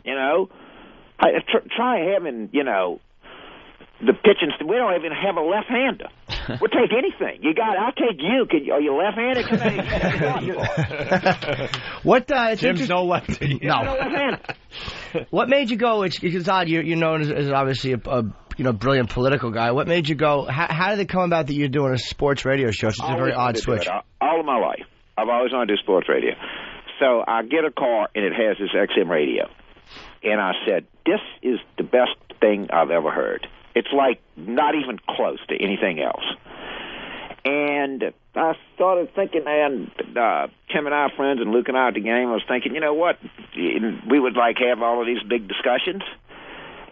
Speaker 8: try having, the pitching. We don't even have a left-hander. We'll take anything. I'll take you. Are you left-handed?
Speaker 6: What?
Speaker 5: Jim's no lefty.
Speaker 6: No.
Speaker 8: left-handed.
Speaker 6: What made you go? It's odd. You're known as obviously a brilliant political guy. What made you go? How did it come about that you're doing a sports radio show? It's a very odd switch.
Speaker 8: All of my life, I've always wanted to do sports radio. So I get a car and it has this XM radio, and I said, "This is the best thing I've ever heard. It's like not even close to anything else." And I started thinking, and Tim and I are friends, and Luke and I at the game, I was thinking, you know what? We would like have all of these big discussions.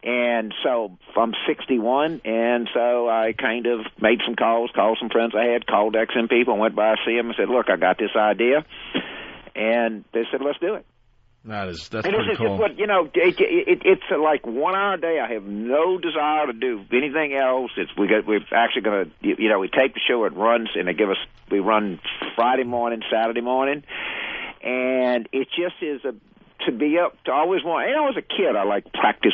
Speaker 8: And so I'm 61, and so I kind of made some calls, called some friends I had, called XM people, went by to see them and said, look, I got this idea. And they said, let's do it.
Speaker 5: That's
Speaker 8: and
Speaker 5: pretty
Speaker 8: it's
Speaker 5: cool.
Speaker 8: Just what, it's like 1 hour a day. I have no desire to do anything else. We're actually going to, we tape the show, it runs, and we run Friday morning, Saturday morning, and it just is to be up to always want. And I was a kid, I like practice,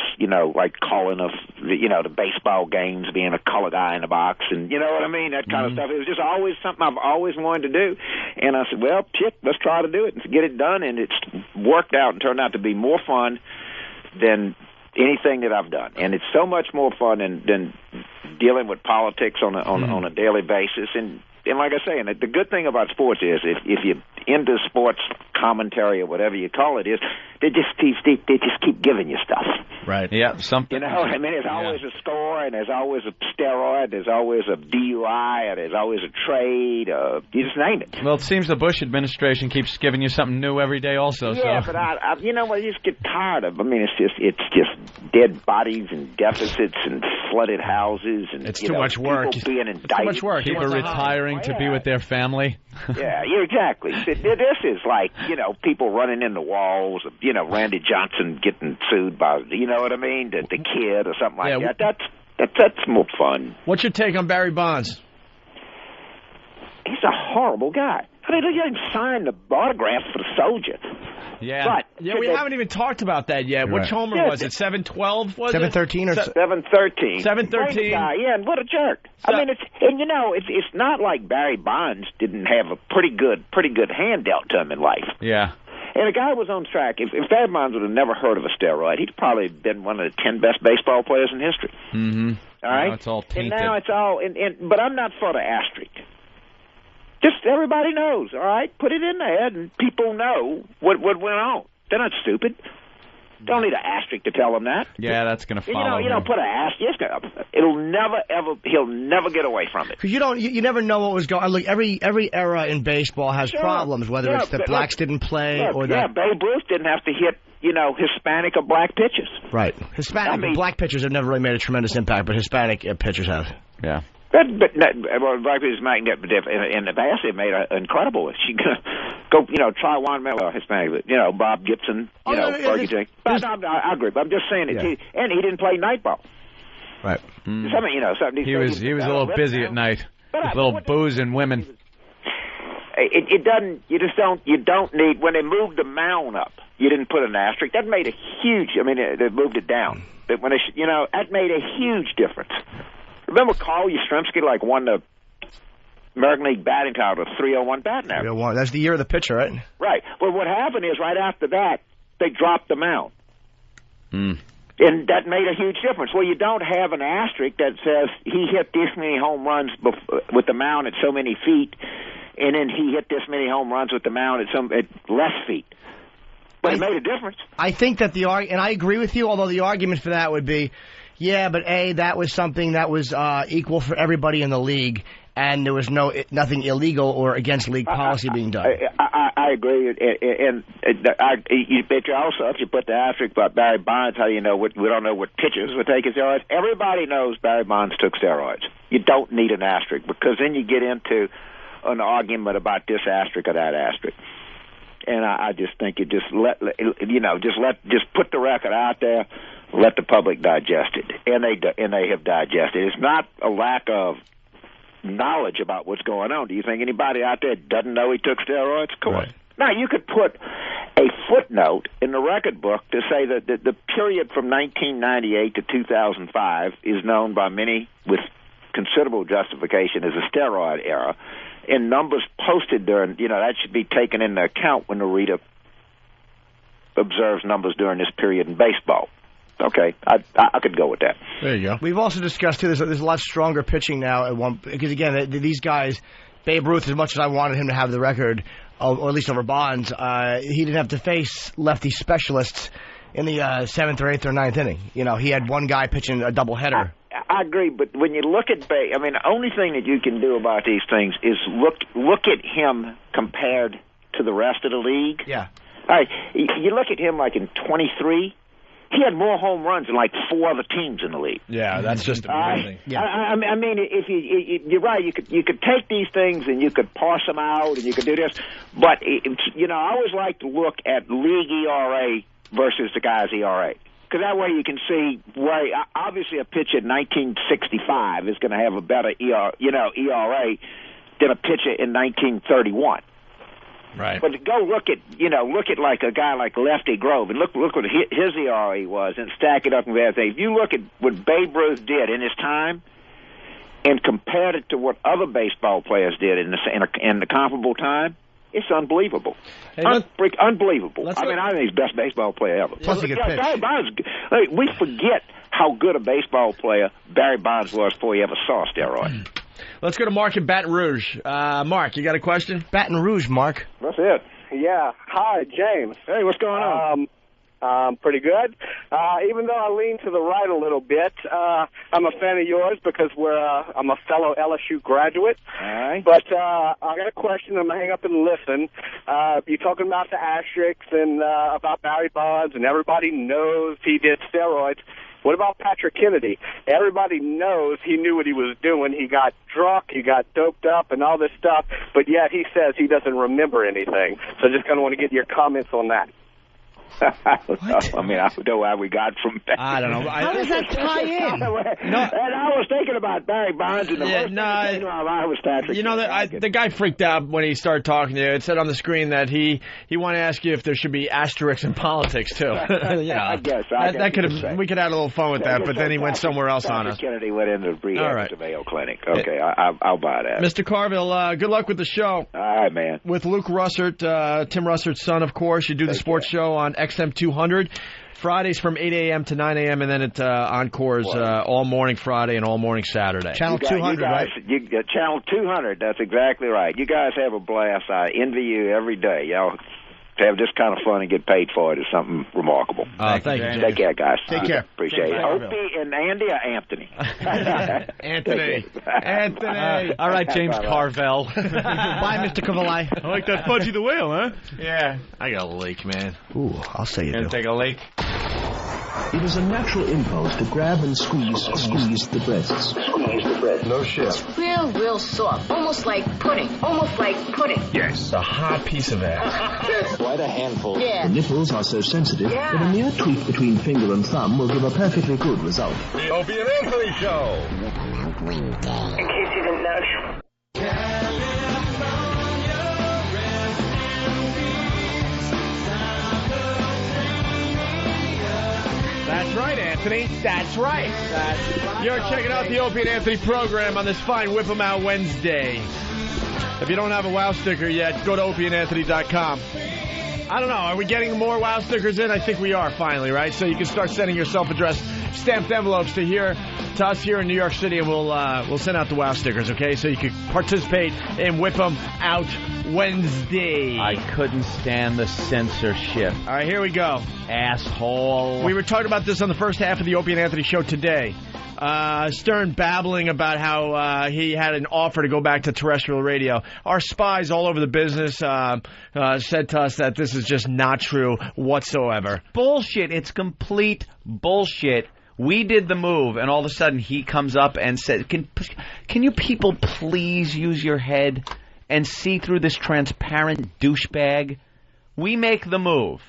Speaker 8: like calling the baseball games, being a color guy in the box, and you know what I mean, that kind of stuff. It was just always something I've always wanted to do. And I said, well, shit, let's try to do it and get it done. And it's worked out and turned out to be more fun than anything that I've done. And it's so much more fun than dealing with politics on a daily basis. And like I say, and the good thing about sports is if you're into sports commentary or whatever you call it is, they just keep giving you stuff.
Speaker 4: Right. Yeah. Something.
Speaker 8: I mean, there's always a score, and there's always a steroid, there's always a DUI, and there's always a trade. You just name it.
Speaker 4: Well, it seems the Bush administration keeps giving you something new every day, also.
Speaker 8: Yeah,
Speaker 4: so.
Speaker 8: but I just get tired of. I mean, it's just dead bodies and deficits and flooded houses and
Speaker 5: it's too much work.
Speaker 8: People being indicted.
Speaker 5: It's too much work.
Speaker 4: People retiring to be with their family.
Speaker 8: Yeah, exactly. This is like, people running into walls, Randy Johnson getting sued by, you know what I mean, the kid or something like that. That's more fun.
Speaker 5: What's your take on Barry Bonds?
Speaker 8: He's a horrible guy. I mean, he didn't sign the autograph for the soldier.
Speaker 4: Yeah.
Speaker 8: But
Speaker 5: we haven't even talked about that yet. Which homer was it? 712 was
Speaker 6: 713
Speaker 5: it?
Speaker 8: 713.
Speaker 5: 713.
Speaker 8: Yeah, and what a jerk. I mean, it's not like Barry Bonds didn't have a pretty good hand dealt to him in life.
Speaker 4: Yeah.
Speaker 8: And the guy was on track. If Barry Bonds would have never heard of a steroid, he'd probably been one of the 10 best baseball players in history.
Speaker 4: Mm-hmm.
Speaker 8: All right?
Speaker 4: Now it's all tainted.
Speaker 8: And now it's all, but I'm not for the asterisk. Just everybody knows, all right? Put it in there, and people know what went on. They're not stupid. Don't need an asterisk to tell them that.
Speaker 4: Yeah, that's going to follow.
Speaker 8: You don't put an asterisk. He'll never get away from it.
Speaker 6: Because you never know what was going on. Look, every era in baseball has problems, whether it's that blacks didn't play or that.
Speaker 8: Yeah, Babe Ruth didn't have to hit, Hispanic or black pitchers.
Speaker 6: Right. Black pitchers have never really made a tremendous impact, but Hispanic pitchers have.
Speaker 4: Yeah.
Speaker 8: But black pitchers might get in the past. They made an incredible. She go, try Juan Miller, Hispanic, Bob Gibson, Fergie Jenkins. I agree. But I'm just saying it. Yeah. And he didn't play night ball.
Speaker 6: Right.
Speaker 8: Something,
Speaker 4: he was a little busy at night. With little booze and women.
Speaker 8: It doesn't. You don't need. When they moved the mound up, you didn't put an asterisk. That made a huge. I mean, they moved it down. But when that made a huge difference. Remember Carl Yastrzemski won the American League batting title with 301 batting average.
Speaker 6: 301. That's the year of the pitcher, right?
Speaker 8: Right. Well, what happened is right after that they dropped the mound.
Speaker 4: Mm.
Speaker 8: And that made a huge difference. Well, you don't have an asterisk that says he hit this many home runs with the mound at so many feet, and then he hit this many home runs with the mound at less feet. But it made a difference.
Speaker 6: I think that and I agree with you, although the argument for that would be, yeah, but that was something that was equal for everybody in the league, and there was nothing illegal or against league policy being done.
Speaker 8: I agree, and but also if you put the asterisk about Barry Bonds, how do you know we don't know what pitchers would take steroids? Everybody knows Barry Bonds took steroids. You don't need an asterisk because then you get into an argument about this asterisk or that asterisk. And I just think you just just put the record out there. Let the public digest it, and they have digested. It's not a lack of knowledge about what's going on. Do you think anybody out there doesn't know he took steroids? Of course. Right. Now, you could put a footnote in the record book to say that the period from 1998 to 2005 is known by many with considerable justification as a steroid era, and numbers posted during, that should be taken into account when the reader observes numbers during this period in baseball. Okay, I could go with that.
Speaker 5: There you go.
Speaker 6: We've also discussed, too, there's a lot stronger pitching now at one, because, again, these guys, Babe Ruth, as much as I wanted him to have the record, or at least over Bonds, he didn't have to face lefty specialists in the 7th or 8th or 9th inning. You know, he had one guy pitching a doubleheader.
Speaker 8: I agree, but when you look at Babe, I mean, the only thing that you can do about these things is look at him compared to the rest of the league.
Speaker 6: Yeah.
Speaker 8: All right, you look at him like in 23, he had more home runs than like 4 other teams in the league.
Speaker 5: Yeah, that's just amazing.
Speaker 8: I mean, if you're right, you could take these things and you could parse them out and you could do this, but you know, I always like to look at league ERA versus the guy's ERA. Because that way you can see where, obviously, a pitcher in 1965 is going to have a better ERA than a pitcher in 1931.
Speaker 5: Right.
Speaker 8: But go look at like a guy like Lefty Grove and look what his ERA was and stack it up with everything. If you look at what Babe Ruth did in his time and compared it to what other baseball players did in the comparable time, it's unbelievable.
Speaker 5: Hey,
Speaker 8: unbelievable. I mean, I think he's the best baseball player ever.
Speaker 6: Plus he could pitch.
Speaker 8: Barry Bonds, we forget how good a baseball player Barry Bonds was before he ever saw steroids.
Speaker 5: Let's go to Mark in Baton Rouge. Mark, you got a question?
Speaker 6: Baton Rouge, Mark.
Speaker 15: That's it. Yeah. Hi, James.
Speaker 8: Hey, what's going on?
Speaker 15: Pretty good. Even though I lean to the right a little bit, I'm a fan of yours because I'm a fellow LSU graduate.
Speaker 8: All right.
Speaker 15: But I got a question. I'm going to hang up and listen. You're talking about the asterisks and about Barry Bonds, and everybody knows he did steroids. What about Patrick Kennedy? Everybody knows he knew what he was doing. He got drunk, he got doped up, and all this stuff, but yet he says he doesn't remember anything. So I just kind of want to get your comments on that.
Speaker 8: I mean, I don't know why we got from that.
Speaker 5: I don't know.
Speaker 6: How does that tie in?
Speaker 8: No. And I was thinking about Barry Bonds, and the first thing that came to my mind was Patrick.
Speaker 5: You know, the guy freaked out when he started talking to you. It said on the screen that he wanted to ask you if there should be asterisks in politics, too.
Speaker 8: I guess.
Speaker 5: We could have a little fun with that, but then he went somewhere else on us.
Speaker 8: Kennedy went into the Breed to Mayo Clinic. Okay, I'll buy that.
Speaker 5: Mr. Carville, good luck with the show.
Speaker 8: All right, man.
Speaker 5: With Luke Russert, Tim Russert's son, of course. You do the sports show on XM 200. Fridays from 8 a.m. to 9 a.m. and then it encores all morning Friday and all morning Saturday.
Speaker 6: Channel 200, right?
Speaker 8: Channel 200, that's exactly right. You guys have a blast. I envy you every day. Y'all have this kind of fun and get paid for it is something remarkable.
Speaker 5: Thank you, James.
Speaker 8: Take care, guys.
Speaker 6: Take care.
Speaker 8: Appreciate it. Opie and Andy or Anthony?
Speaker 5: Anthony.
Speaker 3: All right, James Carvel.
Speaker 6: Bye, Mr. Cavallai.
Speaker 5: I like that Fudgy the Whale, huh?
Speaker 3: Yeah. I got a leak, man.
Speaker 6: Ooh, I'll say you do.
Speaker 3: Take a leak.
Speaker 20: It is a natural impulse to grab and squeeze the breasts. No shit.
Speaker 10: It's real soft. Almost like pudding.
Speaker 20: Yes.
Speaker 5: A hot piece of ass.
Speaker 20: Quite a handful.
Speaker 10: Yeah.
Speaker 20: The nipples are so sensitive that a mere tweak between finger and thumb will give a perfectly good result.
Speaker 1: The Opie and Anthony Show.
Speaker 10: In case you didn't know.
Speaker 5: That's right, Anthony. That's right. You're checking out the Opie and Anthony program on this fine Whip 'em Out Wednesday. If you don't have a WOW sticker yet, go to opieandanthony.com. I don't know. Are we getting more WOW stickers in? I think we are finally, right? So you can start sending your self-addressed stamped envelopes to us here in New York City, and we'll send out the WOW stickers, okay? So you can participate in Whip 'em Out Wednesday.
Speaker 4: I couldn't stand the censorship.
Speaker 5: All right, here we go.
Speaker 4: Asshole.
Speaker 5: We were talking about this on the first half of the Opie and Anthony show today. Stern babbling about how he had an offer to go back to terrestrial radio. Our spies all over the business said to us that this is just not true whatsoever.
Speaker 4: Bullshit. It's complete bullshit. We did the move, and all of a sudden he comes up and said, can you people please use your head and see through this transparent douchebag? We make the move.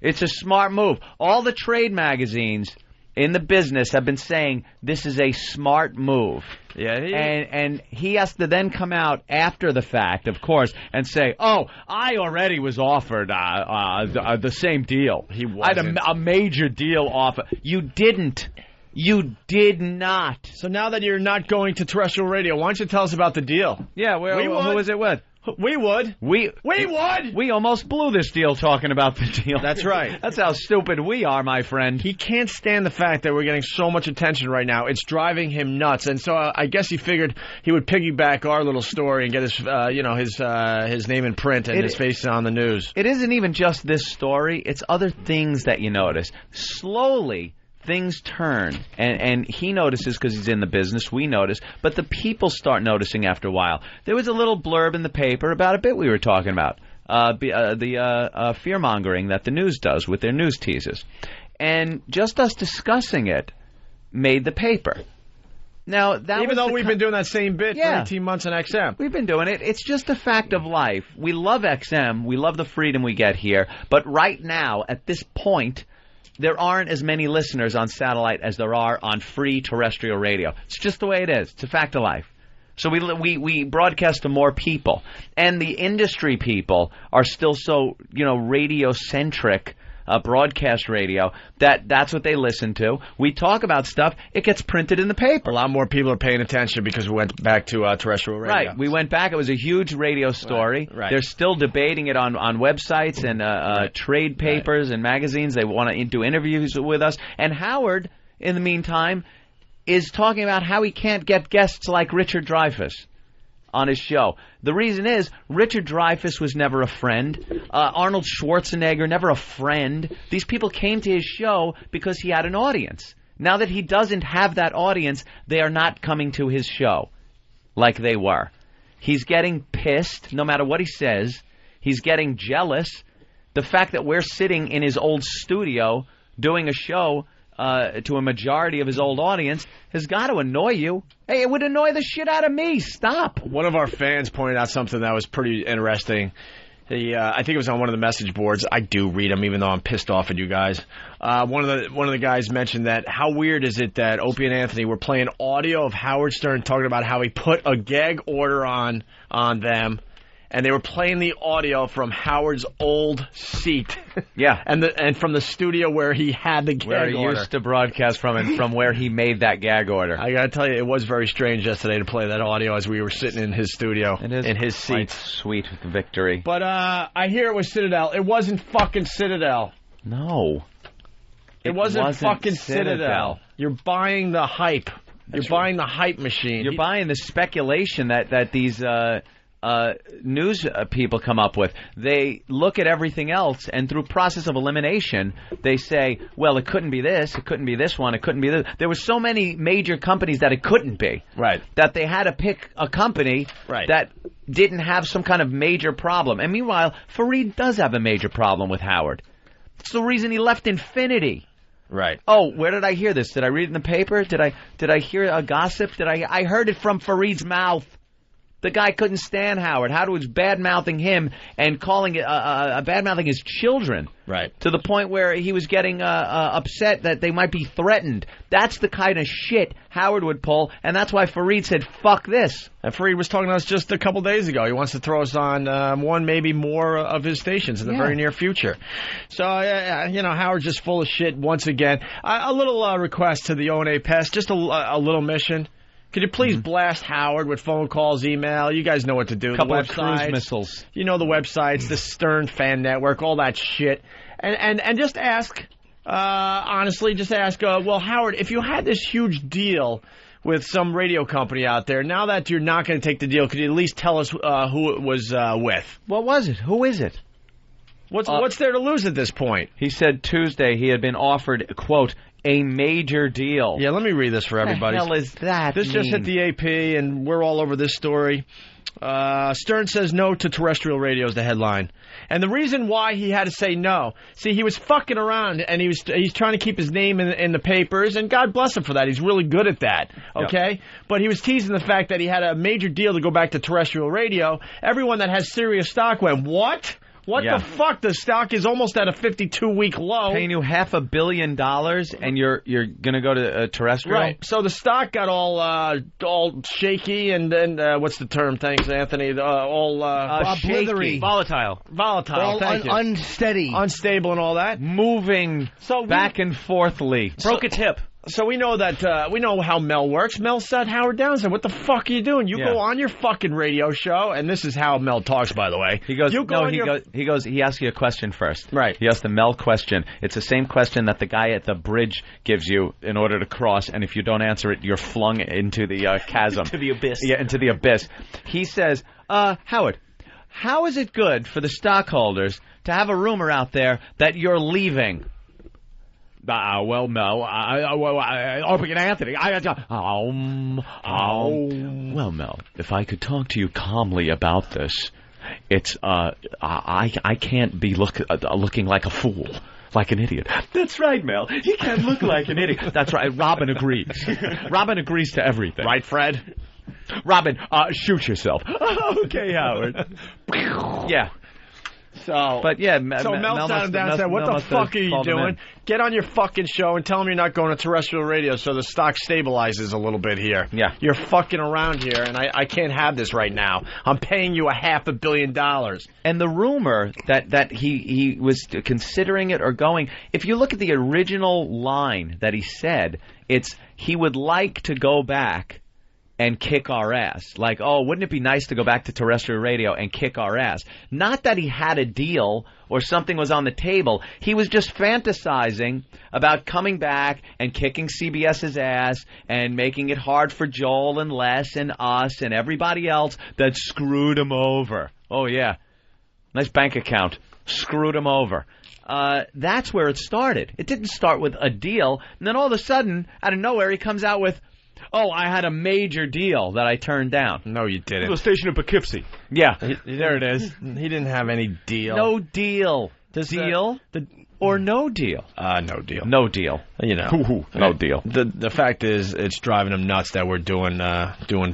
Speaker 4: It's a smart move. All the trade magazines in the business have been saying this is a smart move.
Speaker 5: Yeah,
Speaker 4: and he has to then come out after the fact, of course, and say, "Oh, I already was offered the same deal. I had a major deal offer. You didn't. You did not."
Speaker 5: So now that you're not going to terrestrial radio, why don't you tell us about the deal?
Speaker 4: Yeah, who was it with?
Speaker 5: We would.
Speaker 4: We
Speaker 5: would.
Speaker 4: We almost blew this deal talking about the deal.
Speaker 5: That's right.
Speaker 4: That's how stupid we are, my friend.
Speaker 5: He can't stand the fact that we're getting so much attention right now. It's driving him nuts. And so I guess he figured he would piggyback our little story and get his, his name in print and his face on the news.
Speaker 4: It isn't even just this story. It's other things that you notice. Slowly, things turn, and he notices because he's in the business. We notice, but the people start noticing after a while. There was a little blurb in the paper about a bit we were talking about, the fear-mongering that the news does with their news teases. And just us discussing it made the paper. Now,
Speaker 5: even though we've been doing that same bit for 18 months on XM.
Speaker 4: We've been doing it. It's just a fact of life. We love XM. We love the freedom we get here. But right now, at this point, there aren't as many listeners on satellite as there are on free terrestrial radio. It's just the way it is. It's a fact of life. So we broadcast to more people. And the industry people are still so, radio-centric, broadcast radio, that's what they listen to. We talk about stuff. It gets printed in the paper.
Speaker 5: A lot more people are paying attention because we went back to terrestrial radio.
Speaker 4: Right. We went back. It was a huge radio story.
Speaker 5: Right.
Speaker 4: They're still debating it on websites and trade papers and magazines. They want to do interviews with us. And Howard, in the meantime, is talking about how he can't get guests like Richard Dreyfuss on his show. The reason is Richard Dreyfuss was never a friend. Arnold Schwarzenegger, never a friend. These people came to his show because he had an audience. Now that he doesn't have that audience, they are not coming to his show like they were. He's getting pissed no matter what he says. He's getting jealous. The fact that we're sitting in his old studio doing a show to a majority of his old audience has got to annoy you. Hey, it would annoy the shit out of me. Stop.
Speaker 5: One of our fans pointed out something that was pretty interesting. I think it was on one of the message boards. I do read them, even though I'm pissed off at you guys. One of the guys mentioned that how weird is it that Opie and Anthony were playing audio of Howard Stern talking about how he put a gag order on them. And they were playing the audio from Howard's old seat.
Speaker 4: Yeah.
Speaker 5: and from the studio where he had the gag order.
Speaker 4: Where he used to broadcast from and from where he made that gag order.
Speaker 5: I got to tell you, it was very strange yesterday to play that audio as we were sitting in his studio.
Speaker 4: It is
Speaker 5: in his seat.
Speaker 4: Sweet victory.
Speaker 5: But I hear it was Citadel. It wasn't fucking Citadel.
Speaker 4: No.
Speaker 5: It wasn't fucking Citadel. You're buying the hype. You're buying the hype machine.
Speaker 4: You're buying the speculation that these news people come up with. They look at everything else, and through process of elimination, they say, well, it couldn't be this, it couldn't be this one, it couldn't be this. There were so many major companies that it couldn't be.
Speaker 5: Right.
Speaker 4: That they had to pick a company that didn't have some kind of major problem. And meanwhile, Fareed does have a major problem with Howard. It's the reason he left Infinity.
Speaker 5: Right.
Speaker 4: Oh, where did I hear this? Did I read it in the paper? Did I hear a gossip? I heard it from Fareed's mouth. The guy couldn't stand Howard. Howard was bad-mouthing him and calling it bad-mouthing his children.
Speaker 5: Right.
Speaker 4: To the point where he was getting upset that they might be threatened. That's the kind of shit Howard would pull, and that's why Fareed said, fuck this.
Speaker 5: And Fareed was talking to us just a couple days ago. He wants to throw us on one, maybe more of his stations in the very near future. So, Howard's just full of shit once again. A little request to the O&A Pest, just a little mission. Could you please blast Howard with phone calls, email? You guys know what to do.
Speaker 4: A couple of cruise missiles.
Speaker 5: You know the websites, the Stern Fan Network, all that shit. And just ask, honestly, well, Howard, if you had this huge deal with some radio company out there, now that you're not going to take the deal, could you at least tell us who it was with?
Speaker 4: What was it? Who is it?
Speaker 5: What's there to lose at this point?
Speaker 4: He said Tuesday he had been offered, quote, a major deal.
Speaker 5: Yeah, let me read this for everybody.
Speaker 4: What the hell is that?
Speaker 5: This just hit the AP, and we're all over this story. Stern says no to terrestrial radio is the headline. And the reason why he had to say no, see, he was fucking around, and he's trying to keep his name in the papers, and God bless him for that. He's really good at that, okay? Yep. But he was teasing the fact that he had a major deal to go back to terrestrial radio. Everyone that has Sirius stock went, what? What the fuck? The stock is almost at a 52-week low.
Speaker 4: Paying you $500 million, and you're going to go to terrestrial?
Speaker 5: Right. So the stock got all shaky, and then what's the term? Thanks, Anthony.
Speaker 3: Shaky. Volatile.
Speaker 5: Volatile. Thank you.
Speaker 6: Unsteady.
Speaker 5: Unstable and all that.
Speaker 4: Moving back and forthly.
Speaker 3: Broke its hip.
Speaker 5: So we know that we know how Mel works. Mel sat Howard down and said, "What the fuck are you doing? You go on your fucking radio show," and this is how Mel talks, by the way.
Speaker 4: He goes, he asks you a question first.
Speaker 5: Right.
Speaker 4: He asks the Mel question. It's the same question that the guy at the bridge gives you in order to cross, and if you don't answer it, you're flung into the chasm.
Speaker 3: To the abyss.
Speaker 4: Yeah, into the abyss. He says, Howard, how is it good for the stockholders to have a rumor out there that you're leaving? Well, Mel, Opie and Anthony. Well, Mel, if I could talk to you calmly about this, it's I can't be looking like a fool, like an idiot. That's right, Mel. He can't look like an idiot. That's right. Robin agrees. Robin agrees to everything.
Speaker 5: Right, Fred?
Speaker 4: Robin, shoot yourself. Okay, Howard. Yeah.
Speaker 5: So,
Speaker 4: but yeah,
Speaker 5: Mel sat him down and said, "What the fuck are you doing? Get on your fucking show and tell them you're not going to terrestrial radio so the stock stabilizes a little bit here.
Speaker 4: Yeah.
Speaker 5: You're fucking around here, and I can't have this right now. I'm paying you $500 million.
Speaker 4: And the rumor that he was considering it or going, if you look at the original line that he said, it's he would like to go back and kick our ass. Like, oh, wouldn't it be nice to go back to terrestrial radio and kick our ass? Not that he had a deal or something was on the table. He was just fantasizing about coming back and kicking CBS's ass and making it hard for Joel and Les and us and everybody else that screwed him over. Oh, yeah. Nice bank account. Screwed him over. That's where it started. It didn't start with a deal. And then all of a sudden, out of nowhere, he comes out with, oh, I had a major deal that I turned down.
Speaker 5: No, you didn't.
Speaker 3: The station in Poughkeepsie.
Speaker 4: Yeah, there it is.
Speaker 5: He didn't have any deal.
Speaker 4: No deal. Deal or no deal?
Speaker 5: No deal.
Speaker 4: No deal.
Speaker 5: You know,
Speaker 4: no deal.
Speaker 5: The fact is, it's driving him nuts that we're doing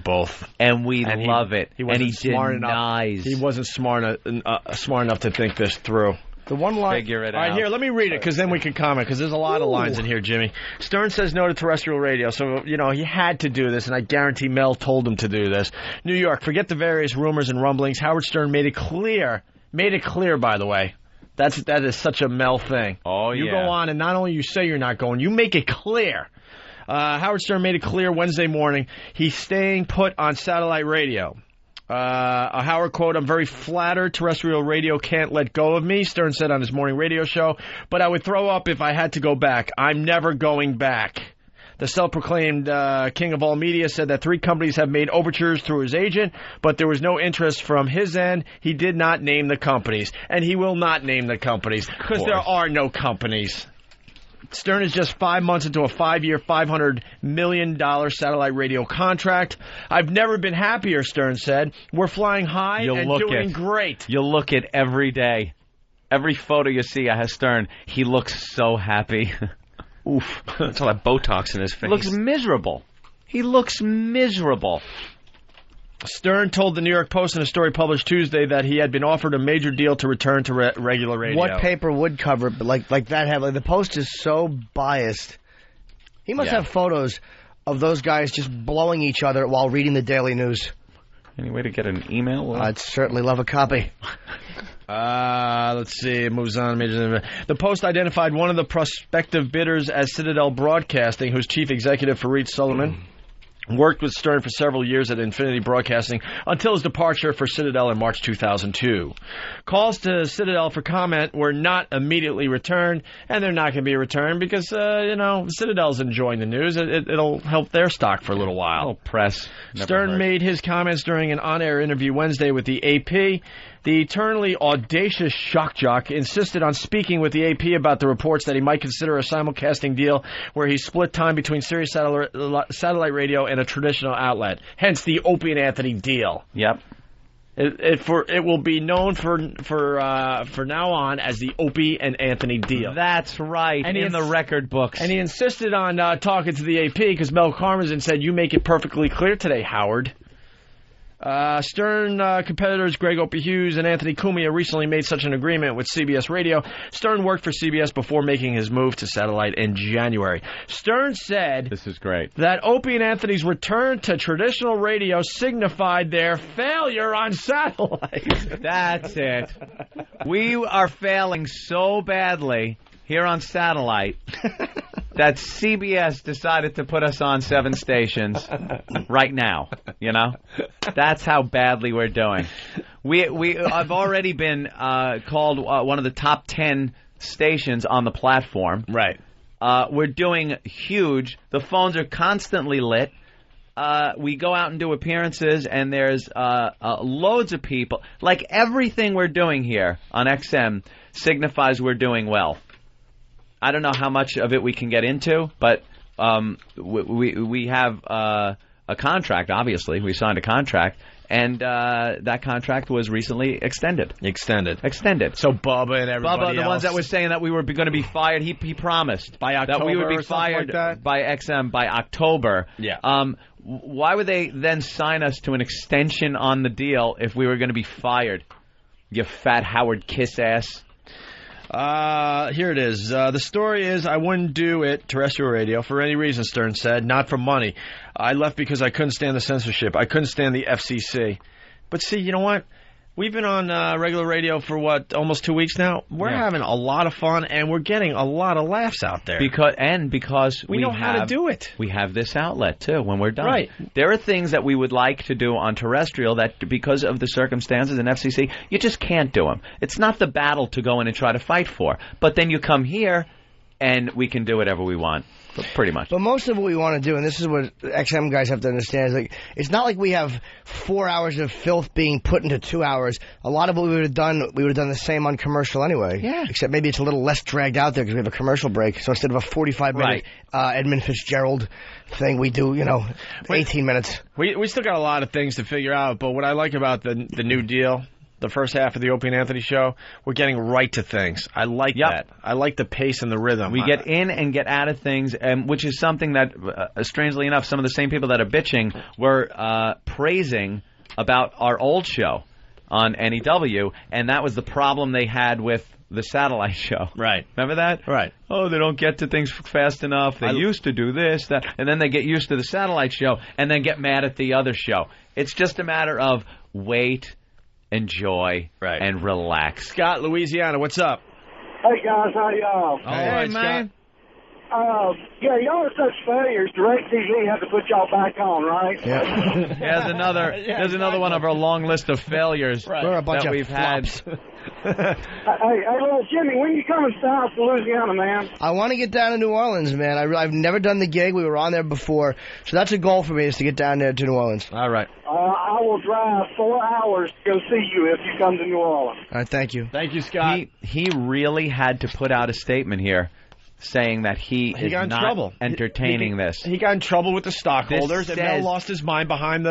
Speaker 5: both,
Speaker 4: and we love it.
Speaker 5: He wasn't smart
Speaker 4: enough.
Speaker 5: He wasn't smart enough to think this through.
Speaker 6: The one line.
Speaker 4: Figure it
Speaker 5: out. All right, here, let me read it, because then we can comment, because there's a lot of lines in here, Jimmy. Stern says no to terrestrial radio, so, you know, he had to do this, and I guarantee Mel told him to do this. New York, forget the various rumors and rumblings. Howard Stern made it clear, by the way. That is such a Mel thing.
Speaker 4: Oh,
Speaker 5: You go on, and not only you say you're not going, you make it clear. Howard Stern made it clear Wednesday morning he's staying put on satellite radio. A Howard quote, "I'm very flattered terrestrial radio can't let go of me," Stern said on his morning radio show, "but I would throw up if I had to go back. I'm never going back." The self-proclaimed king of all media said that 3 companies have made overtures through his agent, but there was no interest from his end. He did not name the companies, and he will not name the companies, because there are no companies. Stern is just 5 months into a 5-year, $500 million satellite radio contract. "I've never been happier," Stern said. "We're flying high and doing great."
Speaker 4: You'll look at every day. Every photo you see of Stern, he looks so happy.
Speaker 3: Oof. That's all that Botox in his face.
Speaker 4: Looks miserable. He looks miserable.
Speaker 5: Stern told the New York Post in a story published Tuesday that he had been offered a major deal to return to regular radio.
Speaker 6: What paper would cover it like that heavily? The Post is so biased. He must have photos of those guys just blowing each other while reading the Daily News.
Speaker 4: Any way to get an email?
Speaker 6: I'd certainly love a copy.
Speaker 5: Let's see. It moves on. The Post identified one of the prospective bidders as Citadel Broadcasting, whose chief executive, Fareed Suleiman, worked with Stern for several years at Infinity Broadcasting until his departure for Citadel in March 2002. Calls to Citadel for comment were not immediately returned, and they're not going to be returned because, Citadel's enjoying the news. It'll help their stock for a little while.
Speaker 4: Press.
Speaker 5: Stern made his comments during an on-air interview Wednesday with the AP. The eternally audacious shock jock insisted on speaking with the AP about the reports that he might consider a simulcasting deal where he split time between Sirius satellite radio and a traditional outlet. Hence the Opie and Anthony deal.
Speaker 4: Yep.
Speaker 5: It will be known for now on as the Opie and Anthony deal.
Speaker 4: That's right. And in the record books.
Speaker 5: And he insisted on talking to the AP because Mel Karmazin said, "You make it perfectly clear today, Howard." Stern competitors Greg Opie Hughes and Anthony Cumia recently made such an agreement with CBS Radio. Stern worked for CBS before making his move to satellite in January. Stern said,
Speaker 4: "This is great,"
Speaker 5: that Opie and Anthony's return to traditional radio signified their failure on satellite.
Speaker 4: That's it. We are failing so badly here on satellite that CBS decided to put us on 7 stations right now. You know, that's how badly we're doing. I've already been called one of the top 10 stations on the platform.
Speaker 5: Right.
Speaker 4: We're doing huge. The phones are constantly lit. We go out and do appearances, and there's loads of people. Like, everything we're doing here on XM signifies we're doing well. I don't know how much of it we can get into, but we have a contract, obviously. We signed a contract, and that contract was recently extended.
Speaker 5: Extended.
Speaker 4: So
Speaker 5: Bubba and everybody
Speaker 4: the ones that were saying that we were going to be fired, he promised
Speaker 5: by October
Speaker 4: that we would be
Speaker 5: or something
Speaker 4: fired
Speaker 5: like that?
Speaker 4: by XM by October.
Speaker 5: Yeah.
Speaker 4: Why would they then sign us to an extension on the deal if we were going to be fired? You fat Howard Kiss ass.
Speaker 5: Here it is. The story is, I wouldn't do it, terrestrial radio, for any reason, Stern said, not for money. I left because I couldn't stand the censorship. I couldn't stand the FCC. But see, you know what? We've been on regular radio for, almost 2 weeks now? We're having a lot of fun, and we're getting a lot of laughs out there.
Speaker 4: Because
Speaker 5: we know how to do it.
Speaker 4: We have this outlet, too, when we're done.
Speaker 5: Right.
Speaker 4: There are things that we would like to do on terrestrial that, because of the circumstances in FCC, you just can't do them. It's not the battle to go in and try to fight for. But then you come here, and we can do whatever we want. Pretty much.
Speaker 6: But most of what we want to do, and this is what XM guys have to understand, is like it's not like we have 4 hours of filth being put into 2 hours. A lot of what we would have done the same on commercial anyway.
Speaker 4: Yeah.
Speaker 6: Except maybe it's a little less dragged out there because we have a commercial break. So instead of a 45-minute Edmund Fitzgerald thing, we do, 18 minutes.
Speaker 5: We still got a lot of things to figure out, but what I like about the new deal, the first half of the Opie and Anthony show, we're getting right to things. I like that. I like the pace and the rhythm.
Speaker 4: We get in and get out of things, which is something that, strangely enough, some of the same people that are bitching were praising about our old show on NEW, and that was the problem they had with the satellite show.
Speaker 5: Right.
Speaker 4: Remember that?
Speaker 5: Right.
Speaker 4: Oh, they don't get to things fast enough. They used to do this, that, and then they get used to the satellite show and then get mad at the other show. It's just a matter of wait, enjoy, and relax.
Speaker 5: Scott, Louisiana, what's up?
Speaker 13: Hey, guys, how y'all?
Speaker 4: Hey, man.
Speaker 13: Y'all are such failures. DirecTV had to put y'all back on, right?
Speaker 4: Yeah. There's another one of our long list of failures
Speaker 6: We're a bunch
Speaker 4: that
Speaker 6: of
Speaker 4: we've had.
Speaker 13: Hey, little Jimmy, when you coming south to Louisiana, man?
Speaker 6: I want to get down to New Orleans, man. I've never done the gig. We were on there before. So that's a goal for me, is to get down there to New Orleans.
Speaker 5: All right.
Speaker 13: I will drive 4 hours to go see you if you come to New Orleans.
Speaker 6: All right, thank you.
Speaker 5: Thank you, Scott.
Speaker 4: He really had to put out a statement here saying that he is
Speaker 5: got in
Speaker 4: not
Speaker 5: trouble.
Speaker 4: entertaining this.
Speaker 5: He got in trouble with the stockholders and now lost his mind behind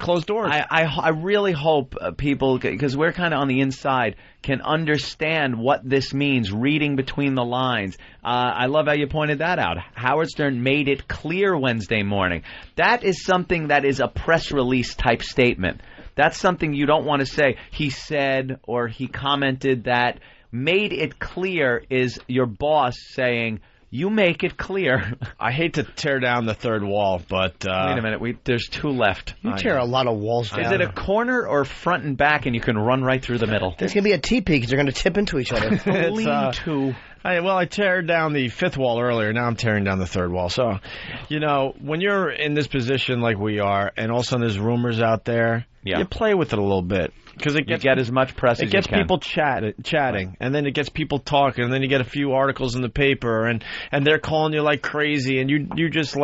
Speaker 5: closed doors.
Speaker 4: I really hope people, because we're kind of on the inside, can understand what this means, reading between the lines. I love how you pointed that out. Howard Stern made it clear Wednesday morning. That is something that is a press release type statement. That's something you don't want to say. He said or he commented that. Made it clear is your boss saying, you make it clear.
Speaker 5: I hate to tear down the third wall, but...
Speaker 4: Wait a minute. There's 2 left.
Speaker 6: You tear a lot of walls down.
Speaker 4: Is it a corner or front and back and you can run right through the middle?
Speaker 6: There's going to be a teepee because they're going to tip into each other.
Speaker 4: Lean-to.
Speaker 5: I teared down the 5th wall earlier. Now I'm tearing down the 3rd wall. So, when you're in this position like we are, and all of a sudden there's rumors out there, you play with it a little bit. Because you
Speaker 4: get as much press as you can.
Speaker 5: It gets people chatting, and then it gets people talking, and then you get a few articles in the paper, and they're calling you like crazy, and you just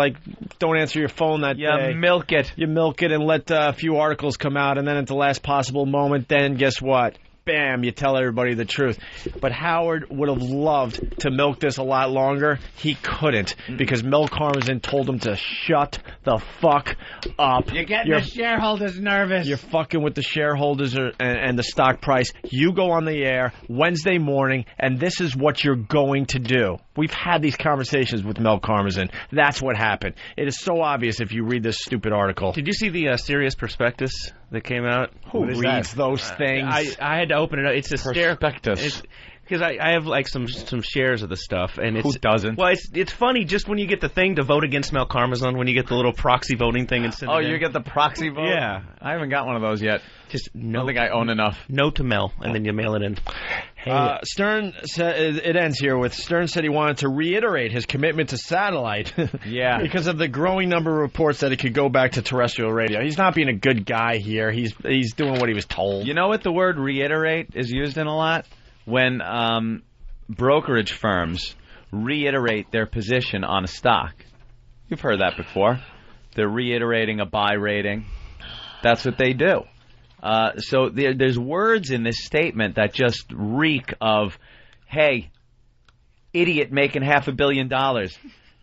Speaker 5: don't answer your phone that day.
Speaker 4: Milk it.
Speaker 5: You milk it and let a few articles come out, and then at the last possible moment, then guess what? Bam, you tell everybody the truth. But Howard would have loved to milk this a lot longer. He couldn't because Mel Karmazin told him to shut the fuck up.
Speaker 4: You're getting the shareholders nervous.
Speaker 5: You're fucking with the shareholders and the stock price. You go on the air Wednesday morning, and this is what you're going to do. We've had these conversations with Mel Karmazin. That's what happened. It is so obvious if you read this stupid article.
Speaker 14: Did you see the Sirius prospectus that came out?
Speaker 5: Who reads those things?
Speaker 14: I had to open it up. It's a
Speaker 5: prospectus.
Speaker 14: Because I have some shares of the stuff, and
Speaker 4: who doesn't?
Speaker 14: Well, it's funny just when you get the thing to vote against Mel Karmazin, when you get the little proxy voting thing and send it in.
Speaker 4: You get the proxy vote?
Speaker 14: Yeah,
Speaker 4: I haven't got one of those yet.
Speaker 14: Just
Speaker 4: I don't think I own enough.
Speaker 14: No to Mel, and then you mail it in.
Speaker 5: Stern said it ends here with Stern said he wanted to reiterate his commitment to satellite.
Speaker 4: Yeah.
Speaker 5: Because of the growing number of reports that it could go back to terrestrial radio. He's not being a good guy here. He's doing what he was told.
Speaker 4: You know what the word reiterate is used in a lot? When brokerage firms reiterate their position on a stock. You've heard that before. They're reiterating a buy rating. That's what they do. So there's words in this statement that just reek of, hey, idiot making $500 million.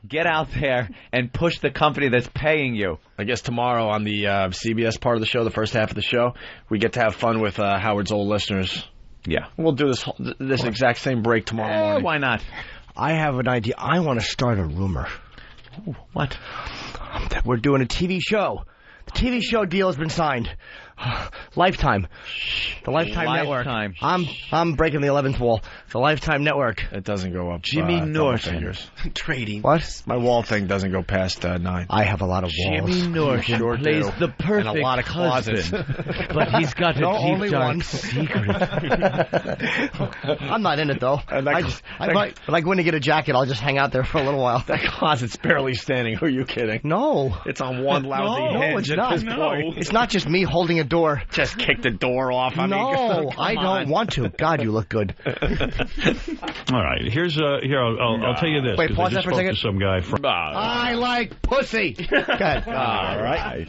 Speaker 4: Get out there and push the company that's paying you.
Speaker 5: I guess tomorrow on the CBS part of the show, the first half of the show, we get to have fun with Howard's old listeners.
Speaker 4: Yeah.
Speaker 5: We'll do this exact same break tomorrow morning.
Speaker 4: Why not?
Speaker 6: I have an idea. I want to start a rumor.
Speaker 4: Ooh, what?
Speaker 6: That we're doing a TV show. The TV show deal has been signed. Lifetime. The Lifetime Network. I'm breaking the 11th wall. The Lifetime Network.
Speaker 5: It doesn't go up.
Speaker 6: Jimmy Norton.
Speaker 3: Trading.
Speaker 6: What?
Speaker 5: My wall thing doesn't go past 9.
Speaker 6: I have a lot of walls.
Speaker 3: Jimmy Norton
Speaker 5: Sure
Speaker 3: plays
Speaker 5: do.
Speaker 3: the perfect
Speaker 5: and a lot of closets.
Speaker 3: but he's got a deep dark secret.
Speaker 6: I'm not in it though. When I go in to get a jacket, I'll just hang out there for a little while.
Speaker 5: That closet's barely standing. Who are you kidding?
Speaker 6: No.
Speaker 5: It's on one lousy hinge
Speaker 6: it's
Speaker 5: at
Speaker 6: not.
Speaker 5: this point.
Speaker 6: It's not just me holding a door.
Speaker 5: Just kick the door off. I
Speaker 6: mean, I don't want to. God, you look good.
Speaker 9: All right, I'll tell you this.
Speaker 6: Wait, pause
Speaker 9: I just
Speaker 6: that for a
Speaker 9: spoke
Speaker 6: second.
Speaker 9: to some guy from.
Speaker 6: I like pussy. Good. All right.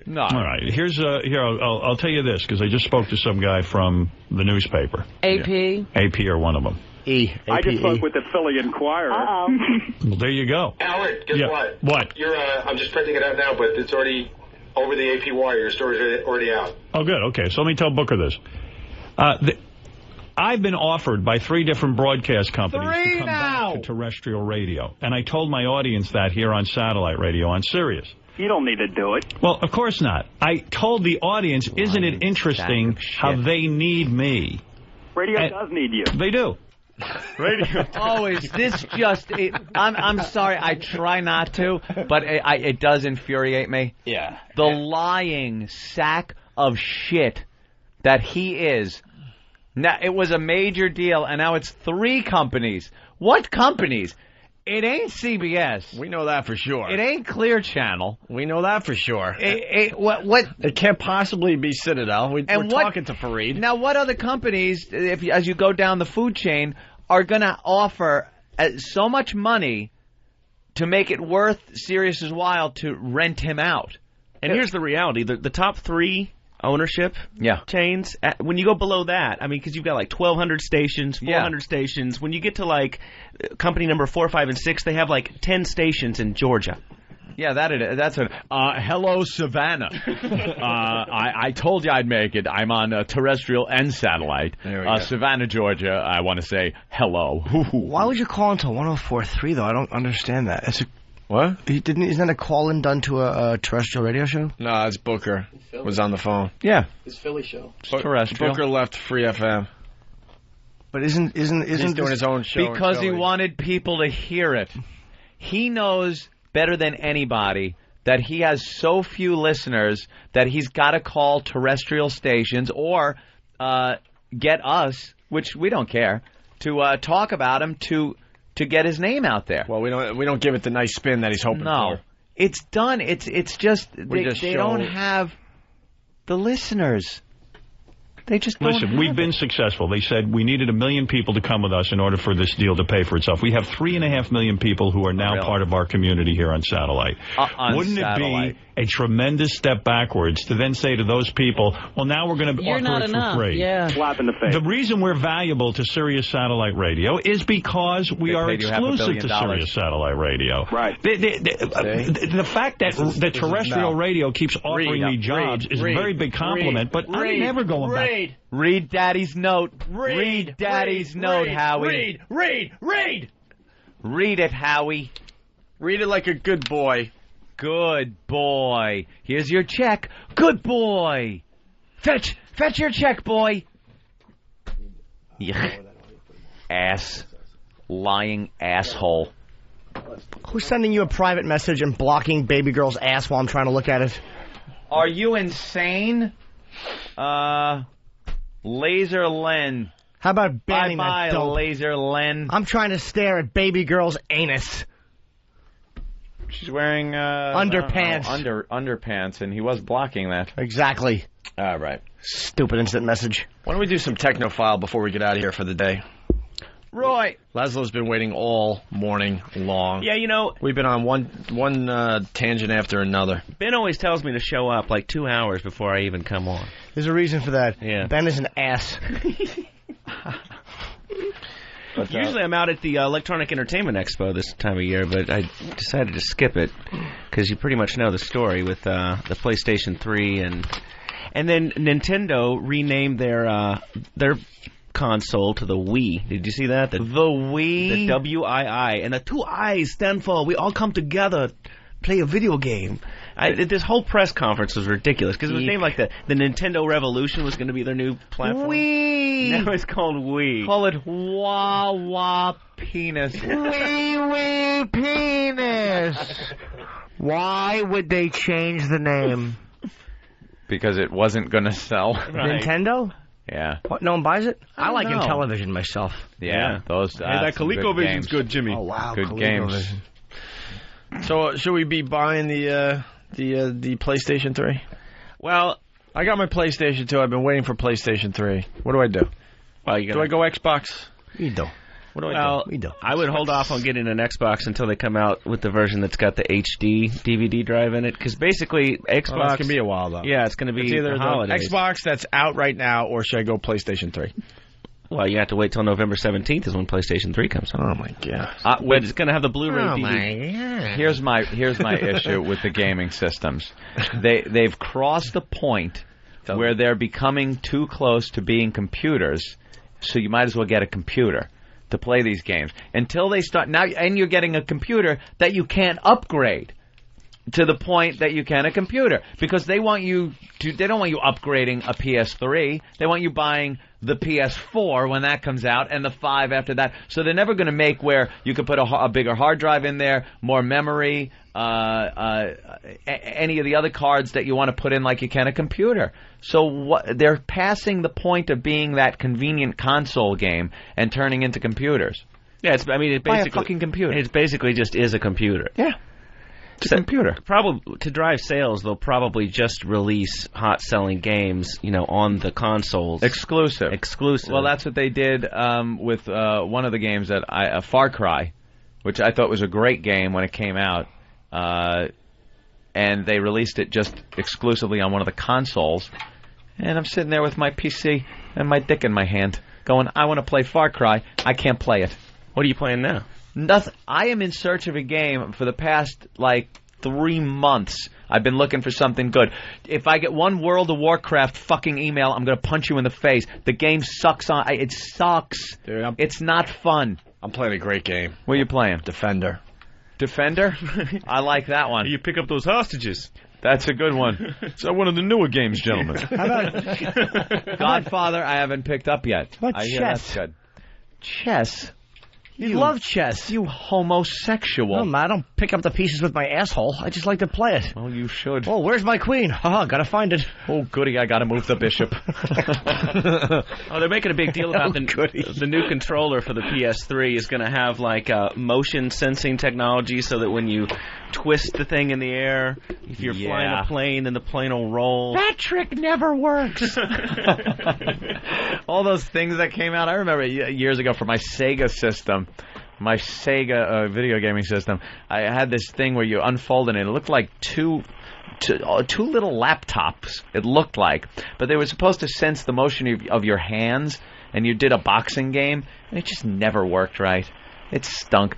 Speaker 4: No.
Speaker 9: All right. I'll tell you this because I just spoke to some guy from the newspaper.
Speaker 17: AP.
Speaker 9: AP or one of them.
Speaker 16: I just spoke with the Philly Inquirer.
Speaker 9: Well, there you go.
Speaker 19: Howard, guess what?
Speaker 9: What?
Speaker 19: You're. I'm just printing it out now, but it's already over the AP wire. Your story's already out.
Speaker 9: Oh, good. Okay, so let me tell Booker this. I've been offered by 3 different broadcast companies to come back to terrestrial radio, and I told my audience that here on satellite radio on Sirius.
Speaker 16: You don't need to do it.
Speaker 9: Well, of course not. I told the audience, isn't it interesting how they need me?
Speaker 16: Radio does need you.
Speaker 9: They do.
Speaker 4: Radio. Oh, is this just... I'm sorry, I try not to, but it does infuriate me.
Speaker 5: Yeah.
Speaker 4: The lying sack of shit that he is. Now, it was a major deal, and now it's 3 companies. What companies? It ain't CBS.
Speaker 5: We know that for sure.
Speaker 4: It ain't Clear Channel.
Speaker 5: We know that for sure.
Speaker 4: What?
Speaker 5: It can't possibly be Citadel. We're talking to Fareed.
Speaker 4: Now, what other companies, as you go down the food chain, are going to offer so much money to make it worth Sirius's while to rent him out?
Speaker 3: And here's the reality. The top 3 ownership chains, when you go below that, I mean, because you've got like 1,200 stations, 400 stations. When you get to like company number 4, 5, and 6, they have like 10 stations in Georgia.
Speaker 4: Yeah, that's a... hello, Savannah. I told you I'd make it. I'm on terrestrial and satellite. Savannah, Georgia, I want to say hello.
Speaker 6: Why would you call into 104.3, though? I don't understand that.
Speaker 5: What?
Speaker 6: Isn't that a call-in done to a terrestrial radio show?
Speaker 5: No, it's Booker. Was on the phone.
Speaker 4: Yeah.
Speaker 17: It's Philly show.
Speaker 4: Terrestrial.
Speaker 5: Booker left Free FM.
Speaker 6: But isn't
Speaker 5: He's doing his own show
Speaker 4: because he wanted people to hear it. He knows better than anybody that he has so few listeners that he's got to call terrestrial stations or get us, which we don't care, to talk about him to get his name out there.
Speaker 5: Well, we don't give it the nice spin that he's hoping for.
Speaker 4: No, it's done. It's just they don't have the listeners. They just don't
Speaker 9: Listen, we've been successful. They said we needed 1 million people to come with us in order for this deal to pay for itself. We have 3.5 million people who are now part of our community here on satellite. Wouldn't it be a tremendous step backwards to then say to those people, well, now we're going to offer it for free?
Speaker 17: Yeah.
Speaker 16: Slap in the face.
Speaker 9: The reason we're valuable to Sirius Satellite Radio is because we are exclusive to Sirius Satellite Radio.
Speaker 16: Right.
Speaker 9: The fact that terrestrial radio keeps offering me jobs is a very big compliment, but I'm never going back.
Speaker 4: Read Daddy's note. Read Daddy's note, Howie.
Speaker 5: Read!
Speaker 4: Read it, Howie.
Speaker 5: Read it like a good boy.
Speaker 4: Good boy. Here's your check. Good boy. Fetch your check, boy. Lying asshole.
Speaker 6: Who's sending you a private message and blocking baby girl's ass while I'm trying to look at it?
Speaker 4: Are you insane? Laser Len.
Speaker 6: How about banning
Speaker 4: Bye-bye,
Speaker 6: that dope?
Speaker 4: Laser Len.
Speaker 6: I'm trying to stare at baby girl's anus.
Speaker 4: She's wearing
Speaker 6: underpants.
Speaker 4: Underpants, and he was blocking that.
Speaker 6: Exactly.
Speaker 4: All right.
Speaker 6: Stupid instant message.
Speaker 5: Why don't we do some Technophile before we get out of here for the day?
Speaker 4: Roy.
Speaker 5: Laszlo's been waiting all morning long.
Speaker 3: Yeah, you know,
Speaker 5: we've been on one tangent after another.
Speaker 3: Ben always tells me to show up like 2 hours before I even come on.
Speaker 6: There's a reason for that.
Speaker 3: Yeah.
Speaker 6: Ben is an ass.
Speaker 3: But, usually I'm out at the Electronic Entertainment Expo this time of year, but I decided to skip it because you pretty much know the story with the PlayStation 3 and then Nintendo renamed their console to the Wii. Did you see that?
Speaker 4: The Wii?
Speaker 3: The WII. And the 2 I's stand for we all come together, play a video game. This whole press conference was ridiculous because it was named like the Nintendo Revolution was going to be their new platform.
Speaker 4: Wii!
Speaker 3: Now it's called Wii.
Speaker 4: Call it Wah Penis.
Speaker 6: Wee Penis. Why would they change the name?
Speaker 4: Because it wasn't going to sell.
Speaker 6: Right. Nintendo?
Speaker 4: Yeah.
Speaker 6: What, no one buys it? I like
Speaker 4: know.
Speaker 6: Intellivision myself.
Speaker 4: Yeah. Those.
Speaker 5: Hey, that ColecoVision's good, Jimmy.
Speaker 6: Oh wow,
Speaker 4: good games.
Speaker 5: So should we be buying the PlayStation 3?
Speaker 3: Well,
Speaker 5: I got my PlayStation 2. I've been waiting for PlayStation 3. What do I do?
Speaker 3: Well,
Speaker 5: do I go Xbox?
Speaker 6: You do.
Speaker 5: What do I do?
Speaker 3: I would hold off on getting an Xbox until they come out with the version that's got the HD DVD drive in it, because basically Xbox...
Speaker 5: Well, it's going to be a while, though.
Speaker 3: Yeah, it's going to be
Speaker 5: either
Speaker 3: the holidays.
Speaker 5: Xbox that's out right now, or should I go PlayStation 3?
Speaker 3: Well, you have to wait till November 17th is when PlayStation 3 comes out.
Speaker 5: Oh, my God.
Speaker 3: But it's going to have the Blu-ray DVD.
Speaker 6: My God.
Speaker 4: Here's my issue with the gaming systems. They've crossed the point where they're becoming too close to being computers, so you might as well get a computer to play these games. Until they start... Now, and you're getting a computer that you can't upgrade to the point that you can a computer, because they want you to... They don't want you upgrading a PS3. They want you buying the PS4 when that comes out, and the 5 after that. So they're never going to make where you can put a bigger hard drive in there, more memory, any of the other cards that you want to put in like you can a computer. So they're passing the point of being that convenient console game and turning into computers.
Speaker 3: Yeah, it basically...
Speaker 4: Buy a fucking computer.
Speaker 3: It basically just is a computer.
Speaker 4: Yeah. It's a computer.
Speaker 3: Probably to drive sales, they'll probably just release hot-selling games, on the consoles.
Speaker 4: Exclusive. Well, that's what they did with one of the games that Far Cry, which I thought was a great game when it came out, and they released it just exclusively on one of the consoles. And I'm sitting there with my PC and my dick in my hand, going, "I want to play Far Cry. I can't play it."
Speaker 3: What are you playing now?
Speaker 4: Nothing. I am in search of a game for the past, 3 months. I've been looking for something good. If I get one World of Warcraft fucking email, I'm going to punch you in the face. The game sucks. It sucks.
Speaker 5: Dude,
Speaker 4: it's not fun.
Speaker 5: I'm playing a great game.
Speaker 4: What are you playing?
Speaker 5: Defender.
Speaker 4: Defender? I like that one.
Speaker 3: You pick up those hostages.
Speaker 4: That's a good one.
Speaker 5: It's one of the newer games, gentlemen.
Speaker 6: How about
Speaker 4: Godfather, I haven't picked up yet.
Speaker 6: How about
Speaker 4: I hear
Speaker 6: chess?
Speaker 4: that's good. Chess?
Speaker 6: You love chess.
Speaker 4: You homosexual.
Speaker 6: No, I don't pick up the pieces with my asshole. I just like to play it.
Speaker 4: Well, you should.
Speaker 6: Oh, where's my queen? Gotta find it.
Speaker 4: Oh, goody, I gotta move the bishop.
Speaker 3: They're making a big deal about the new controller for the PS3 is going to have, motion sensing technology so that when you twist the thing in the air, if you're flying a plane, then the plane will roll.
Speaker 6: That trick never works.
Speaker 4: All those things that came out, I remember years ago for my Sega system. My Sega video gaming system, I had this thing where you unfold it, and it looked like two little laptops, it looked like. But they were supposed to sense the motion of your hands, and you did a boxing game, and it just never worked right. It stunk.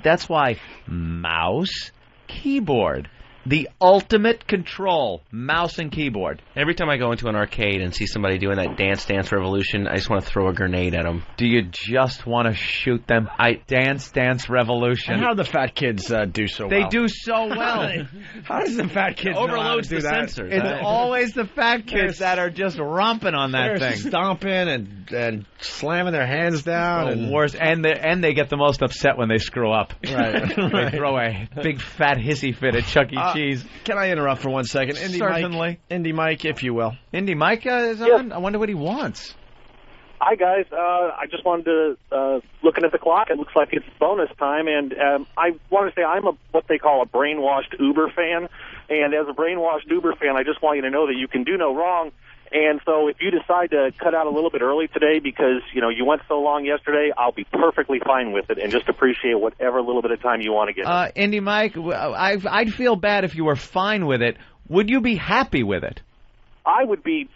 Speaker 4: That's why mouse, keyboard. The ultimate control, mouse and keyboard.
Speaker 3: Every time I go into an arcade and see somebody doing that Dance Dance Revolution, I just want to throw a grenade at them.
Speaker 4: Do you just want to shoot them? Dance Dance Revolution.
Speaker 5: And how do the fat kids do so well?
Speaker 4: They do so well.
Speaker 5: How does the fat kids
Speaker 3: overloads
Speaker 5: know how to do
Speaker 3: the
Speaker 5: that?
Speaker 3: sensors?
Speaker 4: It's always the fat kids that are just romping on that
Speaker 5: they're
Speaker 4: thing.
Speaker 5: Stomping and slamming their hands down.
Speaker 4: And worse. And they get the most upset when they screw up.
Speaker 5: Right.
Speaker 4: They throw a big fat hissy fit at Chuck E. Cheese.
Speaker 5: Can I interrupt for 1 second?
Speaker 4: Certainly.
Speaker 5: Indy Mike, if you will.
Speaker 4: Indy Mike is on? I wonder what he wants.
Speaker 25: Hi, guys. I just wanted to, looking at the clock, it looks like it's bonus time, and I want to say I'm what they call a brainwashed Uber fan, and as a brainwashed Uber fan, I just want you to know that you can do no wrong, and so if you decide to cut out a little bit early today because, you went so long yesterday, I'll be perfectly fine with it and just appreciate whatever little bit of time you want to get.
Speaker 4: Indy Mike, I'd feel bad if you were fine with it. Would you be happy with it?
Speaker 25: I would be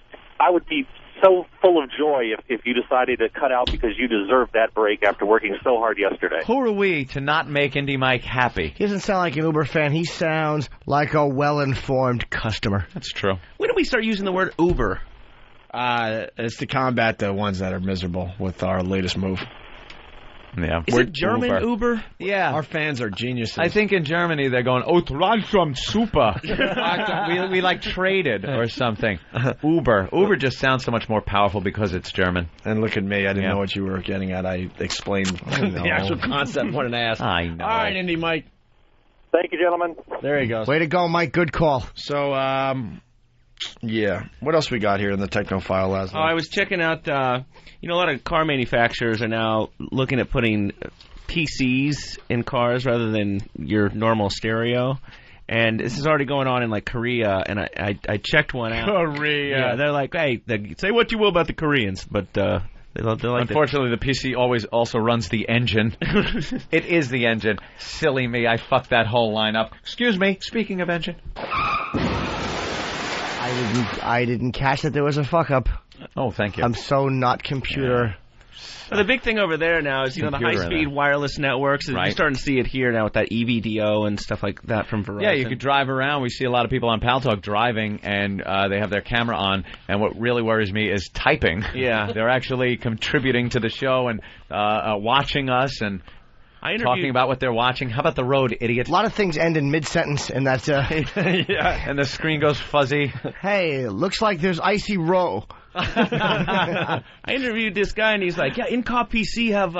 Speaker 25: so full of joy if you decided to cut out because you deserved that break after working so hard yesterday.
Speaker 4: Who are we to not make Indy Mike happy?
Speaker 6: He doesn't sound like an Uber fan. He sounds like a well-informed customer.
Speaker 4: That's true.
Speaker 3: When do we start using the word Uber?
Speaker 5: It's to combat the ones that are miserable with our latest move.
Speaker 4: Yeah.
Speaker 3: Is it German Uber?
Speaker 4: Yeah.
Speaker 5: Our fans are geniuses.
Speaker 4: I think in Germany they're going, Langsam super. we like traded or something. Uber. Uber just sounds so much more powerful because it's German.
Speaker 5: And look at me. I didn't know what you were getting at. I explained the actual concept. What an ass.
Speaker 4: I know.
Speaker 5: All right, Indy Mike.
Speaker 25: Thank you, gentlemen.
Speaker 5: There he goes.
Speaker 6: Way to go, Mike. Good call.
Speaker 5: So, yeah. What else we got here in the Technophile, Laszlo?
Speaker 3: I was checking out, a lot of car manufacturers are now looking at putting PCs in cars rather than your normal stereo. And this is already going on in, like, Korea, and I checked one out.
Speaker 4: Korea.
Speaker 3: Yeah, they're like, hey, say what you will about the Koreans, but they're like...
Speaker 4: Unfortunately, the PC always also runs the engine. It is the engine. Silly me, I fucked that whole line up. Excuse me, speaking of engine...
Speaker 6: I didn't catch that there was a fuck-up.
Speaker 4: Oh, thank you.
Speaker 6: I'm so not computer.
Speaker 3: Well, the big thing over there now is, the high-speed wireless networks. Right. You're starting to see it here now with that EVDO and stuff like that from Verizon.
Speaker 4: Yeah, you could drive around. We see a lot of people on Pal Talk driving, and they have their camera on. And what really worries me is typing.
Speaker 3: Yeah.
Speaker 4: They're actually contributing to the show and watching us and... talking about what they're watching. How about the road, idiot?
Speaker 6: A lot of things end in mid-sentence, and that's...
Speaker 4: yeah, and the screen goes fuzzy.
Speaker 6: Hey, looks like there's Icy Row.
Speaker 3: I interviewed this guy, and he's like, yeah, in-car PC have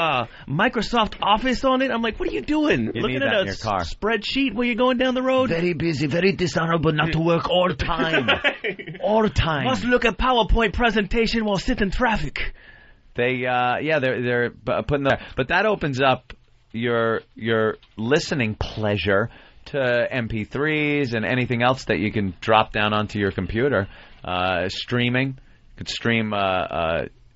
Speaker 3: Microsoft Office on it. I'm like, what are you doing?
Speaker 4: You
Speaker 3: Looking
Speaker 4: need that
Speaker 3: at
Speaker 4: in your car.
Speaker 3: Spreadsheet while you're going down the road?
Speaker 6: Very busy, very dishonorable, not to work all the time. All the time.
Speaker 3: Must look at PowerPoint presentation while sitting in traffic.
Speaker 4: They're putting the... But that opens up your listening pleasure to MP3s and anything else that you can drop down onto your computer. Streaming. You could stream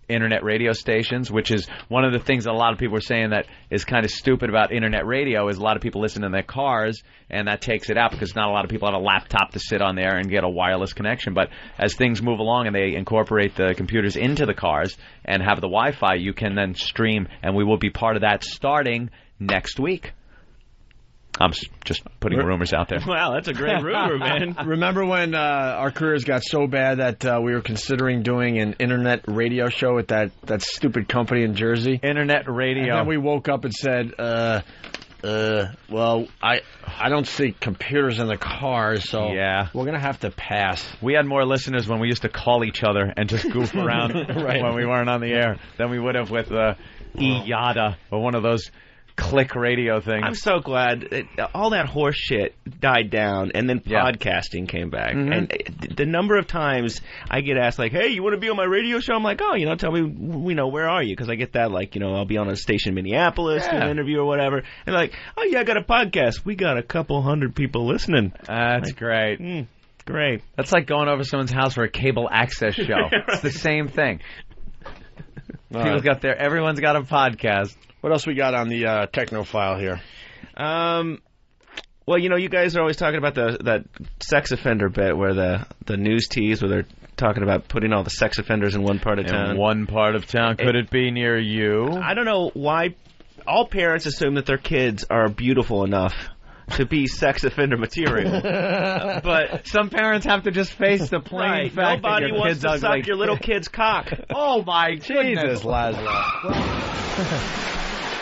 Speaker 4: internet radio stations, which is one of the things that a lot of people are saying that is kind of stupid about internet radio is a lot of people listen in their cars, and that takes it out because not a lot of people have a laptop to sit on there and get a wireless connection. But as things move along and they incorporate the computers into the cars and have the Wi-Fi, you can then stream, and we will be part of that starting next week. I'm just putting rumors out there.
Speaker 3: Wow, that's a great rumor, man.
Speaker 5: Remember when our careers got so bad that we were considering doing an internet radio show at that stupid company in Jersey?
Speaker 4: Internet radio.
Speaker 5: And then we woke up and said, well, I don't see computers in the cars, so
Speaker 4: yeah,
Speaker 5: we're going to have to pass.
Speaker 4: We had more listeners when we used to call each other and just goof around
Speaker 5: right.
Speaker 4: when we weren't on the air than we would have with E-Yada or one of those click radio things.
Speaker 3: I'm so glad all that horse shit died down, and then podcasting came back.
Speaker 4: Mm-hmm.
Speaker 3: And the number of times I get asked, like, hey, you want to be on my radio show? I'm like, oh, tell me, where are you? Because I get that, like, I'll be on a station in Minneapolis, do an interview or whatever. And like, oh, yeah, I got a podcast. We got a couple hundred people listening.
Speaker 4: That's great.
Speaker 3: Great.
Speaker 4: That's like going over someone's house for a cable access show. Right. It's the same thing. Everyone's got a podcast.
Speaker 5: What else we got on the Technophile here?
Speaker 3: Well, you guys are always talking about that sex offender bit where the news tease where they're talking about putting all the sex offenders in one part of town.
Speaker 4: In one part of town. Could it be near you?
Speaker 3: I don't know why all parents assume that their kids are beautiful enough to be sex offender material. But
Speaker 4: some parents have to just face the plain fact that your
Speaker 3: nobody
Speaker 4: kid's
Speaker 3: wants to
Speaker 4: ugly.
Speaker 3: suck your little kid's cock.
Speaker 4: Oh, my Jesus,
Speaker 5: Laszlo.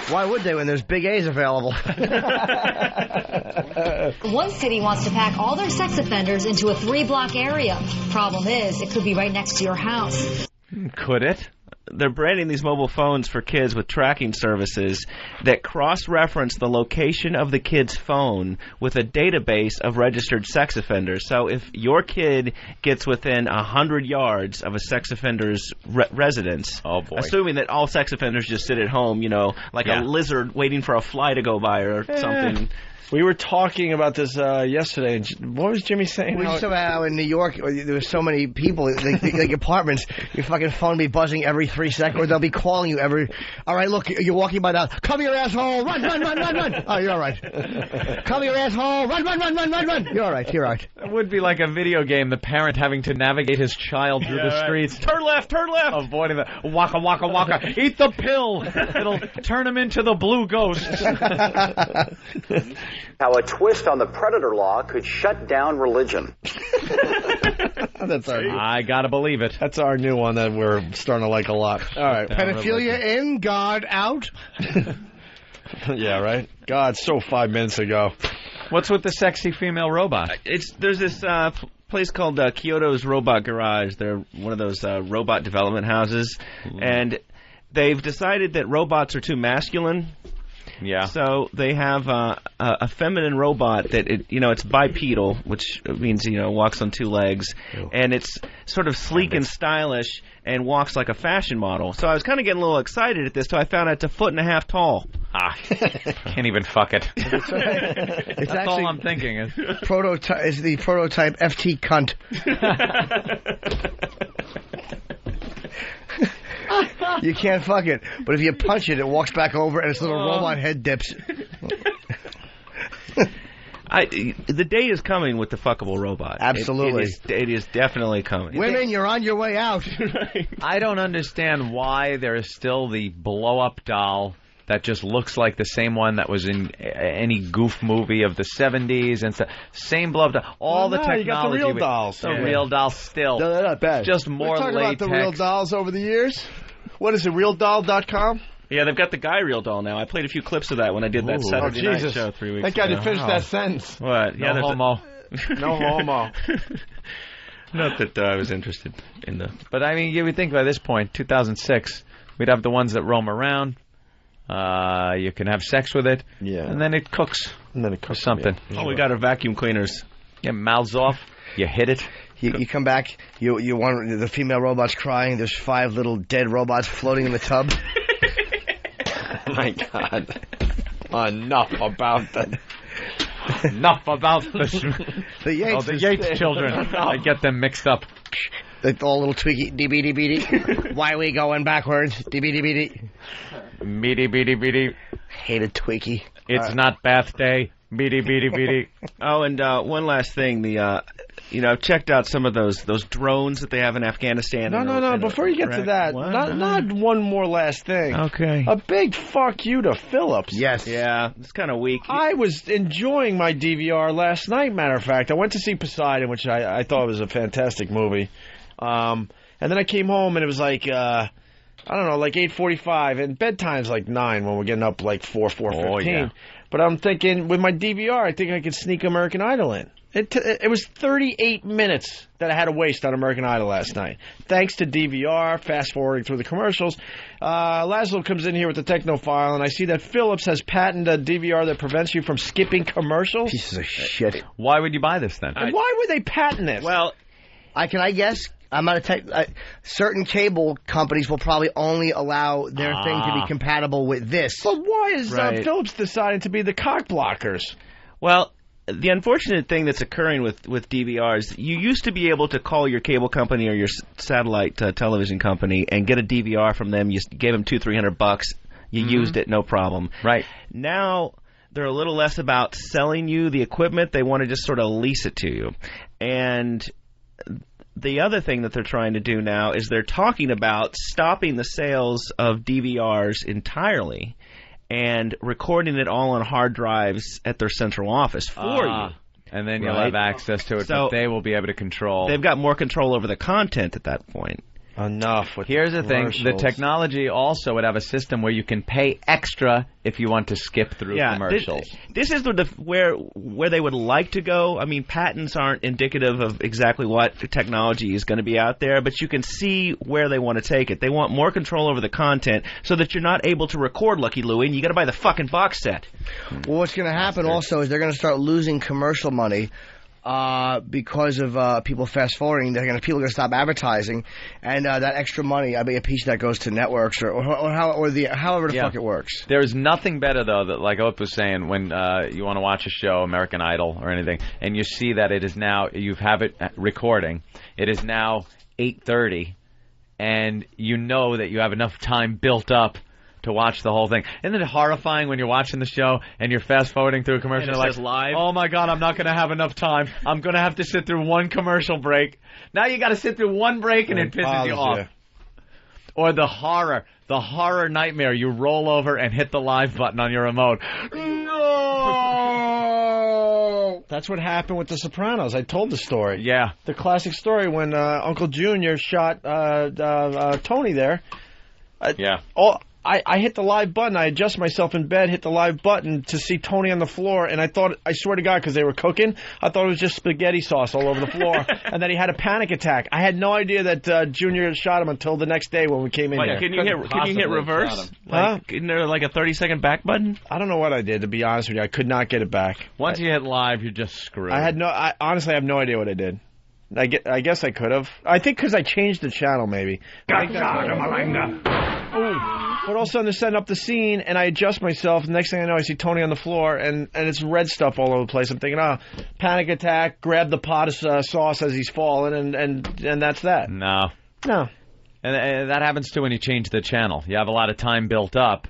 Speaker 6: Why would they when there's big A's available?
Speaker 2: One city wants to pack all their sex offenders into a 3-block area. Problem is, it could be right next to your house.
Speaker 4: Could it?
Speaker 3: they're branding these mobile phones for kids with tracking services that cross-reference the location of the kid's phone with a database of registered sex offenders. So if your kid gets within 100 yards of a sex offender's residence, assuming that all sex offenders just sit at home, like a lizard waiting for a fly to go by or something.
Speaker 5: We were talking about this yesterday. What was Jimmy saying?
Speaker 6: We somehow in New York, there were so many people, like apartments, your fucking phone be buzzing every 3 seconds, or they'll be calling you every... All right, look, you're walking by now. Come here, asshole! Run! Oh, you're all right. Come here, asshole! Run! You're all right.
Speaker 4: It would be like a video game, the parent having to navigate his child through the streets.
Speaker 3: Turn left!
Speaker 4: Avoiding the waka. Eat the pill! It'll turn him into the blue ghost.
Speaker 7: How a twist on the predator law could shut down religion.
Speaker 5: That's
Speaker 4: I gotta believe it.
Speaker 5: That's our new one that we're starting to like a lot. All right.
Speaker 6: Pedophilia in, God out.
Speaker 5: Yeah, right? God, so 5 minutes ago.
Speaker 4: What's with the sexy female robot?
Speaker 3: There's this place called Kyoto's Robot Garage. They're one of those robot development houses. And they've decided that robots are too masculine.
Speaker 4: Yeah.
Speaker 3: So they have a feminine robot that it's bipedal, which means walks on 2 legs, and it's sort of sleek and stylish and walks like a fashion model. So I was kind of getting a little excited at this till I found out it's 1.5 feet tall.
Speaker 4: Can't even fuck it.
Speaker 6: It's
Speaker 4: That's all I'm thinking.
Speaker 6: Is the prototype FT cunt. You can't fuck it, but if you punch it, it walks back over and its little robot head dips.
Speaker 3: The day is coming with the fuckable robot.
Speaker 6: Absolutely.
Speaker 3: It is definitely coming.
Speaker 6: Women, you're on your way out.
Speaker 4: I don't understand why there is still the blow-up doll that just looks like the same one that was in any goof movie of the 70s and stuff. Same blow-up doll. All the technology.
Speaker 5: You got the real dolls.
Speaker 4: The real dolls still.
Speaker 5: No, they're not bad.
Speaker 4: It's just more
Speaker 5: latex. We're talking about the real dolls over the years. What is it, realdoll.com?
Speaker 3: Yeah, they've got the Guy Real doll now. I played a few clips of that when I did that Saturday night show 3 weeks ago.
Speaker 5: Thank God you finished that sentence.
Speaker 3: What?
Speaker 4: No homo.
Speaker 5: No homo.
Speaker 3: Not that I was interested in the...
Speaker 4: But, I mean, you would think by this point, 2006, we'd have the ones that roam around. You can have sex with it.
Speaker 5: Yeah.
Speaker 4: And then it cooks.
Speaker 5: And then it cooks
Speaker 4: something.
Speaker 3: Yeah. Oh, we got our vacuum cleaners.
Speaker 4: Yeah, mouths off. You hit it.
Speaker 6: You come back, you want the female robot's crying, there's 5 little dead robots floating in the tub.
Speaker 5: My God. Enough about that.
Speaker 4: Enough about the
Speaker 6: Yates.
Speaker 4: The Yates children. I get them mixed up.
Speaker 6: They're all little tweaky, dee-bee-dee-bee-dee. Why we going backwards? Dee-bee-dee-bee-dee.
Speaker 4: Meaty-beady-beady.
Speaker 6: Hated Twinkie.
Speaker 4: It's not bath day. Beady-beady-beady.
Speaker 3: Oh, and one last thing. I've checked out some of those drones that they have in Afghanistan.
Speaker 5: No. Before you get to that, not one more last thing.
Speaker 3: Okay.
Speaker 5: A big fuck you to Phillips.
Speaker 6: Yes.
Speaker 3: Yeah, it's kind of weak.
Speaker 5: I was enjoying my DVR last night, matter of fact. I went to see Poseidon, which I thought was a fantastic movie. And then I came home, and it was like... like 8:45, and bedtime's like 9 when we're getting up like 4:15.
Speaker 4: Oh, yeah.
Speaker 5: But I'm thinking, with my DVR, I think I could sneak American Idol in. It was 38 minutes that I had to waste on American Idol last night. Thanks to DVR, fast-forwarding through the commercials. Laszlo comes in here with the Technophile, and I see that Philips has patented a DVR that prevents you from skipping commercials.
Speaker 6: Pieces of shit.
Speaker 4: Why would you buy this, then?
Speaker 5: And why would they patent this?
Speaker 3: Well,
Speaker 6: can I guess? I'm not certain cable companies will probably only allow their thing to be compatible with this.
Speaker 5: But why is Philips deciding to be the cock blockers?
Speaker 3: Well, the unfortunate thing that's occurring with DVRs, you used to be able to call your cable company or your satellite television company and get a DVR from them. You gave them $200-300. You used it, no problem.
Speaker 4: Right.
Speaker 3: Now they're a little less about selling you the equipment. They want to just sort of lease it to you. And the other thing that they're trying to do now is they're talking about stopping the sales of DVRs entirely and recording it all on hard drives at their central office for you.
Speaker 4: And then you'll have access to it, but they will be able to control.
Speaker 3: They've got more control over the content at that point.
Speaker 5: Enough with
Speaker 4: Here's the thing. The
Speaker 5: commercials.
Speaker 4: technology also would have a system where you can pay extra if you want to skip through commercials.
Speaker 3: This is where they would like to go. I mean, patents aren't indicative of exactly what technology is going to be out there, but you can see where they want to take it. They want more control over the content so that you're not able to record Lucky Louie, and you got to buy the fucking box set.
Speaker 6: Well, what's going to happen also is they're going to start losing commercial money. Because of people fast forwarding, people are going to stop advertising, and that extra money, I bet a piece of that goes to networks however the fuck it works.
Speaker 4: There's nothing better though that, like Ope was saying, when you want to watch a show, American Idol or anything, and you see that it is now you have it recording. It is now 8:30, and you know that you have enough time built up to watch the whole thing. Isn't it horrifying when you're watching the show and you're fast-forwarding through a commercial
Speaker 3: and it says live?
Speaker 4: Oh my God, I'm not going to have enough time. I'm going to have to sit through one commercial break. Now you got to sit through one break and it pisses you off. Or the horror nightmare. You roll over and hit the live button on your remote.
Speaker 5: No! That's what happened with The Sopranos. I told the story.
Speaker 4: Yeah.
Speaker 5: The classic story when Uncle Junior shot Tony there.
Speaker 4: Yeah.
Speaker 5: I hit the live button. I adjust myself in bed, hit the live button to see Tony on the floor, and I swear to God, because they were cooking, I thought it was just spaghetti sauce all over the floor, and then he had a panic attack. I had no idea that Junior had shot him until the next day when we came in here.
Speaker 3: Can you hit reverse? Isn't there like a 30-second back button?
Speaker 5: I don't know what I did, to be honest with you. I could not get it back.
Speaker 4: Once you hit live, you're just screwed.
Speaker 5: I honestly have no idea what I did. I guess I could have. I think because I changed the channel, maybe. But all of a sudden they're setting up the scene, and I adjust myself. The next thing I know, I see Tony on the floor, and it's red stuff all over the place. I'm thinking, panic attack, grab the pot of sauce as he's falling, and that's that.
Speaker 4: No.
Speaker 5: And
Speaker 4: that happens too when you change the channel. You have a lot of time built up,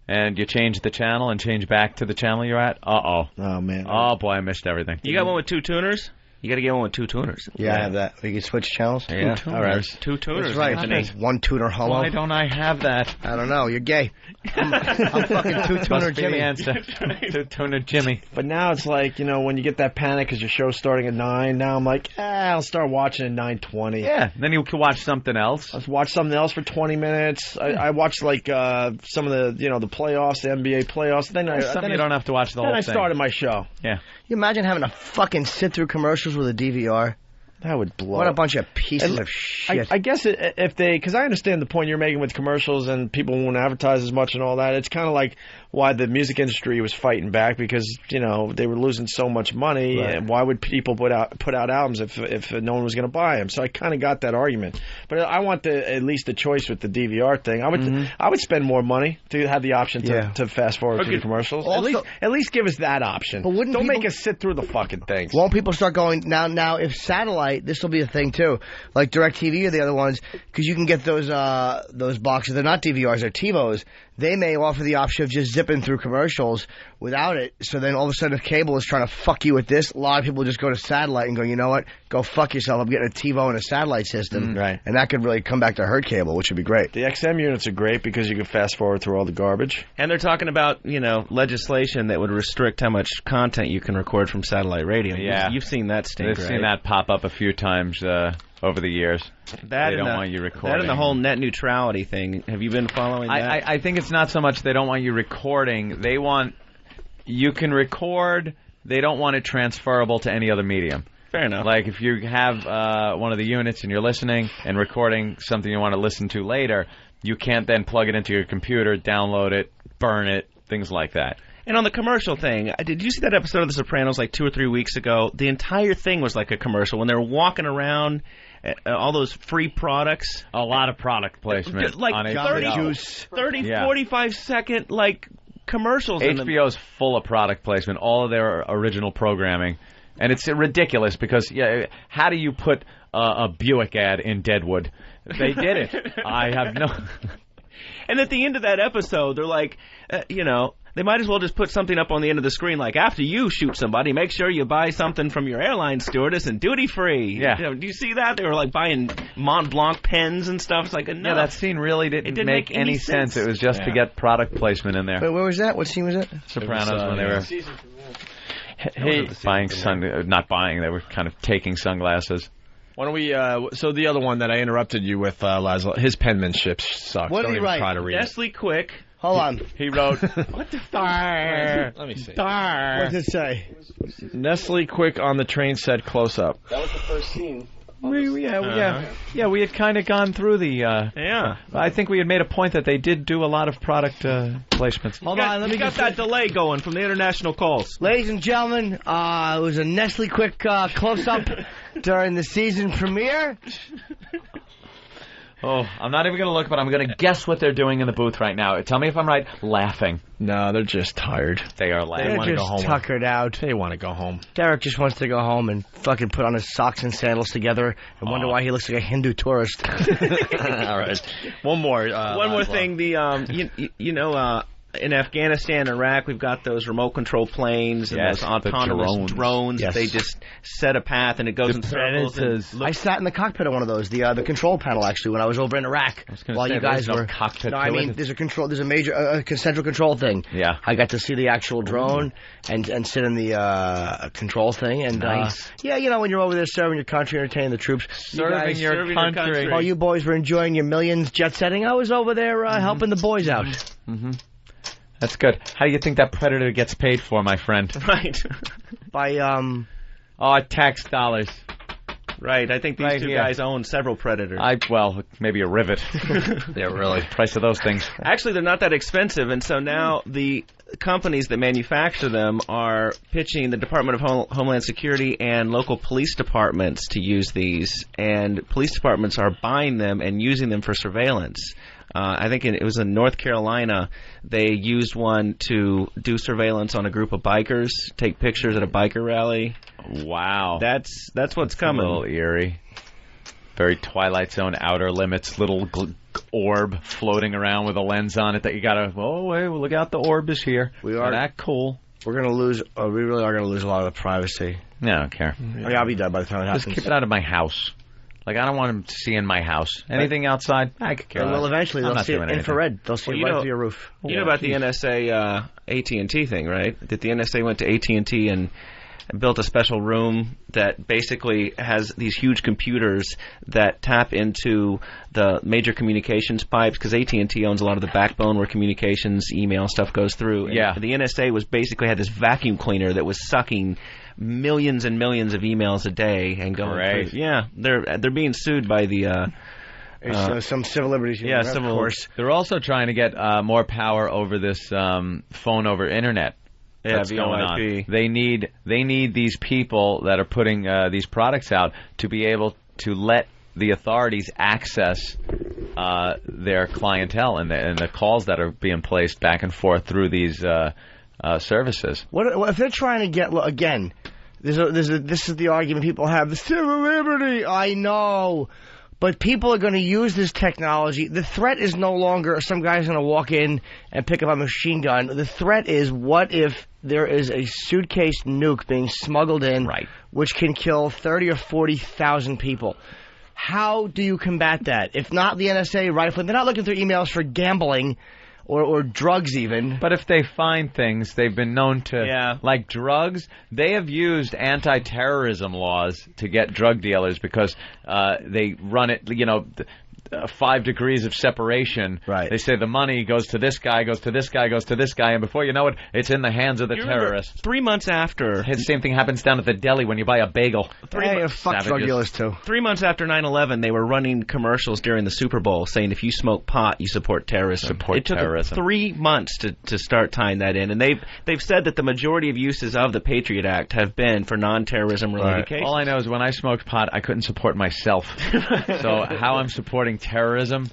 Speaker 4: and you change the channel and change back to the channel you're at. Uh-oh.
Speaker 5: Oh, man.
Speaker 4: Oh, boy, I missed everything.
Speaker 3: You got one with 2 tuners? You got to get one with 2 tuners.
Speaker 6: Yeah, I have that. You can switch channels.
Speaker 3: Yeah.
Speaker 4: 2 tuners.
Speaker 3: All right. 2 tuners.
Speaker 6: That's right.
Speaker 3: Anthony.
Speaker 6: 1 tuner homo.
Speaker 4: Why don't I have that?
Speaker 6: I don't know. You're gay. I'm fucking 2 tuner Jimmy.
Speaker 4: The answer. 2 tuner Jimmy.
Speaker 5: But now it's like, when you get that panic because your show's starting at 9, now I'm like, I'll start watching at 9:20.
Speaker 4: Yeah, then you can watch something else.
Speaker 5: Let's watch something else for 20 minutes. I watched like some of the the playoffs, the NBA playoffs. Then
Speaker 4: you don't have to watch the whole thing.
Speaker 5: Then I started my show.
Speaker 4: Yeah.
Speaker 6: You imagine having to fucking sit through commercials with a DVR?
Speaker 5: That would blow.
Speaker 6: What a bunch of pieces of shit.
Speaker 5: I guess if they, because I understand the point you're making with commercials and people won't advertise as much and all that. It's kind of like why the music industry was fighting back because they were losing so much money. Right. And why would people put out albums if no one was going to buy them? So I kind of got that argument. But I want at least the choice with the DVR thing. I would spend more money to have the option to fast forward through the commercials.
Speaker 6: Also,
Speaker 5: at least give us that option.
Speaker 6: But
Speaker 5: don't make us sit through the fucking things.
Speaker 6: Won't people start going now? If satellite, this will be a thing too, like DirecTV or the other ones, because you can get those boxes. They're not DVRs, they're TiVos. They may offer the option of just zipping through commercials without it. So then all of a sudden, if cable is trying to fuck you with this, a lot of people just go to satellite and go, you know what? Go fuck yourself. I'm getting a TiVo and a satellite system.
Speaker 5: Right.
Speaker 6: And that could really come back to hurt cable, which would be great.
Speaker 5: The XM units are great because you can fast forward through all the garbage.
Speaker 3: And they're talking about, legislation that would restrict how much content you can record from satellite radio.
Speaker 4: Yeah.
Speaker 3: You've seen that stink,
Speaker 4: I've seen that pop up a few times over the years.
Speaker 3: They
Speaker 4: don't want you recording.
Speaker 3: That and the whole net neutrality thing. Have you been following that?
Speaker 4: I think it's not so much they don't want you recording. They want you can record. They don't want it transferable to any other medium.
Speaker 3: Fair enough.
Speaker 4: Like if you have one of the units and you're listening and recording something you want to listen to later, you can't then plug it into your computer, download it, burn it, things like that.
Speaker 3: And on the commercial thing, did you see that episode of The Sopranos like 2 or 3 weeks ago? The entire thing was like a commercial. When they were walking around, all those free products.
Speaker 4: A lot of product placement.
Speaker 3: Like
Speaker 4: on
Speaker 3: 30, 45-second, commercials.
Speaker 4: HBO's full of product placement, all of their original programming. And it's ridiculous because, how do you put a Buick ad in Deadwood? They did it. I have no...
Speaker 3: And at the end of that episode, they're like, they might as well just put something up on the end of the screen like, after you shoot somebody, make sure you buy something from your airline stewardess and duty-free.
Speaker 4: Yeah.
Speaker 3: Do you see that? They were like buying Mont Blanc pens and stuff. It's like, no.
Speaker 4: Yeah, that scene really didn't make any sense. It was just to get product placement in there.
Speaker 6: Wait, where was that? What scene was that?
Speaker 4: Sopranos when they were... Not buying, they were kind of taking sunglasses.
Speaker 5: Why don't we, so the other one that I interrupted you with, Laszlo, his penmanship sucks.
Speaker 6: What did he write?
Speaker 5: Try to read
Speaker 3: Nestle Quick.
Speaker 6: Hold on.
Speaker 5: He wrote...
Speaker 6: What the fuck?
Speaker 5: Let me see.
Speaker 6: What did it say?
Speaker 5: Nestle Quick on the train said close up.
Speaker 6: That was the first scene.
Speaker 4: We had kind of gone through the...
Speaker 3: Yeah.
Speaker 4: I think we had made a point that they did do a lot of product placements.
Speaker 6: Hold on, let me
Speaker 3: got that delay going from the international calls.
Speaker 6: Ladies and gentlemen, it was a Nestle Quick close-up during the season premiere.
Speaker 4: Oh, I'm not even going to look, but I'm going to guess what they're doing in the booth right now. Tell me if I'm right. Laughing.
Speaker 5: No, they're just tired.
Speaker 4: They are laughing.
Speaker 6: They're
Speaker 5: want to
Speaker 6: just
Speaker 5: go home.
Speaker 6: tuckered out.
Speaker 5: They want to go home.
Speaker 6: Derek just wants to go home and fucking put on his socks and sandals together and wonder why he looks like a Hindu tourist.
Speaker 5: All right. One more.
Speaker 3: One more thing. The in Afghanistan, Iraq, we've got those remote control planes and those autonomous drones.
Speaker 6: Yes.
Speaker 3: They just set a path and it goes in circles.
Speaker 6: I sat in the cockpit of one of those, the control panel actually, when I was over in Iraq.
Speaker 4: While you guys were cockpit.
Speaker 6: No, I mean there's a major central control thing.
Speaker 4: Yeah.
Speaker 6: I got to see the actual drone and sit in the control thing and
Speaker 4: nice.
Speaker 6: When you're over there serving your country, entertaining the troops,
Speaker 4: serving your country.
Speaker 6: While you boys were enjoying your millions jet setting, I was over there helping the boys out.
Speaker 4: Mm-hmm. That's good. How do you think that Predator gets paid for, my friend?
Speaker 3: Right.
Speaker 6: By
Speaker 4: tax dollars.
Speaker 3: Right. I think these two guys own several Predators.
Speaker 4: Maybe a rivet.
Speaker 5: Yeah, really.
Speaker 4: Price of those things.
Speaker 3: Actually, they're not that expensive, and so now the companies that manufacture them are pitching the Department of Homeland Security and local police departments to use these, and police departments are buying them and using them for surveillance. I think it was in North Carolina. They used one to do surveillance on a group of bikers, take pictures at a biker rally.
Speaker 4: Wow,
Speaker 3: that's what's coming.
Speaker 4: A little eerie. Very Twilight Zone, Outer Limits, little orb floating around with a lens on it that you gotta. Oh wait, look out! The orb is here.
Speaker 6: We are
Speaker 4: that cool.
Speaker 6: We're gonna lose. We really are gonna lose a lot of the privacy.
Speaker 4: Yeah, I don't care.
Speaker 6: I'll be dead by the time it happens.
Speaker 4: Just keep it out of my house. Like, I don't want them to see in my house. Anything outside, I could care less.
Speaker 6: Well, eventually they'll see it infrared. They'll see it right through your roof.
Speaker 3: You know about the NSA AT&T thing, right? That the NSA went to AT&T and built a special room that basically has these huge computers that tap into the major communications pipes, because AT&T owns a lot of the backbone where communications, email stuff goes through. And the NSA was basically had this vacuum cleaner that was sucking millions and millions of emails a day and going through. Yeah, they're being sued by the
Speaker 6: some civil liberties union, of course.
Speaker 4: They're also trying to get more power over this phone over internet. That's going on. They need these people that are putting these products out to be able to let the authorities access their clientele and the calls that are being placed back and forth through these services.
Speaker 6: What if they're trying to get again? This is the argument people have: the civil liberty. I know. But people are going to use this technology. The threat is no longer some guy's going to walk in and pick up a machine gun. The threat is, what if there is a suitcase nuke being smuggled in, which can kill 30 or 40,000 people? How do you combat that? If not the NSA rifling, they're not looking through emails for gambling or drugs even.
Speaker 4: But if they find things, they've been known to, like drugs, they have used anti-terrorism laws to get drug dealers because they run it, 5 degrees of separation.
Speaker 6: Right.
Speaker 4: They say the money goes to this guy, goes to this guy, goes to this guy, and before you know it, it's in the hands of the terrorists.
Speaker 3: 3 months after...
Speaker 4: The same thing happens down at the deli when you buy a bagel.
Speaker 6: Fuck drug dealers, too.
Speaker 3: 3 months after 9/11, they were running commercials during the Super Bowl saying, if you smoke pot, you support terrorism. It took 3 months to start tying that in, and they've said that the majority of uses of the Patriot Act have been for non-terrorism related cases.
Speaker 4: All I know is when I smoked pot, I couldn't support myself. So how I'm supporting terrorism?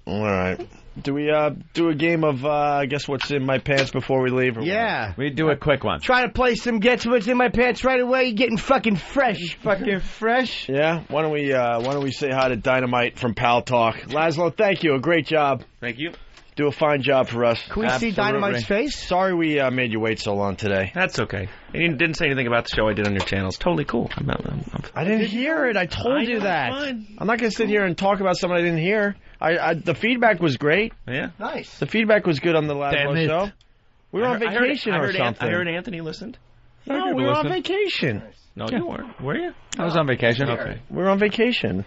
Speaker 5: All right. Do we do a game of I guess what's in my pants before we leave? Or
Speaker 6: what?
Speaker 4: We do a quick one.
Speaker 6: Try to play some Guess What's in My Pants right away. Getting fucking fresh.
Speaker 4: Fucking fresh.
Speaker 5: Yeah. Why don't we say hi to Dynamite from Pal Talk? Laszlo, thank you. A great job.
Speaker 3: Thank you.
Speaker 5: Do a fine job for us.
Speaker 6: Can we see Dynamite's face?
Speaker 5: Sorry we made you wait so long today.
Speaker 3: That's okay. And you didn't say anything about the show I did on your channel. It's totally cool.
Speaker 5: I didn't hear it. I told you that.
Speaker 3: Fine.
Speaker 5: I'm not going to sit here and talk about something I didn't hear. The feedback was great.
Speaker 3: Yeah.
Speaker 6: Nice.
Speaker 5: The feedback was good on the Laszlo show. We were on vacation or something.
Speaker 3: I heard Anthony listened.
Speaker 5: No, we were on vacation.
Speaker 3: No, you weren't. Were you?
Speaker 4: I was on vacation.
Speaker 3: Okay.
Speaker 5: We were on vacation.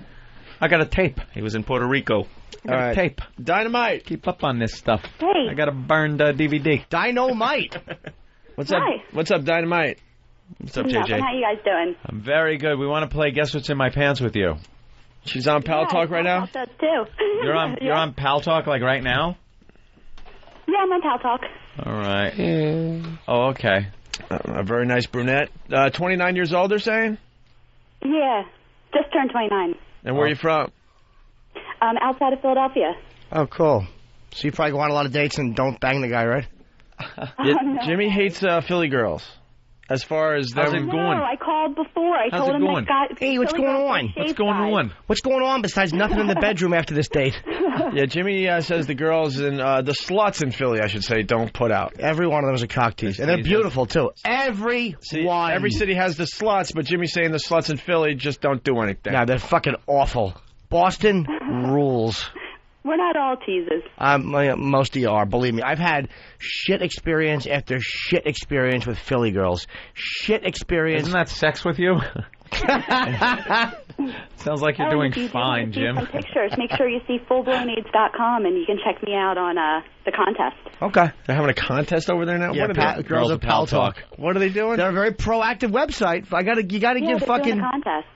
Speaker 4: I got a tape.
Speaker 3: He was in Puerto Rico.
Speaker 4: I got a tape.
Speaker 5: Dynamite.
Speaker 4: Keep up on this stuff.
Speaker 17: Hey.
Speaker 4: I got a burned DVD.
Speaker 6: Dynamite.
Speaker 5: What's up?
Speaker 17: Hi.
Speaker 5: What's up, Dynamite?
Speaker 3: What's up,
Speaker 17: Nothing.
Speaker 3: JJ?
Speaker 17: How you guys doing?
Speaker 4: I'm very good. We want to play Guess What's in My Pants with you.
Speaker 5: She's on Pal Talk right now?
Speaker 17: Does too.
Speaker 4: You're on Pal Talk like right now?
Speaker 17: Yeah, I'm on Pal Talk.
Speaker 4: All right. Oh, okay.
Speaker 5: A very nice brunette. 29 years old, they're saying?
Speaker 17: Yeah, just turned 29.
Speaker 5: And where are you from?
Speaker 17: Outside of Philadelphia.
Speaker 6: Oh, cool. So you probably go on a lot of dates and don't bang the guy, right?
Speaker 5: Yeah, Jimmy hates Philly girls. As far as them...
Speaker 4: How's it going?
Speaker 17: I called before. I told him that guy...
Speaker 6: Hey, what's going on?
Speaker 4: What's going on?
Speaker 6: What's going on besides nothing in the bedroom after this date?
Speaker 5: Yeah, Jimmy says the girls and the sluts in Philly, I should say, don't put out.
Speaker 6: Every one of them is a cock tease. And they're beautiful, too. Every one.
Speaker 5: Every city has the sluts, but Jimmy's saying the sluts in Philly just don't do anything.
Speaker 6: Yeah, they're fucking awful. Boston rules.
Speaker 17: We're not all teasers.
Speaker 6: Most of you are, believe me. I've had shit experience after shit experience with Philly girls. Shit experience.
Speaker 4: Isn't that sex with you? Sounds like you're doing fine, Jim.
Speaker 17: Some pictures. Make sure you see fullblownaids.com and you can check me out on the contest.
Speaker 5: Okay. They're having a contest over there now?
Speaker 6: Yeah,
Speaker 5: what are they?
Speaker 6: Girls of Pal Talk.
Speaker 5: What are they doing?
Speaker 6: They're a very proactive website. You gotta give fucking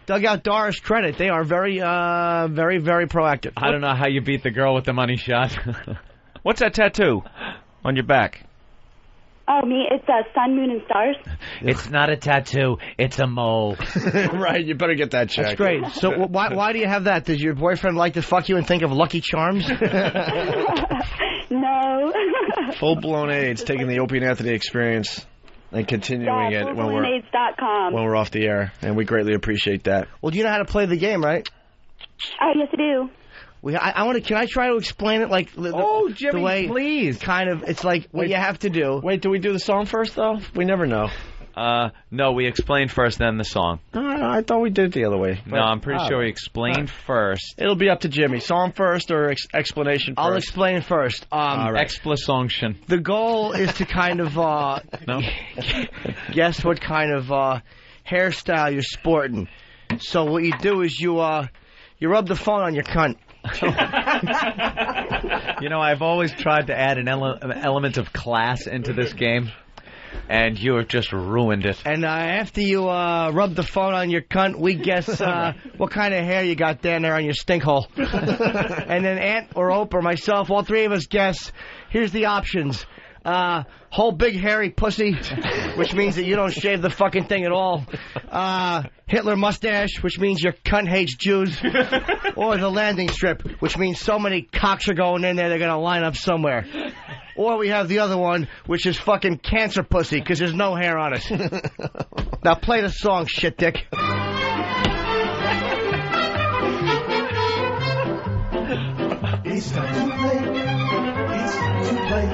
Speaker 6: Dugout Doris credit. They are very, very proactive.
Speaker 4: I don't know how you beat the girl with the money shot.
Speaker 3: What's that tattoo on your back?
Speaker 17: Oh, me? It's Sun, Moon, and Stars.
Speaker 4: It's not a tattoo. It's a mole.
Speaker 5: Right, you better get that checked.
Speaker 6: That's great. So why do you have that? Does your boyfriend like to fuck you and think of Lucky Charms?
Speaker 17: No.
Speaker 5: Full-blown AIDS, taking the Opie and Anthony experience and continuing it when we're off the air, and we greatly appreciate that.
Speaker 6: Well, do you know how to play the game, right?
Speaker 17: Oh, yes, I do.
Speaker 6: I want to. Can I try to explain it like
Speaker 4: Jimmy,
Speaker 6: the way?
Speaker 4: Please.
Speaker 6: Kind of. It's like what you have to do.
Speaker 5: Wait, do we do the song first though? We never know.
Speaker 4: No, we explain first, then the song.
Speaker 5: I thought we did it the other way.
Speaker 4: No, I'm pretty sure we explained first.
Speaker 5: It'll be up to Jimmy. Song first or explanation first?
Speaker 6: I'll explain first.
Speaker 4: All right. Explanation.
Speaker 6: The goal is to kind of
Speaker 4: no?
Speaker 6: guess what kind of hairstyle you're sporting. So what you do is you rub the phone on your cunt.
Speaker 4: You know, I've always tried to add an element of class into this game, and you have just ruined it.
Speaker 6: And after you rub the phone on your cunt, we guess what kind of hair you got down there on your stink hole. And then Ant or Ope or myself, all three of us guess. Here's the options. Whole big hairy pussy, which means that you don't shave the fucking thing at all. Hitler mustache, which means your cunt hates Jews. Or the landing strip, which means so many cocks are going in there they're going to line up somewhere. Or we have the other one, which is fucking cancer pussy, because there's no hair on it. Now play the song, shit dick.
Speaker 18: It's time to play. It's time to play.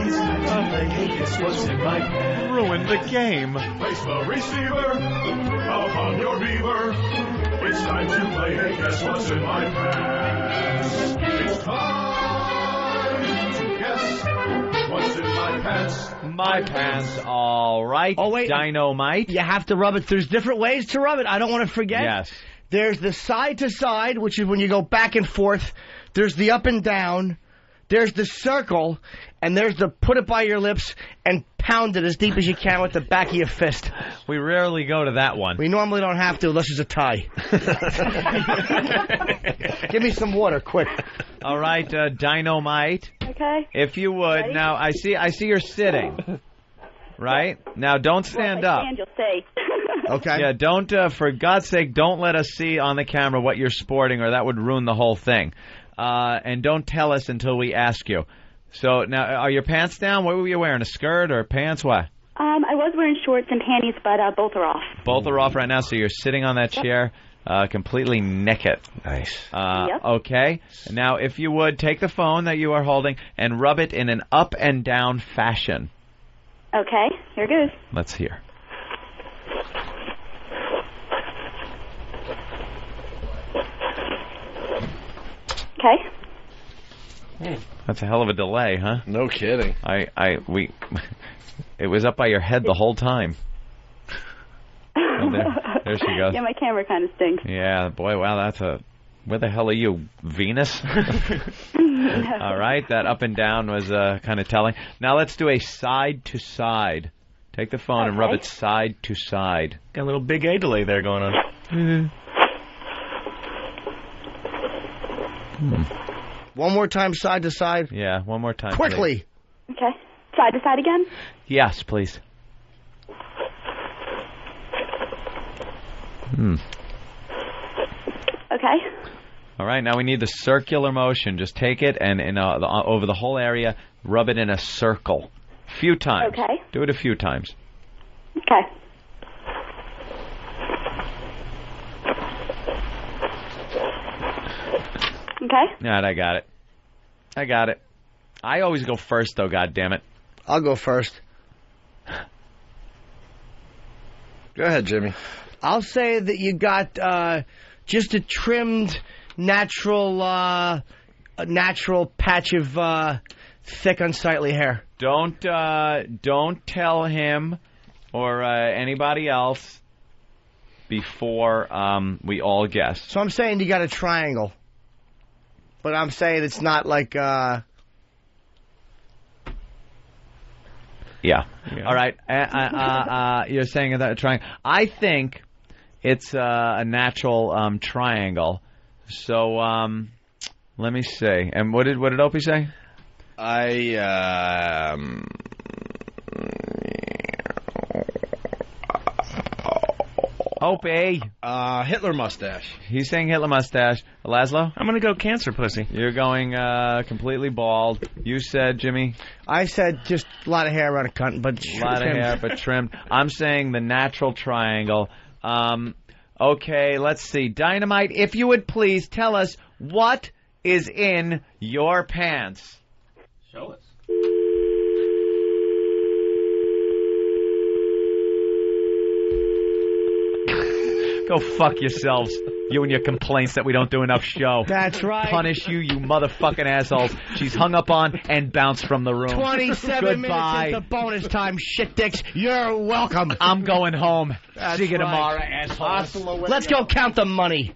Speaker 18: It's time to play. Hey, guess what's in my pants?
Speaker 4: Ruin the game.
Speaker 18: Place the receiver upon your beaver. It's time to play. Hey, guess what's in my pants? It's time to guess what's in my pants.
Speaker 4: My pants, all right.
Speaker 6: Oh, wait.
Speaker 4: Dynamite.
Speaker 6: You have to rub it. There's different ways to rub it. I don't want to forget.
Speaker 4: Yes.
Speaker 6: There's the side to side, which is when you go back and forth. There's the up and down. There's the circle. And there's the put it by your lips and pound it as deep as you can with the back of your fist.
Speaker 4: We rarely go to that one.
Speaker 6: We normally don't have to unless it's a tie. Give me some water, quick.
Speaker 4: All right, Dynamite.
Speaker 17: Okay.
Speaker 4: If you would.
Speaker 17: Ready?
Speaker 4: Now, I see you're sitting. Right? Now, don't stand up.
Speaker 17: Stand, you'll say.
Speaker 6: Okay.
Speaker 4: Yeah, don't, for God's sake, don't let us see on the camera what you're sporting, or that would ruin the whole thing. And don't tell us until we ask you. So, now, are your pants down? What were you wearing, a skirt or pants? What?
Speaker 17: I was wearing shorts and panties, but both are off.
Speaker 4: Both are off right now, so you're sitting on that chair completely naked.
Speaker 5: Nice.
Speaker 17: Yep.
Speaker 4: Okay. Now, if you would, take the phone that you are holding and rub it in an up and down fashion.
Speaker 17: Okay, here goes.
Speaker 4: Let's hear.
Speaker 17: Okay.
Speaker 4: That's a hell of a delay, huh?
Speaker 5: No kidding.
Speaker 4: It was up by your head the whole time. Oh, there she goes.
Speaker 17: Yeah, my camera kind of stinks.
Speaker 4: Yeah, boy, wow, that's a... Where the hell are you, Venus? All right, that up and down was kind of telling. Now let's do a side to side. Take the phone and rub it side to side.
Speaker 14: Got a little big A delay there going on.
Speaker 6: One more time, side to side.
Speaker 4: Yeah, one more time.
Speaker 6: Quickly.
Speaker 4: Please.
Speaker 17: Okay. Side to side again?
Speaker 4: Yes, please.
Speaker 17: Okay.
Speaker 4: All right, now we need the circular motion. Just take it and over the whole area, rub it in a circle. A few times.
Speaker 17: Okay.
Speaker 4: Do it a few times.
Speaker 17: Okay. Okay.
Speaker 4: Yeah, I got it. I got it. I always go first, though, goddammit.
Speaker 6: I'll go first.
Speaker 5: Go ahead, Jimmy.
Speaker 6: I'll say that you got just a trimmed, natural patch of thick, unsightly hair.
Speaker 4: Don't tell him or anybody else before we all guess.
Speaker 6: So I'm saying you got a triangle. But I'm saying it's not like...
Speaker 4: Yeah. All right. You're saying that triangle. I think it's a natural triangle. So let me see. And what did Opie say? Opie.
Speaker 5: Hitler mustache.
Speaker 4: He's saying Hitler mustache. Laszlo?
Speaker 14: I'm going to go cancer pussy.
Speaker 4: You're going completely bald. You said, Jimmy?
Speaker 6: I said just a lot of hair around a cunt, but
Speaker 4: a lot of hair, but trimmed. I'm saying the natural triangle. Okay, let's see. Dynamite, if you would please tell us what is in your pants.
Speaker 14: Show us.
Speaker 4: Go fuck yourselves. You and your complaints that we don't do enough show.
Speaker 6: That's right.
Speaker 4: Punish you motherfucking assholes. She's hung up on and bounced from the room.
Speaker 6: 27 minutes into bonus time, shit dicks. You're welcome.
Speaker 4: I'm going home.
Speaker 6: That's
Speaker 4: See you tomorrow,
Speaker 6: right.
Speaker 4: assholes.
Speaker 6: Let's go count the money.